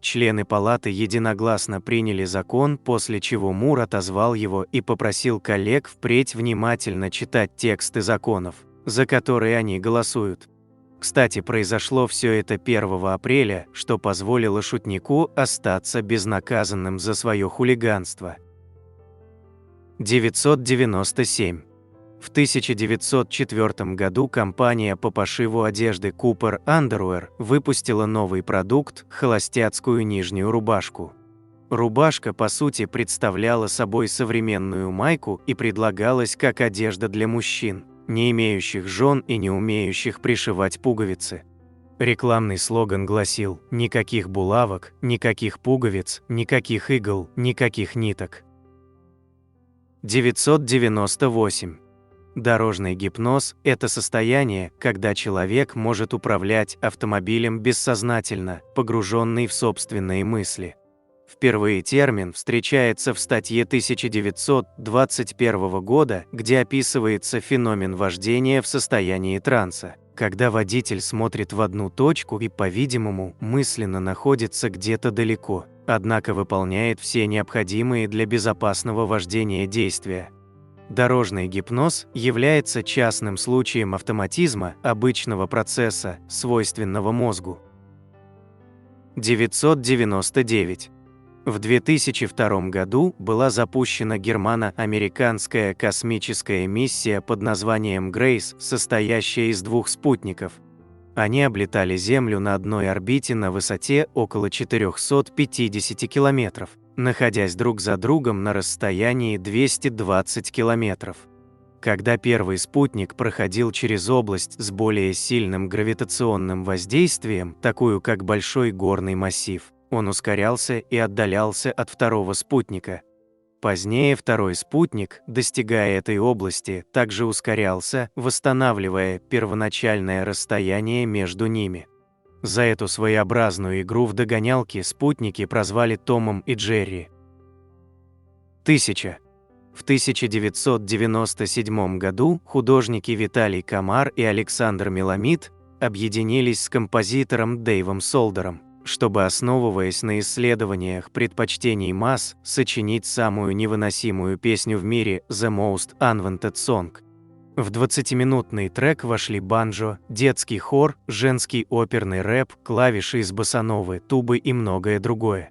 A: Члены Палаты единогласно приняли закон, после чего Мур отозвал его и попросил коллег впредь внимательно читать тексты законов, за которые они голосуют. Кстати, произошло все это 1 апреля, что позволило шутнику остаться безнаказанным за свое хулиганство. 997. В 1904 году компания по пошиву одежды Cooper Underwear выпустила новый продукт – холостяцкую нижнюю рубашку. Рубашка, по сути, представляла собой современную майку и предлагалась как одежда для мужчин, не имеющих жен и не умеющих пришивать пуговицы. Рекламный слоган гласил: «Никаких булавок, никаких пуговиц, никаких игл, никаких ниток». 998. Дорожный гипноз – это состояние, когда человек может управлять автомобилем бессознательно, погруженный в собственные мысли. Впервые термин встречается в статье 1921 года, где описывается феномен вождения в состоянии транса, когда водитель смотрит в одну точку и, по-видимому, мысленно находится где-то далеко, однако выполняет все необходимые для безопасного вождения действия. Дорожный гипноз является частным случаем автоматизма обычного процесса, свойственного мозгу. 999. В 2002 году была запущена германо-американская космическая миссия под названием Грейс, состоящая из 2 спутников. Они облетали Землю на одной орбите на высоте около 450 километров, находясь друг за другом на расстоянии 220 километров. Когда первый спутник проходил через область с более сильным гравитационным воздействием, такую как большой горный массив, он ускорялся и отдалялся от второго спутника. Позднее второй спутник, достигая этой области, также ускорялся, восстанавливая первоначальное расстояние между ними. За эту своеобразную игру в догонялки спутники прозвали Томом и Джерри. 1000. В 1997 году художники Виталий Комар и Александр Меламид объединились с композитором Дэйвом Солдером, чтобы, основываясь на исследованиях предпочтений масс, сочинить самую невыносимую песню в мире «The Most Unwanted Song». В 20-минутный трек вошли банджо, детский хор, женский оперный рэп, клавиши из боссановы, тубы и многое другое.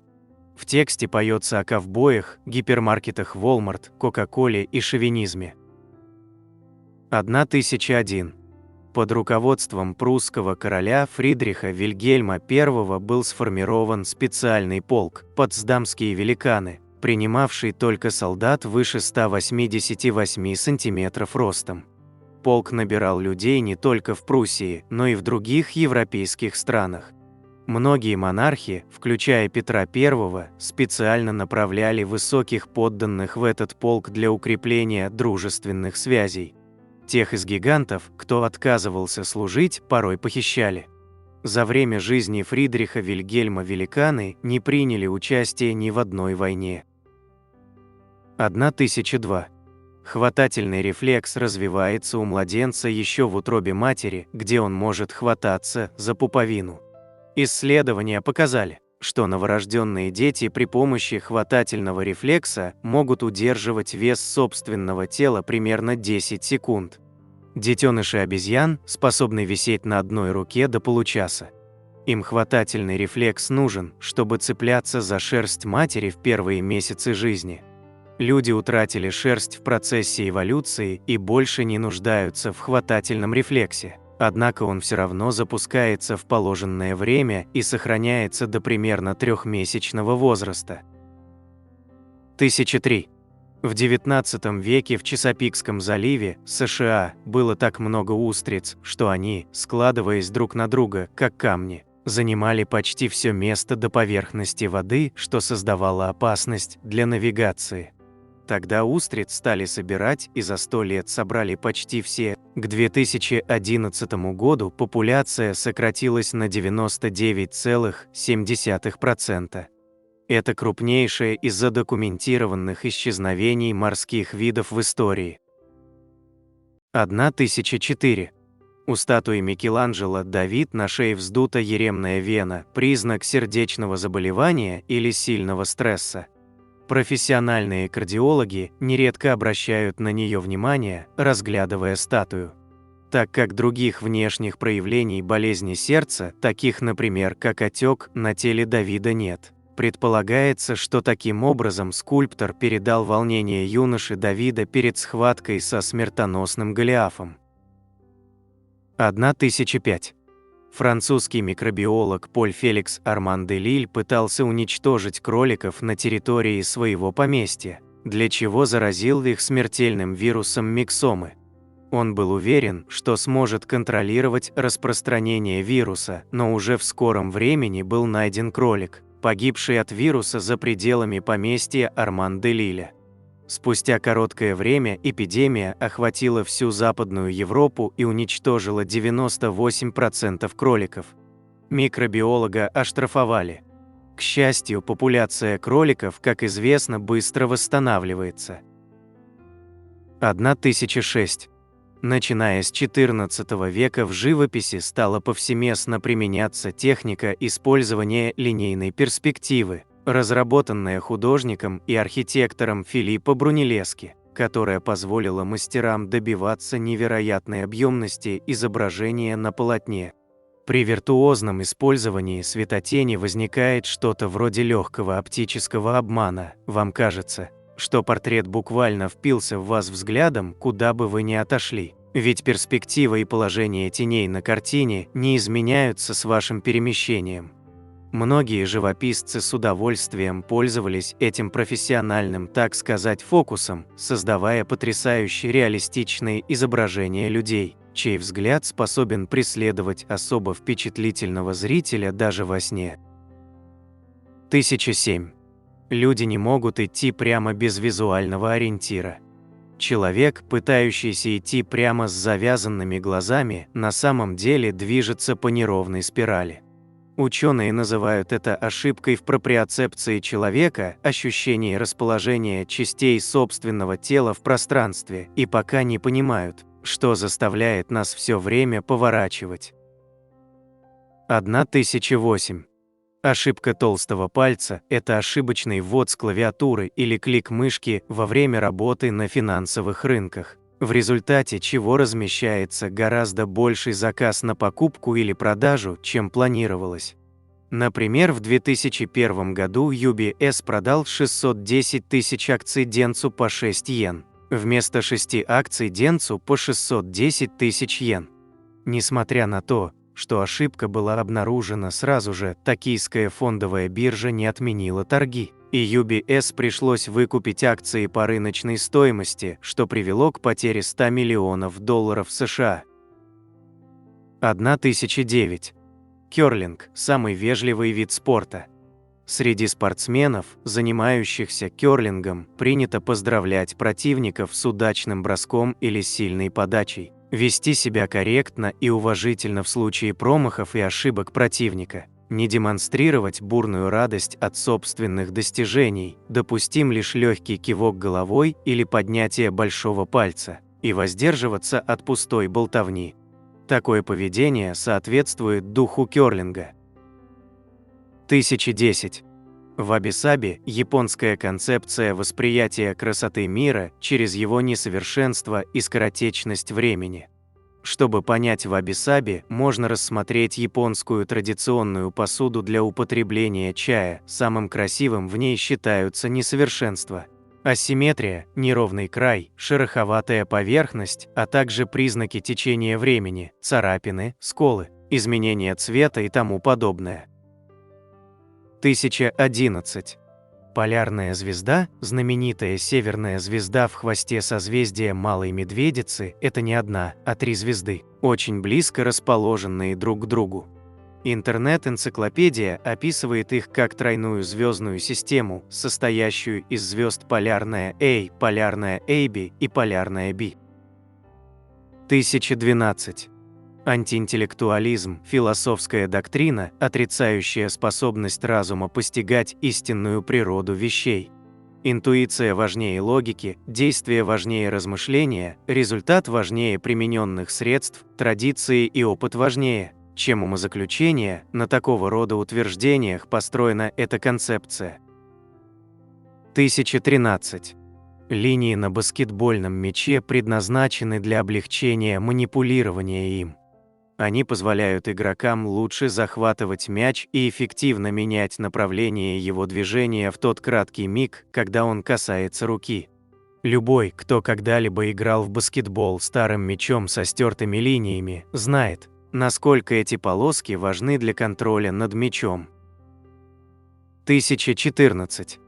A: В тексте поется о ковбоях, гипермаркетах Walmart, Кока-Коле и шовинизме. 1001. Под руководством прусского короля Фридриха Вильгельма I был сформирован специальный полк «Потсдамские великаны», принимавший только солдат выше 188 сантиметров ростом. Полк набирал людей не только в Пруссии, но и в других европейских странах. Многие монархи, включая Петра I, специально направляли высоких подданных в этот полк для укрепления дружественных связей. Тех из гигантов, кто отказывался служить, порой похищали. За время жизни Фридриха Вильгельма великаны не приняли участие ни в одной войне. 1002. Хватательный рефлекс развивается у младенца еще в утробе матери, где он может хвататься за пуповину. Исследования показали, что новорожденные дети при помощи хватательного рефлекса могут удерживать вес собственного тела примерно 10 секунд. Детеныши обезьян способны висеть на одной руке до получаса. Им хватательный рефлекс нужен, чтобы цепляться за шерсть матери в первые месяцы жизни. Люди утратили шерсть в процессе эволюции и больше не нуждаются в хватательном рефлексе. Однако он все равно запускается в положенное время и сохраняется до примерно 3-месячного возраста. 1003. В XIX веке в Чесапикском заливе, США, было так много устриц, что они, складываясь друг на друга, как камни, занимали почти все место до поверхности воды, что создавало опасность для навигации. Тогда устриц стали собирать и за 100 лет собрали почти все. К 2011 году популяция сократилась на 99,7%. Это крупнейшее из задокументированных исчезновений морских видов в истории. 1004. У статуи Микеланджело «Давид» на шее вздута еремная вена, признак сердечного заболевания или сильного стресса. Профессиональные кардиологи нередко обращают на нее внимание, разглядывая статую. Так как других внешних проявлений болезни сердца, таких, например, как отек, на теле Давида нет. Предполагается, что таким образом скульптор передал волнение юноши Давида перед схваткой со смертоносным Голиафом. 1005. Французский микробиолог Поль Феликс Арман де Лиль пытался уничтожить кроликов на территории своего поместья, для чего заразил их смертельным вирусом миксомы. Он был уверен, что сможет контролировать распространение вируса, но уже в скором времени был найден кролик, погибший от вируса за пределами поместья Арман де Лиля. Спустя короткое время эпидемия охватила всю Западную Европу и уничтожила 98% кроликов. Микробиолога оштрафовали. К счастью, популяция кроликов, как известно, быстро восстанавливается. 1006. Начиная с XIV века в живописи стала повсеместно применяться техника использования линейной перспективы, разработанная художником и архитектором Филиппо Брунеллески, которая позволила мастерам добиваться невероятной объемности изображения на полотне. При виртуозном использовании светотени возникает что-то вроде легкого оптического обмана. Вам кажется, что портрет буквально впился в вас взглядом, куда бы вы ни отошли. Ведь перспектива и положение теней на картине не изменяются с вашим перемещением. Многие живописцы с удовольствием пользовались этим профессиональным, так сказать, фокусом, создавая потрясающе реалистичные изображения людей, чей взгляд способен преследовать особо впечатлительного зрителя даже во сне. 1007. Люди не могут идти прямо без визуального ориентира. Человек, пытающийся идти прямо с завязанными глазами, на самом деле движется по неровной спирали. Ученые называют это ошибкой в проприоцепции человека, ощущении расположения частей собственного тела в пространстве, и пока не понимают, что заставляет нас все время поворачивать. 1008. Ошибка толстого пальца – это ошибочный ввод с клавиатуры или клик мышки во время работы на финансовых рынках, в результате чего размещается гораздо больший заказ на покупку или продажу, чем планировалось. Например, в 2001 году UBS продал 610 тысяч акций Денцу по 6 йен, вместо 6 акций Денцу по 610 тысяч йен. Несмотря на то, что ошибка была обнаружена сразу же, токийская фондовая биржа не отменила торги, и UBS пришлось выкупить акции по рыночной стоимости, что привело к потере $100 миллионов США. 1009. Кёрлинг – самый вежливый вид спорта. Среди спортсменов, занимающихся кёрлингом, принято поздравлять противников с удачным броском или сильной подачей, вести себя корректно и уважительно в случае промахов и ошибок противника, не демонстрировать бурную радость от собственных достижений, допустим лишь легкий кивок головой или поднятие большого пальца, и воздерживаться от пустой болтовни. Такое поведение соответствует духу кёрлинга. 1010. Ваби-саби – японская концепция восприятия красоты мира через его несовершенство и скоротечность времени. Чтобы понять ваби-саби, можно рассмотреть японскую традиционную посуду для употребления чая. Самым красивым в ней считаются несовершенства. Асимметрия, неровный край, шероховатая поверхность, а также признаки течения времени, царапины, сколы, изменения цвета и тому подобное. 1011. Полярная звезда, знаменитая северная звезда в хвосте созвездия Малой Медведицы, это не одна, а 3 звезды, очень близко расположенные друг к другу. Интернет-энциклопедия описывает их как тройную звездную систему, состоящую из звезд полярная A, полярная AB и полярная B. 1012. Антиинтеллектуализм – философская доктрина, отрицающая способность разума постигать истинную природу вещей. Интуиция важнее логики, действие важнее размышления, результат важнее примененных средств, традиции и опыт важнее, чем умозаключение. На такого рода утверждениях построена эта концепция. 1013. Линии на баскетбольном мяче предназначены для облегчения манипулирования им. Они позволяют игрокам лучше захватывать мяч и эффективно менять направление его движения в тот краткий миг, когда он касается руки. Любой, кто когда-либо играл в баскетбол старым мячом со стертыми линиями, знает, Насколько эти полоски важны для контроля над мячом. 1014.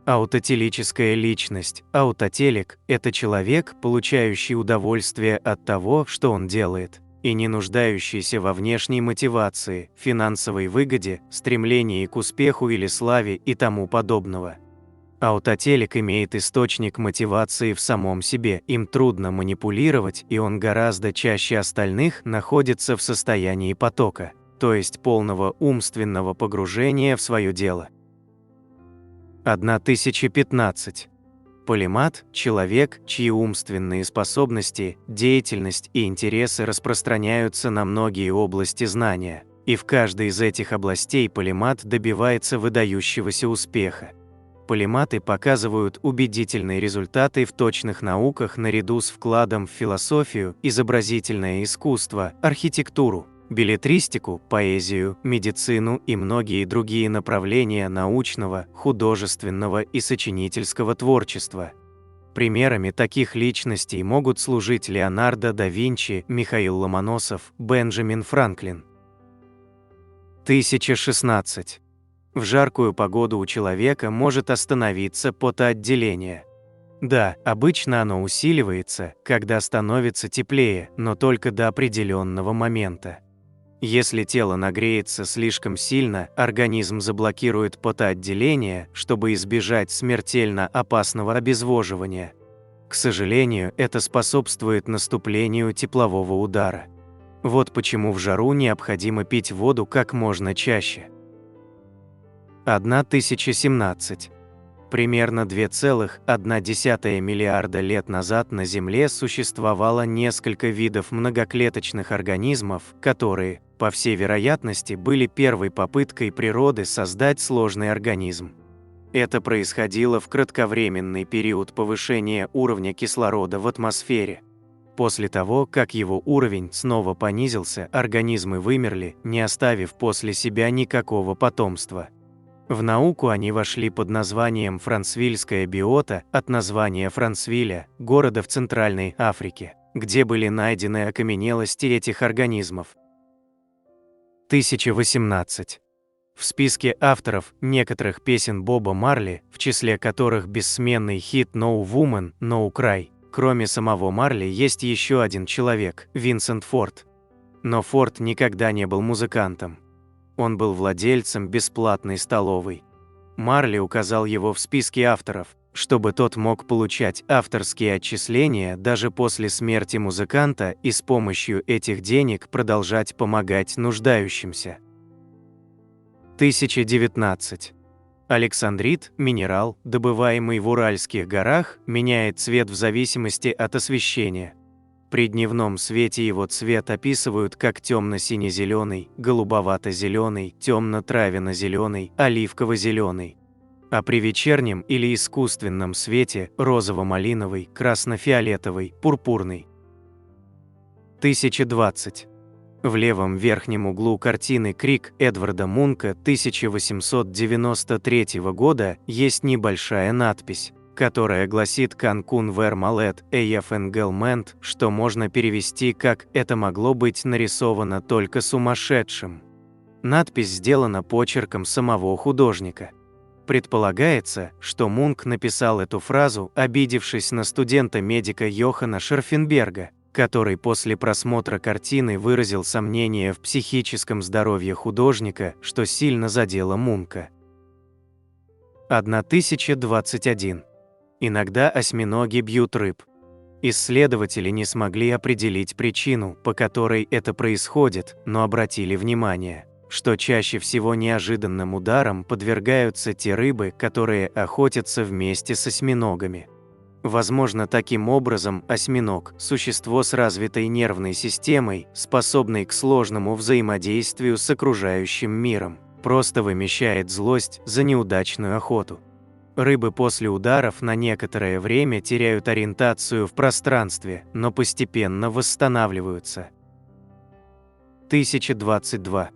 A: Аутотелическая личность. Аутотелик – это человек, получающий удовольствие от того, что он делает, и не нуждающийся во внешней мотивации, финансовой выгоде, стремлении к успеху или славе и тому подобного. Аутотелик имеет источник мотивации в самом себе, им трудно манипулировать, и он гораздо чаще остальных находится в состоянии потока, то есть полного умственного погружения в свое дело. 1015. Полимат – человек, чьи умственные способности, деятельность и интересы распространяются на многие области знания, и в каждой из этих областей полимат добивается выдающегося успеха. Полиматы показывают убедительные результаты в точных науках наряду с вкладом в философию, изобразительное искусство, архитектуру, беллетристику, поэзию, медицину и многие другие направления научного, художественного и сочинительского творчества. Примерами таких личностей могут служить Леонардо да Винчи, Михаил Ломоносов, Бенджамин Франклин. 1016. В жаркую погоду у человека может остановиться потоотделение. Да, обычно оно усиливается, когда становится теплее, но только до определенного момента. Если тело нагреется слишком сильно, организм заблокирует потоотделение, чтобы избежать смертельно опасного обезвоживания. К сожалению, это способствует наступлению теплового удара. Вот почему в жару необходимо пить воду как можно чаще. 1017. Примерно 2,1 миллиарда лет назад на Земле существовало несколько видов многоклеточных организмов, которые, по всей вероятности, были первой попыткой природы создать сложный организм. Это происходило в кратковременный период повышения уровня кислорода в атмосфере. После того, как его уровень снова понизился, организмы вымерли, не оставив после себя никакого потомства. В науку они вошли под названием франсвильская биота, от названия Франсвиля, города в Центральной Африке, где были найдены окаменелости этих организмов. 1018. В списке авторов некоторых песен Боба Марли, в числе которых бессменный хит «No Woman, No Cry», кроме самого Марли есть еще один человек – Винсент Форд. Но Форд никогда не был музыкантом. Он был владельцем бесплатной столовой. Марли указал его в списке авторов, чтобы тот мог получать авторские отчисления даже после смерти музыканта и с помощью этих денег продолжать помогать нуждающимся. 1019. Александрит – минерал, добываемый в Уральских горах, меняет цвет в зависимости от освещения. При дневном свете его цвет описывают как темно-сине-зеленый, голубовато-зеленый, темно-травяно-зеленый, оливково-зеленый. А при вечернем или искусственном свете – розово-малиновый, красно-фиолетовый, пурпурный. 1020. В левом верхнем углу картины «Крик» Эдварда Мунка 1893 года есть небольшая надпись, которая гласит «Канкун вер малет эйф энгелмент», что можно перевести как «это могло быть нарисовано только сумасшедшим». Надпись сделана почерком самого художника. Предполагается, что Мунк написал эту фразу, обидевшись на студента-медика Йохана Шерфенберга, который после просмотра картины выразил сомнение в психическом здоровье художника, что сильно задело Мунка. 1021. Иногда осьминоги бьют рыб. Исследователи не смогли определить причину, по которой это происходит, но обратили внимание, что чаще всего неожиданным ударом подвергаются те рыбы, которые охотятся вместе с осьминогами. Возможно, таким образом осьминог – существо с развитой нервной системой, способной к сложному взаимодействию с окружающим миром, просто вымещает злость за неудачную охоту. Рыбы после ударов на некоторое время теряют ориентацию в пространстве, но постепенно восстанавливаются. 1022.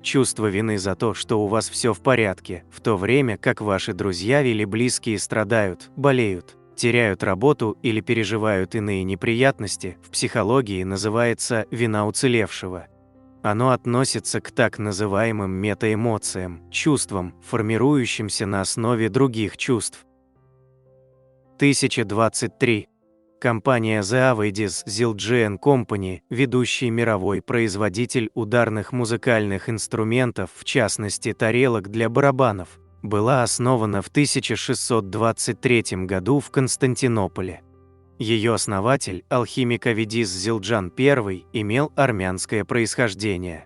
A: Чувство вины за то, что у вас все в порядке, в то время как ваши друзья или близкие страдают, болеют, теряют работу или переживают иные неприятности, в психологии называется «вина уцелевшего». Оно относится к так называемым метаэмоциям, чувствам, формирующимся на основе других чувств. 1023. Компания The Avedis Zildjian Company, ведущий мировой производитель ударных музыкальных инструментов, в частности тарелок для барабанов, была основана в 1623 году в Константинополе. Ее основатель, алхимик Аведис Зилджан I, имел армянское происхождение.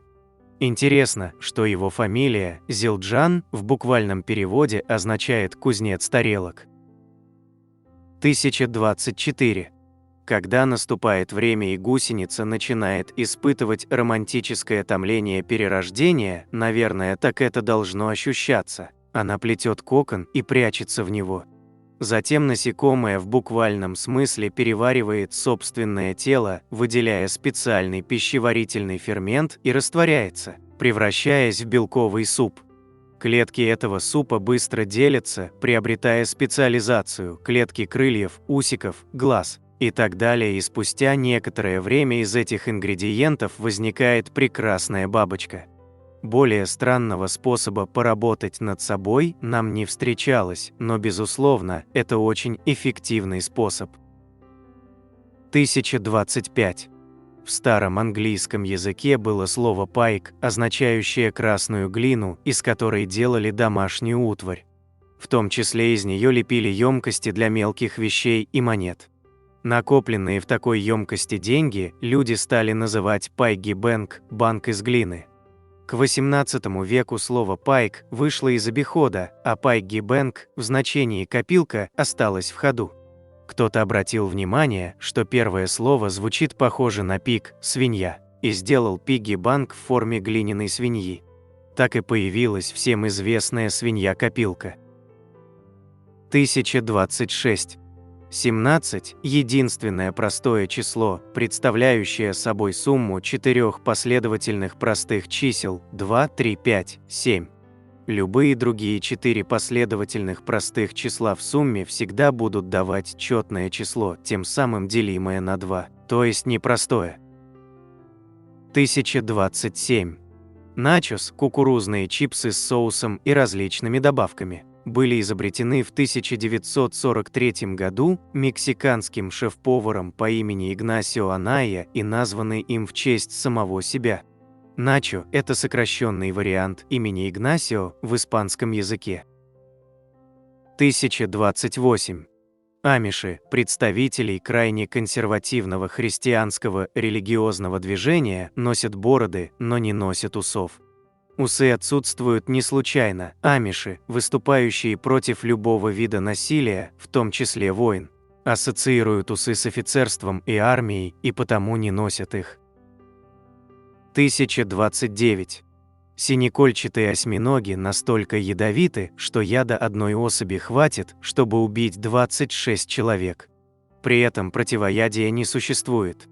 A: Интересно, что его фамилия, Зилджан, в буквальном переводе означает «кузнец тарелок». 1024. Когда наступает время и гусеница начинает испытывать романтическое томление перерождения, наверное, так это должно ощущаться. Она плетет кокон и прячется в него. Затем насекомое в буквальном смысле переваривает собственное тело, выделяя специальный пищеварительный фермент и растворяется, превращаясь в белковый суп. Клетки этого супа быстро делятся, приобретая специализацию, клетки крыльев, усиков, глаз и так далее, и спустя некоторое время из этих ингредиентов возникает прекрасная бабочка. Более странного способа поработать над собой нам не встречалось, но, безусловно, это очень эффективный способ. 1025. В старом английском языке было слово «пайк», означающее красную глину, из которой делали домашнюю утварь. В том числе из нее лепили емкости для мелких вещей и монет. Накопленные в такой емкости деньги люди стали называть «пайги-бэнк» – «банк из глины». К XVIII веку слово «пайк» вышло из обихода, а «пайги-бэнк» в значении «копилка» осталось в ходу. Кто-то обратил внимание, что первое слово звучит похоже на «пиг» – «свинья», и сделал пигги-банк в форме глиняной свиньи. Так и появилась всем известная свинья-копилка. 1026. 17 – единственное простое число, представляющее собой сумму четырех последовательных простых чисел 2, 3, 5, 7. Любые другие четыре последовательных простых числа в сумме всегда будут давать четное число, тем самым делимое на 2, то есть непростое. 1027. Начос – кукурузные чипсы с соусом и различными добавками. Были изобретены в 1943 году мексиканским шеф-поваром по имени Игнасио Анайя и названы им в честь самого себя. Начо – это сокращенный вариант имени Игнасио в испанском языке. 1028. Амиши – представителей крайне консервативного христианского религиозного движения, носят бороды, но не носят усов. Усы отсутствуют не случайно. Амиши, выступающие против любого вида насилия, в том числе войн, ассоциируют усы с офицерством и армией и потому не носят их. 1029. Синекольчатые осьминоги настолько ядовиты, что яда одной особи хватит, чтобы убить 26 человек. При этом противоядия не существует.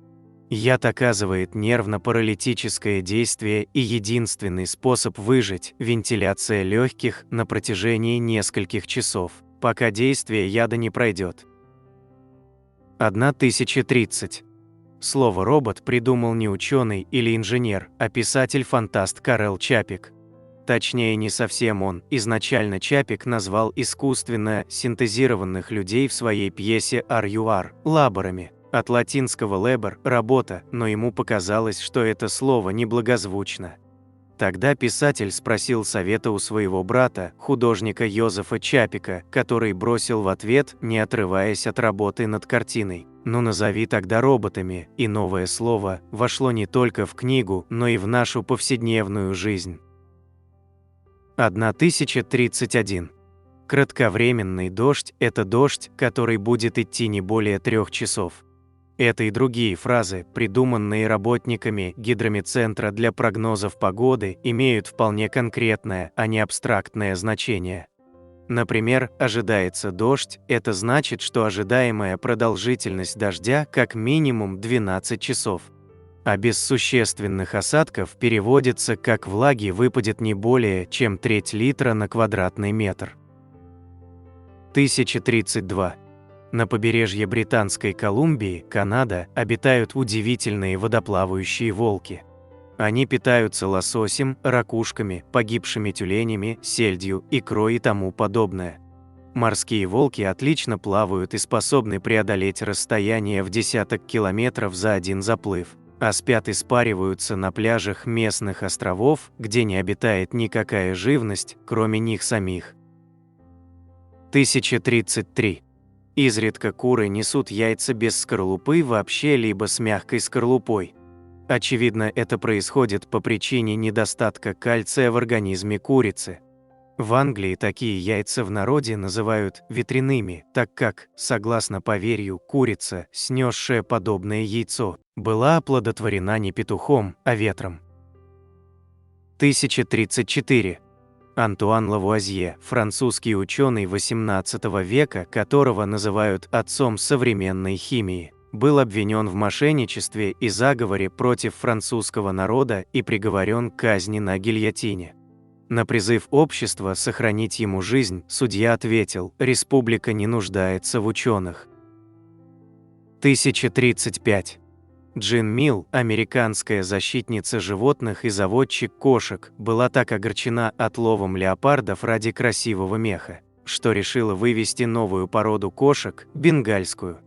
A: Яд оказывает нервно-паралитическое действие, и единственный способ выжить – вентиляция легких на протяжении нескольких часов, пока действие яда не пройдет. 1030. Слово «робот» придумал не ученый или инженер, а писатель-фантаст Карел Чапик. Точнее, не совсем он. Изначально Чапик назвал искусственно синтезированных людей в своей пьесе «Ар-ю-ар» – лаборами. От латинского «labor» – работа, но ему показалось, что это слово неблагозвучно. Тогда писатель спросил совета у своего брата, художника Йозефа Чапика, который бросил в ответ, не отрываясь от работы над картиной: «Ну назови тогда роботами», и новое слово вошло не только в книгу, но и в нашу повседневную жизнь. 1031. Кратковременный дождь – это дождь, который будет идти не более 3 часов. Это и другие фразы, придуманные работниками гидрометцентра для прогнозов погоды, имеют вполне конкретное, а не абстрактное значение. Например, ожидается дождь – это значит, что ожидаемая продолжительность дождя как минимум 12 часов. А без существенных осадков переводится как влаги выпадет не более чем треть литра на квадратный метр. 1032. На побережье Британской Колумбии, Канада, обитают удивительные водоплавающие волки. Они питаются лососем, ракушками, погибшими тюленями, сельдью, икрой и тому подобное. Морские волки отлично плавают и способны преодолеть расстояние в десяток километров за один заплыв, а спят и спариваются на пляжах местных островов, где не обитает никакая живность, кроме них самих. 1033. Изредка куры несут яйца без скорлупы вообще либо с мягкой скорлупой. Очевидно, это происходит по причине недостатка кальция в организме курицы. В Англии такие яйца в народе называют ветряными, так как, согласно поверью, курица, снесшая подобное яйцо, была оплодотворена не петухом, а ветром. 1034. Антуан Лавуазье, французский ученый XVIII века, которого называют отцом современной химии, был обвинен в мошенничестве и заговоре против французского народа и приговорен к казни на гильотине. На призыв общества сохранить ему жизнь судья ответил: «Республика не нуждается в ученых». 1035. Джин Милл, американская защитница животных и заводчик кошек, была так огорчена отловом леопардов ради красивого меха, что решила вывести новую породу кошек – бенгальскую.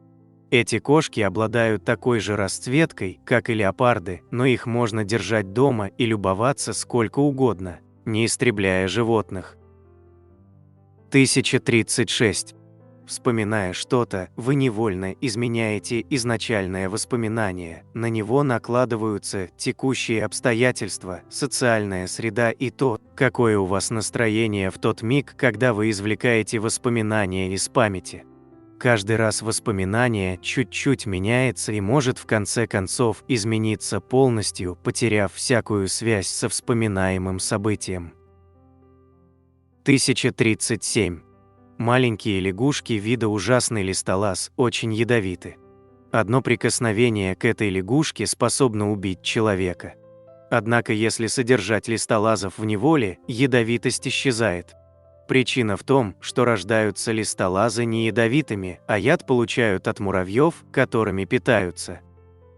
A: Эти кошки обладают такой же расцветкой, как и леопарды, но их можно держать дома и любоваться сколько угодно, не истребляя животных. 1036. Вспоминая что-то, вы невольно изменяете изначальное воспоминание, на него накладываются текущие обстоятельства, социальная среда и то, какое у вас настроение в тот миг, когда вы извлекаете воспоминания из памяти. Каждый раз воспоминание чуть-чуть меняется и может в конце концов измениться полностью, потеряв всякую связь со вспоминаемым событием. 1037. Маленькие лягушки вида ужасный листолаз очень ядовиты. Одно прикосновение к этой лягушке способно убить человека. Однако если содержать листолазов в неволе, ядовитость исчезает. Причина в том, что рождаются листолазы не ядовитыми, а яд получают от муравьев, которыми питаются.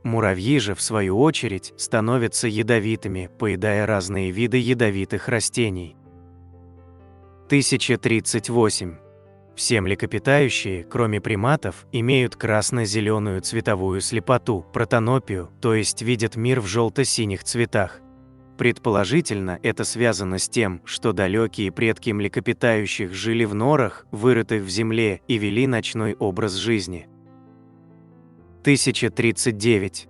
A: Муравьи же, в свою очередь, становятся ядовитыми, поедая разные виды ядовитых растений. 1038. Все млекопитающие, кроме приматов, имеют красно-зеленую цветовую слепоту, протонопию, то есть видят мир в желто-синих цветах. Предположительно, это связано с тем, что далекие предки млекопитающих жили в норах, вырытых в земле, и вели ночной образ жизни. 1039.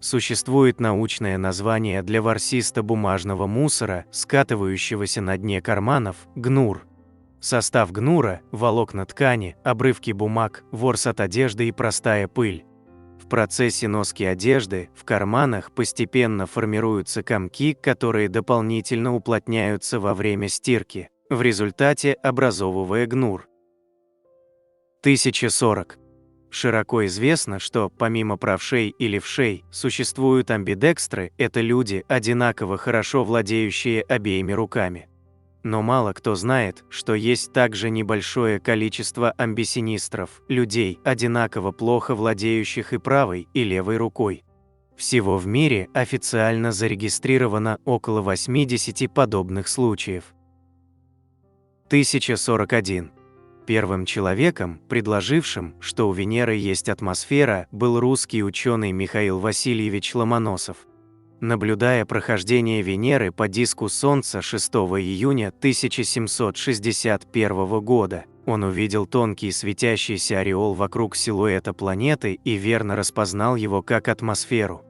A: Существует научное название для ворсисто-бумажного мусора, скатывающегося на дне карманов – гнур. Состав гнура – волокна ткани, обрывки бумаг, ворс от одежды и простая пыль. В процессе носки одежды в карманах постепенно формируются комки, которые дополнительно уплотняются во время стирки, в результате образовывая гнур. 1040. Широко известно, что, помимо правшей и левшей, существуют амбидекстры – это люди, одинаково хорошо владеющие обеими руками. Но мало кто знает, что есть также небольшое количество амбисинистров, людей, одинаково плохо владеющих и правой, и левой рукой. Всего в мире официально зарегистрировано около 80 подобных случаев. 1041. Первым человеком, предложившим, что у Венеры есть атмосфера, был русский ученый Михаил Васильевич Ломоносов. Наблюдая прохождение Венеры по диску Солнца 6 июня 1761 года, он увидел тонкий светящийся ореол вокруг силуэта планеты и верно распознал его как атмосферу.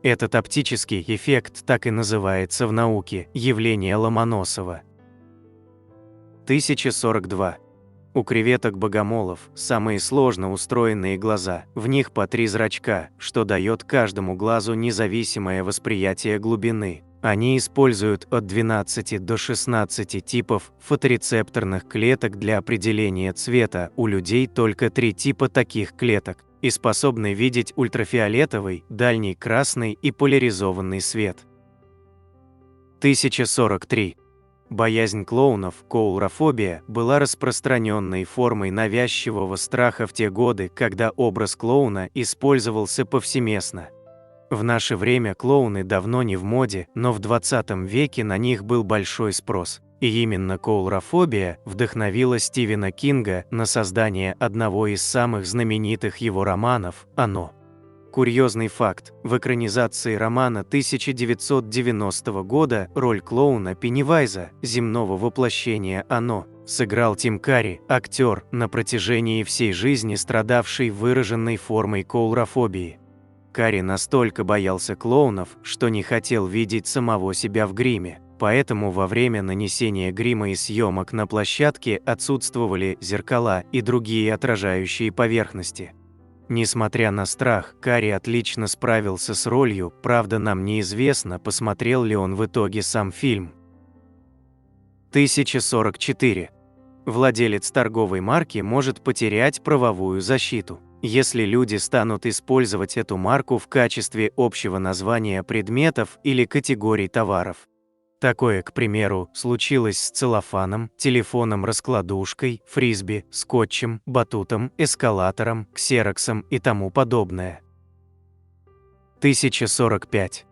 A: Этот оптический эффект так и называется в науке – явление Ломоносова. 1042. У креветок-богомолов самые сложно устроенные глаза, в них по 3 зрачка, что дает каждому глазу независимое восприятие глубины. Они используют от 12 до 16 типов фоторецепторных клеток для определения цвета, у людей только 3 типа таких клеток, и способны видеть ультрафиолетовый, дальний красный и поляризованный свет. 1043. Боязнь клоунов, коулрофобия, была распространенной формой навязчивого страха в те годы, когда образ клоуна использовался повсеместно. В наше время клоуны давно не в моде, но в 20 веке на них был большой спрос. И именно коулрофобия вдохновила Стивена Кинга на создание одного из самых знаменитых его романов «Оно». Курьезный факт: в экранизации романа 1990 года роль клоуна Пеннивайза, земного воплощения «Оно», сыграл Тим Карри, актер, на протяжении всей жизни страдавший выраженной формой коулрофобии. Карри настолько боялся клоунов, что не хотел видеть самого себя в гриме. Поэтому во время нанесения грима и съемок на площадке отсутствовали зеркала и другие отражающие поверхности. Несмотря на страх, Карри отлично справился с ролью, правда, нам неизвестно, посмотрел ли он в итоге сам фильм. 1044. Владелец торговой марки может потерять правовую защиту, если люди станут использовать эту марку в качестве общего названия предметов или категорий товаров. Такое, к примеру, случилось с целлофаном, телефоном-раскладушкой, фрисби, скотчем, батутом, эскалатором, ксероксом и тому подобное. 1045.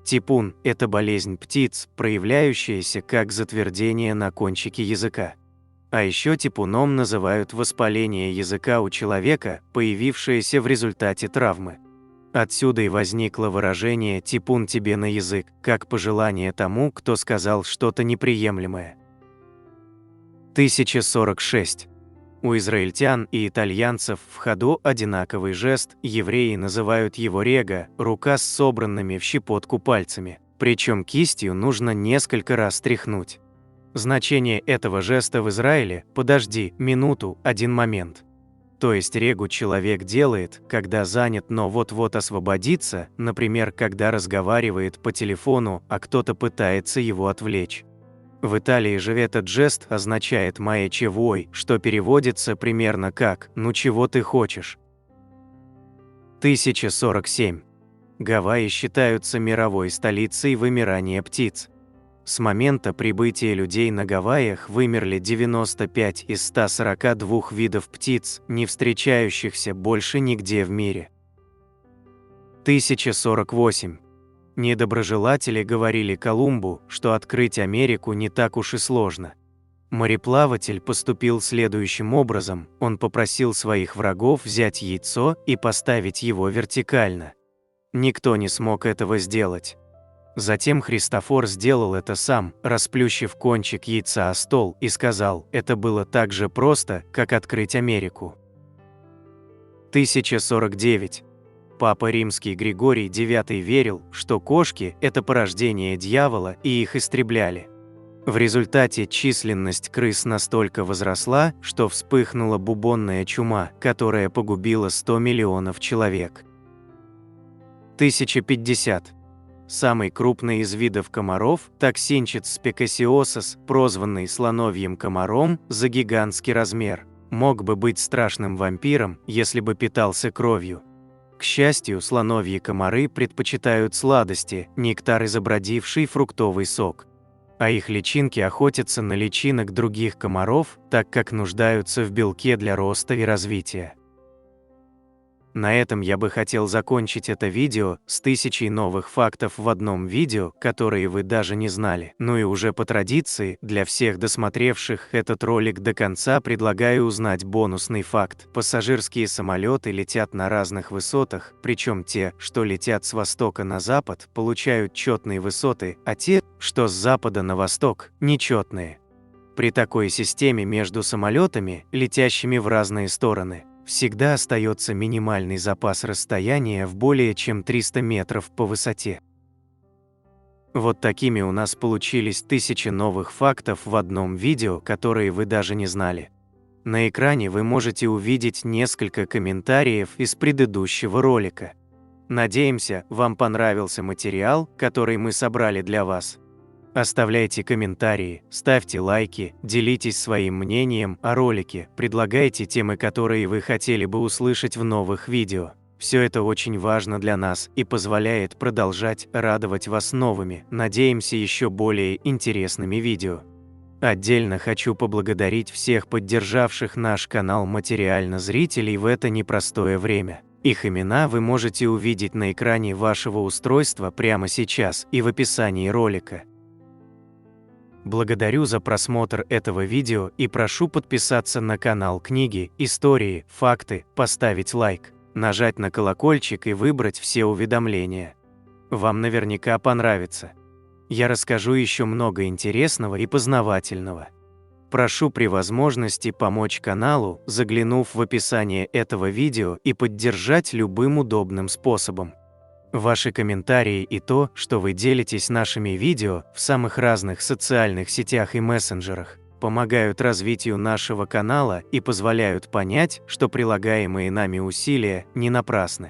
A: Типун – это болезнь птиц, проявляющаяся как затвердение на кончике языка. А еще типуном называют воспаление языка у человека, появившееся в результате травмы. Отсюда и возникло выражение «типун тебе на язык», как пожелание тому, кто сказал что-то неприемлемое. 1046. У израильтян и итальянцев в ходу одинаковый жест, евреи называют его рега, рука с собранными в щепотку пальцами, причем кистью нужно несколько раз тряхнуть. Значение этого жеста в Израиле – «подожди, минуту, один момент». То есть регу человек делает, когда занят, но вот-вот освободится, например, когда разговаривает по телефону, а кто-то пытается его отвлечь. В Италии же этот жест означает «маече вой», что переводится примерно как «ну чего ты хочешь?». 1047. Гавайи считаются мировой столицей вымирания птиц. С момента прибытия людей на Гавайях вымерли 95 из 142 видов птиц, не встречающихся больше нигде в мире. 1048. Недоброжелатели говорили Колумбу, что открыть Америку не так уж и сложно. Мореплаватель поступил следующим образом: он попросил своих врагов взять яйцо и поставить его вертикально. Никто не смог этого сделать. Затем Христофор сделал это сам, расплющив кончик яйца о стол, и сказал: это было так же просто, как открыть Америку. 1049. Папа Римский Григорий IX верил, что кошки – это порождение дьявола, и их истребляли. В результате численность крыс настолько возросла, что вспыхнула бубонная чума, которая погубила 100 миллионов человек. 1050. Самый крупный из видов комаров, Toxinchus specasiosus, прозванный слоновьим комаром за гигантский размер, мог бы быть страшным вампиром, если бы питался кровью. К счастью, слоновьи комары предпочитают сладости, нектар, изобрадивший фруктовый сок. А их личинки охотятся на личинок других комаров, так как нуждаются в белке для роста и развития. На этом я бы хотел закончить это видео с 1000 новых фактов в одном видео, которые вы даже не знали. Ну и уже по традиции, для всех досмотревших этот ролик до конца, предлагаю узнать бонусный факт. Пассажирские самолеты летят на разных высотах, причем те, что летят с востока на запад, получают четные высоты, а те, что с запада на восток, нечетные. При такой системе между самолетами, летящими в разные стороны, всегда остается минимальный запас расстояния в более чем 300 метров по высоте. Вот такими у нас получились 1000 новых фактов в одном видео, которые вы даже не знали. На экране вы можете увидеть несколько комментариев из предыдущего ролика. Надеемся, вам понравился материал, который мы собрали для вас. Оставляйте комментарии, ставьте лайки, делитесь своим мнением о ролике, предлагайте темы, которые вы хотели бы услышать в новых видео. Все это очень важно для нас и позволяет продолжать радовать вас новыми, надеемся, еще более интересными видео. Отдельно хочу поблагодарить всех поддержавших наш канал материально зрителей в это непростое время. Их имена вы можете увидеть на экране вашего устройства прямо сейчас и в описании ролика. Благодарю за просмотр этого видео и прошу подписаться на канал Книги, Истории, Факты, поставить лайк, нажать на колокольчик и выбрать все уведомления. Вам наверняка понравится. Я расскажу еще много интересного и познавательного. Прошу при возможности помочь каналу, заглянув в описание этого видео и поддержать любым удобным способом. Ваши комментарии и то, что вы делитесь нашими видео в самых разных социальных сетях и мессенджерах, помогают развитию нашего канала и позволяют понять, что прилагаемые нами усилия не напрасны.